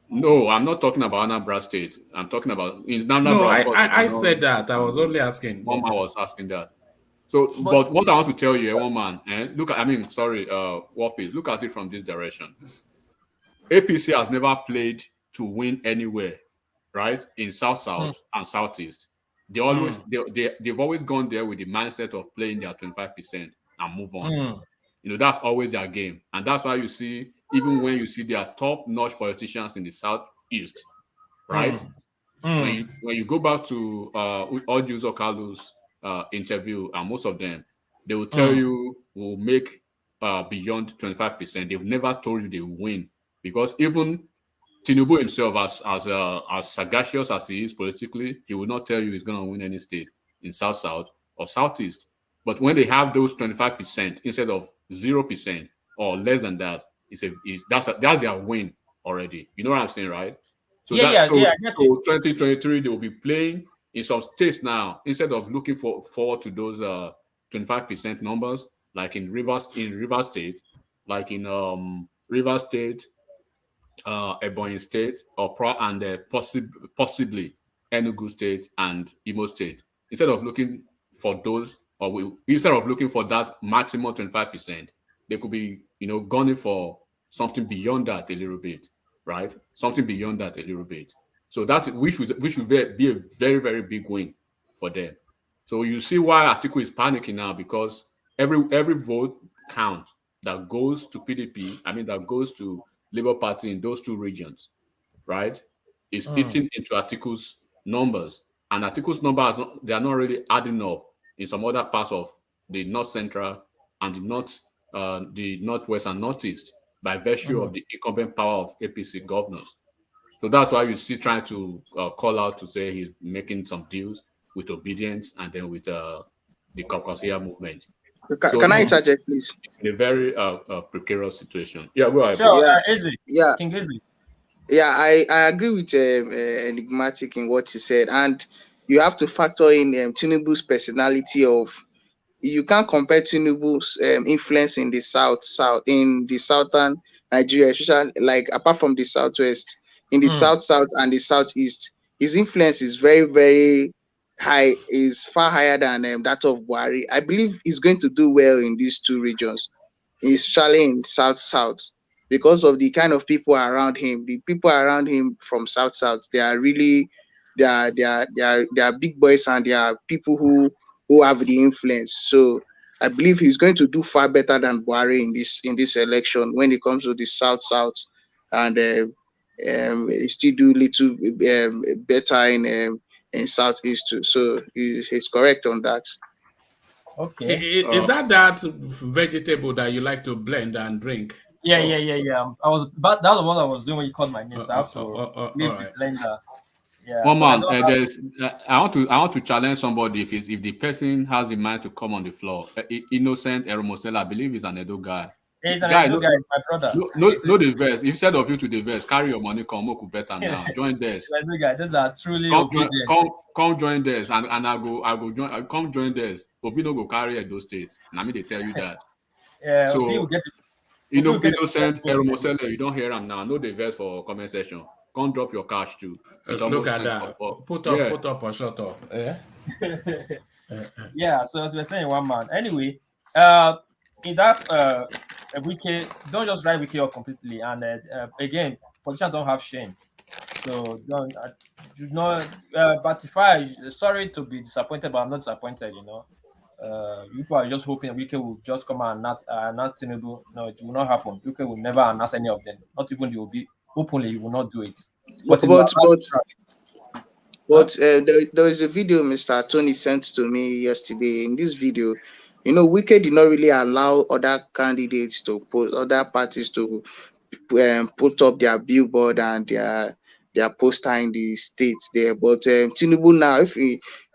No, I'm not talking about Anambra State. I'm talking about in Anambra. No, I said that. I was only asking. One man was asking that. So, but what I want to tell you, one man, look at. Wapis, look at it from this direction. APC has never played to win anywhere, right? In South and Southeast. They've always gone there with the mindset of playing their 25% and move on. That's always their game. And that's why you see, even when you see their top-notch politicians in the Southeast, right? When you go back to Oju Okalu's interview, and most of them, they will tell you will make beyond 25%. They've never told you they will win. Because even Tinubu himself, as sagacious as he is politically, he will not tell you he's going to win any state in South or Southeast. But when they have those 25% instead of 0% or less than that, that's their win already. You know what I'm saying, right? So 2023 they will be playing in some states now instead of looking forward to those 25% numbers, like in Rivers State, like in Rivers State. Ebonyi State and possibly Enugu State and Imo State. Instead of looking for those, instead of looking for that maximum 25%, they could be, gunning for something beyond that a little bit, right? Something beyond that a little bit. So we should be a very, very big win for them. So you see why Atiku is panicking now, because every vote count that goes to PDP, that goes to Labour Party in those two regions, right, is eating into Atiku's numbers. And Atiku's numbers, they are not really adding up in some other parts of the North Central and the Northwest and Northeast by virtue of the incumbent power of APC governors. So that's why you see trying to call out to say he's making some deals with Obedience and then with the Caucasia movement. Can I interject, please? It's in a very precarious situation. Yeah, well, King Easy. Yeah, I agree with Enigmatic in what he said, and you have to factor in Tinubu's personality of you can't compare Tinubu's influence in the southern Nigeria, especially like apart from the southwest, in the south and the southeast. His influence is very, very high, is far higher than that of Buhari. I believe he's going to do well in these two regions, especially in south, because of the kind of people around him. The people around him from south, they are really, they are big boys, and they are people who have the influence. So I believe he's going to do far better than Buhari in this election when it comes to the south, and he still do little better in southeast too. So he's correct on that. Okay. Is that vegetable that you like to blend and drink? Yeah. I was, but that was what I was doing when you called my name. So I have to leave the blender. Yeah. One man, but I don't have... I want to challenge somebody if the person has in mind to come on the floor. Innocent Eromosela, I believe he's an Edo guy. He's an Edo guy, my brother. No the verse. Instead of you to the verse, carry your money, come Moku better now. Join this. Edo guy, those are truly obedient. Come join this, and I go join. Come join this. Obi no go carry Edo State. Now me they tell you that. Yeah. So innocent Eromosela, you don't hear him now. No the verse for comment section. Come drop your cash too. Look at that. Put up or shut up. Yeah. Yeah. So as we were saying, one man. Anyway, in that Wiki, don't just write Wiki off completely. And again, politicians don't have shame. So don't do not. But if sorry to be disappointed, but I'm not disappointed. You know, people are just hoping Wiki will just come and not Tinubu. No, it will not happen. Wiki will never announce any of them. Not even they will be openly. He will not do it. But there is a video Mr. Tony sent to me yesterday. In this video, Wike did not really allow other candidates to put other parties to put up their billboard and their poster in the states there. But Tinubu now,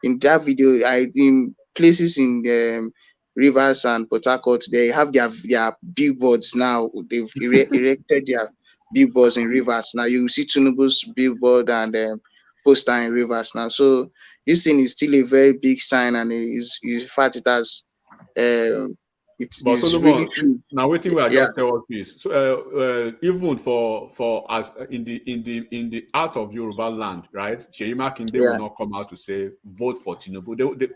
in that video, in places in Rivers and Port Harcourt, they have their billboards now. They've erected their billboards in Rivers. Now you see Tinubu's billboard and poster in Rivers now. So this thing is still a very big sign, and in fact it has it's really true. Now waiting we are just tell us this. So even for as in the out of Yoruba land, right? Seyi Makinde will not come out to say vote for Tinubu. The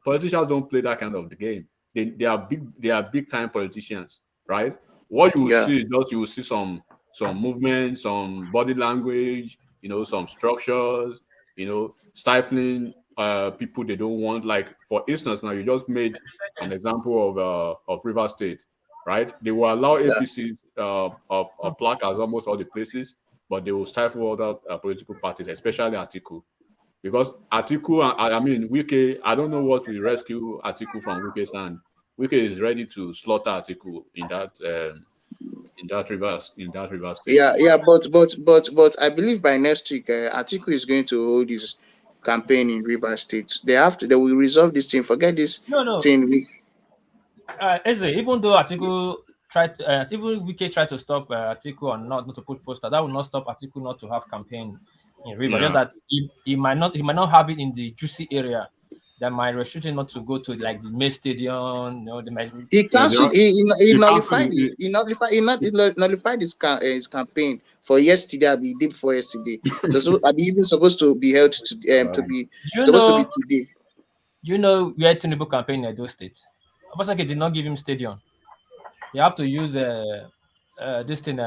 politicians don't play that kind of the game. They are big time politicians, right? What you will see is just you will see some movement, some body language, some structures, stifling people they don't want. Like for instance, now you just made an example of River State, right? They will allow APCs placards almost all the places, but they will stifle other political parties, especially Atiku. Because Atiku, I mean, Wike, I don't know what will rescue Atiku from Wike's hand. Wike is ready to slaughter Atiku in that River State. But I believe by next week, Atiku is going to hold his campaign in River State. They will resolve this thing. Forget this thing. Even though Atiku even Wike tried to stop Atiku or not to put poster, that will not stop Atiku not to have campaign in River. Just that he might not have it in the juicy area. That might restrict him not to go to like the main stadium. They might. He cancelled. He nullified his campaign for yesterday. I be day before yesterday. So I be even supposed to be held to be today. You know where Tinubu campaign in Edo State? Obaseki did not give him stadium. You have to use this thing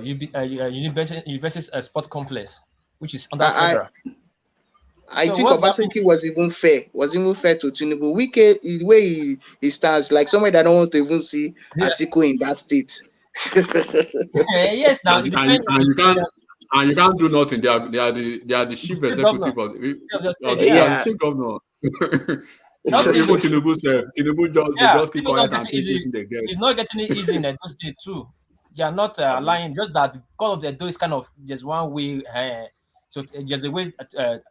University Sport Complex, which is under federal. I think Obaseki was even fair to Tinubu. Wike, the way he stands, like somebody that don't want to even see Atiku in that state. Yes, now and you can't do nothing. They are the chief executive of the state governor. Even Tinubu just keep quiet and keep waiting they get. He's not getting it easy in Edo State too. They are not lying. Just that because of the Edo is kind of just one way. So there's a way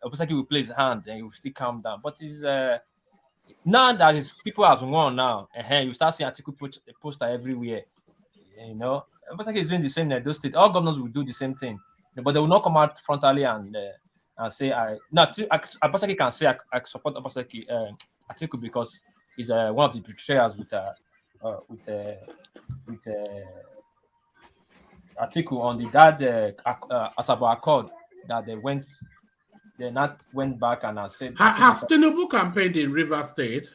Obaseki will play his hand and he will still calm down. But it's now that people have won now, you start seeing Atiku poster everywhere. Obaseki is doing the same in Edo State. All governors will do the same thing, but they will not come out frontally and say Obaseki can say I support Atiku because is one of the betrayers with article on the Asaba Accord that they not went back and said. Has Tinubu campaigned in River State?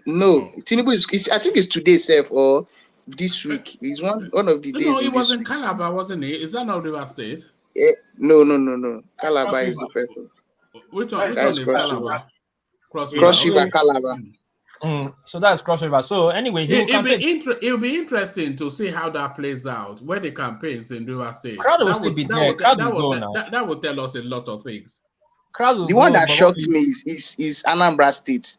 No, Tinubu is I think it's today, Seth, or this week. It's one of the days. No, it was in week. Calabar, wasn't it? Is that not River State? No. Calabar is the first one. Which one is Calabar? Cross River, Calabar. So that's Cross River. So anyway, it'll be interesting to see how that plays out when the campaigns in River State. That would tell us a lot of things. The one that shocked me is Anambra State.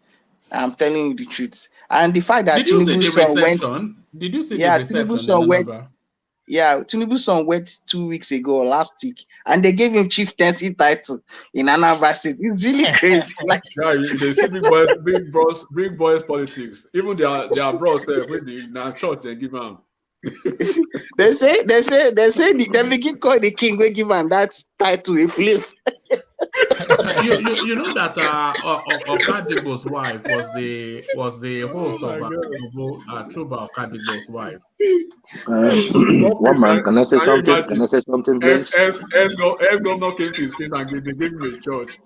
I'm telling you the truth. And the fact that Tinubu's son went. Did you see the reception? Tinubu's son went. Yeah, Tinubu's son went 2 weeks ago or last week, and they gave him chieftaincy title in Anambra State. It's really crazy. Like, they see big boys politics. Even their bros with the church they give them. they say they begin call the king. We give him that title. A flip. you know that Okadigbo's wife was the host of Chuba Okadigbo's wife. One man, can I say something? Can I say something, please? Ex-governor came to his state and they gave me a church.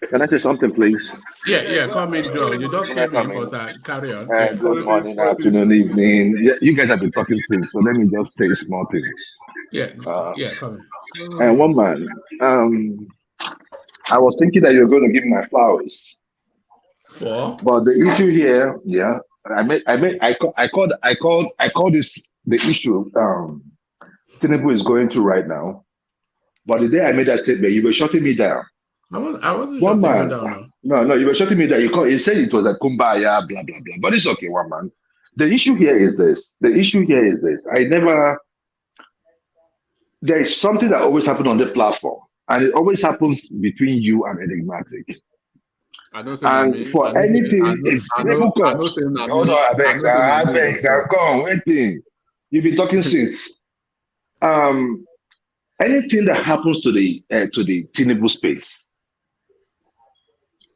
Can I say something, please? Yeah, come in, Joe. You just came in, but carry on. Good morning, afternoon, evening. Yeah, you guys have been talking since, so let me just say small things. Come in. And one man, I was thinking that you were going to give me my flowers. But the issue here, I called this the issue Tinubu is going through right now. But the day I made that statement, you were shutting me down. I wasn't shutting you down. No, you were shutting me down. You said it was a kumbaya, blah, blah, blah. But it's okay, one man. The issue here is this. There is something that always happens on the platform. And it always happens between you and Enigmatic. For anything, if Tinubu comes, hold on, I beg, come on, waiting. You've been talking since. Anything that happens to the Tinubu space,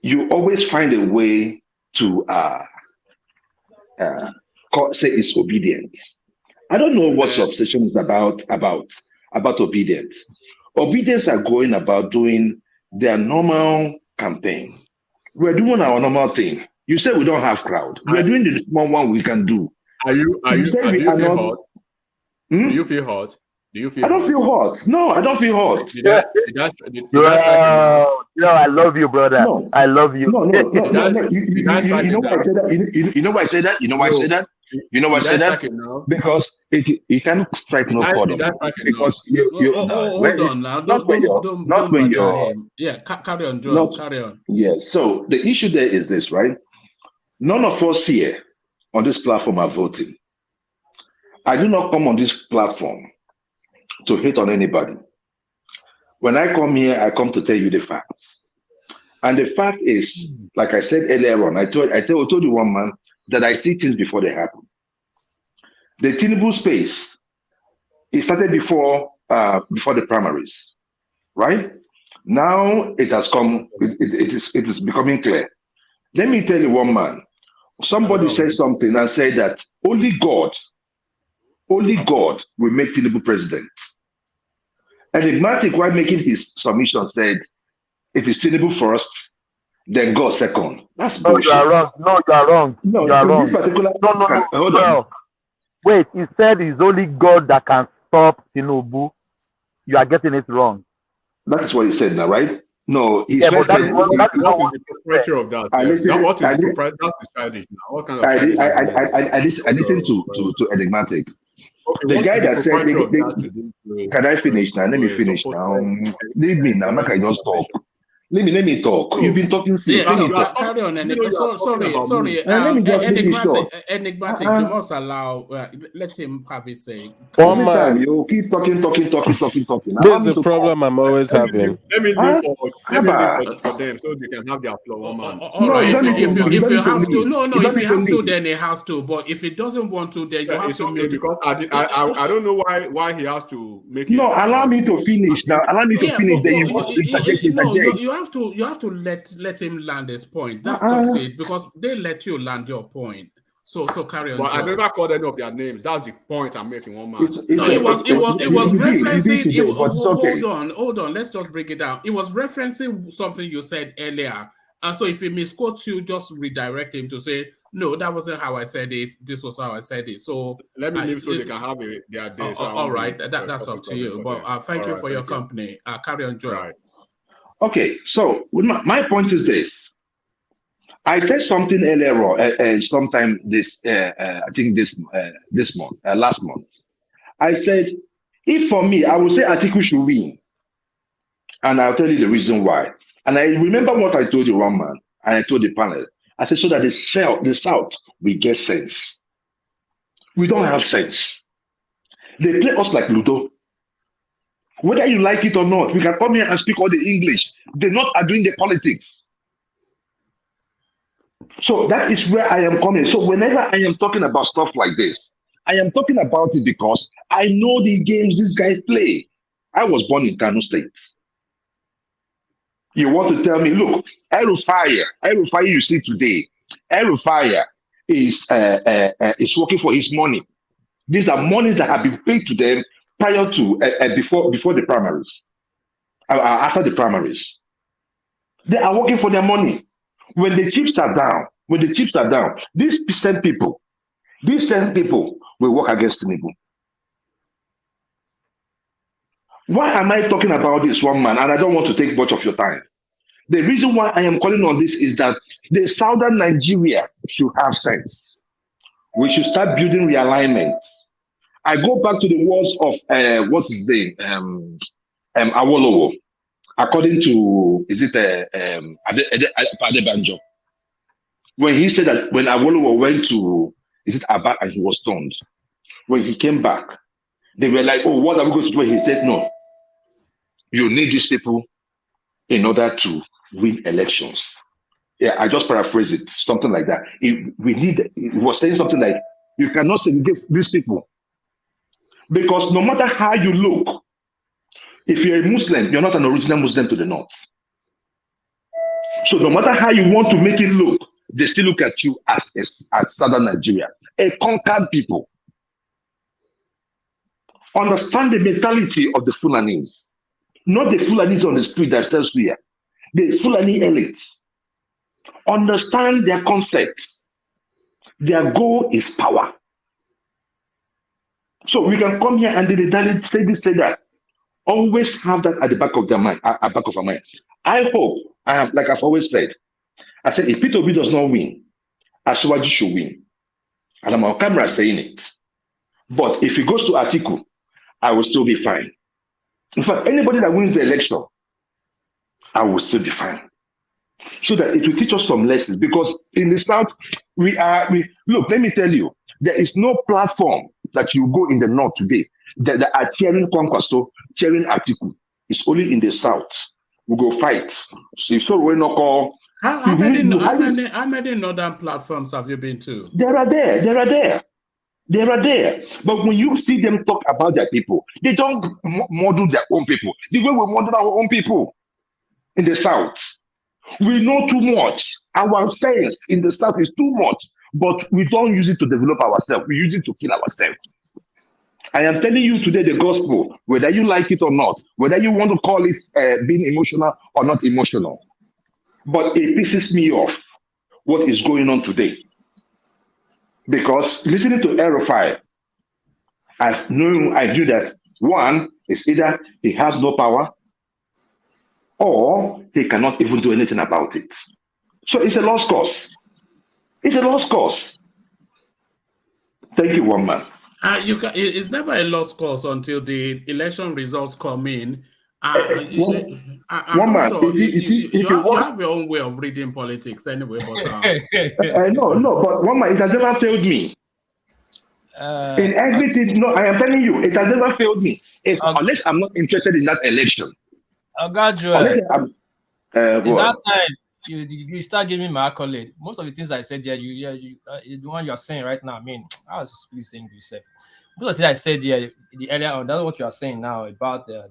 you always find a way to say it's obedience. I don't know what your obsession is about obedience. Obedience are going about doing their normal campaign. We're doing our normal thing. You say we don't have crowd. We're doing the small one we can do. Do you feel hot? Do you feel hot? I don't feel hot. No, I don't feel hot. I love you, brother. No. I love you. No. You know why I say that? You know why I say that? You know why I say that? You know why I say that? Because you can't strike no chord. Because hold on now. Don't when you're. Yeah, carry on, Joe. Carry on. Yes. So the issue there is this, right? None of us here on this platform are voting. I do not come on this platform to hate on anybody. When I come here, I come to tell you the facts. And the fact is, like I said earlier on, I told you one man that I see things before they happen. The Tinubu space, it started before the primaries, right? Now it has come, it is becoming clear. Let me tell you one man. Somebody said something and said that only God will make Tinubu president. And Enigmatic, while making his submission, said it is Tinubu first, then God second. That's bullshit. You are wrong. No, you are wrong. No, you are wrong. This particular hold on. Wait, he said it's only God that can stop Tinubu. You are getting it wrong. That's what he said now, right? No, he's what is the pressure of that? That's childish now. What kind of I listened to Enigmatic. Okay, the guy that said, can I finish now? Let me finish now. Leave me now. I can just talk. Let me talk. You've been talking since. Yeah, carry on. Sorry. Enigmatic, you must allow. Let him have his say. One man, you keep talking. This is the problem I'm always having. Let me leave for them so they can have their floor. One man. All right. If you have to, if he has to, then he has to. But if he doesn't want to, then you have to. Okay, because I don't know why he has to make it. No, allow me to finish now. Allow me to finish. Then you have have to let him land his point. That's just it, because they let you land your point. So carry on. But Joe. I never called any of their names. That's the point I'm making, one man. No, it was referencing. Hold on. Let's just break it down. It was referencing something you said earlier, and so if he misquotes you, just redirect him to say, "No, that wasn't how I said it. This was how I said it." So let me leave so they can have their day. So all right, that's up to you. But thank you for your company. Carry on, Joe. Right. Okay, so my point is this. I said something earlier on, sometime this, I think this month, last month. I said, if for me, I would say Atiku should win. And I'll tell you the reason why. And I remember what I told you, one man, and I told the panel. I said, so that the South, we get sense. We don't have sense. They play us like Ludo. Whether you like it or not, we can come here and speak all the English. They're not doing the politics. So that is where I am coming. So whenever I am talking about stuff like this, I am talking about it because I know the games these guys play. I was born in Kano State. You want to tell me, look, El-Rufai you see today, El-Rufai is working for his money. These are monies that have been paid to them prior to, before the primaries, after the primaries. They are working for their money. When the chips are down, these same people will work against Tinubu. Why am I talking about this, one man? And I don't want to take much of your time. The reason why I am calling on this is that the southern Nigeria should have sense. We should start building realignment. I go back to the words of what's his name, Awolowo. According to Adebanjo, when he said that when Awolowo went to Aba and he was stoned, when he came back, they were like, "Oh, what are we going to do?" He said, "No, you need these people in order to win elections." Yeah, I just paraphrase it, something like that. He was saying something like, "You cannot segregate these people because no matter how you look, if you're a Muslim, you're not an original Muslim to the north. So no matter how you want to make it look, they still look at you as southern Nigeria, a conquered people." Understand the mentality of the Fulanis, not the Fulanis on the street that sells here, the Fulani elites. Understand their concept. Their goal is power. So we can come here and say this, say that. Always have that at the back of their mind, at back of our mind. I hope, like I've always said, I said, if Peter Obi does not win, Asiwaju should win. And I'm on camera saying it. But if he goes to Atiku, I will still be fine. In fact, anybody that wins the election, I will still be fine. So that it will teach us some lessons. Because in the South, look, let me tell you, there is no platform that you go in the North today that are cheering Kwankwaso, cheering Atiku. It's only in the South. We go fight. So we're not call. How many northern platforms have you been to? There are there. But when you see them talk about their people, they don't model their own people. The way we model our own people in the South. We know too much. Our sense in the South is too much, but we don't use it to develop ourselves. We use it to kill ourselves. I am telling you today the gospel, whether you like it or not, whether you want to call it being emotional or not emotional. But it pisses me off what is going on today. Because listening to El-Rufai, I knew that one is either he has no power or he cannot even do anything about it. So it's a lost cause. It's a lost cause. Thank you, one man. It's never a lost cause until the election results come in. One man, sure. You have your own way of reading politics anyway. But no, but one man, it has never failed me. In everything, no, I am telling you, it has never failed me. Unless I'm not interested in that election. It's that time you start giving me my accolade. Most of the things I said there, the one you're saying right now, I mean, I was just pleased saying to yourself. Most of the things I said there, the earlier on, that's what you are saying now about the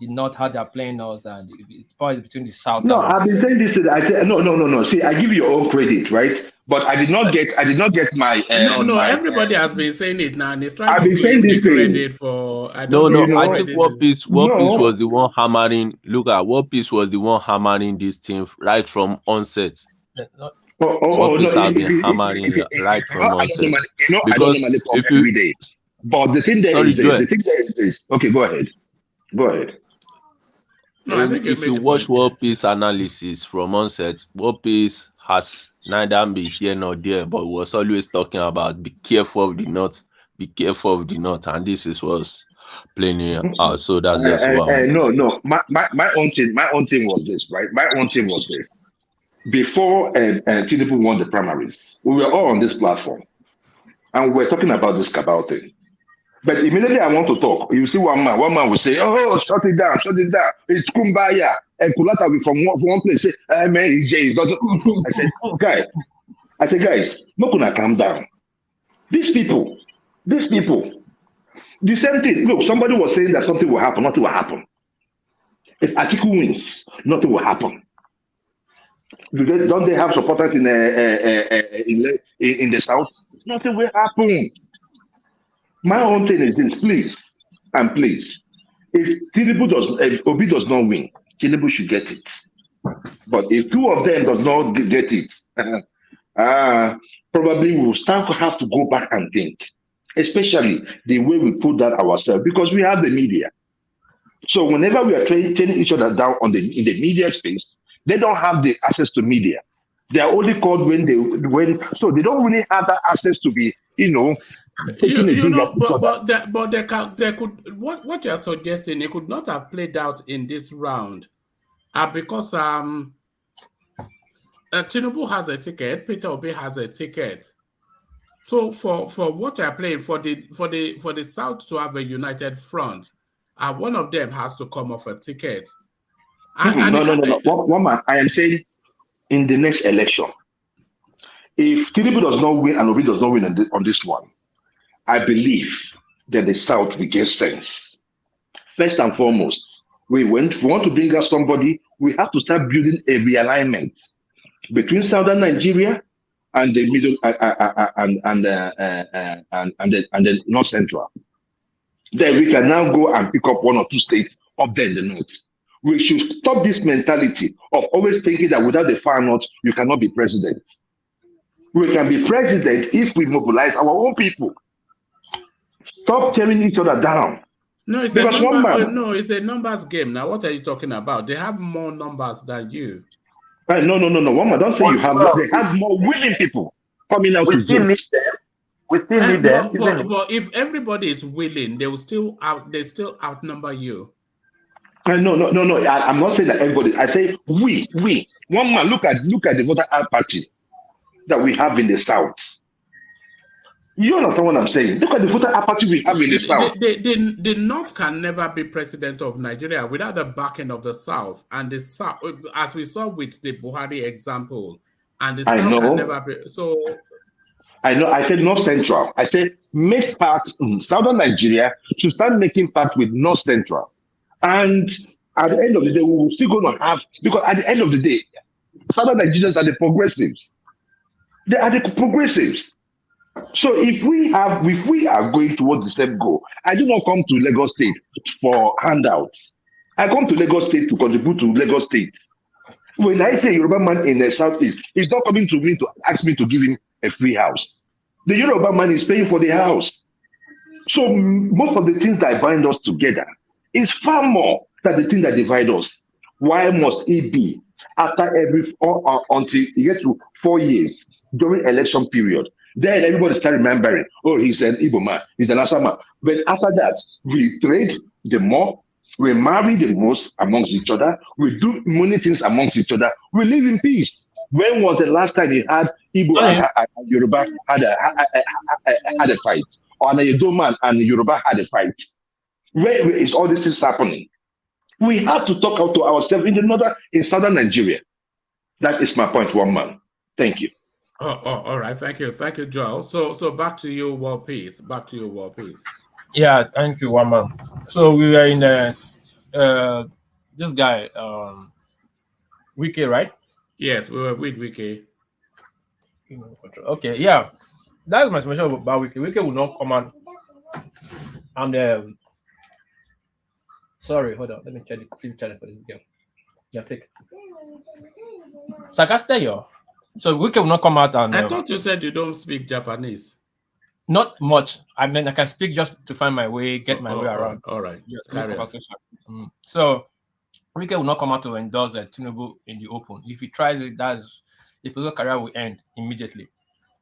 the North, how they're playing us, and it's probably between the South. No, and I've been saying this. I said no. See, I give you your own credit, right? But I did not get my. No, my everybody has been saying it now, and he's trying I've to been saying claim the this thing. credit for. I No, don't know. I What think credit War is. Peace was the one hammering. Look at War Peace was the one hammering this team right from onset. War Peace has been hammering right from onset. I don't Because normally come if you every day. But the thing there sorry, is this. Joel, The thing there is this. Okay, go ahead. Go ahead. No, I think you if you made the watch point. War Peace analysis from onset, War Peace has neither been here nor there, but was always talking about be careful of the North, be careful of the North, and this is what's playing out. So that's just what I'm No. My own thing was this, right? My own thing was this. Before Tinubu won the primaries, we were all on this platform, and we're talking about this Cabal thing. But immediately I want to talk. You see one man will say, "Oh, shut it down. It's kumbaya." And Kulata will from one place say, "Man, he doesn't." I said, guys, not gonna calm down. These people, the same thing. Look, somebody was saying that something will happen. Nothing will happen. If Atiku wins, nothing will happen. Don't they have supporters in the South? Nothing will happen. My own thing is this, please, if Obi does not win, Tinubu should get it. But if two of them does not get it, probably we will start to have to go back and think, especially the way we put that ourselves, because we have the media. So whenever we are turning each other down in the media space, they don't have the access to media. They are only called so they don't really have that access to be, taking a dig at each other. But they could. What you are suggesting, it could not have played out in this round, because Tinubu has a ticket, Peter Obi has a ticket. So for what they are playing for the South to have a united front, one of them has to come off a ticket. No. One man, I am saying in the next election, if Tinubu does not win and Obi does not win on this one, I believe that the South will get sense. First and foremost, we want to bring out somebody, we have to start building a realignment between Southern Nigeria and the middle and the North Central. Then we can now go and pick up one or two states up there in the North. We should stop this mentality of always thinking that without the far North, you cannot be president. We can be president if we mobilize our own people. Stop tearing each other down. No, it's it's a numbers game. Now, what are you talking about? They have more numbers than you. No. One man, don't say you have. They have more willing people coming out to vote. We still need them. But if everybody is willing, they still outnumber you. No. I'm not saying that everybody. I say we. One man, look at the voter apathy that we have in the South. You understand what I'm saying? Look at the voter apathy we have in the South. The North can never be president of Nigeria without the backing of the South. And the South, as we saw with the Buhari example, and the South can never be. So I know. I said North Central. I said make part in Southern Nigeria should start making part with North Central. And at the end of the day, we will still going to have, because at the end of the day, Southern Nigerians are the progressives. They are the progressives. So if we are going towards the same goal, I do not come to Lagos State for handouts. I come to Lagos State to contribute to Lagos State. When I say Yoruba man in the Southeast, he's not coming to me to ask me to give him a free house. The Yoruba man is paying for the house. So most of the things that bind us together is far more than the thing that divide us. Why must it be after until you get to 4 years during election period? Then everybody start remembering, oh, he's an Igbo man, he's an Asa man. But after that, we trade the more, we marry the most amongst each other, we do many things amongst each other, we live in peace. When was the last time you had Igbo and Yoruba had a fight? Or an Edo man and Yoruba had a fight? Where is all this things happening? We have to talk out to ourselves in Southern Nigeria. That is my point, one man. Thank you. All right. Thank you, Joel. So back to you, War Peace. Yeah, thank you, Wama. So we were in this guy, Wiki, right? Yes, we were with Wiki. Okay, yeah. That's my information about Wiki. Wiki will not come out. And sorry, hold on. Let me check the previous channel for this girl. Yeah, take. Sakasteyo. So Wiki will not come out and. I thought you said you don't speak Japanese. Not much. I mean, I can speak just to find my way, get my way around. All right. Conversation. So Wiki will not come out to endorse Tinubu in the open. If he tries it, that's the political career will end immediately.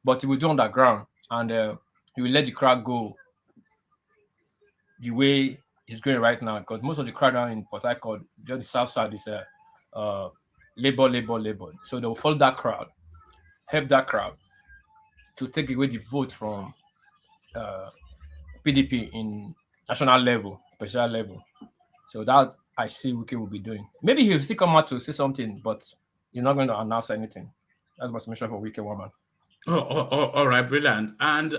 But he will do underground, and he will let the crowd go the way it's going right now. Because most of the crowd now in Port Harcourt, just the south side, is labor. So they will follow that crowd, help that crowd to take away the vote from PDP in national level, special level. So that I see Wiki will be doing. Maybe he'll still come out to say something, but he's not going to announce anything. That's my submission for Wiki woman. All right, brilliant. And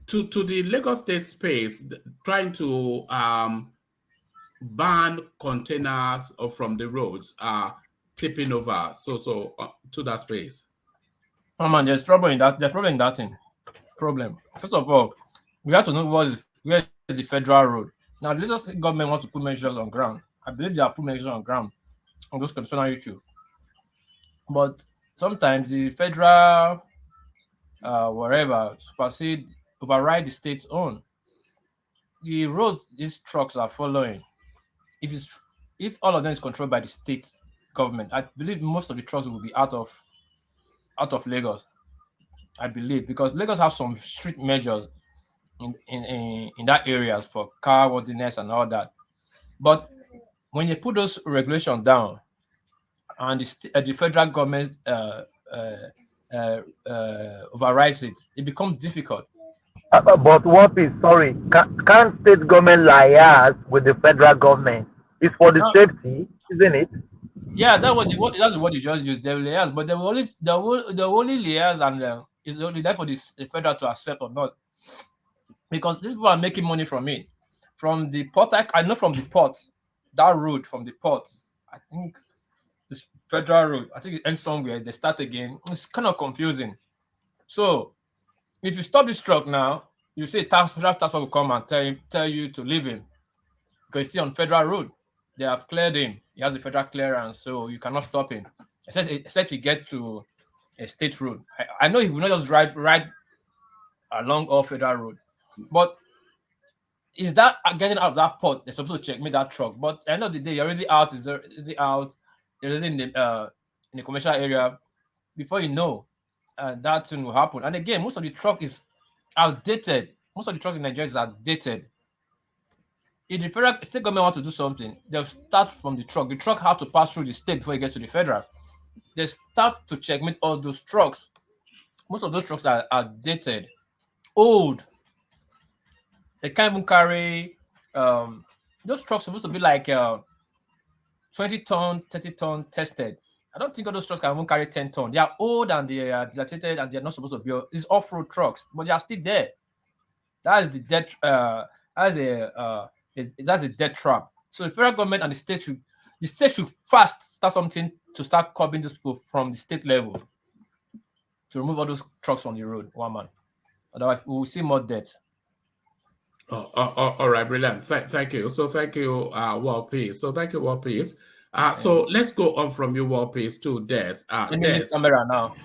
to the Lagos State space, trying to ban containers from the roads tipping over. So to that space. Oh man, there's trouble in that. There's problem in that thing. Problem. First of all, we have to know where is the federal road. Now, the Lagos government wants to put measures on ground. I believe they are put measures on ground on those conditional issues. But sometimes the federal whatever override the state's own. The roads these trucks are following, if all of them is controlled by the state government, I believe most of the trucks will be out of Lagos. I believe because Lagos have some strict measures in that areas for car worthiness and all that. But when you put those regulations down and the federal government overrides it, it becomes difficult. But what is, sorry, can't state government liaise with the federal government? It's for the safety, isn't it? Yeah, that's what you just used. They will liaise, but they will only liaise and it's only there for the federal to accept or not. Because these people are making money from it. From the port, I know from the port, that road from the port, I think this federal road, I think it ends somewhere, they start again. It's kind of confusing. So if you stop this truck now, you say task force will come and tell you to leave him because he's still on federal road. They have cleared him. He has the federal clearance, so you cannot stop him except he get to a state road. I know he will not just drive right along all federal road, but is that getting out of that port? They're supposed to check me that truck, but at the end of the day, you're already out. Is already out. You're already in the commercial area. Before you know, that thing will happen. And again, most of the truck is outdated. Most of the trucks in Nigeria is outdated. If the federal state government want to do something, they'll start from the truck. The truck has to pass through the state before it gets to the federal. They start to checkmate all those trucks. Most of those trucks are outdated, old. They can't even carry. Those trucks supposed to be like 20 ton, 30 ton tested. I don't think all those trucks can even carry 10 ton. They are old and they are dilapidated and they're not supposed to be. It's off-road trucks, but they are still there. That is the dead. That's a dead trap. So the federal government and the state should fast start something to start curbing those people from the state level to remove all those trucks from the road. One man. Otherwise, we will see more death. All right, brilliant. Thank you. So thank you, World Peace. So thank you, World Peace. So let's go on from you, World Peace, to Des. Des. Camera now.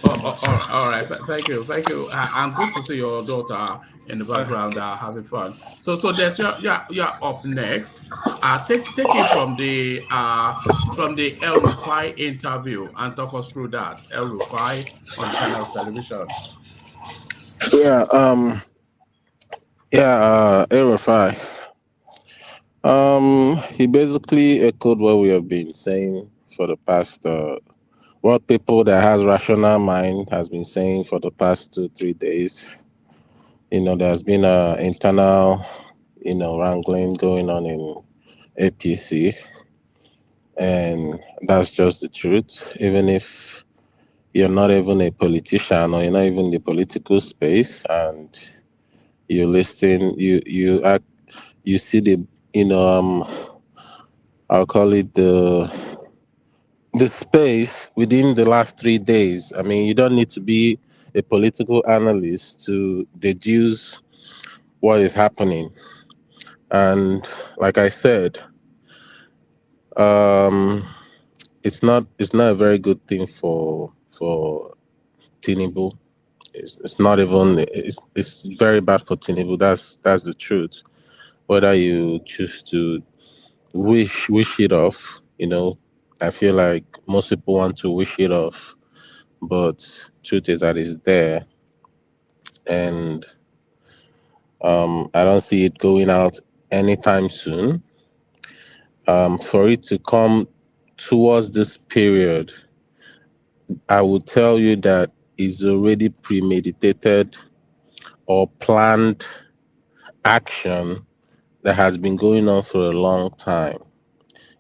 All right. Thank you. And good to see your daughter in the background having fun. So Des, you're up next. Take it from the El Rufai interview and talk us through that. El Rufai on Channels Television. El Rufai. He basically echoed what we have been saying for the past, what people that has rational mind has been saying for the past 2-3 days. There's been an internal, wrangling going on in APC, and that's just the truth. Even if you're not even a politician or you're not even in the political space, and you listen, you you see I'll call it the space within the last 3 days. I mean, you don't need to be a political analyst to deduce what is happening. And like I said, it's not a very good thing for Tinubu. It's not even it's very bad for Tinubu. That's the truth. Whether you choose to wish it off, I feel like most people want to wish it off, but truth is that it's there, and I don't see it going out anytime soon. For it to come towards this period, I would tell you that is already premeditated or planned action that has been going on for a long time.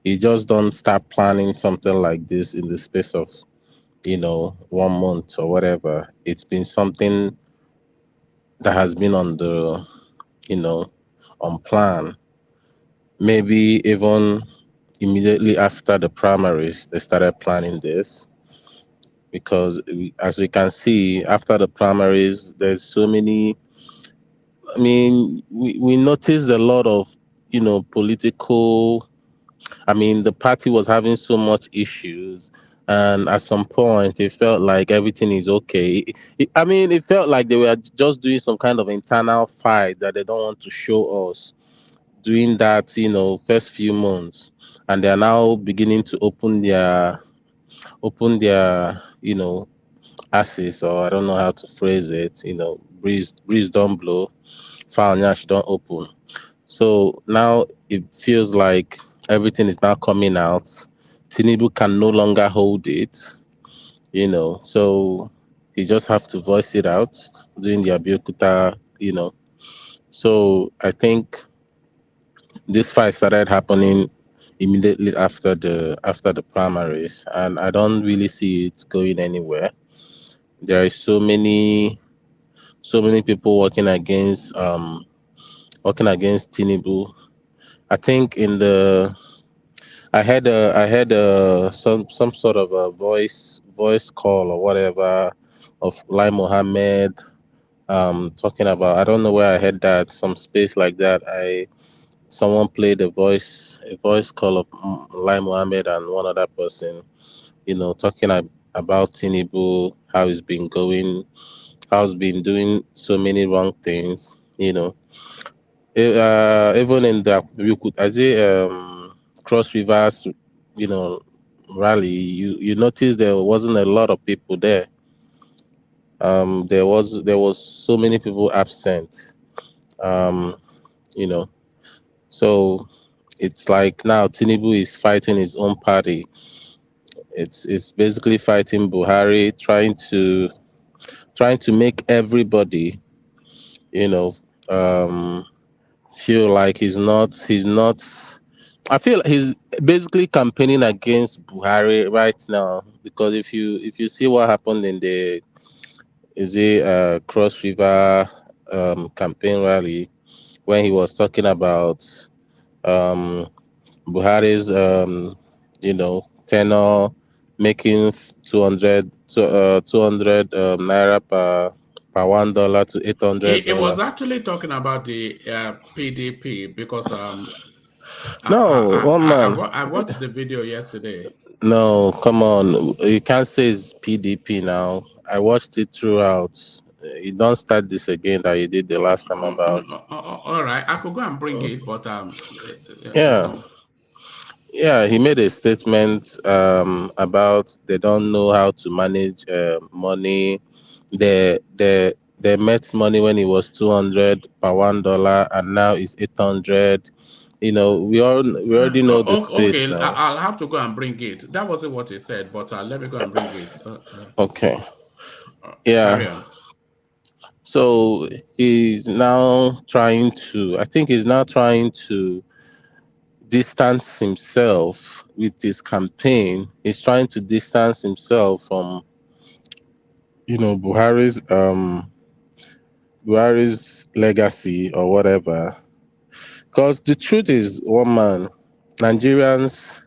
You just don't start planning something like this in the space of 1 month or whatever. It's been something that has been on the on plan. Maybe even immediately after the primaries they started planning this, because as we can see, after the primaries there's so many. I mean, we noticed a lot of political. I mean, the party was having so much issues, and at some point, it felt like everything is okay. I mean, it felt like they were just doing some kind of internal fight that they don't want to show us during that, first few months, and they are now beginning to open their, asses, or I don't know how to phrase it. Breeze don't blow, foul nyash don't open. So now it feels like everything is now coming out. Tinubu can no longer hold it, so he just have to voice it out during the Abiyokuta. So I think this fight started happening immediately after the primaries, and I don't really see it going anywhere. There are so many people working against Tinubu. I think I had some sort of a voice call or whatever of Lai Mohammed, talking about, I don't know where I had that, some space like that. Someone played a voice call of Lai Mohammed and one other person, talking about Tinubu, how he's been going, how he's been doing so many wrong things. Even in the, you could, as a Cross Rivers, you know, rally, you notice there wasn't a lot of people there. There was so many people absent. Um, you know, so it's like now Tinubu is fighting his own party. It's basically fighting Buhari, trying to make everybody, you know, um, feel like he's not. I feel he's basically campaigning against Buhari right now, because if you see what happened in the Cross River campaign rally, when he was talking about um, Buhari's tenor making 200 naira per $1 to He $800. was actually talking about the PDP because No, one man. I watched the video yesterday. No, come on. You can't say it's PDP now. I watched it throughout. You don't start this again that you did the last time about. All right, I could go and bring it, but Yeah. Yeah, he made a statement about they don't know how to manage money. They met money when it was 200 per $1, and now it's 800. We already know the space okay, now. I'll have to go and bring it. That wasn't what he said, but let me go and bring it. Okay. Carry Yeah. on. So he's now trying to. I think he's now trying to distance himself with his campaign. He's trying to distance himself from Buhari's legacy or whatever. Because the truth is, one man, Nigerians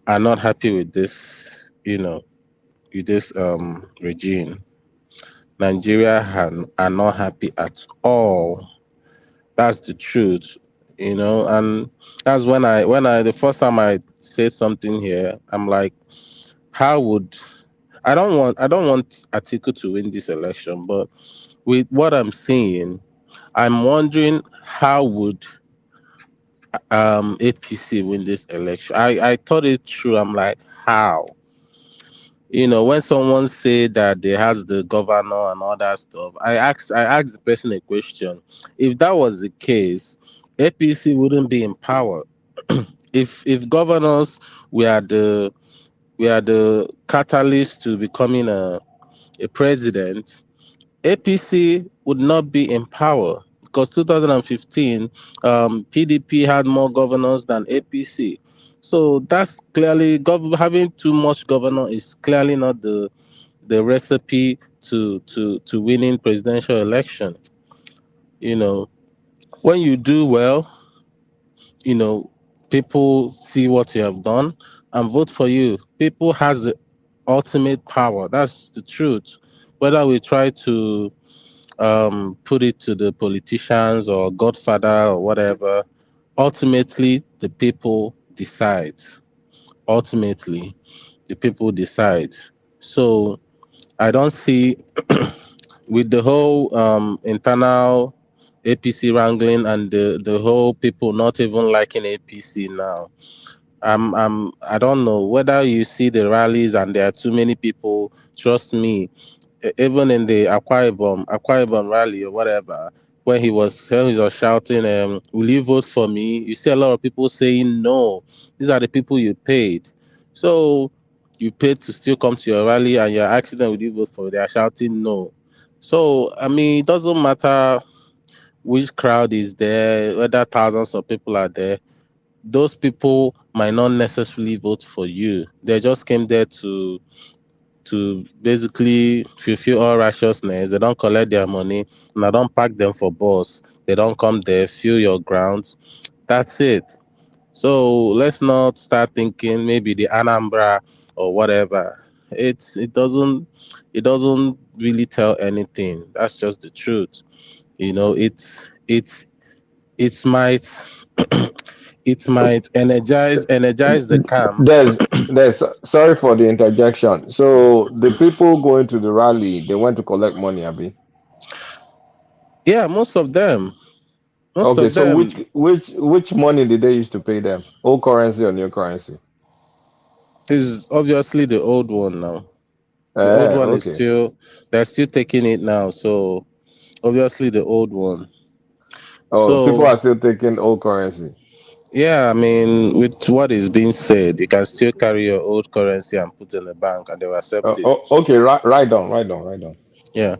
are not happy with this, with this regime. Nigeria are not happy at all. That's the truth, and that's when I the first time I said something here, I'm like, how would I don't want Atiku to win this election, but with what I'm seeing, I'm wondering how would APC win this election. I thought it through. I'm like, how? When someone said that they has the governor and all that stuff, I asked the person a question. If that was the case, APC wouldn't be in power. If governors were the catalyst to becoming a president, APC would not be in power because 2015 PDP had more governors than APC. So that's clearly having too much governor is clearly not the recipe to winning presidential election. When you do well, people see what you have done and vote for you. People has the ultimate power. That's the truth. Whether we try to put it to the politicians or Godfather or whatever, ultimately the people decide. Ultimately, the people decide. So I don't see with the whole internal APC wrangling and the whole people not even liking APC now. I don't know whether you see the rallies and there are too many people. Trust me, even in the Akwa Ibom rally or whatever, when he was shouting, "Will you vote for me?" You see a lot of people saying no. These are the people you paid. So you paid to still come to your rally, and you're asking them, "Will you vote for me?" They are shouting no. So I mean, it doesn't matter which crowd is there, whether thousands of people are there. Those people might not necessarily vote for you. They just came there to basically fulfill all righteousness. They don't collect their money, and I don't pack them for boss. They don't come there, fill your grounds. That's it. So let's not start thinking maybe the Anambra or whatever. It doesn't really tell anything. That's just the truth. It might it might energize the camp. There's sorry for the interjection. So the people going to the rally, they went to collect money, Abi. Yeah, most of them. Most Okay, of so them which money did they use to pay them? Old currency or new currency? is obviously the old one now. The old one is Okay. they're still taking it now. So obviously the old one. Oh, people So are still taking old currency. yeah, I mean, with what is being said, you can still carry your old currency and put in the bank, and they will accept it. Okay, right on. Yeah.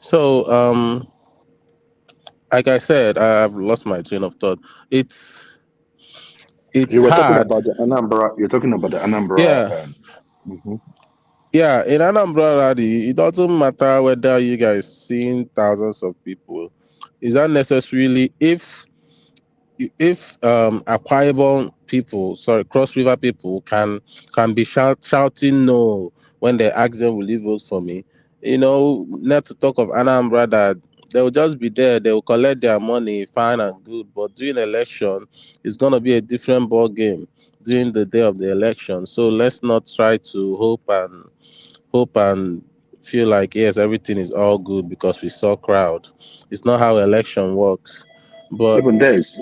So like I said, I've lost my train of thought. It's You it's were talking hard. about the Anambra. You're talking about the Anambra. Yeah. Mhm. Yeah, in Anambra Rally, it doesn't matter whether you guys seeing thousands of people. Is that necessarily if Akwa Ibom people, sorry, Cross River people can be shouting no when they ask them, "Will you vote for me?" Not to talk of Anambra that they will just be there, they will collect their money, fine and good. But during election, it's gonna be a different ball game during the day of the election. So let's not try to hope and feel like yes, everything is all good because we saw crowd. It's not how election works. But Even there's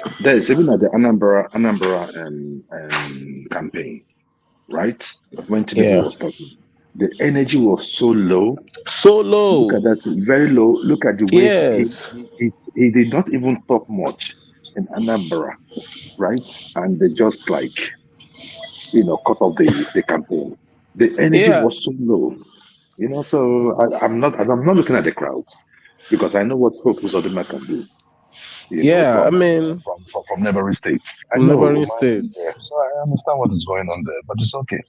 even at the Anambra campaign, right? When Tinubu yeah, was talking, the energy was so low. so Look low. at that, very low. Look at the way Yes. he did not even talk much in Anambra, right? And they just like cut off the campaign. The energy Yeah. was so low, So I'm not looking at the crowds because I know what Hope Uzodinma can do, Yeah. I from mean, from neighboring states. I from know, neighboring yeah. states. So I understand what is going on there, but it's okay.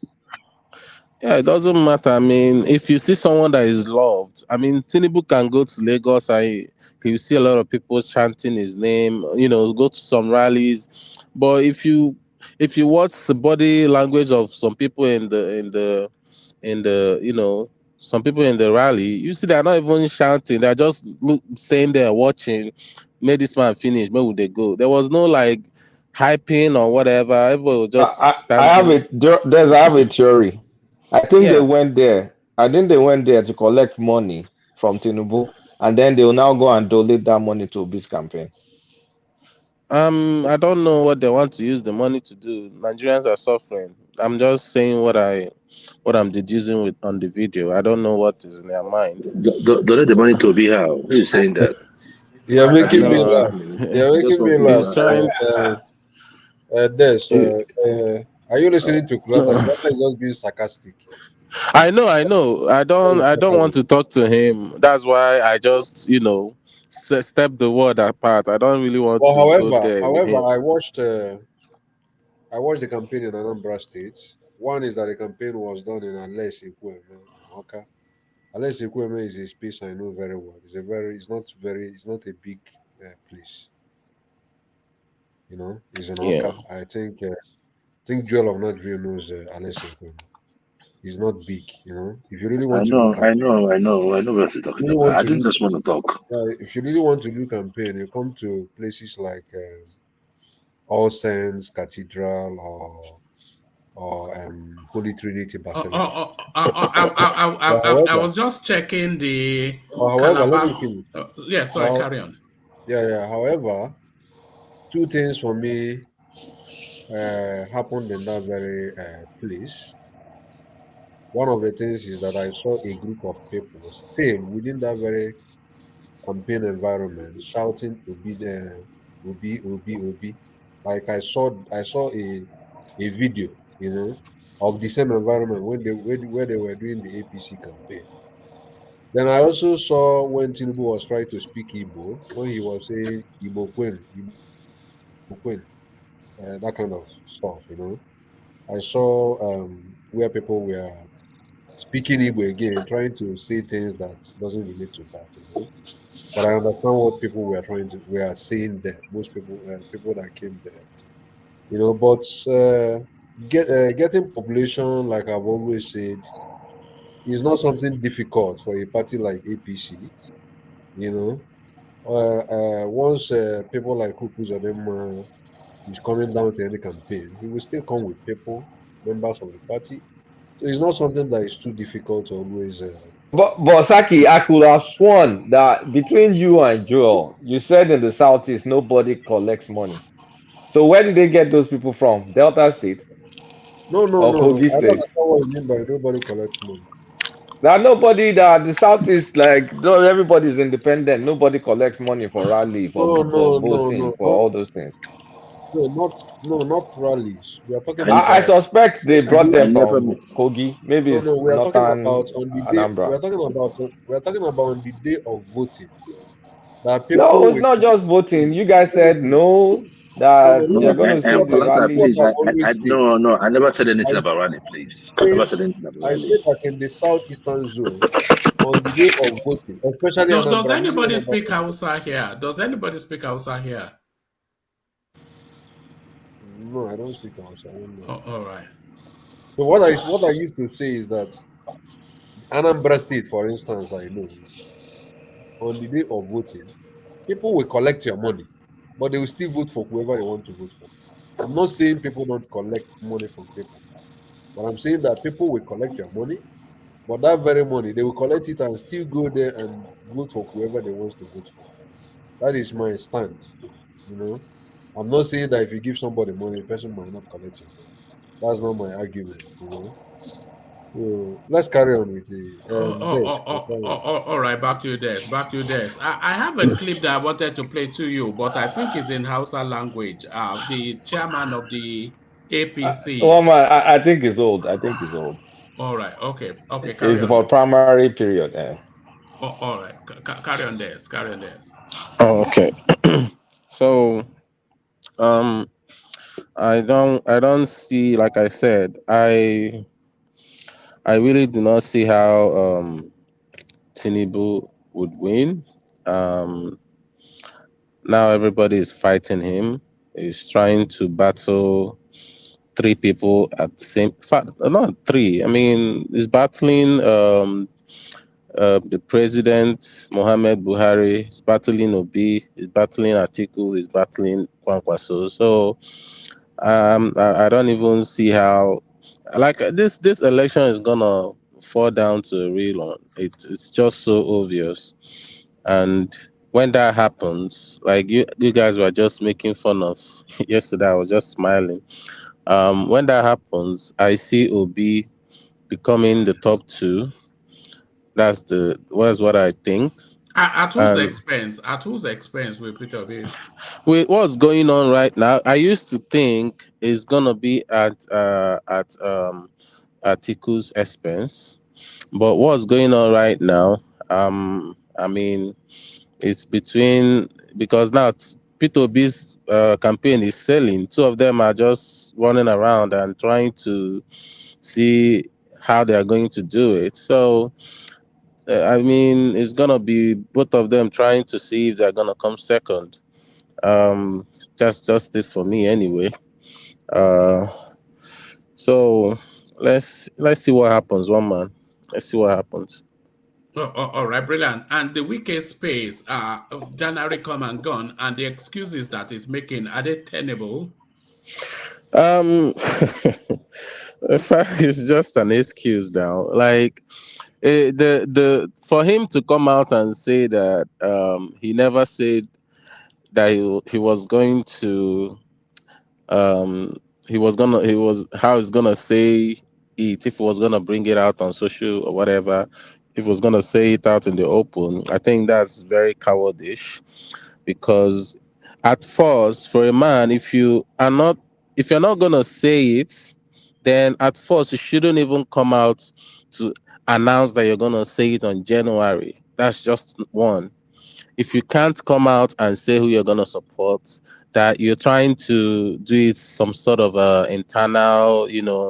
Yeah, it doesn't matter. I mean, if you see someone that is loved, I mean, Tinubu can go to Lagos and you see a lot of people chanting his name. Go to some rallies, but if you watch the body language of some people in the some people in the rally, you see they're not even shouting. They're just staying there watching. May this man finish. Where would they go? There was no like hyping or whatever. Everybody was just I have standing. I have a theory. I think they Yeah. went there. I think they went there to collect money from Tinubu, and then they will now go and donate that money to Obi's campaign. I don't know what they want to use the money to do. Nigerians are suffering. I'm just saying what I'm deducing with on the video. I don't know what is in their mind. Donate the money to be how? Who is saying that? You're I making don't me know. laugh. You're Just making for me please. laugh. He's trying. Des, he- are you listening to Kulata? Kulata is just being sarcastic. I know. I don't. It's I don't want sarcasm. to talk to him. That's why I just step the word apart. I don't really want But to go however, there with however, him. I watched the campaign in Anambra State. One is that the campaign was done in Ales Ikweme in Oka. Ales Ikweme is a space I know very well. It's not a big place. It's in Yeah. Oka. I think Joel of Nottville knows Ales Ikweme. It's not big. If you really I want to do know, I campaign, know, I know, I know what you're talking really about. want I to didn't do, just want to talk. if you really want to do campaign, you come to places like All Saints Cathedral or Holy Trinity Basilica. But I however, was just checking the let me Calabash. finish. Yeah, sorry, How, carry on. yeah. However, two things for me happened in that very place. One of the things is that I saw a group of people still within that very campaign environment shouting "Obi there, Obi, Obi, Obi." Like I saw a video, of the same environment where they were doing the APC campaign. Then I also saw when Tinubu was trying to speak Igbo, when he was saying Igbo Queen, that kind of stuff. I saw where people were speaking Igbo again, trying to say things that doesn't relate to that. But I understand what people were saying there. Most people that came there. But getting population, like I've always said, is not something difficult for a party like APC. You know, once people like Kukuzadema is coming down to any campaign, he will still come with people, members of the party. So it's not something that is too difficult to always. But Saki, I could have sworn that between you and Joel, you said in the southeast nobody collects money. So where did they get those people from? Delta State No, no, or no, no. Kogi I don't State? understand what you mean by nobody collects money. That nobody that the southeast like no everybody's independent. Nobody collects money for rally, No, for no, no, voting, no, for not all those things. not rallies. We are talking I about suspect they on brought the I them never. from Kogi. Maybe no, it's no. We are talking northern about on the day. We Anambra. are talking about on the day of voting that No, people it's will. not just voting. You guys No, no, said no, no, no. that Let they're me going No, to finish see what the this is what rally. I've I always said. no, no. I never said I anything about rally, please. I said never said anything about I rally. said that in the southeastern zone on the day of voting, especially Does Anambra. I'm using anybody Anambra. speak Hausa here? Does anybody speak Hausa here? No, I don't speak Hausa. I don't know. Oh, all right. So what I used to say is that Anambra State, for instance, I know on the day of voting, people will collect your money, but they will still vote for whoever they want to vote for. I'm not saying people don't collect money from people, but I'm saying that people will collect your money, but that very money they will collect it and still go there and vote for whoever they want to vote for. That is my stand. You know, I'm not saying that if you give somebody money, the person might not collect your money. That's not my argument. So let's carry on with the this. All right, back to you, Des. Back to you, Des. I have a clip that I wanted to play to you, but I think it's in Hausa language. The chairman of the Well, APC. man, I think it's old. I think it's old. All right, okay, carry It's on. for primary period. All right, carry on, Des. Carry on, Des. Oh, okay. So um I don't see, like I said, I really do not see how Tinubu would win. Um, Now everybody is fighting him. He's trying to battle three people at the same fact, not three. I mean, he's battling the president Mohammed Buhari. He's battling Obi. He's battling Atiku. He's battling Kwankwaso. So I don't even see how like this election is gonna fall down to a real one. It's just so obvious. And when that happens, like you guys were just making fun of yesterday, I was just smiling. When that happens, I see Obi becoming the top two. That's what I think. At whose And expense? At whose expense will Peter be? with what's going on right now, I used to think it's gonna be at Atiku's expense, but what's going on right now? I mean, it's between because now P2B's campaign is selling. Two of them are just running around and trying to see how they are going to do it. So, I mean, it's gonna be both of them trying to see if they're gonna come second. Um, just it for me anyway. Uh, so let's see what happens. One man, let's see what happens. All right, brilliant. And the weakest space, January come and gone, and the excuses that is making, are they tenable? In fact, it's just an excuse now. Like the for him to come out and say that he never said that he was going to um he was how he's gonna say it if he was gonna bring it out on social or whatever, if he was gonna say it out in the open. I think that's very cowardish because at first for a man, if you're not gonna say it, then at first you shouldn't even come out to announce that you're gonna say it on January. That's just one. If you can't come out and say who you're gonna support, that you're trying to do it some sort of internal,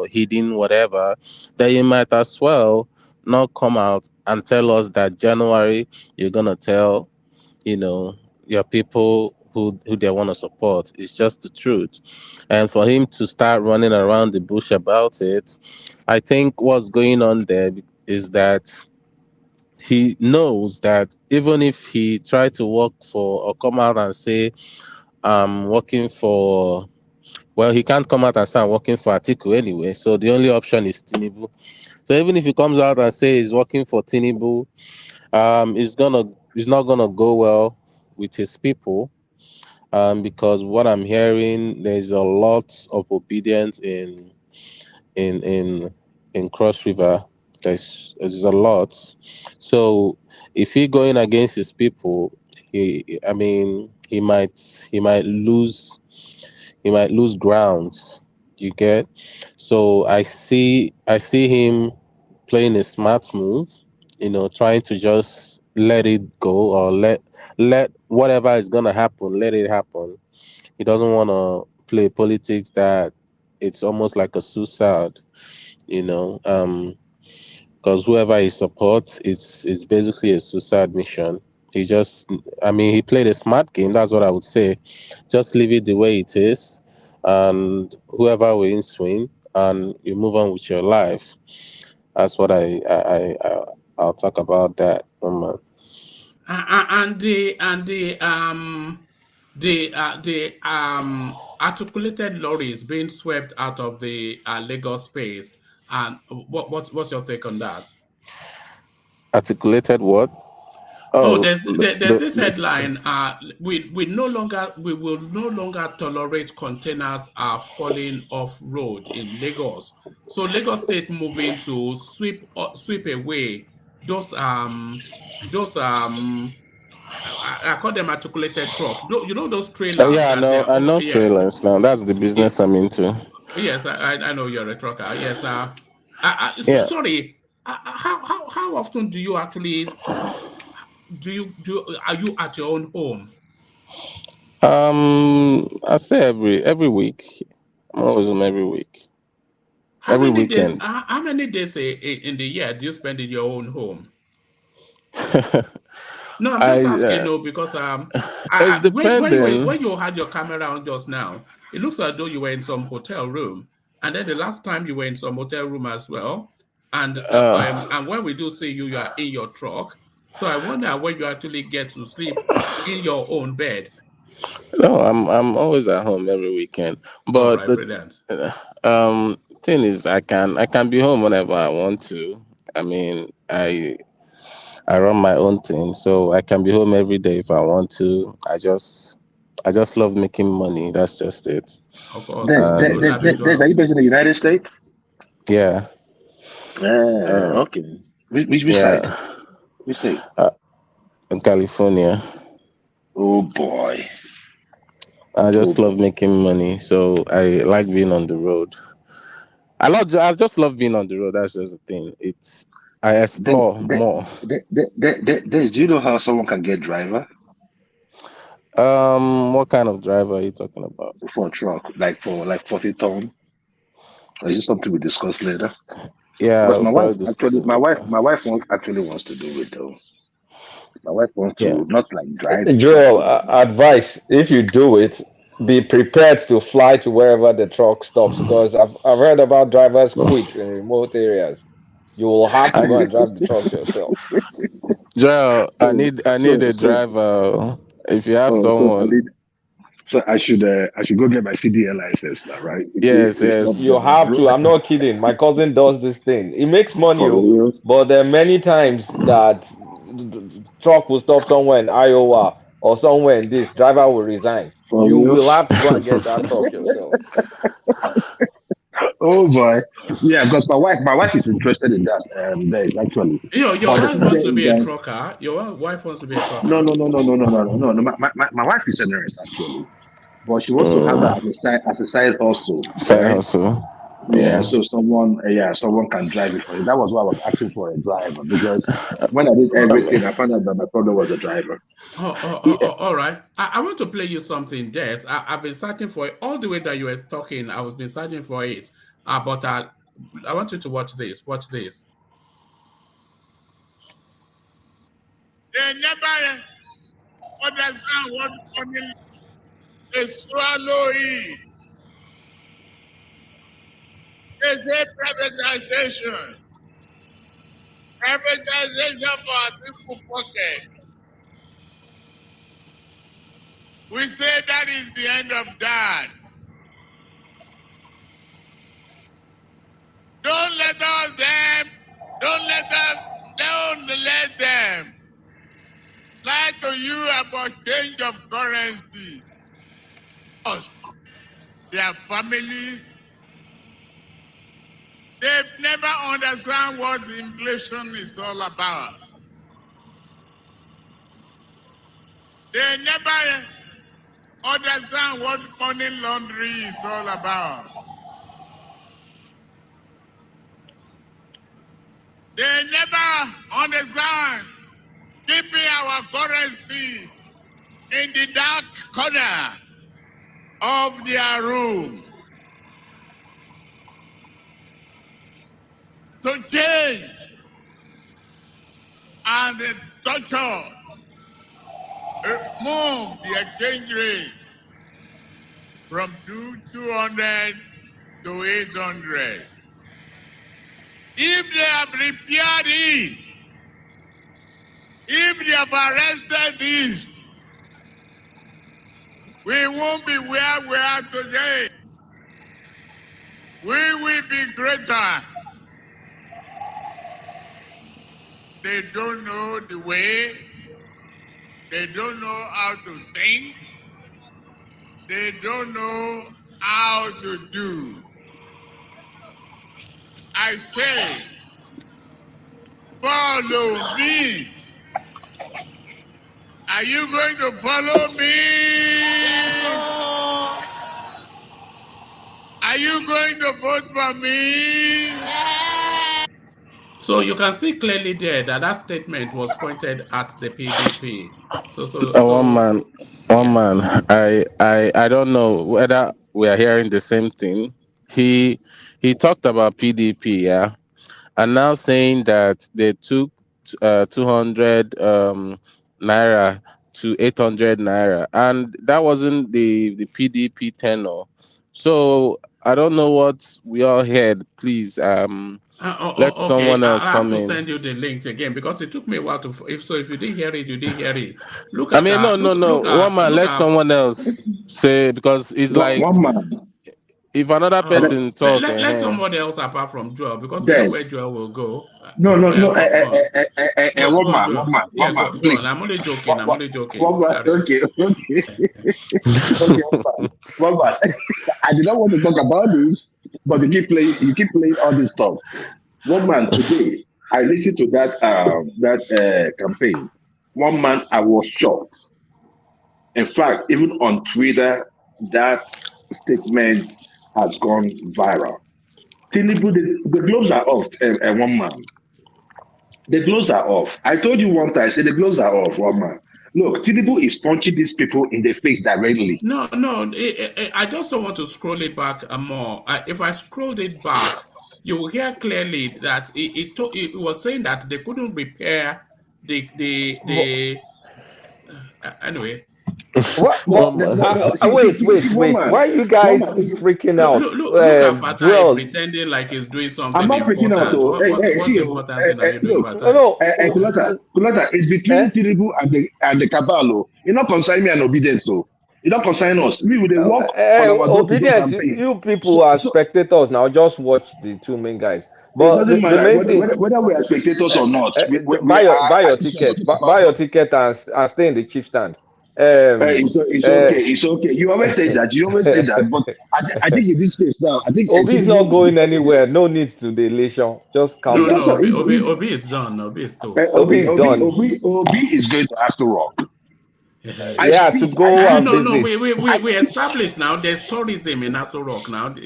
hidden whatever, then you might as well not come out and tell us that January you're gonna tell your people who they want to support. It's just the truth. And for him to start running around the bush about it, I think what's going on there is that he knows that even if he tried to work for or come out and say I'm working for, well, he can't come out and say I'm working for Atiku anyway, so the only option is Tinubu. So even if he comes out and say he's working for Tinubu, it's not gonna go well with his people, because what I'm hearing, there's a lot of obedience in in in Cross River. There's a lot. So if he going against his people, I mean, he might lose grounds. You get? So I see him playing a smart move, trying to just let it go or let whatever is gonna happen, let it happen. He doesn't want to play politics that it's almost like a suicide, you know. Because whoever he supports, it's basically a suicide mission. I mean, he played a smart game. That's what I would say. Just leave it the way it is, and whoever wins, win, and you move on with your life. That's what I'll talk about that. And the articulated lorries being swept out of the Lagos space. And what's your take on that? Articulated what? Oh, Oh, there's this headline. We will no longer tolerate containers falling off road in Lagos. So Lagos State moving to sweep away those I call them articulated trucks. You know those oh trailers yeah, that they I are. know Yeah. trailers now. That's the business I'm into. Yes, I know you're a trucker. Yes. Yeah. Sorry. How often do you actually are you at your own home? I say every week. I'm always home every week. every weekend. How many days in the year do you spend in your own home? No, I'm just asking, because it's depending. when you had your camera on just now, it looks as though you were in some hotel room, and then the last time you were in some hotel room as well, and when we do see you, you are in your truck. So I wonder when you actually get to sleep in your own bed. No, I'm always at home every weekend. But all right, brilliant. Thing is, I can be home whenever I want to. I mean, I run my own thing, so I can be home every day if I want to. I just love making money. That's just it. Of course. Are you based in the United States? Yeah. Okay. Which side? Which state? In California. Oh boy. I just love making money, so I like being on the road. I just love being on the road. That's just the thing. I explore more. Do you know how someone can get driver? What kind of driver are you talking about? For a truck, like 40 ton. Or is it something we discuss later? Yeah, because my wife actually wants to do it though. My wife wants to not like drive. Joel, advice: if you do it, be prepared to fly to wherever the truck stops, because I've heard about drivers quit in remote areas. You will have to go and drive the trucks yourself. Joel, I need a driver. If you have someone. So I should go get my CDL license now, right? Yes. You have to. I'm not kidding. My cousin does this thing. He makes money, but there are many times that the truck will stop somewhere in Iowa or somewhere in this. Driver will resign. You will have to go and get that truck yourself. Oh boy, yeah, because my wife is interested in that. There is actually. Your wife wants to be a trucker. Your wife wants to be a trucker. No. My wife is a nurse actually, but she wants to have that as a side hustle. Side hustle. Yeah, so someone can drive it for you. That was why I was asking for a driver, because when I did everything, I found out that my brother was a driver. All right. I want to play you something, Des. I've been searching for it all the way that you were talking. I was been searching for it, but I want you to watch this. Watch this. They never understand what money is. Swallow it. They say privatization. Privatization for our people pocket. We say that is the end of that. Don't let them lie to you about change of currency. Us, their families, they've never understand what inflation is all about. They never understand what money laundering is all about. They never understand keeping our currency in the dark corner of their room. To change and torture, move the exchange rate from 200 to 800. If they have repaired it, if they have arrested this, we won't be where we are today. We will be greater. They don't know the way. They don't know how to think. They don't know how to do. I say, follow me. Are you going to follow me? Yes, are you going to vote for me? Yes. So you can see clearly there that statement was pointed at the PDP. One man. I don't know whether we are hearing the same thing. he talked about PDP, yeah, and now saying that they took 200 naira to 800 naira, and that wasn't the PDP tenor. So I don't know what we all heard. Please, let Okay, someone I else have come to in. send you the link again because it took me a while to. If you didn't hear it, you didn't hear it. Look I at mean, that. no. One man, let someone else say, because it's like One man. if another person talk, Let somebody else apart from Joel, because we know where Yes. Joel will go. No, Yeah, go on. one Go on, man, Joel. Yeah, one man, go on. please. I'm only joking. I'm only joking. One man, Carry on. okay. Okay, one man. I did not want to talk about this, but you keep playing all this stuff. One man today, I listened to that campaign. One man, I was shocked. In fact, even on Twitter, that statement has gone viral. Tinubu, the gloves are off, and one man. The gloves are off. I told you one time, I said the gloves are off, one man. Look, Tinubu is punching these people in the face directly. No. I just don't want to scroll it back more. If I scrolled it back, you will hear clearly that it was saying that they couldn't repair the anyway. What? Wait. Woman, Why are you guys freaking out? Look at Fatai Joel. pretending like he's doing something I'm not freaking out. important. Oh. What See, important thing are you doing, look, Fatai? Kulata, it's between Tinubu and the Cabal. Oh. You not concern me and obedience, though. You don't concern us. We will work on our door-to-door Obedient, campaign. you people are spectators now. Just watch the two main guys. It But doesn't the matter main thing, whether we are spectators or not. We buy are your at least ticket, talking about buy your God. ticket and stay in the chief stand. It's okay. You always say that. But I think in this case now, I think Obi is not Tinubu is going becoming anywhere. No need to delation. Just calm No, down. Obi is done. Obi is toast. Obi is done. Obi is going to have to rock. To go and visit. We established now there's tourism in Aso Rock now. No.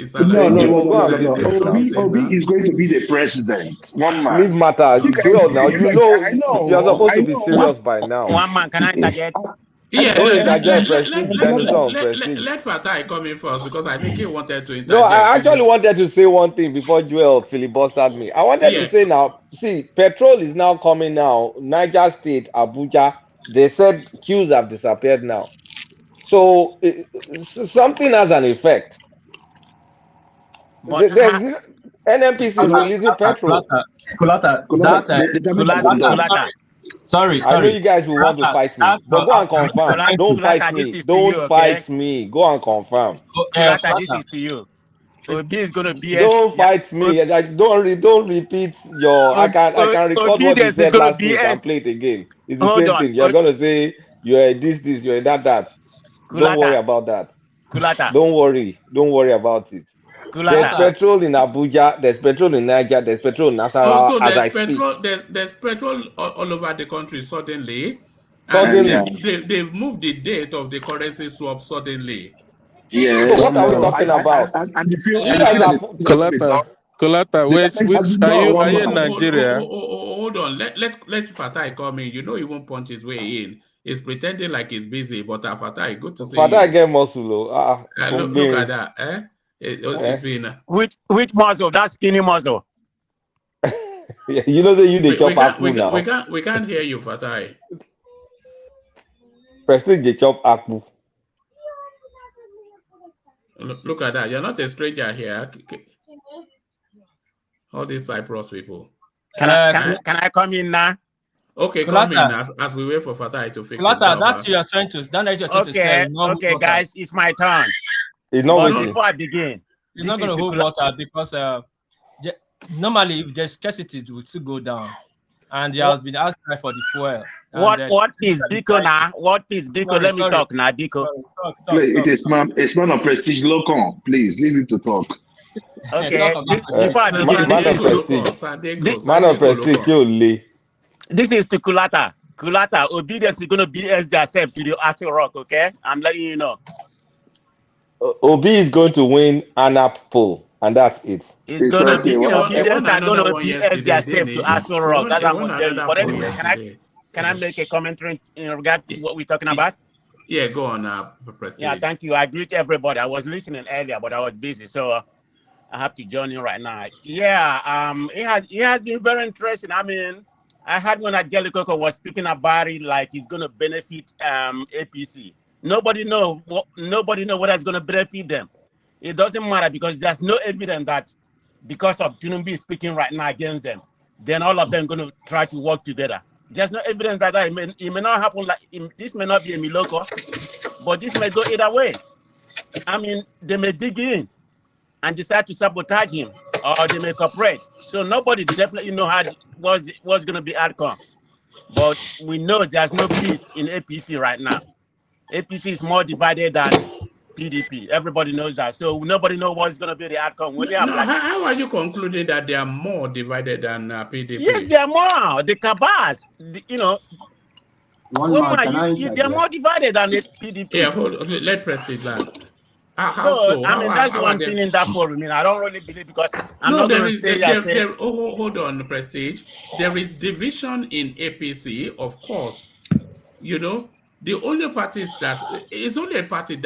Obi is going to be the president. One man. Leave matter. Joel, now you are supposed to be serious by now. One man, can I interject? Yeah, don't let interject, Prestige. let Fatai come in first because I think he wanted to interject. No, I actually wanted to say one thing before Joel filibustered me. I wanted to say now, see, petrol is now coming now. Niger State, Abuja, they said queues have disappeared now. So something has an effect. NNPC is releasing petrol. Kulata. Sorry. I know you guys will want to fight me, but go and confirm. Don't fight me. Don't fight me. Go and confirm. Kulata, this is to you. Obi is going to be. Don't fight me. Don't repeat your. I can record what you said last week and play it again. It's the same thing. You're gonna say you're this. You're that. Don't worry about that. Kulata. Don't worry about it. There's petrol in Abuja, there's petrol in Niger, there's petrol in Nasarawa as I speak. There's petrol all over the country suddenly. They've moved the date of the currency swap suddenly. Yeah. So what are we talking about? Kolata, which are you in Nigeria? Hold on. Let Fatai come in. You know he won't punch his way in. He's pretending like he's busy, but Fatai, good to see you. Fatai get muscle. Look at that. It's been which muscle? That skinny muscle. You know that you they chop akpu now. We can't hear you, Fatai. Prestige they chop akpu. Look at that. You're not a stranger here. All these Cyprus people. Can I come in now? Okay, come in as we wait for Fatai to fix it. That's you're trying to. To say. Okay, guys, it's my turn. Before I begin, it's not going to hold water because normally if there's scarcity, it will still go down, and there has been outcry for the fuel. What is Biko now? What is Biko? Let me talk now, Biko. It's man of Prestige Locon. Please leave him to talk. Okay. Before I begin, man of Prestige, this is to Kulata. Kulata, obedience is going to be as yourself to the Aso Rock, okay? I'm letting you know. Obi is going to win ANAP poll, and that's it. It's going to be obedience are going to be as yourself to Aso Rock. That's what I'm going to tell you. But anyway, can I make a commentary in regard to what we're talking about? Yeah, go on, President. Yeah, thank you. I greet everybody. I was listening earlier, but I was busy. So I have to join in right now. Yeah, it has been very interesting. I mean, I heard when Adelikoko was speaking about it like it's going to benefit APC. Nobody know whether it's going to benefit them. It doesn't matter because there's no evidence that because of Tinubu speaking right now against them, then all of them going to try to work together. There's no evidence that it may not happen. This may not be a Miloko, but this may go either way. I mean, they may dig in and decide to sabotage him, or they may cooperate. So nobody definitely know what's going to be outcome. But we know there's no peace in APC right now. APC is more divided than PDP. Everybody knows that. So nobody knows what's going to be the outcome. How are you concluding that they are more divided than PDP? Yes, they are more. The Cabals, they are more divided than the PDP. Yeah, hold on. Let Prestige land. So, I mean, that's what I'm seeing in that forum. I mean, I don't really believe because I'm not going to stay here. Hold on, Prestige. There is division in APC, of course. You know, the only parties that it's only a party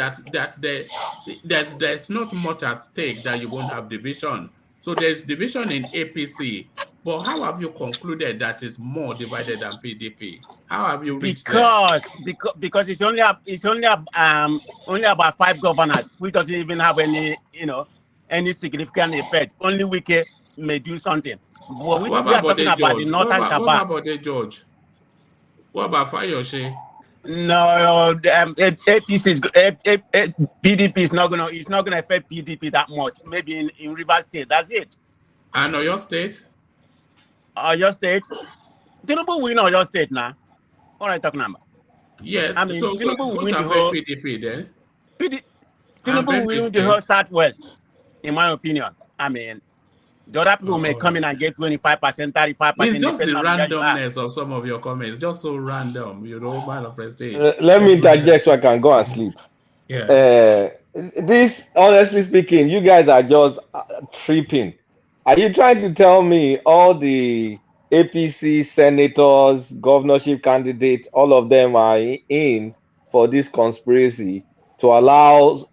there's not much at stake that you won't have division. So there's division in APC. But how have you concluded that is more divided than PDP? How have you reached there? Because it's only about 5 governors, which doesn't even have any significant effect. Only Wike may do something. But we are talking about the Northern Cabal. What about the George? What about Fayoshe? No, PDP is not gonna affect PDP that much. Maybe in Rivers State, that's it. And Oyo State? Oyo State? Tinubu win Oyo State now. What are you talking about? Yes, I mean, Tinubu will win the whole PDP then. Tinubu will win the whole Southwest, in my opinion. I mean, the other people may come in and get 25%, 35%. It's just the randomness of some of your comments, just so random, man of Prestige. Let me interject so I can go and sleep. Yeah. This, honestly speaking, you guys are just tripping. Are you trying to tell me all the APC senators, governorship candidates, all of them are in for this conspiracy to allow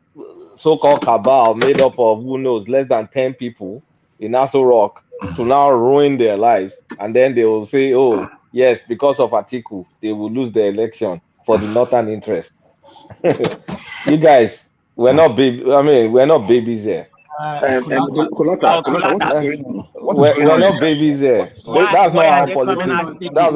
so-called cabal made up of, who knows, less than 10 people in Aso Rock to now ruin their lives, and then they will say, oh yes, because of Atiku they will lose the election for the northern interest. You guys, we're not babies here. Kulata, we're not babies here. That's not how politics. That's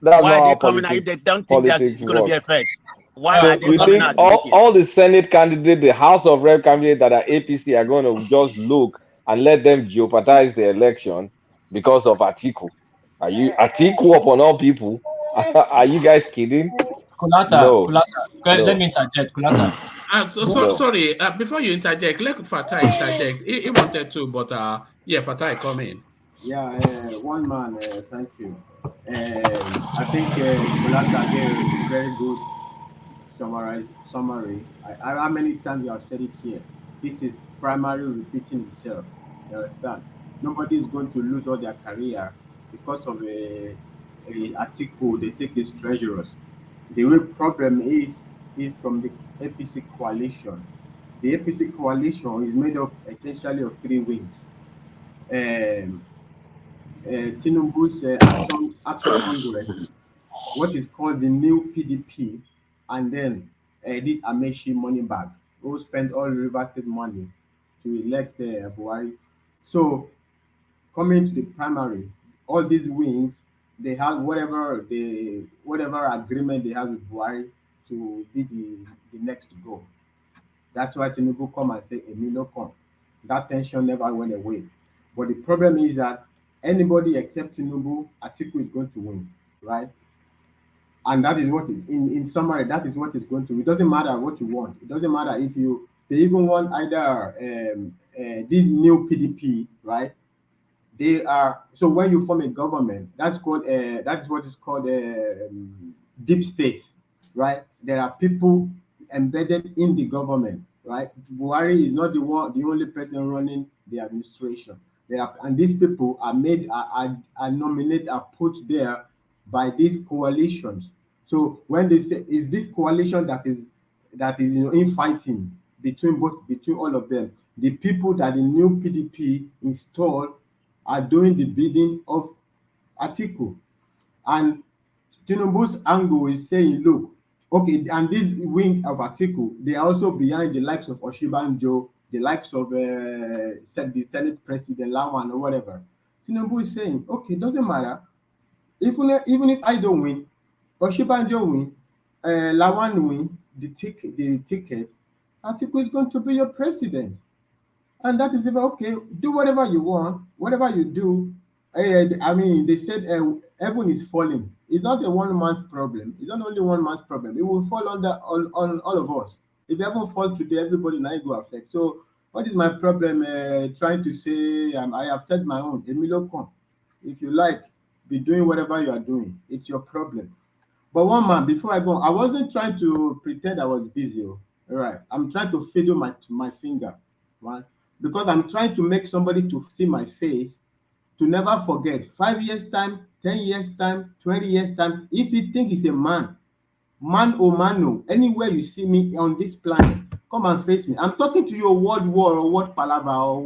not how politics. If they don't think there's going to be effect, why so are they coming out? All the Senate candidates, the House of Rep candidates that are APC are going to just look and let them jeopardize the election because of Atiku? Are you Atiku upon all people? Are you guys kidding? Kulata, no. Let me interject, Kulata. Sorry, before you interject, let Fatai interject. He wanted to, but Fatai, come in. Yeah, one man, thank you. I think Kulata gave a very good summary. How many times you have said it here? This is primarily repeating itself. You understand? Nobody is going to lose all their career because of a article they take as treasurers. The real problem is from the APC coalition. The APC coalition is made up essentially of 3 wings. Tinubu's action Congress, what is called the new PDP, and then this Amechi money bag, who spent all River State money to elect Buhari. So, coming to the primary, all these wings, they have whatever agreement they have with Buhari to be the next to go. That's why Tinubu come and say Emilio come. That tension never went away. But the problem is that anybody except Tinubu, Atiku is going to win, right? And that is what, in summary, that is what is going to. It doesn't matter what you want. It doesn't matter if they even want either this new PDP, right? They are, so when you form a government, that is what is called a deep state, right? There are people embedded in the government, right? Buhari is not the only person running the administration. And these people are nominated, are put there by these coalitions. So when they say, is this coalition that is infighting between all of them, the people that the new PDP installed are doing the bidding of Atiku. And Tinubu's angle is saying, look, okay, and this wing of Atiku, they are also behind the likes of Oshibanjo, the likes of the Senate President Lawan or whatever. Tinubu is saying, okay, doesn't matter. Even if I don't win, Oshibanjo win, Lawan win the ticket, Atiku is going to be your president. And that is about, okay, do whatever you want, whatever you do. I mean, they said heaven is falling. It's not a one man's problem. It's not only one man's problem. It will fall under on all of us. If heaven falls today, everybody now go affect. So what is my problem trying to say? I have said my own. Emilio come. If you like, be doing whatever you are doing. It's your problem. But one man, before I go, I wasn't trying to pretend I was busy. All right. I'm trying to fiddle my finger. Right? Because I'm trying to make somebody to see my face, to never forget 5 years time, 10 years time, 20 years time. If you think he's a man or mano, anywhere you see me on this planet, come and face me. I'm talking to you a word war or word palava or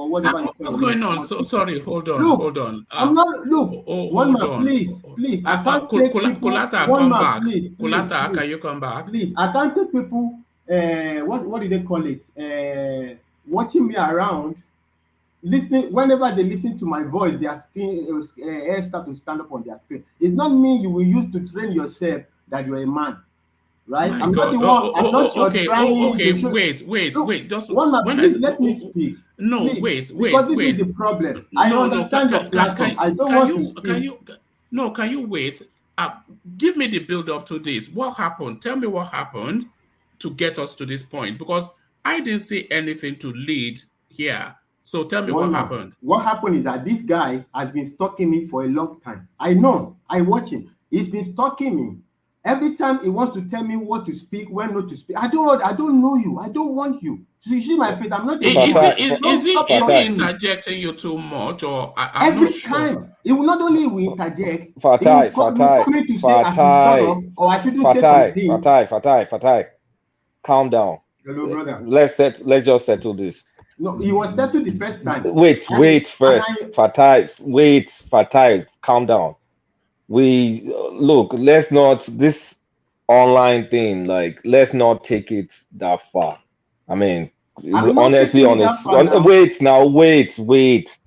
whatever you call it. What's going on? So sorry, hold on, look, hold on. I'm not one man, on. please. I can't take people. Kulata, One come man, back. please. Kulata, can you come back? Please, I can't take people. What do they call it? Watching me around, listening. Whenever they listen to my voice, their screen hair start to stand up on their screen. It's not me you will use to train yourself that you're a man, right? My I'm God. not the one. I'm not your Okay. trying. Okay. Wait. Just one man, when please let me speak. No, please, wait. Because this is the problem. I understand your platform. I don't want to speak. Can you wait? Give me the build up to this. What happened? Tell me what happened to get us to this point, because I didn't see anything to lead here. So tell me what happened. What happened is that this guy has been stalking me for a long time. I know. I watch him. He's been stalking me. Every time he wants to tell me what to speak, when not to speak. I don't know you. I don't want you. So you see my face. I'm not. Is he interjecting you too much, or I'm every not sure. time he will not only will interject. Fatai, he will come in to say I should shut up or I shouldn't say something. Fatai. Calm down. Hello, brother. Let's just settle this. No, he was settled the first time. Wait first. Fatai, calm down. Look, let's not, this online thing, like, let's not take it that far. I mean, honestly, wait.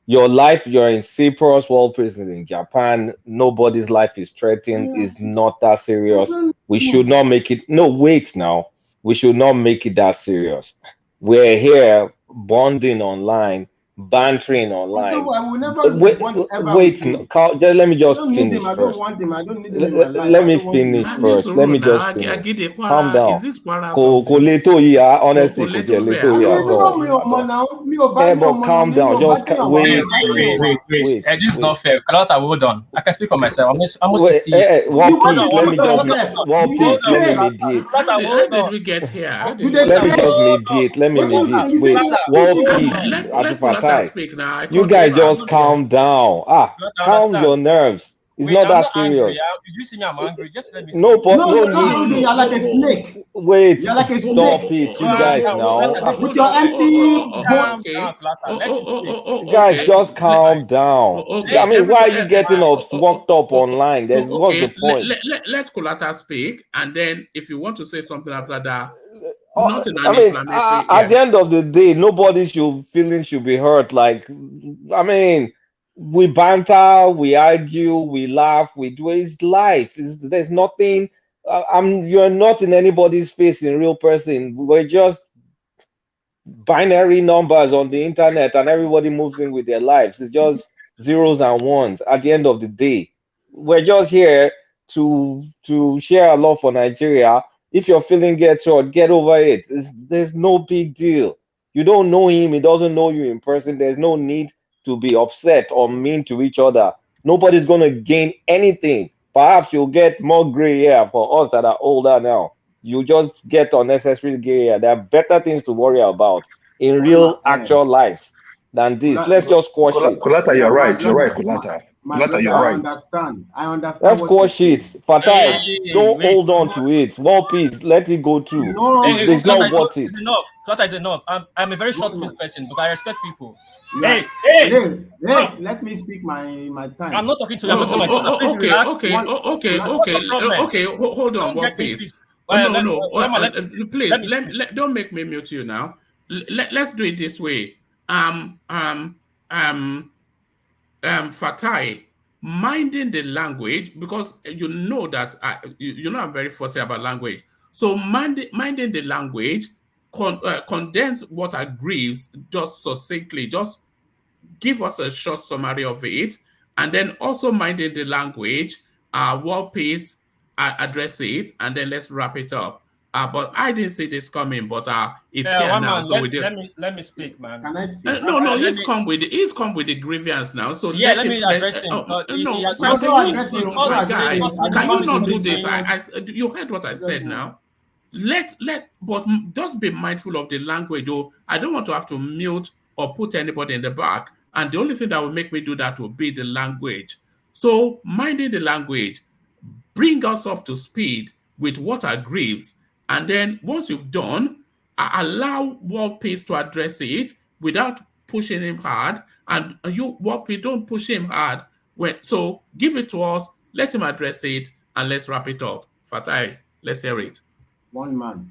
Your life, you're in Cyprus, world prison in Japan. Nobody's life is threatened. It's not that serious. We should not make it. No, wait now. We should not make it that serious. We're here bonding online, bantering online. I will never let me just finish first. I don't want him. I don't need him in my life. Let me finish first. Let me just finish. Calm down. Is this honestly, but calm down. Just wait. This is not fair. Hold on. I can speak for myself. I'm almost 50. One piece. Let me mediate. How did we get here? Let me just mediate. Wait. One piece. You guys just calm down. Calm your nerves. It's not that serious. If you see me, I'm angry. Just let me. No need. You're like a snake. Wait. You're like a stop snake. it, you guys now. With your empty. You guys just calm down. I mean, why are you getting worked up online? What's the point? Let Kulata speak, and then if you want to say something after that. Not in at the end of the day, nobody's feelings should be hurt. Like, I mean, we banter, we argue, we laugh, we do. It's life. There's nothing. You're not in anybody's face in real person. We're just binary numbers on the internet, and everybody moves in with their lives. It's just zeros and ones. At the end of the day, we're just here to share our love for Nigeria. If your feeling gets hurt, get over it. There's no big deal. You don't know him. He doesn't know you in person. There's no need to be upset or mean to each other. Nobody's going to gain anything. Perhaps you'll get more gray hair for us that are older now. You just get unnecessary gray hair. There are better things to worry about in real, actual life than this. Let's just squash it. Kulata, you're right, Kulata. My Kulata, brother, you're I right. understand. I understand Let's what you're quash it. saying. Fatai, don't Wait. hold on to it. World peace, let it go through. No, It's Slaughter not is, worth it. is enough. Slaughter is enough. I'm a very short one fused man. person, but I respect people. Yeah. Hey, Let me speak my I'm time. not talking to you. I'm talking to my brother. Please Okay, relax. okay, What's your problem? okay. Hold on, Don't what get me please? pissed. Well, No. Llama, let me speak. Let Please, me speak. don't make me mute you now. Let's do it this way. Um, um, um, Fatai, minding the language, because you know that you know I'm very fussy about language. So minding the language, condense what agrees just succinctly. Just give us a short summary of it, and then also minding the language, what piece, address it, and then let's wrap it up. But I didn't see this coming, but it's here One now, man, so we did. let me speak, man. Can I speak? No, Let he's me. come with the grievance now. So Yeah, let let him. me address him. He No, has No, caused don't can address me. he's you, caused Don't my address he's guy? me. caused I Can don't you want inconvenience to to not this do lose my this? thing. You heard what I just said move. now. But just be mindful of the language. Though I don't want to have to mute or put anybody in the back. And the only thing that will make me do that will be the language. So minding the language, bring us up to speed with what agrees, and then once you've done, allow World Peace to address it without pushing him hard, and you World Peace don't push him hard. So give it to us, let him address it, and let's wrap it up. Fatai, let's hear it. One man.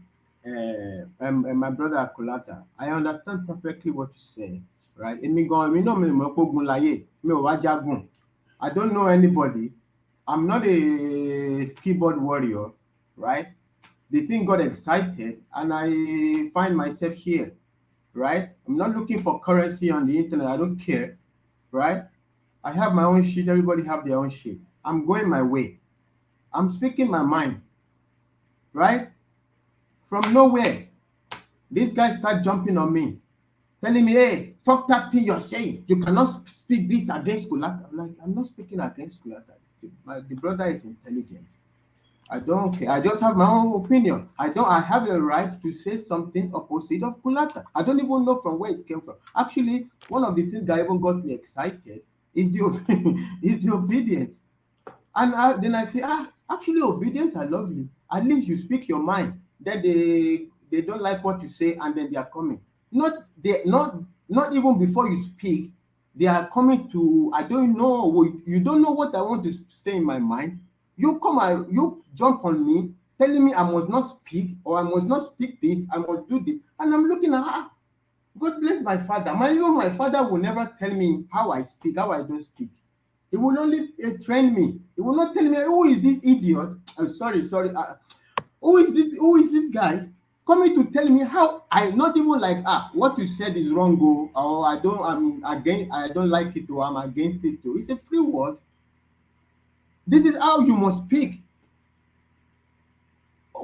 My brother Kulata, I understand perfectly what you say, right? Èmi gan, èmi náà mi mọ̀ pé ogun láyé, mi ò wá jagun. I don't know anybody. I'm not a keyboard warrior, right? The thing got excited and I find myself here, right? I'm not looking for currency on the internet. I don't care, right? I have my own shit. Everybody have their own shit. I'm going my way. I'm speaking my mind, right? From nowhere, this guy start jumping on me, telling me, hey, fuck that thing you're saying. You cannot speak this against Kulata. I'm like, I'm not speaking against Kulata. The brother is intelligent. I don't care. I just have my own opinion. I have a right to say something opposite of Kulata. I don't even know from where it came from. Actually, one of the things that even got me excited is is the obedience. And then I say, actually, obedient are lovely. At least you speak your mind. Then they don't like what you say, and then they are coming. Not even before you speak, they are coming to. I don't know. You don't know what I want to say in my mind. You come and you jump on me, telling me I must not speak or I must not speak this. I must do this, and I'm looking at her. God bless my father. My father will never tell me how I speak, how I don't speak. He will only train me. He will not tell me who is this idiot. I'm sorry. Who is this guy coming to tell me how I not even like what you said is wrong, or I don't like it, or I'm against it. It's a free word. This is how you must speak.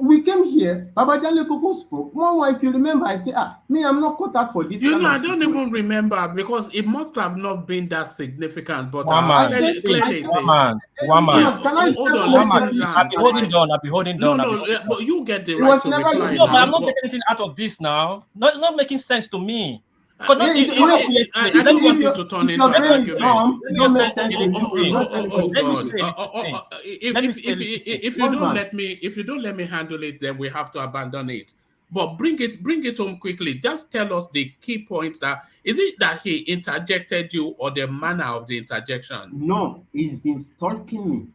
We came here, Baba Jale Koko spoke. One, if you remember, I say, me, I'm not cut out for this You kind know, of I don't situation. even remember because it must have not been that significant, but One man, clearly it one is. man, one man. Can I Hold on, One let man, him I'll land. be holding down. I'll be holding No, down. I'll be no, holding down. but you get the It right was to never reply No, but I'm now. not getting anything out of this now. Not making sense to me. Uh, Because not, it- hold on, it- please, I let don't me want just it to turn if into your an let me brain just is say argument. this. dumb, Let it me don't just make say sense a to little you. thing. Let me God. say a little thing. Let me say a little thing. If you One don't man. let me, if you don't let me handle it, then we have to abandon it. But bring it home quickly. Just tell us the key points. That is it that he interjected you, or the manner of the interjection? No, he's been stalking me. I'm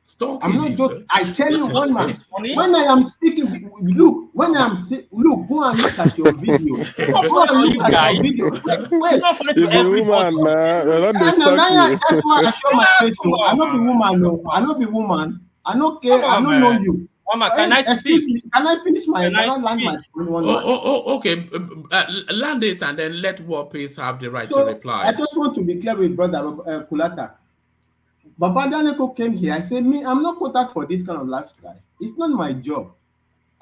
Stalking not you. just. I tell you, one man. It's funny. When I am speaking, look. Look. Go and look at your video. It's not Go funny and to look you at your guys. video. It's Wait. not funny to You be everybody. woman now. Well, don't they And now, stalk you. that's why I show my face. Come I not be on. woman. No, I not be woman. I not Come care. I on, don't know man. you. Mama, can I Excuse speak? me. Can I finish my? Can Can I I land my speak? point, one man? Okay. Land it and then let Warpace have the right to So I reply. just want to be clear with brother Kulata. Baba Daneko came here. I said, me, I'm not cut out for this kind of lifestyle. It's not my job.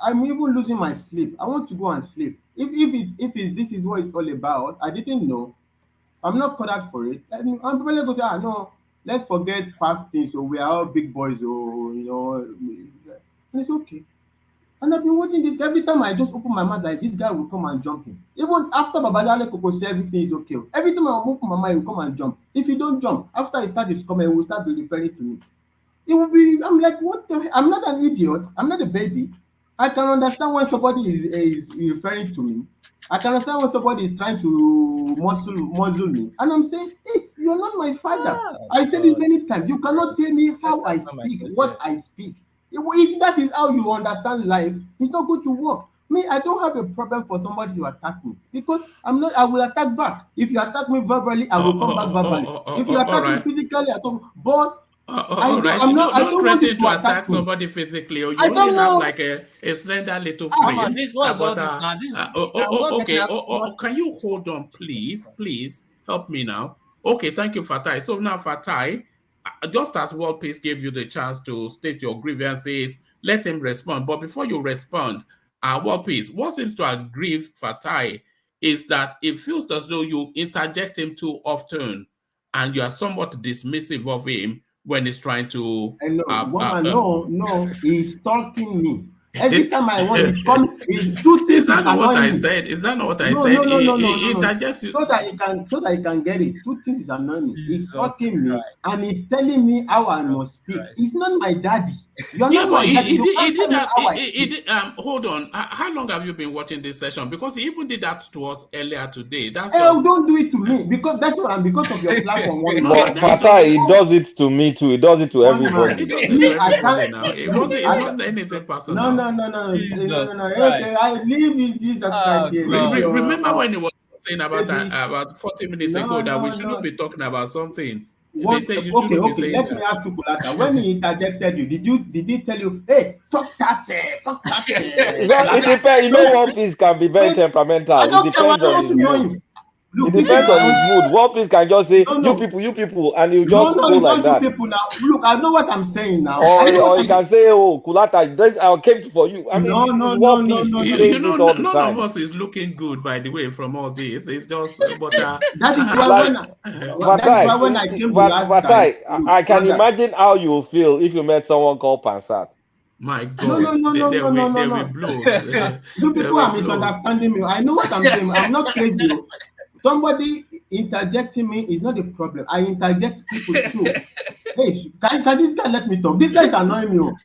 I'm even losing my sleep. I want to go and sleep. If this is what it's all about, I didn't know. I'm not cut out for it. And people go say, no, let's forget past things. So we are all big boys, or and it's okay. And I've been watching this every time I just open my mouth like this guy will come and jump in. Even after Babadale Koko say everything is okay. Every time I open my mouth, he will come and jump. If he don't jump, after he start his comment, he will start referring to me. It will be, I'm like, what the hell? I'm not an idiot. I'm not a baby. I can understand when somebody is referring to me. I can understand when somebody is trying to muzzle me. And I'm saying, hey, you're not my father. I said it many times. You cannot tell me how I speak, what I speak. If that is how you understand life, it's not going to work. Me, I don't have a problem for somebody to attack me because I will attack back. If you attack me verbally, I will come back verbally. If you all attack me right. physically, I don't. But All right. I Don't don't want you threaten to to attack attack me. somebody physically, or I you only don't have know. like a slender little Mama, frame. this was all But this now. This I'm not getting okay. out too much. Can you hold on, please? Please help me now. Okay, thank you, Fatai. So now, Fatai, just as World Peace gave you the chance to state your grievances, let him respond. But before you respond, World Peace, what seems to aggrieve Fatai is that it feels as though you interject him too often, and you are somewhat dismissive of him when he's trying to. And no, woman, no, he's stalking me. Every time I want, he's coming. Two Is things is that not what I annoying me. said? Is that not what I No, said? no, no, no, no, He no, no. interjects you. So that he can get it. Two things is annoying me. He's Jesus stalking me Christ. and he's telling me how I must speak. He's not my daddy. You're Yeah, not but my daddy. You he can't did tell me that. how I He speak. did, hold on. How long have you been watching this session? Because he even did that to us earlier today. That's Oh, just. don't do it to me because that's what I'm because of your platform. One man. No, But that's just. Fatai, he does it to me too. He does it to One man. He everybody. does it to Me, I everybody can't. now. It Look, wasn't. It's not anything no, personal. no, no, no, no, no, no, Jesus no. Okay, Christ. I live with Jesus Christ Oh here. Leave God. Remember your when he was saying babies. about 40 minutes No, ago that we no, shouldn't no. be talking about something? They What? say you Okay, shouldn't be okay. saying Let me that. ask you, Kulata. When he interjected you, did he tell you, hey, fuck that, So it Kulata? depends. You know, Don't One Piece can be very wait. I temperamental. It don't care. I depends don't on want his to know mood. him. It Look, this is depends my on his own. mood. One Piece can just say, No, no, you people, and he'll no, just no. go It's like not you that. people now. Look, I know what I'm saying now. I know what Or he I'm. can say, oh, Kulata, I came for you. I mean, No, it's no, no, One no, Piece. no, He no. You says know, it all the none of time. us is looking good, by the way, from all this. It's just, but That is why Like, that is why Fatai, when I came the last time, Fatai, look, I can brother. imagine how you feel if you met someone called Pansat. my No, no, God, no, no, no, no, no, there will no. blows. You There people will are blows. misunderstanding me. I know what I'm saying. I'm not crazy. Oh. Somebody interjecting me is not a problem. I interject people too. Hey, can this guy let me talk? This guy is annoying me. Oh.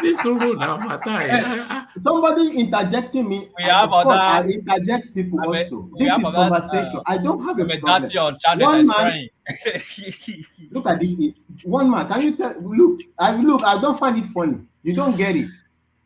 This Suru now, Fatai. Somebody interjecting me, We and have of course, I other interject people also. we This have is other conversation. I don't have a problem. Medati on channel that One is man, crying. look at this. One man, can you tell? Look. I don't find it funny. You don't get it.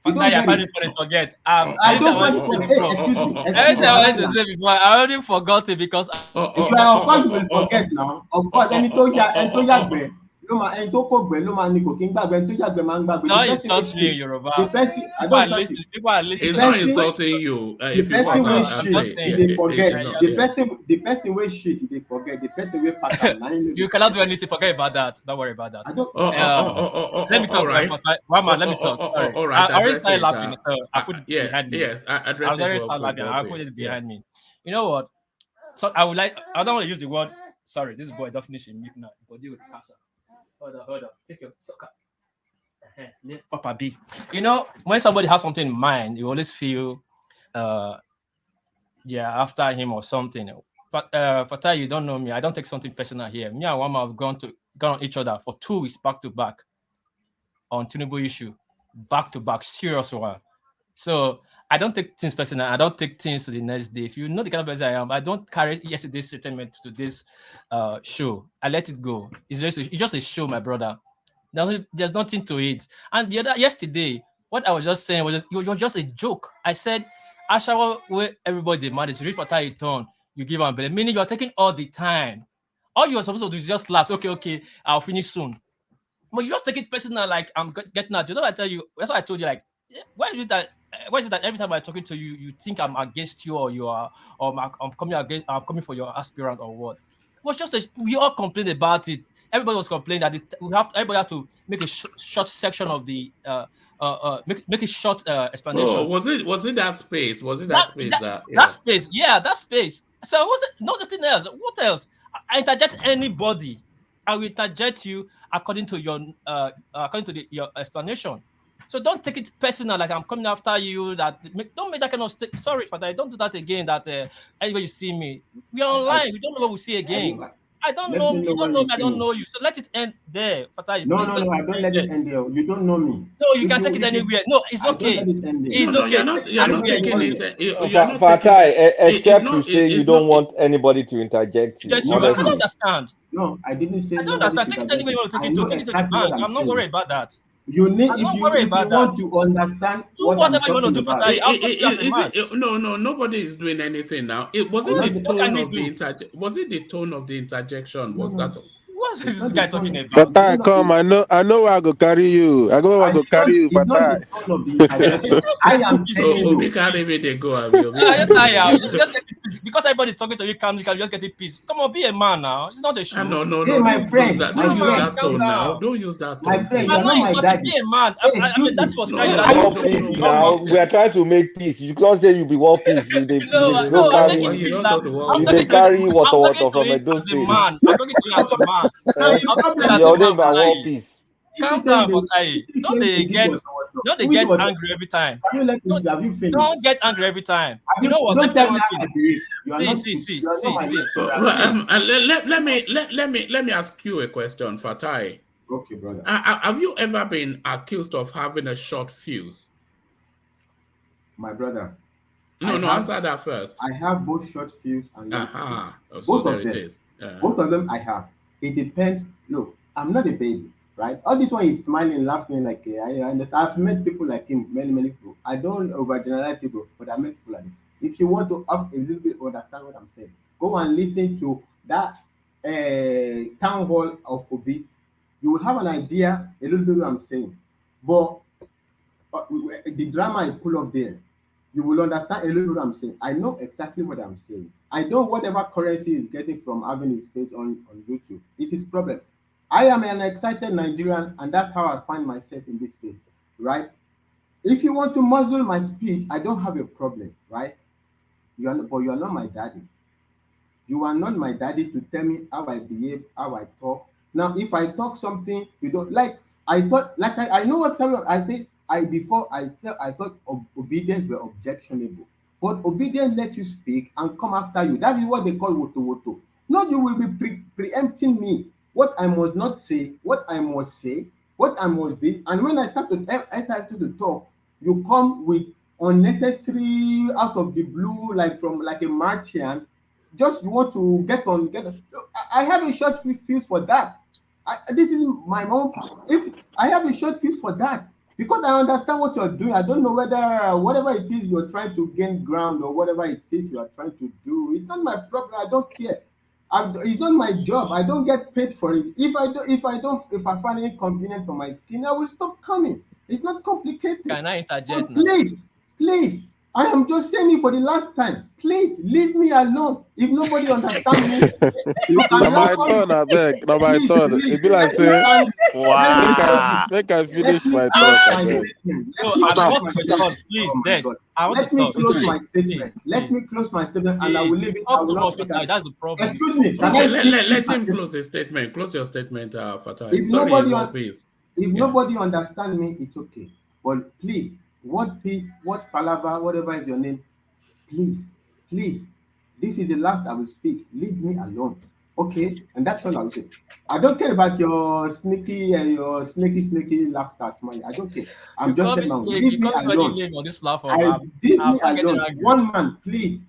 You don't Fatai, I get find it. it funny to forget. I Anytime don't I find want it to say funny. Hey, before. excuse me, Anytime I want to Malala. say before, I already forgot it because If you are of course you will forget now. Of course, ẹni tó yàgbẹ́ ló máa ẹni tó kògbẹ́ ló máa ní kò kí ń gbàgbé ẹni tó yàgbẹ́ máa ń gbàgbé. The don't person wey insult me in shit, the Yoruba. person I People don are insult you. listening. People are The listening. It's not person insulting you. the If it was, person wey I'm shit just say e saying. dey it forget. is not. Yeah. The person wey shit e dey forget. The person wey pack am na him no You dey cannot forget. do anything. Forget about that. Don't worry about that. I don't. Let me All talk. right. One man, let me talk. Sorry. All right. I already Address started it. laughing, so I put it Yeah. behind me. Yes. I Address was it. already started laughing. Well, I put please. it Yeah. behind me. You know what? So I would like. I don't want to use the word. Sorry, this boy don't finish in mute now. But deal with the pastor. Hold on. Take your sucker. Papa B. You know, when somebody has something in mind, you always feel, after him or something. But Fatah, you don't know me. I don't take something personal here. Me and Wama have gone on each other for 2 weeks back to back on Tinubu issue, back to back, serious one. So I don't take things personal. I don't take things to the next day. If you know the kind of person I am, I don't carry yesterday's statement to this show. I let it go. It's just a show, my brother. There's nothing to it. And yesterday, what I was just saying was it was just a joke. I said, Ashawa, where everybody managed to reach for time turn, you give them belly. Meaning you're taking all the time. All you're supposed to do is just laugh. Okay, I'll finish soon. But you just take it personal, like I'm getting out. You know what I tell you? That's what I told you. Like, why is it that? Why is it that every time I'm talking to you, you think I'm against you, or you are, or I'm coming for your aspirant, or what? It was just we all complained about it. Everybody was complaining that everybody have to make a short section of the make a short Oh, explanation. was it that space? Was it that That space that that? that Yeah. space, that space. So it wasn't nothing else. What else? I interject anybody. I will interject you according to your your explanation. So don't take it personal, like I'm coming after you. Don't make that kind of sorry for that. Don't do that again. That anyway you see me, we are online. We don't know what we see again. I don't Let know. me know You don't when know you me. I don't finish. know you. So let it end there, Fatai. No, Please no, let no. it I don't end let there. it end there. You don't know me. No, you can take it If you, anywhere. No, it's I don't okay. let it end there. It's No, okay. you're not taking it. You're not taking Fatai, it. It's except you not. say you It's don't not. want anybody to interject you. Get you. I don't Honestly, understand. No, I didn't say I don't nobody understand. should Take it digest anywhere it. you want to I take it to. know Take it to the exactly what bank. I'm I'm not saying. worried about that. You need I'm not worried if you about that. want to understand Do what I'm whatever you want to talking do, about. Fatai. I'll talk to you as a Is man. it? No, nobody is doing anything now. Was it What the tone can he of the do? Was it the tone of the interjection? No, Was no. that? What It's is this not the guy tone talking of about? it's Fatai, not come. I know where I go carry you. I go where I go carry you, it's not the Fatai. tone of the interjection. I am So telling Obi you. carry me they go. Obi I carry just me they tire. go. You just get it peace. Because everybody's talking to you calmly, you can just get it peace. Come on, be a man now. It's not a show. No, Hey, my Don't use friend, that. my Don't use friend, that Calm tone now. down. Don't use that my tone, friend, you I'm are please. not not my insulting. daddy. Be a man. Hey, I mean, excuse that me. was crying. No, That world no, peace no, no. one now. mountain. We are trying to make peace. You just say you be world peace. You go No, I'm carry making You peace don't now. talk to I'm world you peace. dey talking to him. carry water I'm talking to from him Edo as a State. man. I'm talking to him as a man. Now Eh? the I'm talking to problem him as is a Your man, name but na world I peace. if you calm say down, the but I if you don't say they the give get was what don't they who is get what angry every time. have you let me Don't have you finished? don't get angry every time. Have You you know what? Let don't me tell tell you me one how I thing. behave. You are not my See. lecturer. See. Let me ask you a question, Fatai. Okay, brother. Have you ever been accused of having a short fuse? My brother. No, answer that first. I have both short fuse and long fuse. Oh, so Both there of it them. is. Both of them I have. It depends. Look, I'm not a baby, right? All this one is smiling, laughing like I understand. I've met people like him, many people. I don't overgeneralize people, but I met people like him. If you want to have a little bit understand what I'm saying, go and listen to that town hall of Obi. You will have an idea a little bit what I'm saying. But the drama I pull up there, you will understand a little what I'm saying. I know exactly what I'm saying. I know whatever currency he's getting from having his face on YouTube. It's his problem. I am an excited Nigerian, and that's how I find myself in this space, right? If you want to muzzle my speech, I don't have a problem, right? But you are not my daddy. You are not my daddy to tell me how I behave, how I talk. Now, if I talk something you don't like, I thought like I know what I said. I thought obedience were objectionable, but obedience let you speak and come after you. That is what they call woto woto. Not you will be preempting me what I must not say, what I must say, what I must do. And when I start to talk, you come with unnecessary out of the blue, like from like a Martian, just you want to get on. I have a short fuse for that. This is my mom. If I have a short fuse for that, because I understand what you're doing. I don't know whether whatever it is you're trying to gain ground or whatever it is you are trying to do, it's not my problem. I don't care. It's not my job. I don't get paid for it. If I find it inconvenient for my skin, I will stop coming. It's not complicated. Can I interject But now? please, I am just saying it for the last time. Please leave me alone. If nobody understands me, you Na can now my call me. turn, I beg. Na my Please, turn. It be like you say, can Wow. make I let finish me my close talk, I my beg. statement. No, Let me I close want my to statement. respond, please. Oh my Des, God. I want to Let me talk, close my please, statement. please, Let me please. close my statement and I Please, will leave you it. I talk will too not much, speak. Fatai. That's the problem. You Excuse talk me, too can much. I Okay, speak? let him close his statement. Close your statement, Fatai. If Sorry, nobody world peace. if Yeah. nobody understand me, it's okay. But please, what peace, what palaver, whatever is your name, please, this is the last I will speak. Leave me alone. Okay? And that's all I will say. I don't care about your sneaky laughter, smile. I don't care. You I'm just call me telling you, snake. leave You me call me somebody alone. name on this platform. Leave I'm me not getting alone. angry. One man, please.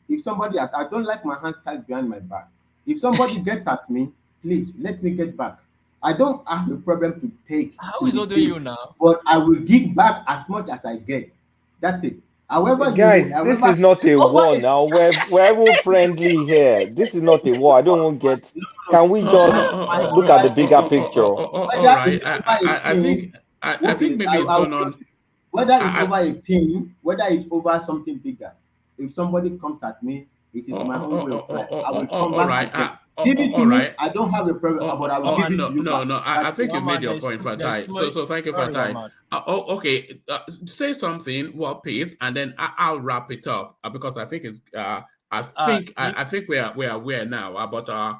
If somebody, I don't like my hands tied behind my back. If somebody gets at me, please let me get back. I don't have a problem to take How to is holding receive, you now? but I will give back as much as I get. That's it. Guys, this is not a However, war now. We're even friendly here. This is not a war. I don't want to get. Can we just look at the bigger picture? All whether right. it's over a I pin, think I think maybe it's I will gone close on. it. Whether it's I, over a pin, whether it's over something bigger. If somebody comes at me, it is my own way of life. I will come all back right. and say, give it to All me. right. I don't have a problem, but I will One give man, it to you back. No. I That's it. think you one made man. your point, There's Fatai. so So thank you, sorry, one Fatai. man. Okay. Say something, what piece, and then I'll wrap it up because I think it's. I think we are aware now about yeah,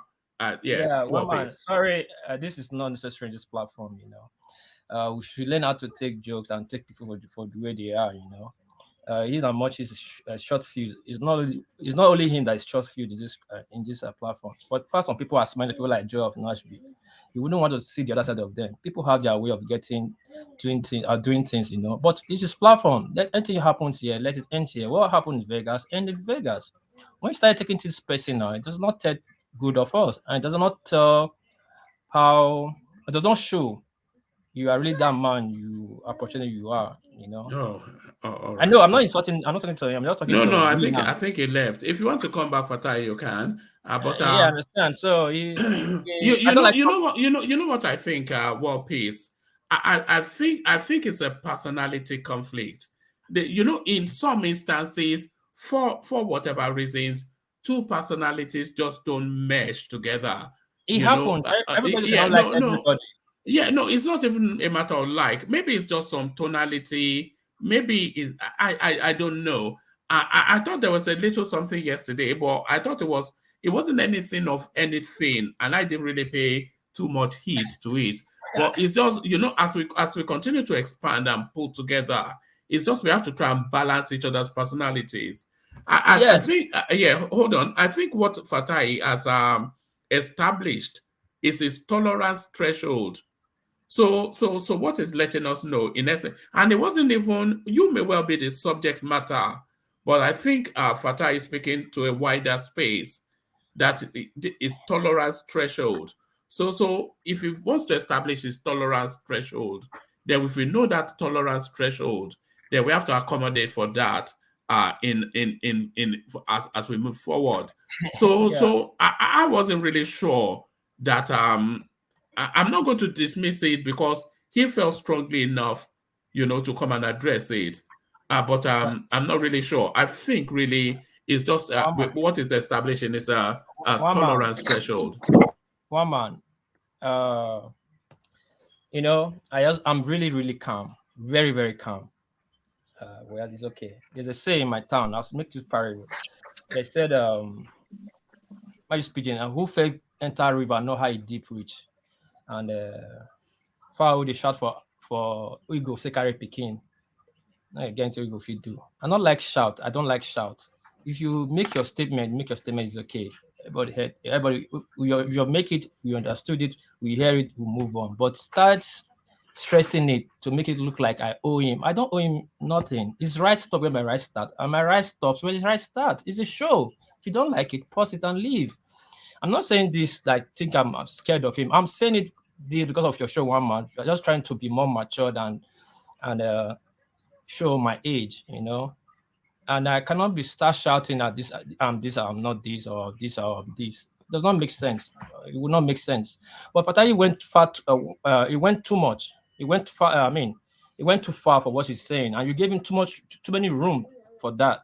Yeah, one what man. piece. Sorry, this is not necessary in this platform. We should learn how to take jokes and take people for the way they are. He's not much is short fuse. It's not only him that is short fuse in this platform. But for some people are smiling, people like Joe of Nashville. You wouldn't want to see the other side of them. People have their way of doing things. But it's just platform. Let anything happens here, let it end here. What happened in Vegas, end in Vegas. When you start taking this personal, it does not tell good of us, and it does not tell how it does not show you are really that man you opportunity you are. Oh, all I right. know I'm not insulting. I'm not talking to him. I'm just talking to No, me I now. think he left. If you want to come back, Fatai, you can. But Yeah, I understand. So I don't like. you know what I think. World peace. I think it's a personality conflict. In some instances, for whatever reasons, two personalities just don't mesh together. It happens. Everybody Yeah, cannot like no. everybody. Yeah, no, it's not even a matter of like. Maybe it's just some tonality. Maybe I don't know. I thought there was a little something yesterday, but I thought it wasn't anything of anything, and I didn't really pay too much heed to it. But it's just as we continue to expand and pull together, it's just we have to try and balance each other's personalities. I think hold on. I think what Fatai has established is his tolerance threshold. So what is letting us know in essence, and it wasn't even, you may well be the subject matter, but I think Fatah is speaking to a wider space that is tolerance threshold. So if he wants to establish his tolerance threshold, then if we know that tolerance threshold, then we have to accommodate for that as we move forward. So I wasn't really sure that I'm not going to dismiss it because he felt strongly enough, to come and address it. But I'm not really sure. I think really it's just what is establishing is a tolerance threshold. One man. I'm really, really calm. Very, very calm. Well, it's okay. There's a saying in my town. I'll make this parable. They said, I just speaking, who fell enter river, know how deep reach. And far away they shout for we go say carry Pekin. Again, we go fit do. I don't like shout. I don't like shout. If you make your statement is okay. Everybody, you make it, we understood it, we hear it, we move on. But start stressing it to make it look like I owe him. I don't owe him nothing. His right stop where my right start, and my right stops where his right start. It's a show. If you don't like it, pause it and leave. I'm not saying this like think I'm scared of him. I'm saying it this because of your show, one man. You're just trying to be more matured and show my age, And I cannot be start shouting at this. I'm not this, or this, or this. It does not make sense. It would not make sense. But Fatayi went far. It went too much. It went far. It went too far for what he's saying, and you gave him too many room for that.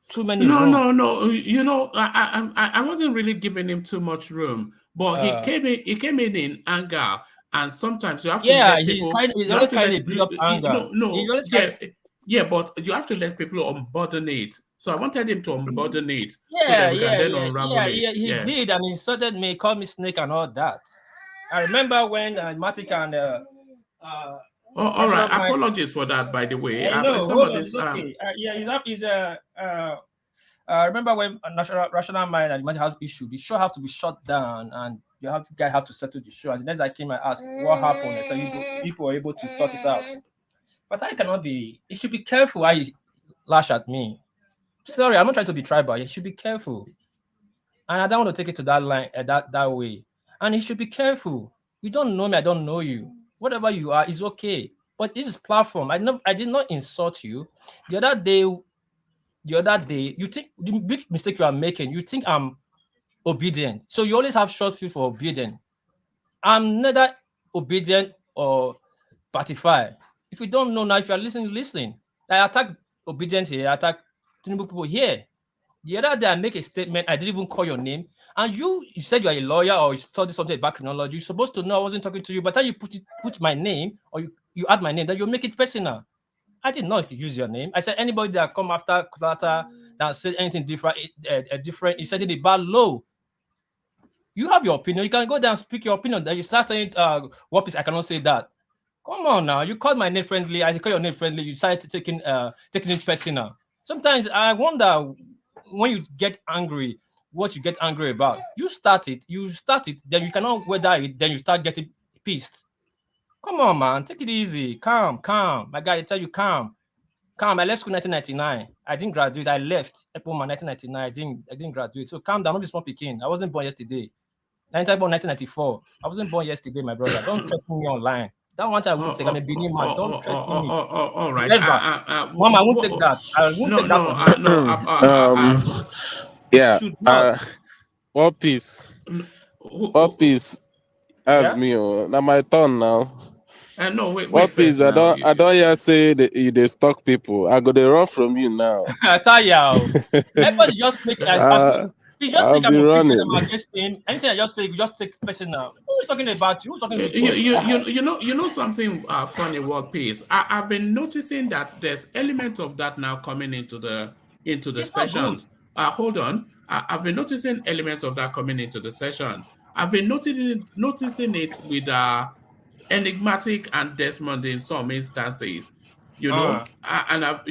Too many room. No. I wasn't really giving him too much room, but he came in anger, and sometimes you have to let people. He's always kind of build up anger. Yeah, but you have to let people unburden it. So I wanted him to unburden it so that we can then unravel it. He did, and he insulted me, called me snake and all that. I remember when Matic and all right, apologies for that, by the way. I remember when Rational Mind and Matic has issue, the show have to be shut down, and guys have to settle the show. And the next I came and asked what happened, I said people were able to sort it out. But I cannot be. You should be careful how you lash at me. Sorry, I'm not trying to be tribal. You should be careful, and I don't want to take it to that line, that way. And you should be careful. You don't know me. I don't know you. Whatever you are is okay. But this is platform. I did not insult you. The other day, you think the big mistake you are making. You think I'm obedient. So you always have short fuse for obedient. I'm neither obedient or pacified. If you don't know now, if you are listening. I attack obedience here, I attack Tinubu people here. The other day I make a statement, I didn't even call your name, and you said you are a lawyer or you studied something about criminology. You're supposed to know I wasn't talking to you, but then you put my name or you add my name, then you make it personal. I did not use your name. I said anybody that come after Klata that said anything different, is setting the bar low. You have your opinion. You can go down and speak your opinion. Then you start saying, "What is I cannot say that." Come on now. You called my name friendly. I call your name friendly. You started taking it personal. Sometimes I wonder when you get angry, what you get angry about. You start it, then you cannot weather it, then you start getting pissed. Come on, man. Take it easy. Calm. My guy, I tell you, calm. I left school 1999. I didn't graduate. I left Epoma 1999. I didn't graduate. So calm down. Don't be small picking. I wasn't born yesterday. 1994. I wasn't born yesterday, my brother. Don't threaten me online. That one time I won't take. I'm a Benin man. Don't threaten me. All right. Never. Mama, I won't take that. I won't take that from you. Yeah. Should not. What piece? That's me. Now my turn now. No, wait What first piece? I now. don't hear say they stalk people. I go they run from you now. I tell you, everybody just make you just I'll think I'm be a running. I'm against him. Anything I just say, you just take personal. Who's talking about you? Who's talking with you? You know something funny, World Peace. I've been noticing that there's elements of that now coming into the It's sessions. Hold on. I've been noticing elements of that coming into the session. I've been noticing it with Enigmatic and Desmond in some instances. And I've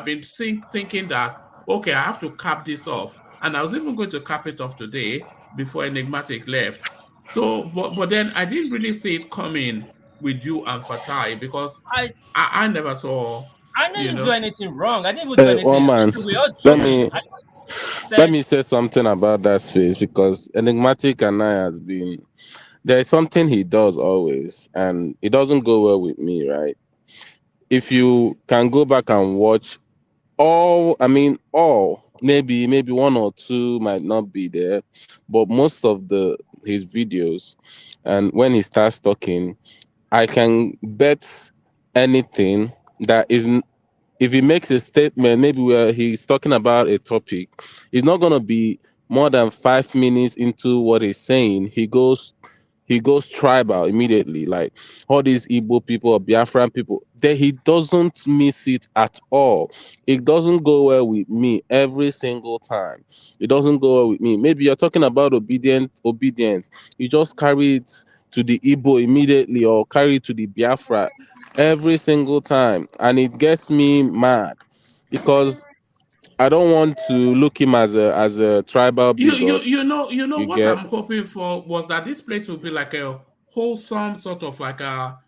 been thinking that okay, I have to cap this off, and I was even going to cap it off today before Enigmatic left. So, but then I didn't really see it coming with you and Fatai because I never saw. I didn't do anything wrong. I didn't even do anything. One man. We all joined. Let me say something about that space because Enigmatic and I has been. There is something he does always, and it doesn't go well with me, right? If you can go back and watch maybe one or two might not be there, but most of his videos, and when he starts talking, I can bet anything that isn't. If he makes a statement, maybe where he's talking about a topic, it's not gonna be more than 5 minutes into what he's saying. He goes tribal immediately, like all these Igbo people or Biafran people. Then he doesn't miss it at all. It doesn't go well with me every single time. It doesn't go well with me. Maybe you're talking about obedience. You just carry it to the Igbo immediately or carry it to the Biafra every single time, and it gets me mad because I don't want to look him as a tribal bigot. You know what get? I'm hoping for was that this place will be like a wholesome sort of like a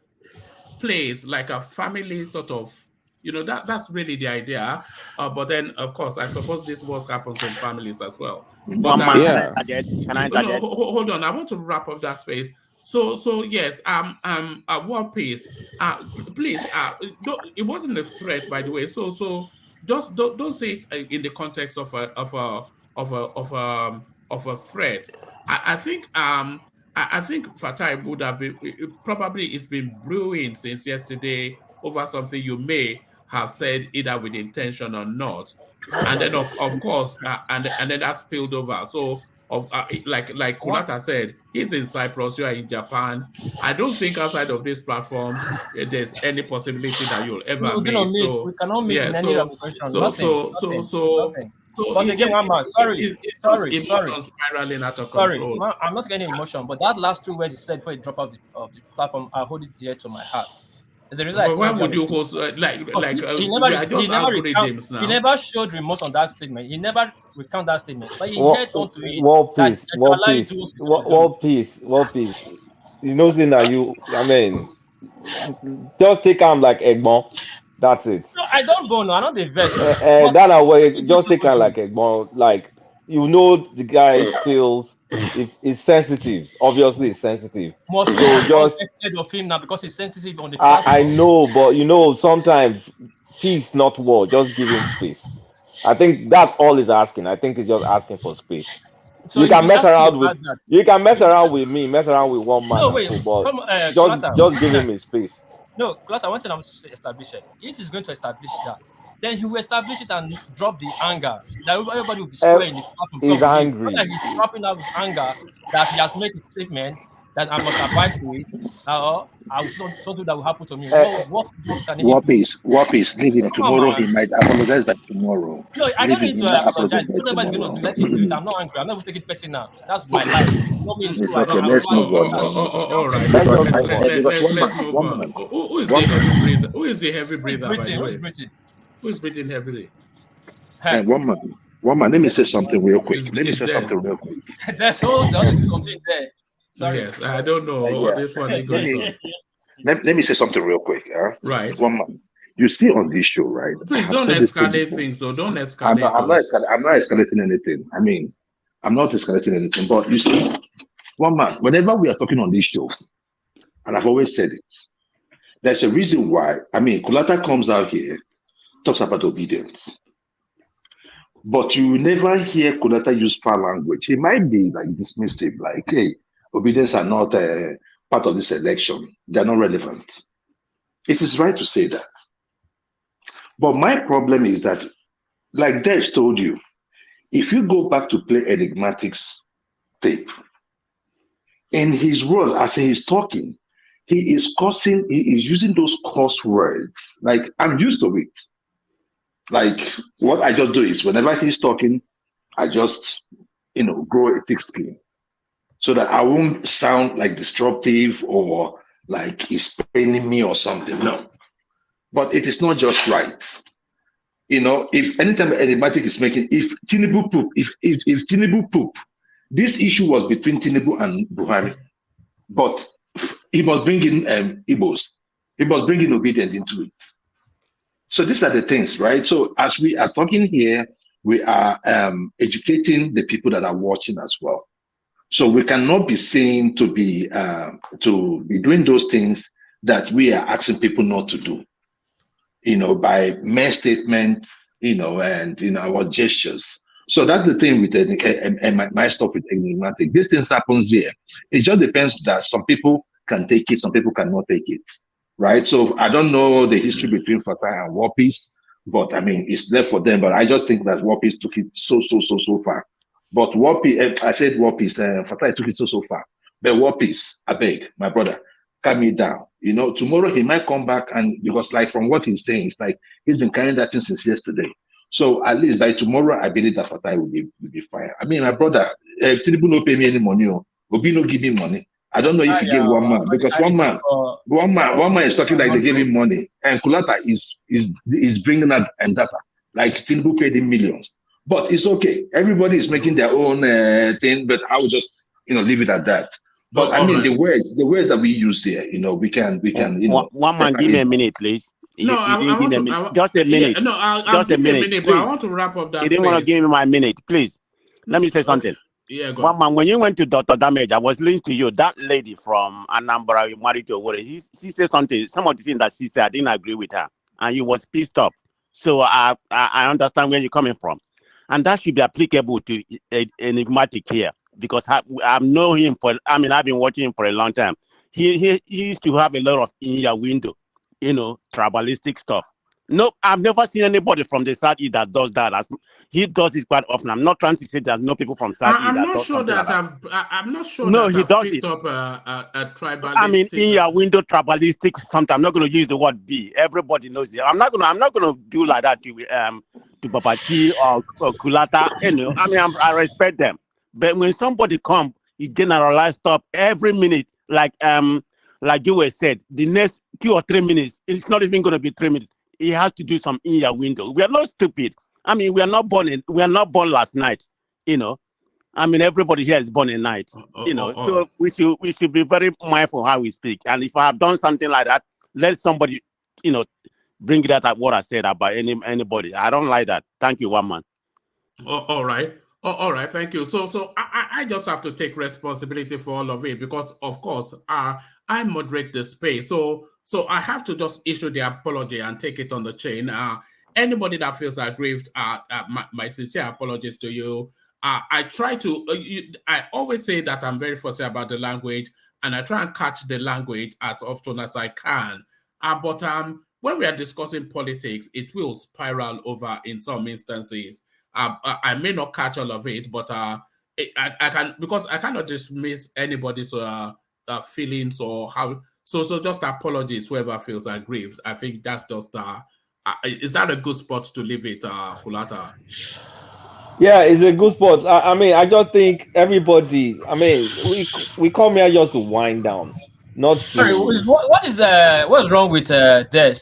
place, like a family sort of, that's really the idea. But then of course I suppose this work happens in families as well. But Can I interject? hold on, I want to wrap up that space. So yes, War Peace, please, it wasn't a threat, by the way. So just don't say it in the context of a threat. I think I think Fatai would have been probably it's been brewing since yesterday over something you may have said either with intention or not, and then of course and then that spilled over. So like Kulata said, he's in Cyprus, you are in Japan. I don't think outside of this platform there's any possibility that you'll ever meet. So we cannot meet in any ramification. Nothing. But again, Mama, sorry. Emotions spiraling out of control. Sorry, I'm not getting emotion, but that last 2 words he said before he dropped off the platform, I hold it dear to my heart. There's a reason. But why would you host he never showed remorse on that statement. He never recount that statement, but he held onto it. War peace. You know, saying that I mean, just take him like Egbon. That's it. No, I don't go. No, I don't invest. That way, just take him like Egbon. Like the guy feels it's sensitive. Obviously, it's sensitive. Must so just scared of him now because he's sensitive on the platform. I know, but sometimes peace, not war. Just give him space. I think that's all he's asking. I think he's just asking for space. So you can mess around with me, mess around with one man. No, wait, just give him his space. No, Class, I want to establish it. If he's going to establish that, then he will establish it and drop the anger. That everybody will be square in the platform. He's angry. He's dropping out with anger that he has made a statement that I must abide to it. something that will happen to me. Uh, What else can he do? What is leave him Come on, tomorrow? He man. might apologize by tomorrow. No, I Leave don't him. need He to might apologize apologize. by Whatever he's gonna tomorrow. do, let him do it. I'm not angry. I'm not even taking personal. That's my life. You know me in school. It's I okay. don't. I Let's why move on that. now. All right. Let's Before, just move on. Because let's move one on. man, Who is one the heavy man, breather? Who is the heavy Who is breather, by breathing? the Who is way? breathing? Who is breathing heavily? Huh. and one man. Let me say something real quick. Let me Is say there? something real quick. That's all. They want to do something there. Sorry. Yes, I don't know what Yeah. this one Let goes me on. let me say something real quick. Right. One man. You see on this show, right? I Please have don't said this thing escalate before. things. So don't I'm not, escalate. I'm not, escal- I'm not escalating anything. I mean, I'm not escalating anything. But you see, one man. Whenever we are talking on this show, and I've always said it, there's a reason why. I mean, Kulata comes out here, talks about obedience. But you will never hear Kodata use foul language. He might be like dismissive, like, hey, obedience are not part of this election. They're not relevant. It is right to say that. But my problem is that, like Des told you, if you go back to play Enigmatic's tape, in his words, as he's talking, he is using those curse words. Like, I'm used to it. Like, what I just do is whenever he's talking, I just, grow a thick skin so that I won't sound like disruptive or like he's paining me or something. No, but it is not just right. If anytime Enigmatic is making, if Tinubu poop, if Tinubu poop, this issue was between Tinubu and Buhari, but he must bring in Igbos. He must bring in obedience into it. So these are the things, right? So as we are talking here, we are educating the people that are watching as well. So we cannot be saying to be doing those things that we are asking people not to do, by mere statements, and our gestures. So that's the thing with my stuff with Enigmatic. These things happens here. It just depends that some people can take it, some people cannot take it, right? So I don't know the history between Fatah and Wapis, but I mean it's there for them. But I just think that Wapis took it so far. But Wapi, I said Wapis, Fatah took it so far. But Wapis, I beg, my brother, calm me down. Tomorrow he might come back, and because like from what he's saying, it's like he's been carrying that thing since yesterday. So at least by tomorrow, I believe that Fatah will be fine. I mean, my brother, Tinubu no pay me any money. Obi no give me money. I don't know if he gave one man, because one man is talking like they gave him money, and Kulata is bringing that and data like Tinubu paid him millions. But it's okay. Everybody is making their own thing, but I will just leave it at that. But I mean, right. the words that we use here, we can One man, give me a minute, please. No, You didn't give me a minute. Just a yeah, minute. no, I'll Just give a you a minute, minute, but I please. want to wrap up that You didn't want to space. give me my minute, please. Let me say something. Yeah, go One on. man, when you went to Dr. Damage, I was listening to you. That lady from Anambra, you married to Owore, she said something. Some of the things that she said, I didn't agree with her, and you was pissed off. So I understand where you're coming from, and that should be applicable to Enigmatic here, because I've known him I've been watching him for a long time. He used to have a lot of in your window, tribalistic stuff. No, I've never seen anybody from the Southeast that does that. He does it quite often. I'm not trying to say there's no people from Southeast I'm that not does sure something like that that. I'm not sure No, that he I've does picked it. up a tribalistic. I mean, in your window, tribalistic something. I'm not going to use the word "be." Everybody knows it. I'm not going to do like that to Babaji or Kulata. I mean, I respect them, but when somebody come, you generalize stuff every minute, like you were said, the next 2 or 3 minutes, it's not even going to be 3 minutes. He has to do some in your window. We are not stupid. I mean, we are not born last night. I mean, everybody here is born at night. So we should be very mindful how we speak. And if I have done something like that, let somebody, bring that at what I said about anybody. I don't like that. Thank you, one man. All right. All right. Thank you. So I just have to take responsibility for all of it because, of course, I moderate the space. So I have to just issue the apology and take it on the chain. Anybody that feels aggrieved, my sincere apologies to you. I try to. I always say that I'm very fussy about the language, and I try and catch the language as often as I can. But when we are discussing politics, it will spiral over in some instances. I may not catch all of it, but I can, because I cannot dismiss anybody's feelings or how So just apologies whoever feels aggrieved. I think that's just is that a good spot to leave it, Kulata? Yeah, it's a good spot. I mean, I just think everybody. I mean, we come here just to wind down, not Sorry, to. what's wrong with Des?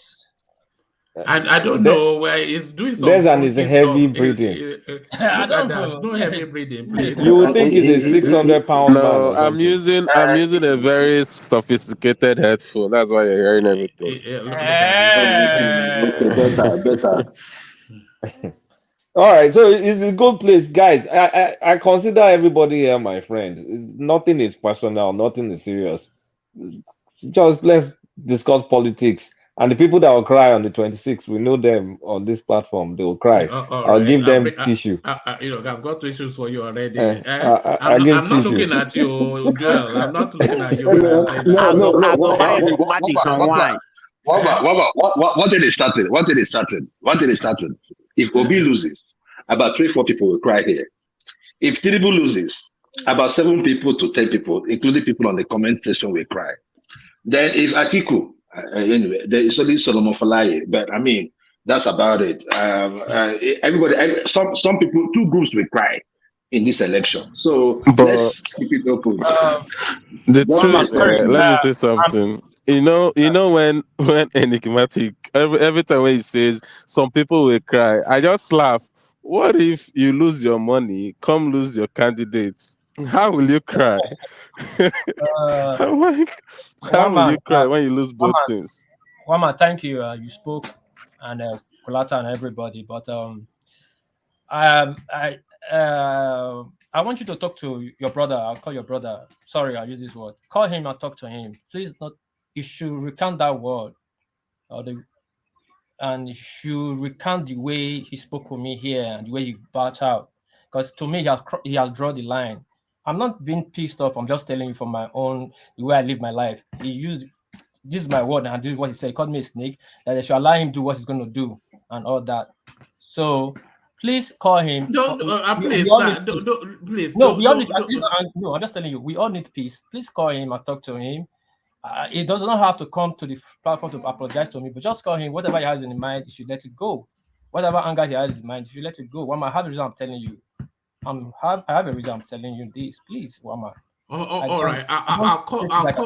I don't There, know where he's doing some there's and is a funky heavy stuff. breathing. I Look at don't that. know. No heavy breathing, please. You would think he's a 600 pound man No, or something. I'm using a very sophisticated headphone. That's why you're hearing everything. Look at this. Better. All right, so it's a good place, guys. I consider everybody here my friend. Nothing is personal, nothing is serious. Just let's discuss politics. And the people that will cry on the 26th, we know them on this platform. They will cry. All I'll right. give them tissue. I've got issues for you already. I give I'm not tissue. looking at you, Joel. I'm not looking at you when I'm saying that. I go buy Enigmatic some wine. What did it started? What did it started? What did it started? If Obi loses, about 3-4 people will cry here. If Tinubu loses, about 7 people to 10 people, including people on the comment section, will cry. Then if Atiku, anyway, there is only Solomon Falaye, but I mean that's about it. Some people, 2 groups will cry in this election. So But let's keep it open. the Mama, truth, sorry. let me say something. You know when enigmatic every time when he says some people will cry, I just laugh. What if you lose your money, come lose your candidates? How will you cry? I'm like, how will Wama, you cry when you lose both things? Wama, thank you. You spoke, and Kulata and everybody. But um, I I want you to talk to your brother. I'll call your brother. Sorry, I'll use this word. Call him and talk to him. Please, not. You should recount that word, or the and you should recount the way he spoke with me here and the way he batch out. Because to me, he has drawn the line. I'm not being pissed off. I'm just telling you from my own the way I live my life. He used this is my word and this is what he said. He called me a snake. That they should allow him do what he's going to do and all that. So please call him. Don't We please, all need peace. please No, we all need. don't. No, I'm just telling you, we all need peace. Please call him and talk to him. He does not have to come to the platform to apologize to me, but just call him. Whatever he has in his mind, he should let it go. Whatever anger he has in his mind, he should let it go. Wama, I have a reason I'm telling you. I have a reason I'm telling you this. Please, Wama. All right. I'll call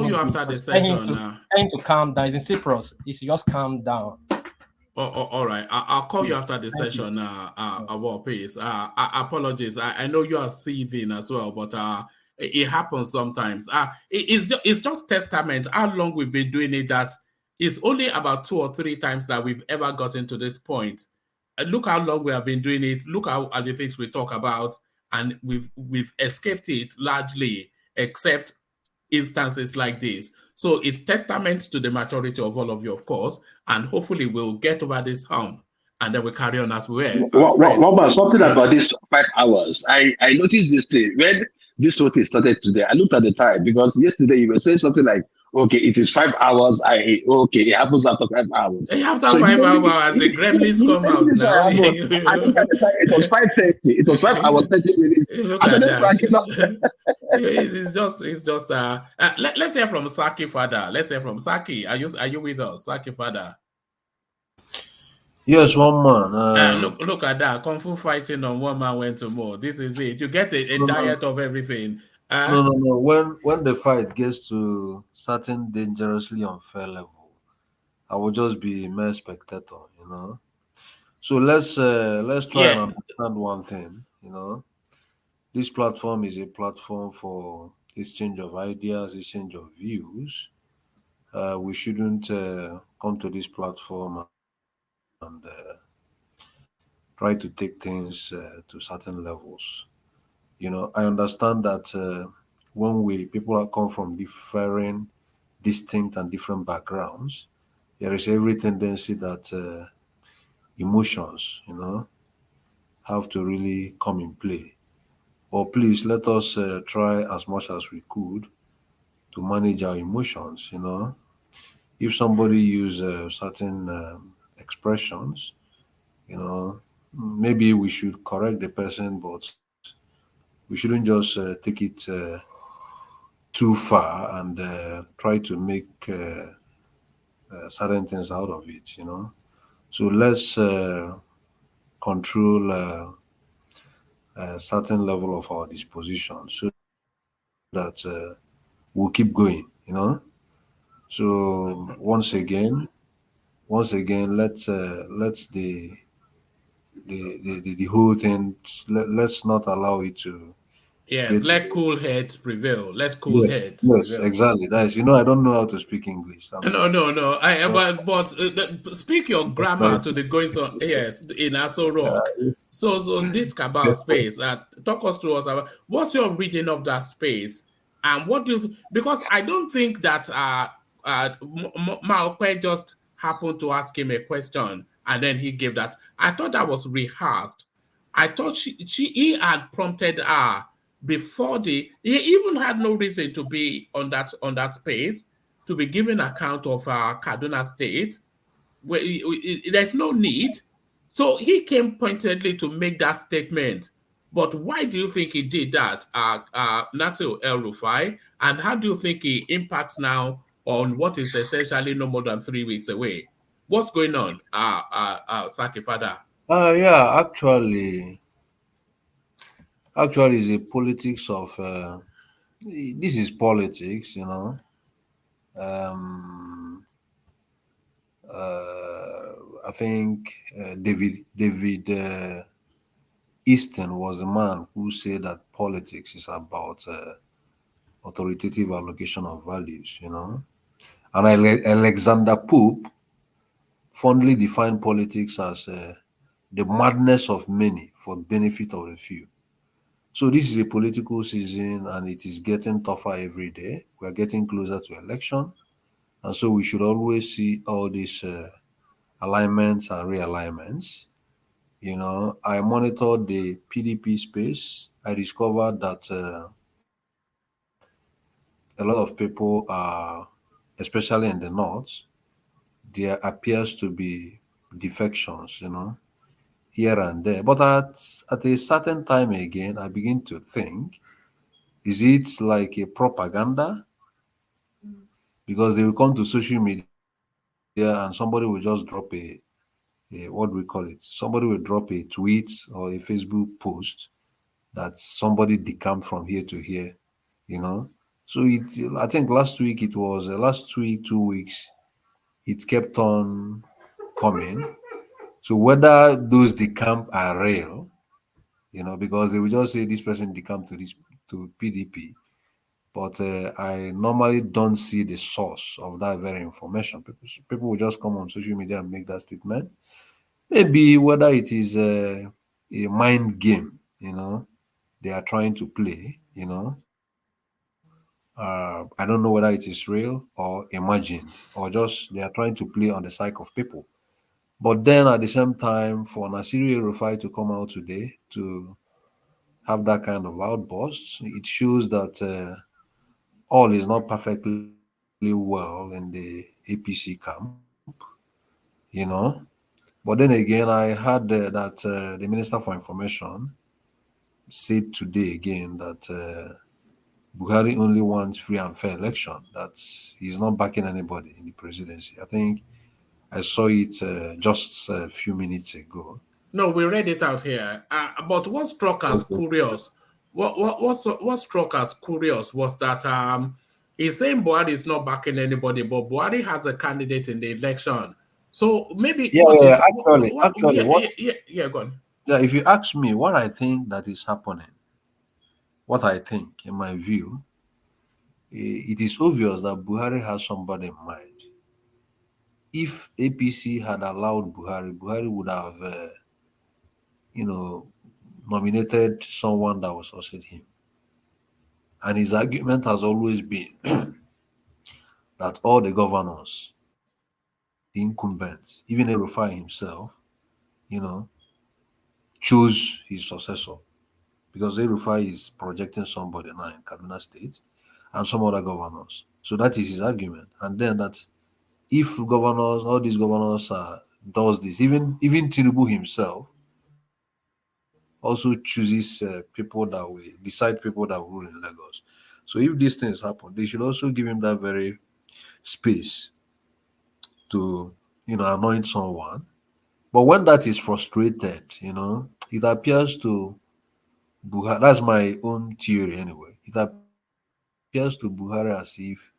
you after the session. Tell him to calm down. He's in Cyprus. He should just calm down. All right. I'll call you after the session. About peace. Apologies. I know you are seething as well, but it happens sometimes. It's just testament how long we've been doing it. That it's only about 2 or 3 times that we've ever gotten to this point. Look how long we have been doing it. Look how at the things we talk about, and we've escaped it largely, except instances like this. So it's testament to the maturity of all of you, of course, and hopefully we'll get over this hump and then we carry on as we were. Something about this 5 hours. I noticed this thing when this whole thing started today. I looked at the time because yesterday you were saying something like, "Okay, it is 5 hours." Okay, it happens after 5 hours. After 5 hours, the gremlins come out now. I looked at the time. It was 5:30. It was 5 hours 30 minutes. Look at that. It's just let's hear from Saki Father. Let's hear from Saki. Are you with us, Saki Father? Yes, one man. Look at that. Kung Fu fighting on one man went to more. This is it. You get a diet of everything. No. When the fight gets to certain dangerously unfair level, I will just be mere spectator, So let's try and understand one thing, This platform is a platform for exchange of ideas, exchange of views. We shouldn't come to this platform and try to take things to certain levels. I understand that when people come from differing, distinct and different backgrounds, there is every tendency that emotions, have to really come in play. But please let us try as much as we could to manage our emotions. If somebody use certain expressions, maybe we should correct the person, but we shouldn't just take it too far and try to make certain things out of it, you know. So let's control a certain level of our disposition so that we'll keep going, you know. So once again, let's the whole thing. Let's not allow it to Yes, get to let cool heads prevail. Let cool yes, heads yes, prevail. exactly. That is, you know, I don't know how to speak English. No. Just Speak your grammar to authority. the goings on. Yes, in Aso Rock. Yes. So this Cabal space. Talk us through us about what's your reading of that space, and what do you? Because I don't think that Malpe just happened to ask him a question and then he gave that. I thought that was rehearsed. I thought he had prompted her before he even had no reason to be on that space to be giving account of Kaduna State, where there's no need. So he came pointedly to make that statement. But why do you think he did that, Nasir El Rufai? And how do you think he impacts now on what is essentially no more than 3 weeks away? What's going on, Saki Fada? Yeah, actually, it's a politics of this is politics, you know. Um, I think David Easton was a man who said that politics is about authoritative allocation of values, you know. And Alexander Pope fondly defined politics as the madness of many for benefit of the few. So this is a political season and it is getting tougher every day. We are getting closer to election. And so we should always see all these alignments and realignments. You know, I monitored the PDP space. I discovered that a lot of people are, especially in the north, there appears to be defections, you know, here and there. But at a certain time again, I begin to think, is it like a propaganda? Because they will come to social media and somebody will just drop a what do we call it? Somebody will drop a tweet or a Facebook post that somebody decamped from here to here, you know. So it's I think last week it was last week 2 weeks it kept on coming. So whether those decamp are real, you know, because they will just say this person decamped to PDP, but I normally don't see the source of that very information. People will just come on social media and make that statement. Maybe whether it is a mind game, you know, they are trying to play, you know. I don't know whether it is real or imagined or just they are trying to play on the psyche of people. But then at the same time, for Nasiri Rufai to come out today to have that kind of outburst, it shows that all is not perfectly well in the APC camp, you know. But then again, I heard that the Minister for Information said today again that Buhari only wants free and fair election, that he's not backing anybody in the presidency. I think I saw it just a few minutes ago. No, we read it out here. But what struck us Okay. curious, what struck us curious was that he's saying Buhari is not backing anybody, but Buhari has a candidate in the election. So maybe Yeah, what yeah, is actually, what? yeah, go on. Yeah, if you ask me what I think that is happening, what I think, in my view, it is obvious that Buhari has somebody in mind. If APC had allowed Buhari, Buhari would have, you know, nominated someone that will succeed him. And his argument has always been that all the governors, the incumbents, even Erufai himself, you know, chose his successor because Erufai is projecting somebody now in Kaduna State and some other governors. So that is his argument. And then that if governors, all these governors does this, even Tinubu himself also chooses people that will decide people that will rule in Lagos. So if these things happen, they should also give him that very space to, anoint someone. But when that is frustrated, it appears to Buhari, that's my own theory anyway. It appears to Buhari as if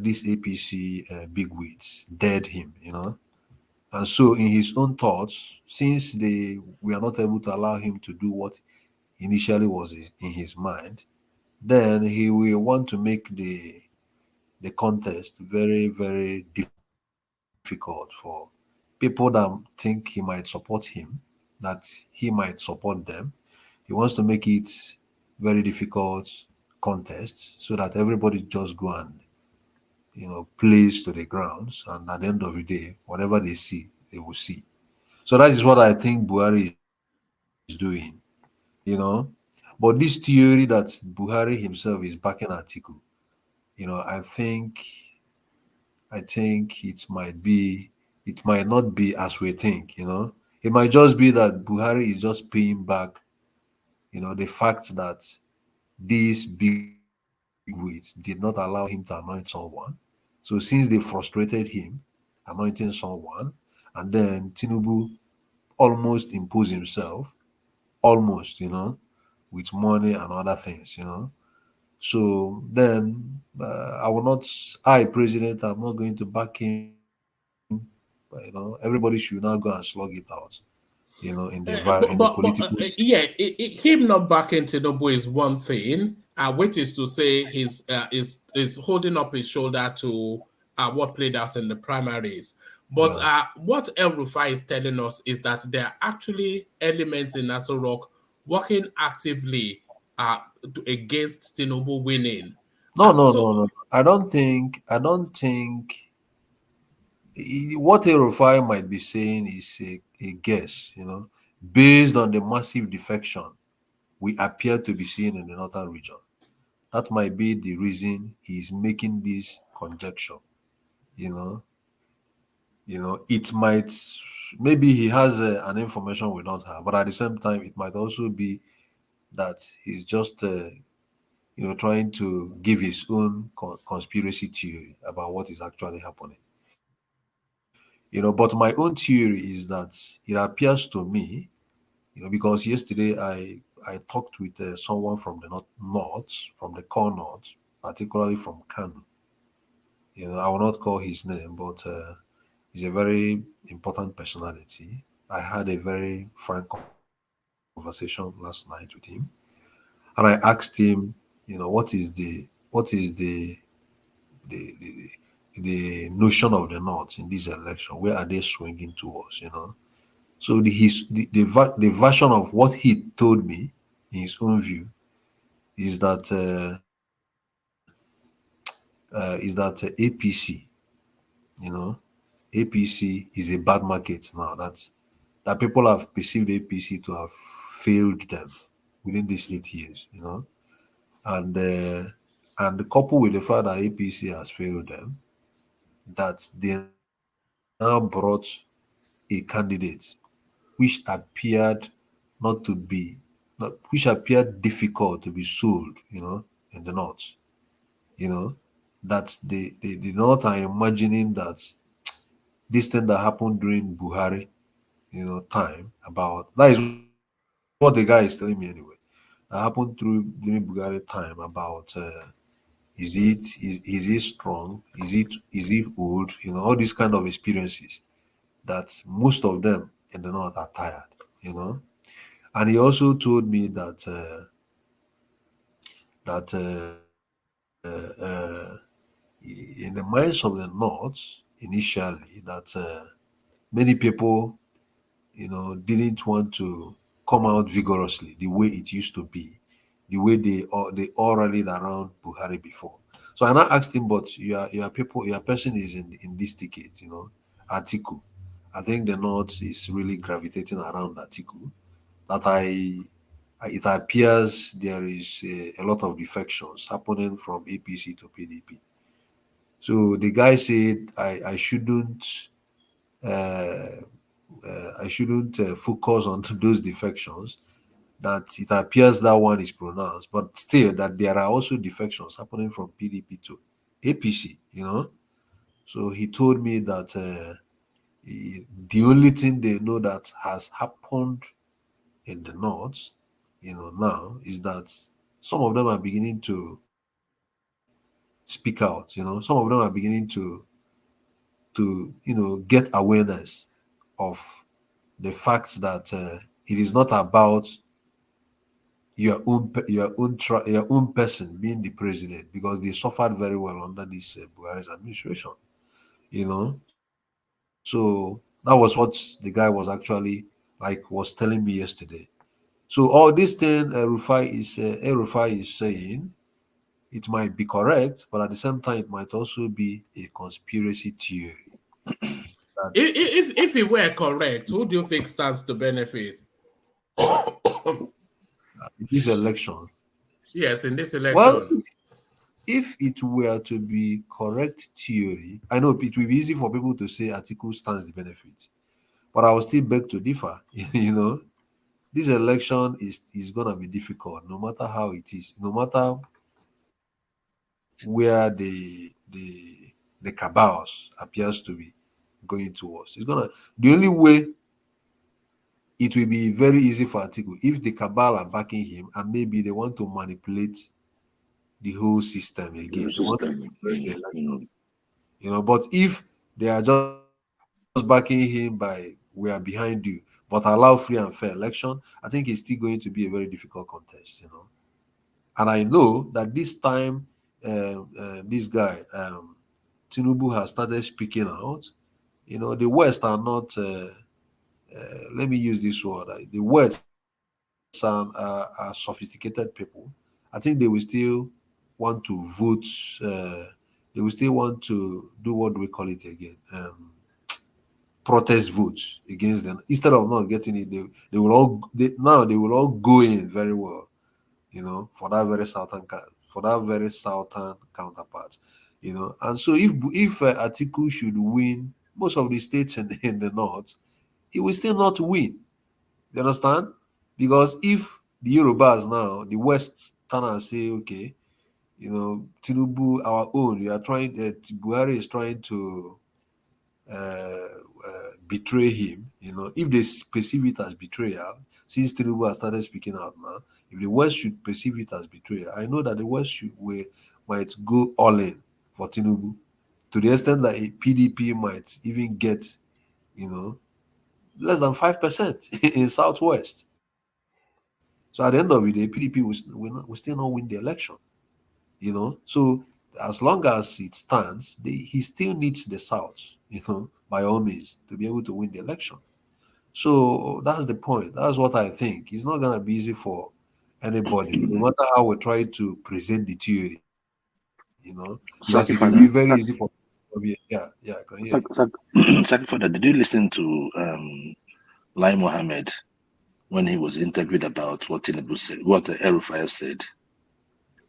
these APC bigwigs dead him. And so, in his own thoughts, since they were not able to allow him to do what initially was in his mind, then he will want to make the contest very, very difficult for people that think he might support him, that he might support them. He wants to make it very difficult contest so that everybody just go and plays to the grounds, and at the end of the day, whatever they see, they will see. So that is what I think Buhari is doing. But this theory that Buhari himself is backing Atiku, I think it might not be as we think. It might just be that Buhari is just paying back, the fact that these bigwigs did not allow him to anoint someone. So since they frustrated him anointing someone, and then Tinubu almost imposed himself, almost, with money and other things. So then President, I'm not going to back him. But, everybody should now go and slug it out, in the political Him not backing Tinubu is one thing, which is to say is holding up his shoulder to what played out in the primaries. But what El Rufai is telling us is that there are actually elements in Aso Rock working actively against Tinubu winning. No. I don't think what Erufai might be saying is a guess, based on the massive defection we appear to be seeing in the northern region. That might be the reason he's making this conjecture. It might, maybe he has an information we don't have, but at the same time, it might also be that he's just trying to give his own conspiracy theory about what is actually happening. But my own theory is that it appears to me, because yesterday I talked with someone from the north, from the core north, particularly from Kanu. I will not call his name, but he's a very important personality. I had a very frank conversation last night with him, and I asked him, what is the notion of the North in this election? Where are they swinging towards? So the version of what he told me in his own view is that APC, APC is a bad market now. That people have perceived APC to have failed them within these 8 years. And coupled with the fact that APC has failed them, that they now brought a candidate which appeared not to be, which appeared difficult to be sold, in the north. That the north are imagining that this thing that happened during Buhari, time, about that is what the guy is telling me anyway. That happened during Buhari time about is he strong? Is he old? All these kind of experiences that most of them in the north are tired. And he also told me that in the minds of the north initially, that many people didn't want to come out vigorously the way it used to be, the way they all rallied around Buhari before. So I now asked him, but your person is in this ticket, Atiku. I think the North is really gravitating around Atiku. That it appears there is a lot of defections happening from APC to PDP. So the guy said I shouldn't focus on those defections. that it appears that one is pronounced, but still that there are also defections happening from PDP to APC, So he told me that the only thing they know that has happened in the north, now is that some of them are beginning to speak out, some of them are beginning to get awareness of the fact that it is not about your own person being the president, because they suffered very well under this Buhari's administration. So that was what the guy was actually was telling me yesterday. So all this thing Rufai is saying, it might be correct, but at the same time, it might also be a conspiracy theory. If it were correct, who do you think stands to benefit? This election. Yes, in this Well, election. if it were to be correct theory, I know it will be easy for people to say Atiku stands the benefit, but I will still beg to differ. This election is gonna be difficult, no matter how it is, no matter where the cabals appears to be going towards. The only way it will be very easy for Atiku if the cabal are backing him and maybe they want to manipulate the whole system again. They want to influence the election. But if they are just backing him by we are behind you, but allow free and fair election, I think it's still going to be a very difficult contest. And I know that this time, this guy Tinubu has started speaking out. The West are not. Let me use this word. The West are sophisticated people. I think they will still want to vote. They will still want to do, what do we call it again? Protest votes against them. Instead of not getting it, they will all go in very well. For that very southern counterpart. And so if Atiku should win most of the states in the north, he will still not win. You understand? Because if the Yorubas now, the West turn and say, okay, Tinubu, our own, Buhari is trying to betray him. If they perceive it as betrayal, since Tinubu has started speaking out now, if the West should perceive it as betrayal, I know that the West might go all in for Tinubu, to the extent that a PDP might even get, less than 5% in Southwest. So at the end of the day, PDP will still not win the election. So as long as it stands, he still needs the South, by all means, to be able to win the election. So that's the point. That's what I think. It's not gonna be easy for anybody, no matter how we try to present the theory. Because it will be very easy for I can hear you. Father, did you listen to Lai Mohammed when he was interviewed about what Tinubu said, what El-Rufai said?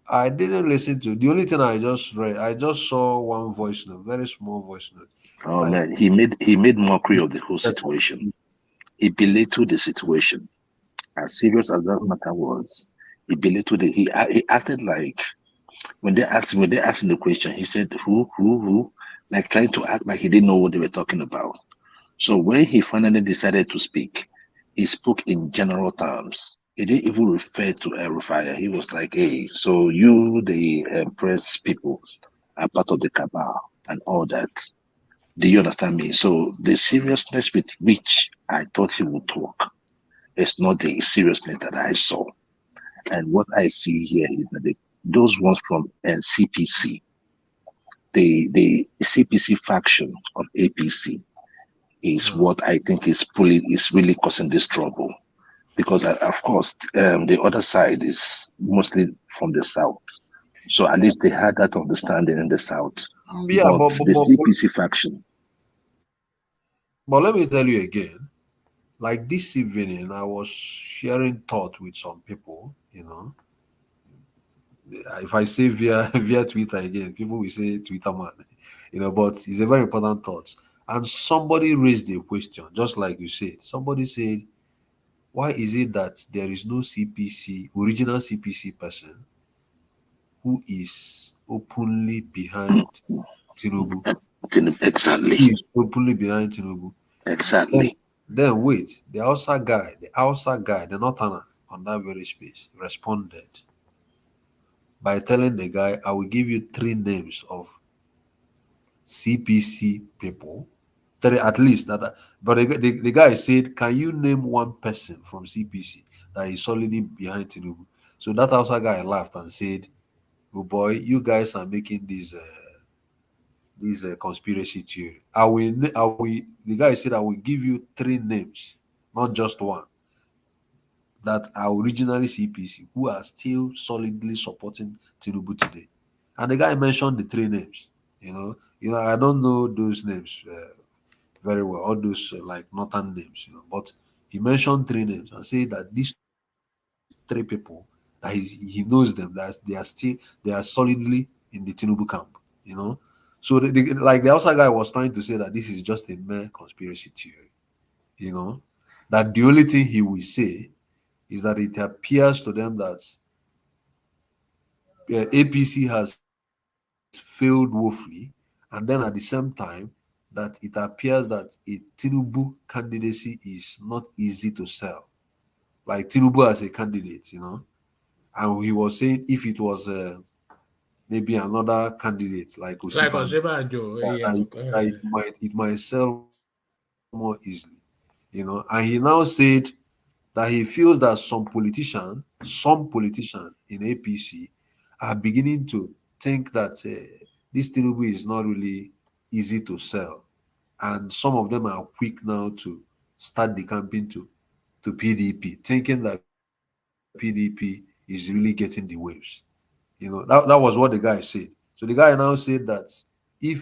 I didn't listen to. The only thing I just read, I just saw one voice note, very small voice note. Oh man, he made mockery of the whole situation. He belittled the situation. As serious as that matter was, he belittled it. He acted like when they asked him the question, he said who, like trying to act like he didn't know what they were talking about. So when he finally decided to speak, he spoke in general terms. He didn't even refer to El-Rufai. He was like, hey, so you, the press people, are part of the cabal and all that. Do you understand me? So the seriousness with which I thought he would talk is not the seriousness that I saw. And what I see here is that those ones from CPC, the CPC faction of APC, is what I think is really causing this trouble. Because of course, the other side is mostly from the south. So at least they had that understanding in the south. Yeah, but the CPC faction. But let me tell you again, like this evening, I was sharing thought with some people, If I say via Twitter again, people will say Twitter man, but it's a very important thought. And somebody raised a question, just like you said. Somebody said, why is it that there is no CPC, original CPC person who is openly behind Tinubu? Exactly. Who is openly behind Tinubu? Exactly. Then wait, the outside guy, the northerner on that very space responded by telling the guy, I will give you 3 names of CPC people, 3 at least. But the guy said, can you name one person from CPC that is solidly behind Tinubu? So that outside guy laughed and said, oh boy, you guys are making these conspiracy theory. The guy said, I will give you 3 names, not just one, that are originally CPC who are still solidly supporting Tinubu today. And the guy mentioned the 3 names. I don't know those names very well, all those like northern names, but he mentioned 3 names and said that these 3 people, that he knows them, that they are solidly in the Tinubu camp. So like the outside guy was trying to say that this is just a mere conspiracy theory, that the only thing he will say is that it appears to them that APC has failed woefully, and then at the same time that it appears that a Tinubu candidacy is not easy to sell, like Tinubu as a candidate, and he was saying if it was maybe another candidate like Like Osiban, Oshibajo, yes. that it might sell more easily, and he now said that he feels that some politicians in APC are beginning to think that this Tinubu is not really easy to sell, and some of them are quick now to start decamping to PDP, thinking that PDP is really getting the waves. That was what the guy said. So the guy now said that he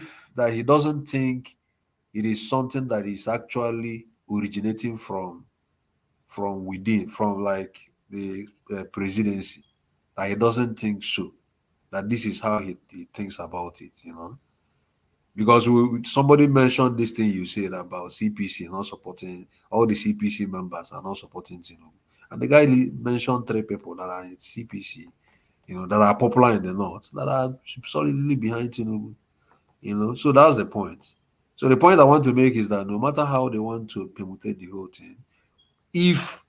doesn't think it is something that is actually originating from within, from like the presidency. That he doesn't think so. That this is how he thinks about it. Because somebody mentioned this thing you said about CPC not supporting, all the CPC members are not supporting Tinubu. And the guy mentioned 3 people that are in CPC, that are popular in the north, that are solidly behind Tinubu. So that's the point. So the point I want to make is that no matter how they want to permutate the whole thing, if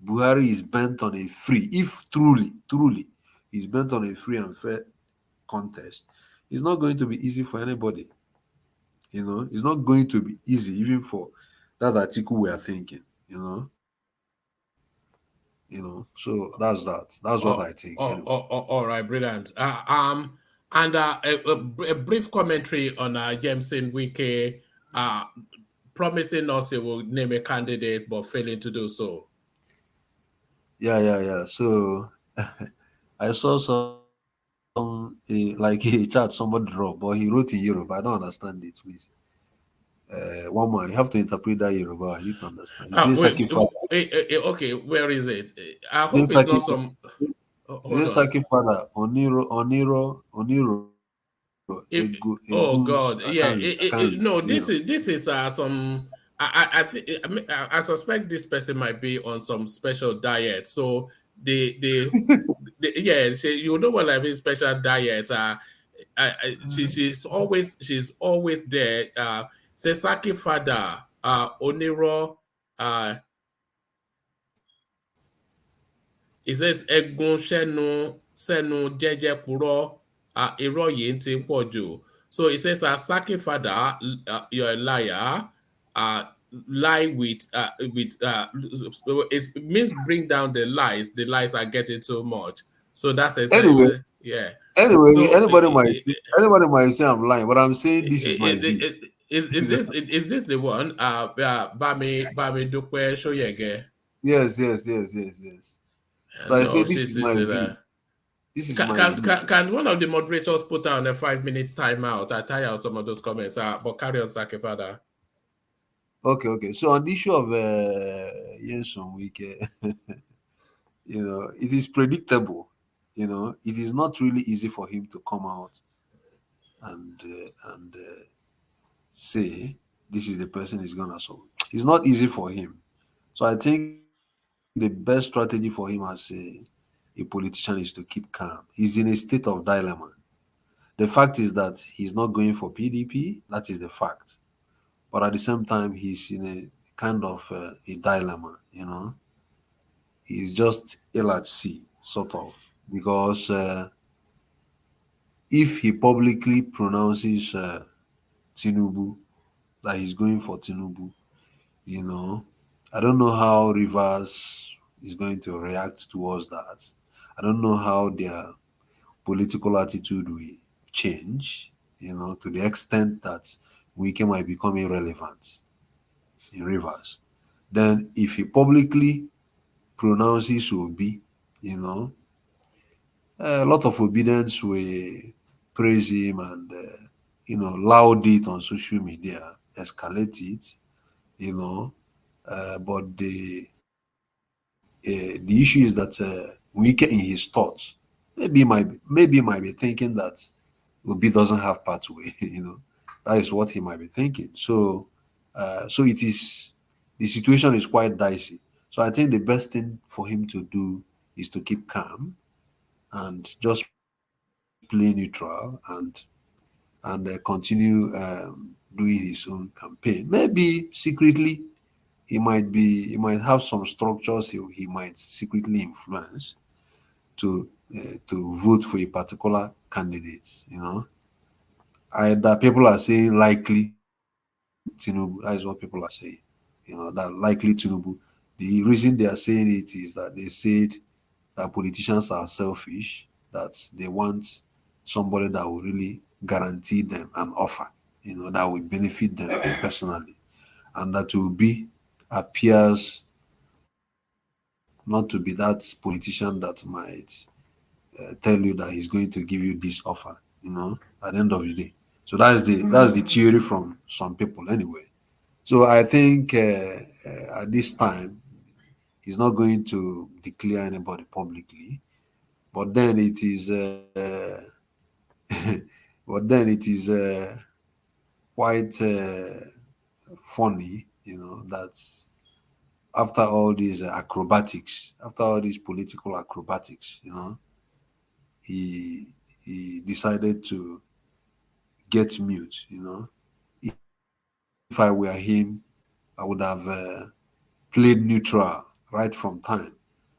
Buhari is bent on if truly he's bent on a free and fair contest, it's not going to be easy for anybody. It's not going to be easy even for that article we are thinking. So that's that. That's what I think. Anyway. All right, brilliant. And a brief commentary on Jameson Wike promising us he will name a candidate but failing to do so. Yeah. So I saw like a chat somebody dropped, but he wrote in Europe. I don't understand it, please. One man, you have to interpret that Yoruba. I need to understand. Okay, where is it? I hope it's not some. Hold on. Saki Father, Oniro, Oh God, I yeah. can't read. No, this is some. I think I suspect this person might be on some special diet. So yeah, you know what I mean, special diet. She's always there. Sesaki Father, Oniro, it says Egun Senu Jeje Puro, irọ́ yìí ti ń pọ̀ jù. So it says Saki Father, you're a liar. Lie with it means bring down the lies. The lies are getting too much. So that's Anyway, yeah. Anyway, So, anybody might say I'm lying, but I'm saying this is my view. Is this the one? Bami Dupe Shoyege. Yes. So I say this is my view. This is my view. Can one of the moderators put down a 5-minute timeout? I tire of some of those comments. But carry on, Saki Father. Okay. So on the issue of Yenson Wike, it is predictable. It is not really easy for him to come out and say this is the person he's gonna it's not easy for him. So I think the best strategy for him as a politician is to keep calm. He's in a state of dilemma. The fact is that he's not going for PDP. That is the fact. But at the same time, he's in a kind of a dilemma. He's just ill at sea, sort of, because if he publicly pronounces Tinubu, that he's going for Tinubu, you know, I don't know how Rivers is going to react towards that. I don't know how their political attitude will change, to the extent that Wike might become irrelevant in Rivers. Then, if he publicly pronounces Obi, a lot of obedience will praise him and loud it on social media, escalate it, but the issue is that Wike in his thoughts maybe might be thinking that Obi doesn't have pathway. That is what he might be thinking. So it is, the situation is quite dicey. So I think the best thing for him to do is to keep calm and just play neutral and continue doing his own campaign. Maybe secretly he might have some structures he might secretly influence to vote for a particular candidate. Either people are saying likely Tinubu. That is what people are saying. That likely Tinubu. The reason they are saying it is that they said that politicians are selfish, that they want somebody that will really guarantee them an offer, that will benefit them personally, and that will be appears not to be that politician that might tell you that he's going to give you this offer, at the end of the day. So that's the theory from some people anyway. So I think at this time he's not going to declare anybody publicly, but then it is quite funny, that after all these acrobatics, after all these political acrobatics, he decided to get mute. If I were him, I would have played neutral right from time.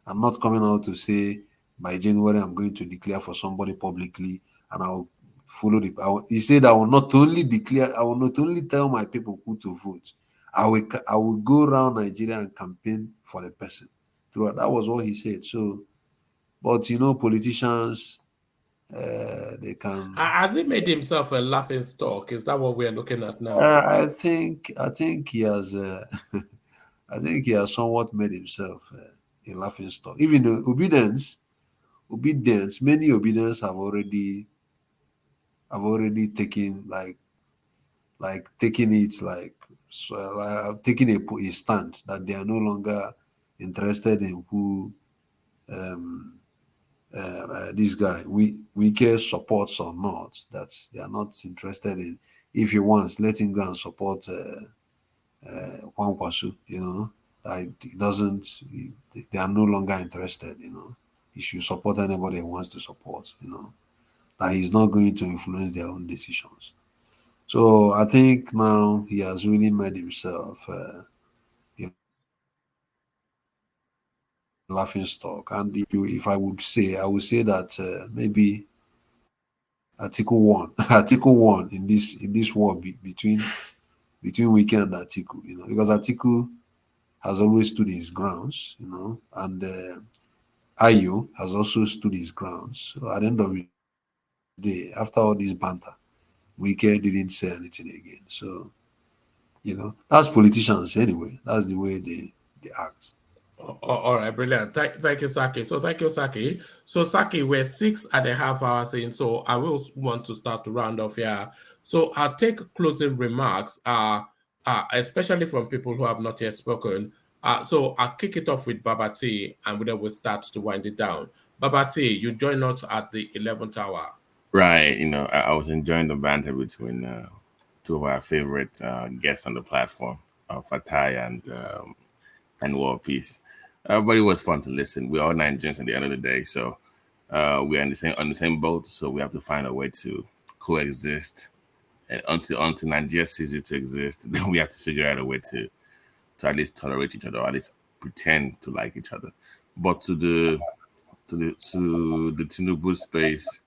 I'm not coming out to say by January I'm going to declare for somebody publicly and I'll follow he said I will not only declare, I will not only tell my people who to vote, I will go around Nigeria and campaign for the person throughout. That was what he said. So, but politicians, they can. Has he made himself a laughing stock? Is that what we're looking at now? I think he has. I think he has somewhat made himself a laughing stock. Even though obedience, many obedience have already taken taking it taking a stand that they are no longer interested in who this guy Wike supports or not. That they are not interested in. If he wants, let him go and support Juan Kwasu. He doesn't. They are no longer interested. He should support anybody he wants to support. That he's not going to influence their own decisions. So I think now he has really made himself a laughing stock. And if I would say, I would say that maybe Atiku won. Atiku won in this war between Wike and Atiku. Because Atiku has always stood his grounds. And Ayo has also stood his grounds. So at the end of the day, after all this banter, Wike didn't say anything again. So, that's politicians anyway. That's the way they act. All right, brilliant. Thank you, Saki. So thank you, Saki. So Saki, we're 6.5 hours in, so I will want to start to round off here. So I'll take closing remarks, especially from people who have not yet spoken. So I'll kick it off with Babati, and then we'll start to wind it down. Babati, you join us at the 11th hour. Right. I was enjoying the banter between two of our favorite guests on the platform. Fatai and War Peace. But it was fun to listen. We're all Nigerians at the end of the day, so we're on the same boat. So we have to find a way to coexist. And until Nigeria ceases to exist, then we have to figure out a way to at least tolerate each other, or at least pretend to like each other. But to the Tinubu space,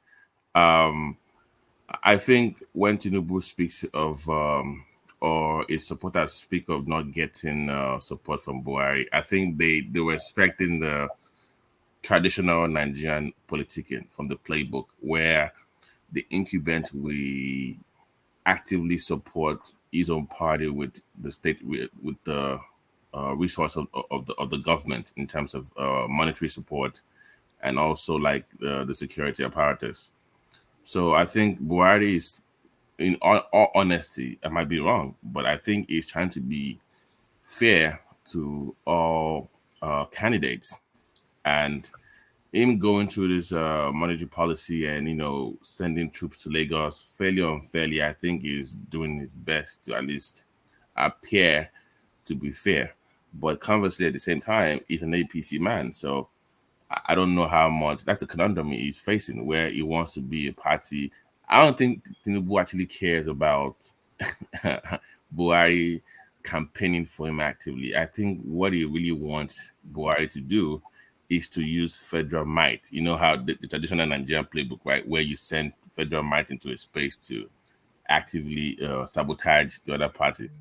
I think when Tinubu speaks of or his supporters speak of not getting support from Buhari, I think they were expecting the traditional Nigerian politicking from the playbook, where the incumbent we actively support his own party with the state with the resource of the government in terms of monetary support and also like the security apparatus. So I think Buhari is, in all honesty, I might be wrong, but I think he's trying to be fair to all candidates, and him going through this monetary policy and sending troops to Lagos fairly or unfairly, I think is doing his best to at least appear to be fair. But conversely, at the same time, he's an APC man, so I don't know how much. That's the conundrum he's facing, where he wants to be a party. I don't think Tinubu actually cares about Buhari campaigning for him actively. I think what he really wants Buhari to do is to use federal might. You know how the traditional Nigerian playbook, right, where you send federal might into a space to actively sabotage the other party.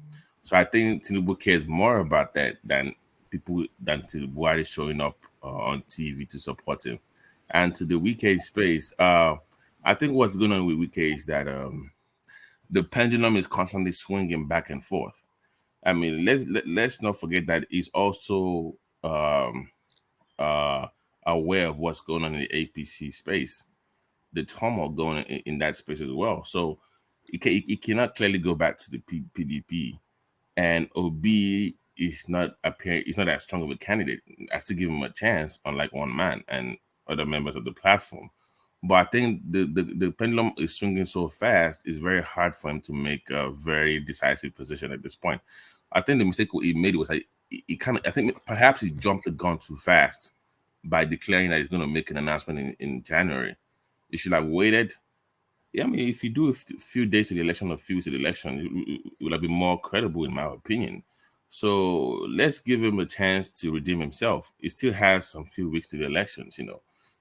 So I think Tinubu cares more about that than Buhari showing up on TV to support him. And to the Wike space, I think what's going on with Wike is that the pendulum is constantly swinging back and forth. I mean, let's not forget that he's also aware of what's going on in the APC space, the turmoil going in that space as well. So he cannot clearly go back to the PDP, and Obi is not appearing. He's not that strong of a candidate. I still give him a chance, unlike One Man and other members of the platform. But I think the pendulum is swinging so fast, it's very hard for him to make a very decisive position at this point. I think the mistake he made was like I think perhaps he jumped the gun too fast by declaring that he's going to make an announcement in January. He should have waited. Yeah, I mean, if you do a few days to the election or few weeks to the election, it will have been more credible, in my opinion. So let's give him a chance to redeem himself. He still has some few weeks to the elections,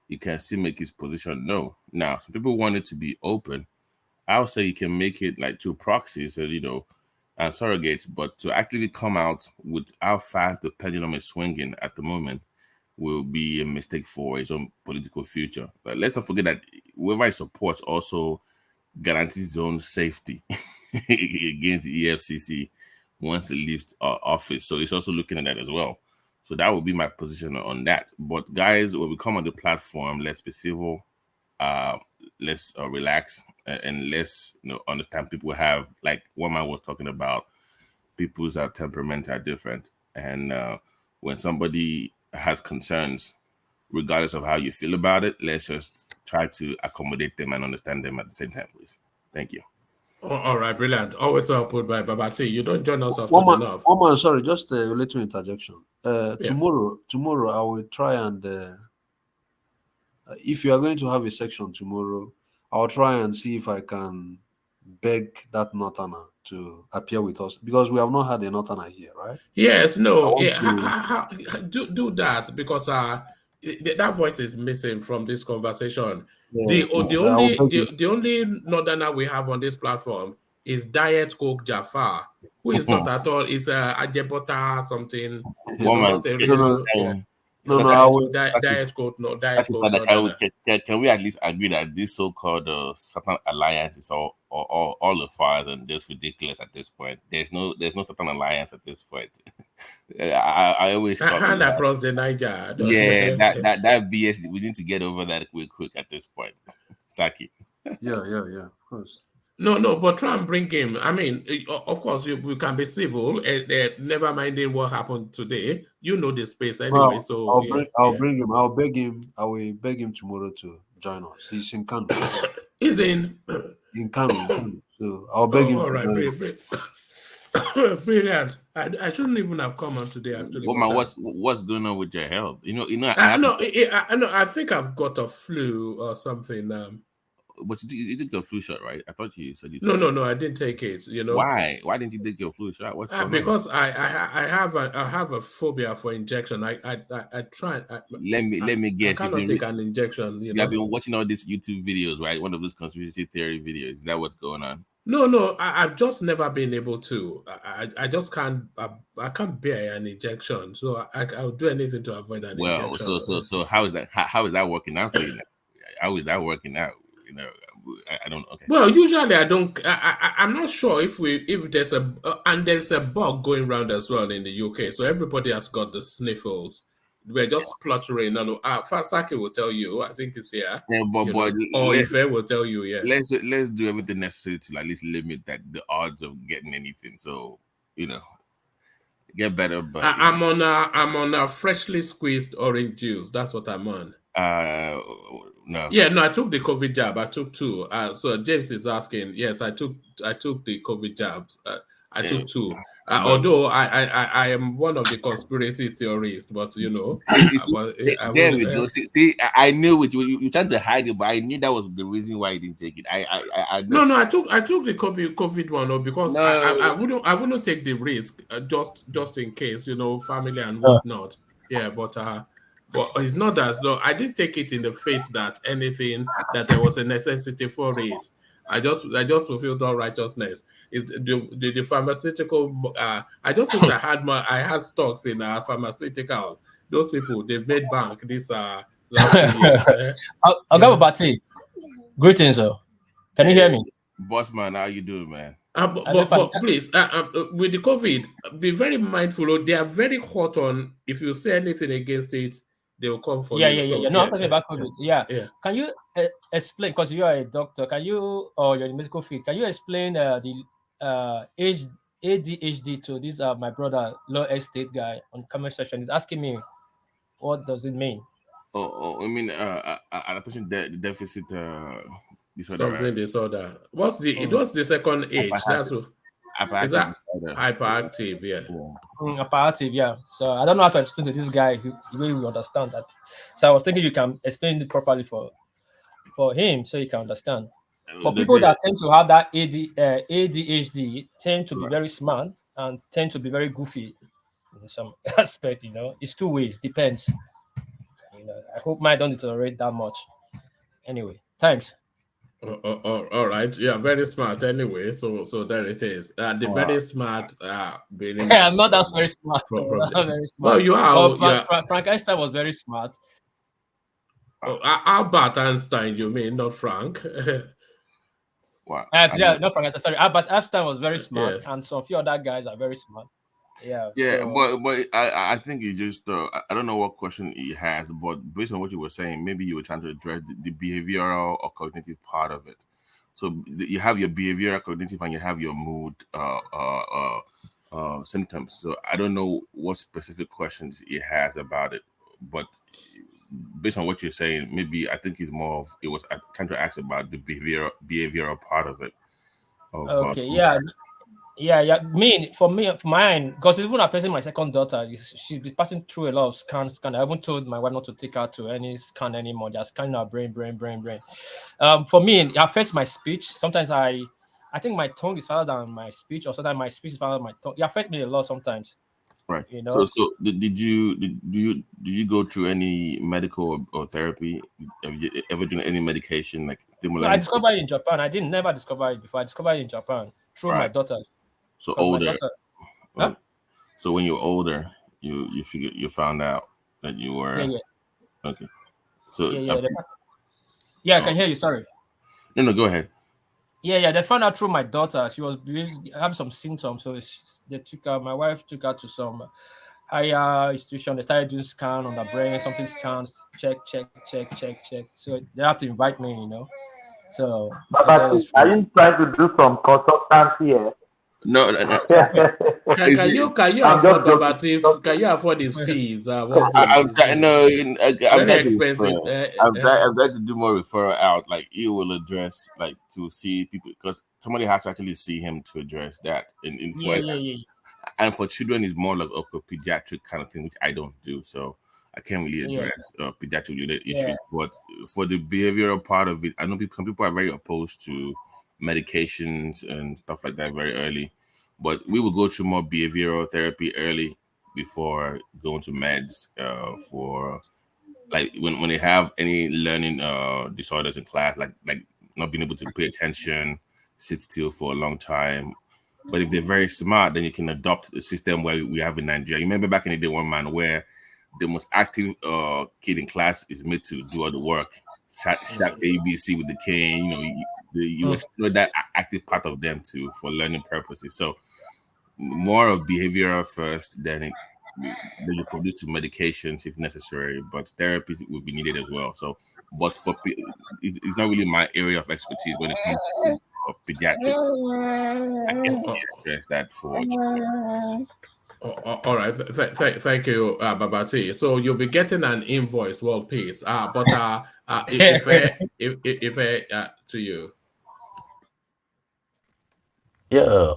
He can still make his position known. Now, some people want it to be open. I would say he can make it like two proxies, and surrogates, but to actually come out with how fast the pendulum is swinging at the moment will be a mistake for his own political future. But let's not forget that whoever he supports also guarantees his own safety against the EFCC once he leaves office. So he's also looking at that as well. So that would be my position on that. But guys, when we come on the platform, let's be civil, let's relax, and let's understand people have, like one man was talking about, people's temperaments are different. And when somebody has concerns, regardless of how you feel about it, let's just try to accommodate them and understand them at the same time, please. Thank you. All right, brilliant. Always well put by Babati. You don't join us often One enough. man, sorry, just a little interjection. Tomorrow I will try and if you are going to have a section tomorrow, I'll try and see if I can beg that Northerner to appear with us, because we have not had a Northerner here, right? Yes, no, do that, because that voice is missing from this conversation. Yeah, The only Northerner we have on this platform is Diet Coke Jafar, who is not at all. Is Ajebota something. Diet Coke, no Diet Coke. Can we at least agree that this so-called Satan alliance is all the fires and just ridiculous at this point? There's no Satan alliance at this point. I always hand across the Niger. Yeah, that BS. We need to get over that quick at this point. Saki. Yeah, of course. No, but try and bring him. I mean, of course, we can be civil. Never minding what happened today. You know the space anyway. Well, so I'll bring him. I'll beg him. I will beg him tomorrow to join us. He's in Kano. He's in Kano. So I'll beg him to join us. Brilliant. I shouldn't even have come on today, actually. Well, But, man, what's going on with your health? I think I've got a flu or something. But you took your flu shot, right? I thought you said you took No, I didn't take it. Why? Why didn't you take your flu shot? What's going on? Because I have a phobia for injection. I try. Let me guess. I cannot take an injection. You have been watching all these YouTube videos, right? One of those conspiracy theory videos. Is that what's going on? No. I've just never been able to. I just can't. I can't bear an injection. So I'll do anything to avoid an injection. So how is that? How is that working out for you now? How is that working out? I don't. Okay. Well, usually I don't. I'm not sure if there's there's a bug going around as well in the UK. So everybody has got the sniffles. We're just spluttering. Fasaki will tell you. I think it's here. Yeah, but or Ife will tell you. Yeah. Let's do everything necessary to at least limit the odds of getting anything. So get better. But I'm on a freshly squeezed orange juice. That's what I'm on. No. Yeah, no, I took the COVID jab. I took 2. So James is asking. Yes, I took the COVID jabs. I took 2. Although I am one of the conspiracy theorists, but there we go. See, I knew it. You trying to hide it, but I knew that was the reason why you didn't take it. I know. No, I took the COVID one, because I wouldn't take the risk just in case, family and whatnot. Yeah, but it's not as though I didn't take it in the faith that there was a necessity for it. I just fulfilled all righteousness. Is the pharmaceutical? I just wish I had stocks in pharmaceutical. Those people, they've made bank this last few years. I'll Bati. Greetings, sir. Can you hear me? Boss man, how you doing, man? But please, with the COVID, be very mindful. They are very hot on. If you say anything against it, they will come for you. Yeah. No, I'm talking about COVID. Yeah. Can you explain? Because you are a doctor. Can you, or you're in the medical field? Can you explain the ADHD to this my brother, law estate guy on comment section? He's asking me, what does it mean? I mean, attention deficit disorder. Something disorder. What's the second H? That's what. Is that hyperactive? Yeah. Hyperactive, yeah. So I don't know how to explain to this guy the way we understand that. So I was thinking you can explain it properly for him so he can understand. But people that tend to have that ADHD tend to be very smart and tend to be very goofy in some aspect. It's 2 ways. Depends. I hope mine don't deteriorate that much. Anyway, thanks. All right. Yeah, very smart anyway. So there it is. The very smart being I'm not that very smart. Not very smart. Well, you are. Frank Einstein was very smart. Albert Einstein, you mean, not Frank? Wow. Yeah, not Frank Einstein. Sorry, Albert Einstein was very smart, and some few other guys are very smart. Yeah. But I think you just I don't know what question he has, but based on what you were saying, maybe you were trying to address the behavioral or cognitive part of it. So you have your behavioral, cognitive, and you have your mood symptoms. So I don't know what specific questions he has about it, but based on what you're saying, maybe I think it was trying to ask about the behavioral part of it. Okay. Yeah. For mine, because even affecting my second daughter, she's been passing through a lot of scans. I haven't told my wife not to take her to any scan anymore. Just scanning her brain. For me, it affects my speech. Sometimes I think my tongue is faster than my speech, or sometimes my speech is faster than my tongue. It affects me a lot sometimes. Right. So did you go through any medical or therapy? Have you ever done any medication like stimulant? I discovered it in Japan. I didn't never discover it before. I discovered it in Japan through my daughter. So older. So when you're older, you found out that you were. Yeah. Okay. So I can hear you. Sorry. No, go ahead. Yeah. They found out through my daughter. She was having some symptoms, so they took her. My wife took her to some higher institution. They started doing scan on the brain. Something scans. Check. So they have to invite me. So. But are you trying to do some consultancy here? No, no, no. Can, You can see, you can you I'm just afford joking. Babatis? Can you afford his fees? One please. I'm His trying. fees. No, I'm Very trying to expensive. refer. I'm trying to do more referral out. Like he will address, like to see people, because somebody has to actually see him to address that. In for Yeah. and for children is more like a pediatric kind of thing, which I don't do. So I can't really Yeah. address pediatric related Yeah. issues. But for the behavioral part of it, I know some people are very opposed to medications and stuff like that very early. But we will go through more behavioral therapy early before going to meds for like when they have any learning disorders in class, like not being able to pay attention, sit still for a long time. But if they're very smart, then you can adopt the system where we have in Nigeria. You remember back in the day, one man, where the most active kid in class is made to do all the work, shot ABC with the cane. You exploit that active part of them too for learning purposes. So more of behavioral first, then you produce to medications if necessary, but therapy will be needed as well. So, but it's not really my area of expertise when it comes to pediatrics. I can't really address that for children. All right. Thank you, Babati. So you'll be getting an invoice, well, please. But if to you. Yeah,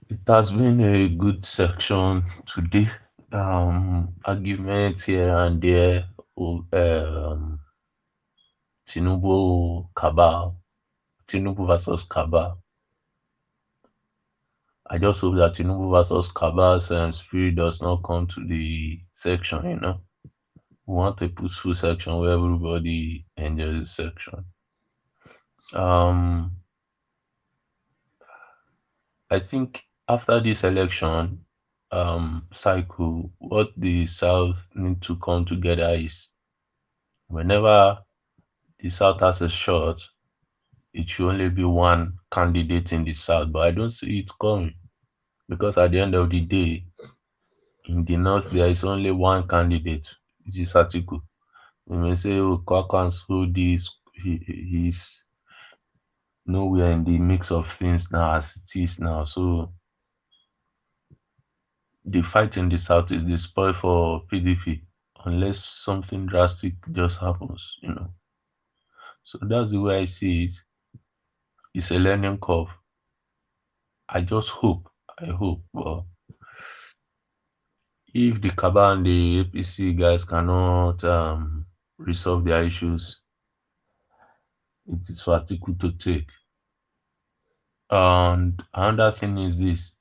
it has been a good section today. Arguments here and there. Tinubu Cabal, Tinubu versus Cabal. I just hope that Tinubu versus Cabal's spirit does not come to the section, We want a peaceful section where everybody enjoys the section. Um, I think after this election cycle, what the South need to come together is whenever the South has a shot, it should only be one candidate in the South, but I don't see it coming because at the end of the day, in the North, there is only one candidate, which is Atiku. We may say, oh, Kwakansu, he's nowhere in the mix of things now as it is now. So the fight in the South is the spoil for PDP unless something drastic just happens. So that's the way I see it. It's a learning curve. I hope, but if the Cabal and the APC guys cannot resolve their issues, it is for Atiku to take. And another thing is this: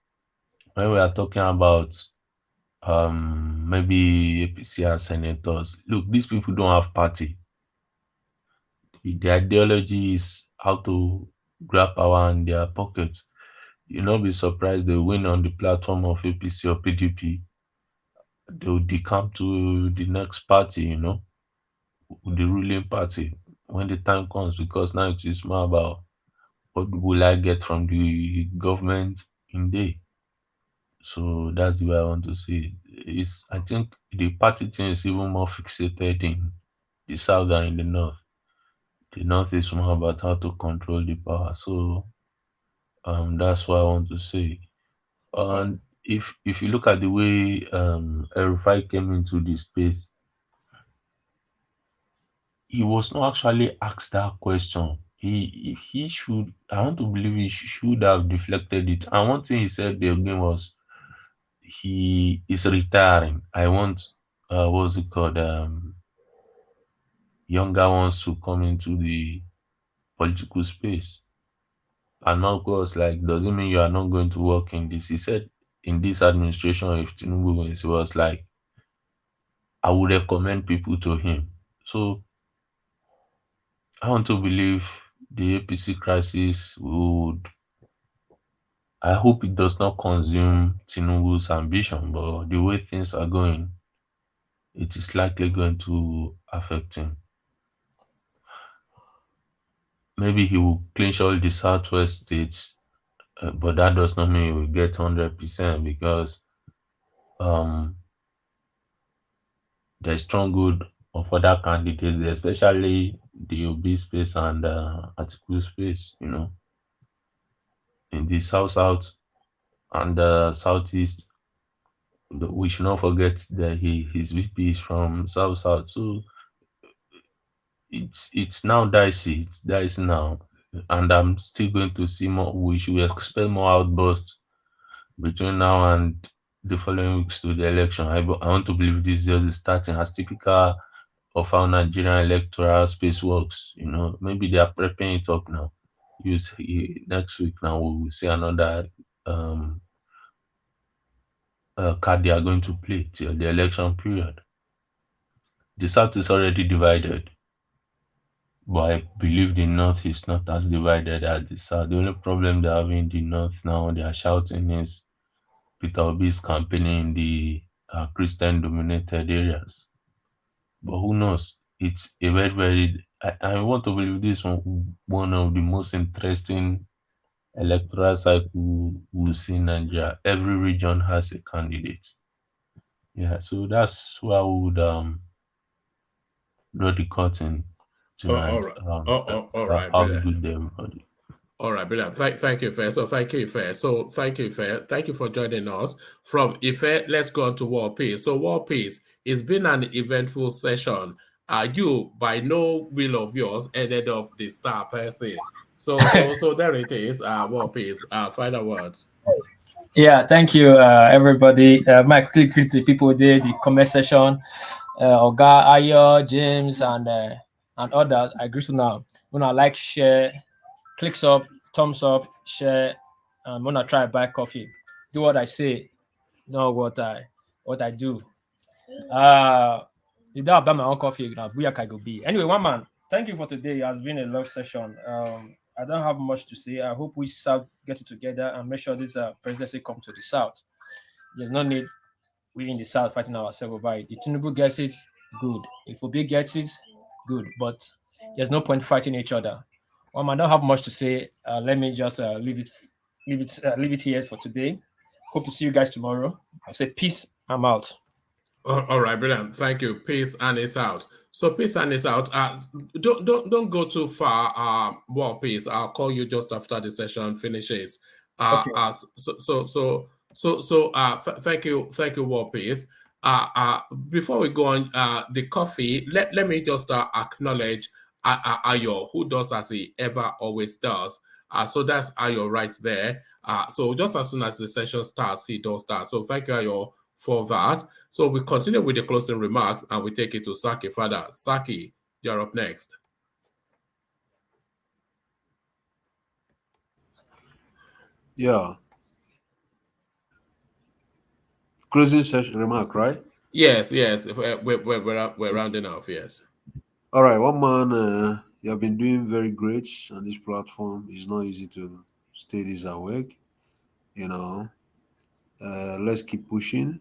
when we are talking about maybe APC as senators, look, these people don't have party. The ideology is how to grab power in their pockets. You'll not be surprised they win on the platform of APC or PDP. They'll decamp to the next party, the ruling party when the time comes, because now it is more about what will I get from the government in day. So that's the way I want to see it. I think the party thing is even more fixated in the south than in the north. The north is more about how to control the power. So that's what I want to say. And if you look at the way Erufai came into the space, he was not actually asked that question. He should. I want to believe he should have deflected it. And one thing he said there again was he is retiring. I want what's it called? Younger ones to come into the political space. And of course, like, doesn't mean you are not going to work in this. He said in this administration, if Tinubu wins, he was like, I would recommend people to him. So I want to believe the APC crisis would. I hope it does not consume Tinubu's ambition, but the way things are going, it is likely going to affect him. Maybe he will clinch all the southwest states, but that does not mean he will get 100% because um, there's strong good of other candidates, especially the OB space and Atiku space. in the south and the southeast. We should not forget that his VP is from south. So it's now dicey. It's dicey now, and I'm still going to see more. We should expect more outbursts between now and the following weeks to the election. I want to believe this is just the starting, as typical of how Nigerian electoral space works. Maybe they are prepping it up now. Next week now we will see another card they are going to play till the election period. The South is already divided, but I believe the North is not as divided as the South. The only problem they have in the North now, they are shouting, is Peter Obi is campaigning in the Christian-dominated areas. But who knows? It's a very, very. I want to believe this one of the most interesting electoral cycle we'll see in Nigeria. Every region has a candidate. Yeah, so that's why I would draw the curtain tonight. All right, Have a brilliant. good day, everybody. All right, brilliant. Thank you, Ife. So thank you, Ife. So thank you, Ife. Thank you for joining us. From Ife, let's go on to War Peace. So War Peace, it's been an eventful session. You, by no will of yours, ended up the star person. So there it is. War Peace. Final words. Yeah, thank you, everybody. My quickly greet the people there, the comment section, Oga, Ayo, James, and others. I greet you now. When I like, share, clicks up, thumbs up, share, and when I try buy coffee, do what I say, not what I do. You don't buy my own coffee now. Booyaka go be. Anyway, one man, thank you for today. It has been a long session. I don't have much to say. I hope we South get it together and make sure this presidency comes to the South. There's no need we in the South fighting ourselves over it. If Tinubu gets it, good. If Obi gets it, good. But there's no point fighting each other. I don't have much to say. Let me just leave it here for today. Hope to see you guys tomorrow. I'll say peace. I'm out. All right, brilliant. Thank you. Peace and it's out. So peace and it's out. Don't go too far. War Peace. I'll call you just after the session finishes. Okay. Thank you, War Peace. Before we go on, the coffee. Let me just acknowledge Ayo, who does as he ever always does. So that's Ayo right there. So just as soon as the session starts, he does that. So thank you, Ayo, for that. So we continue with the closing remarks and we take it to Saki Father. Saki, you're up next. Yeah. Closing session remark, right? Yes. We're rounding off, yes. All right, one man, you have been doing very great on this platform. It's not easy to stay this awake, let's keep pushing,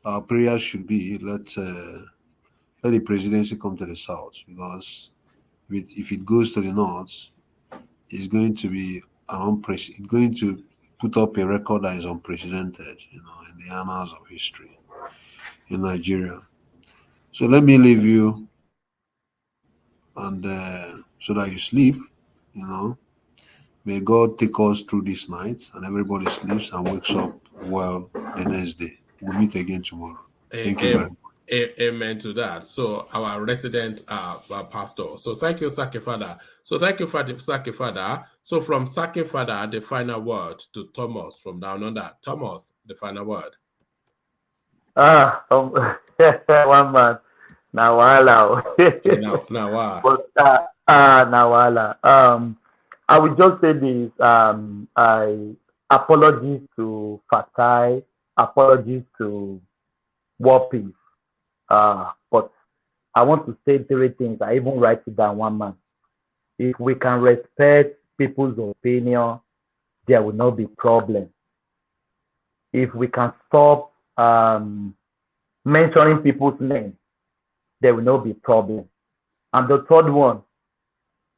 Our prayers should be let the presidency come to the South, because if it goes to the North, it's going to be it's going to put up a record that is unprecedented, in the annals of history in Nigeria. So let me leave you, and so that you sleep, May God take us through this night, and everybody sleeps and wakes up well the next day. We'll meet again tomorrow. Thank you very much. Amen to that. So our resident pastor. So thank you, Saki Father. So thank you, Saki Father. So from Saki Father, the final word to Thomas from down under. Thomas, the final word. One man. Nawala. Nawala. But Nawala. I would just say this. I apologies to Fatai, apologies to War Peace. But I want to say 3 things. I even write it down, one man. If we can respect people's opinion, there will not be problem. If we can stop mentioning people's names, there will not be problem. And the third one,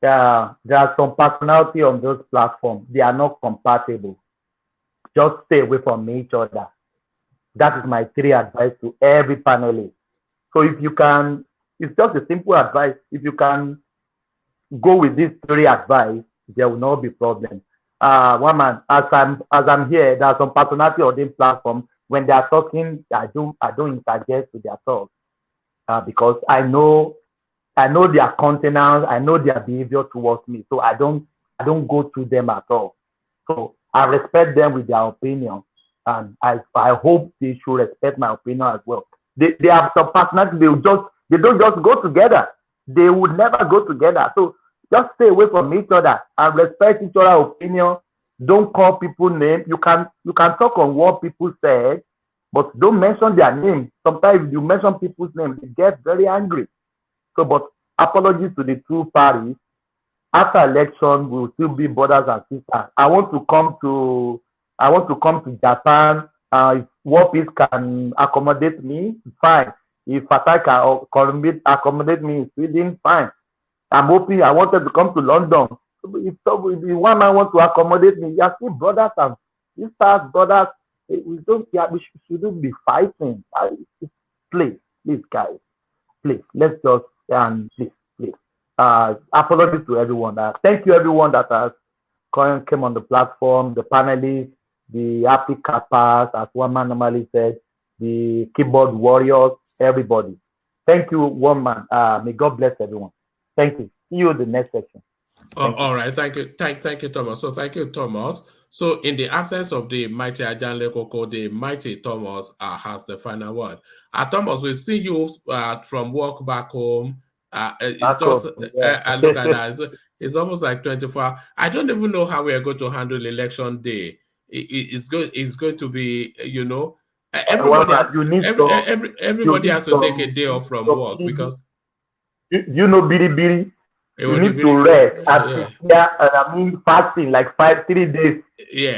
there are some personality on those platforms. They are not compatible. Just stay away from each other. That is my 3 advice to every panelist. So if you can, it's just a simple advice. If you can go with these three advice, there will not be problem. One man, as I'm here, there are some personality on this platform. When they are talking, I don't interject with their thoughts because I know their countenance, I know their behavior towards me, so I don't go to them at all. So I respect them with their opinion, and I hope they should respect my opinion as well. They have some personality, they don't just go together. They would never go together. So just stay away from each other and respect each other's opinion. Don't call people names. You can talk on what people said, but don't mention their name. Sometimes if you mention people's name, they get very angry. So, but apologies to the two parties. After election, we will still be brothers and sisters. I want to come to Japan. If War Peace can accommodate me, fine. If Fatah can accommodate me in Sweden, fine. I'm hoping I wanted to come to London. If one man wants to accommodate me, you are still brothers and sisters, brothers. We don't, yeah, we shouldn't be fighting. Please, guys, please, let's just please. Apologies to everyone. Thank you, everyone that has came on the platform, the panelists, the happy cappers, as one man normally said, the keyboard warriors, everybody. Thank you, one man. May God bless everyone. Thank you. See you in the next section. All right. Thank you. Thank you, Thomas. So thank you, Thomas. So in the absence of the mighty Ajan Lekoko, the mighty Thomas has the final word. Thomas, we've seen you from work back home. It's just I look at that. It's almost like 24. I don't even know how we are going to handle election day. It's going to be, everybody has everybody has to take a day off from work because you know Biri. You need to rest and prepare, fasting, like 3 days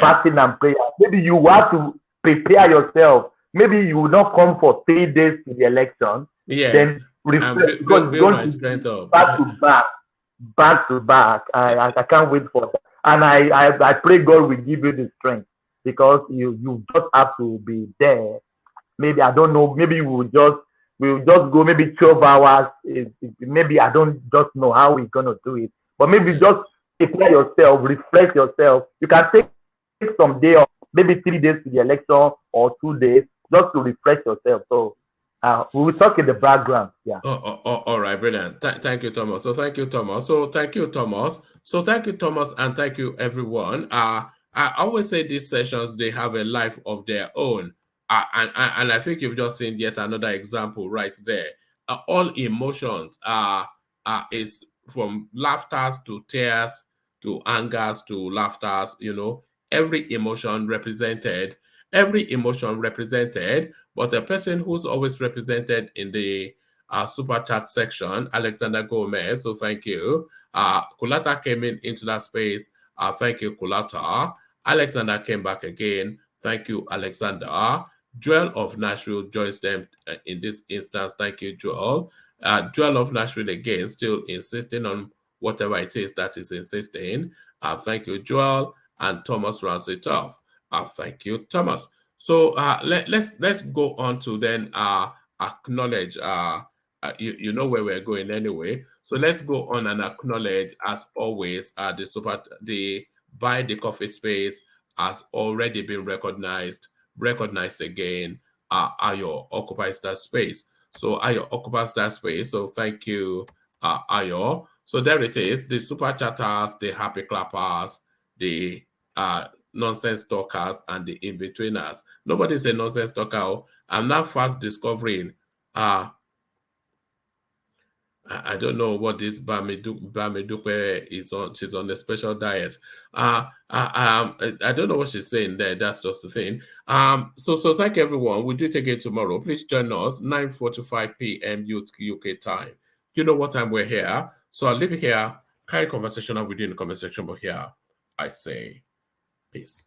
fasting and prayer. Maybe you have to prepare yourself. Maybe you will not come for 3 days to the election. Yes. Then refresh because it's going to be back to back. I can't wait for that. And I pray God will give you the strength because you just have to be there. Maybe I don't know. Maybe we'll just go maybe 12 hours. Maybe I don't just know how we're gonna do it. But maybe just prepare yourself, refresh yourself. You can take some day off, maybe 3 days to the election or 2 days, just to refresh yourself. So we will talk in the background. Yeah. All right, brilliant. Thank you, Thomas. So thank you, Thomas. And thank you, everyone. I always say these sessions, they have a life of their own. And I think you've just seen yet another example right there. All emotions is from laughters to tears to angers to laughters, every emotion represented, but a person who's always represented in the super chat section, Alexander Gomez. So thank you. Kulata came into that space. Thank you, Kulata. Alexander came back again. Thank you, Alexander. Joel of Nashville joins them in this instance. Thank you, Joel. Joel of Nashville again, still insisting on whatever it is that is insisting. Thank you, Joel. And Thomas rounds it off. Thank you, Thomas. So let's go on to then acknowledge. You know where we're going anyway. So let's go on and acknowledge, as always, the Buy the Coffee space has already been recognized again. Ayo occupies that space. So Ayo occupies that space. So thank you, Ayo. So there it is. The super chatters, the happy clappers, the nonsense talkers, and the in-betweeners. Nobody's a nonsense talker. I'm now fast discovering I don't know what this Bamidupe is on. She's on a special diet. I don't know what she's saying there. That's just the thing. So thank everyone. We'll do it again tomorrow. Please join us 9:45 p.m. UK time. You know what time we're here. So I'll leave it here. Carry conversation up within the comment section, but here I say peace.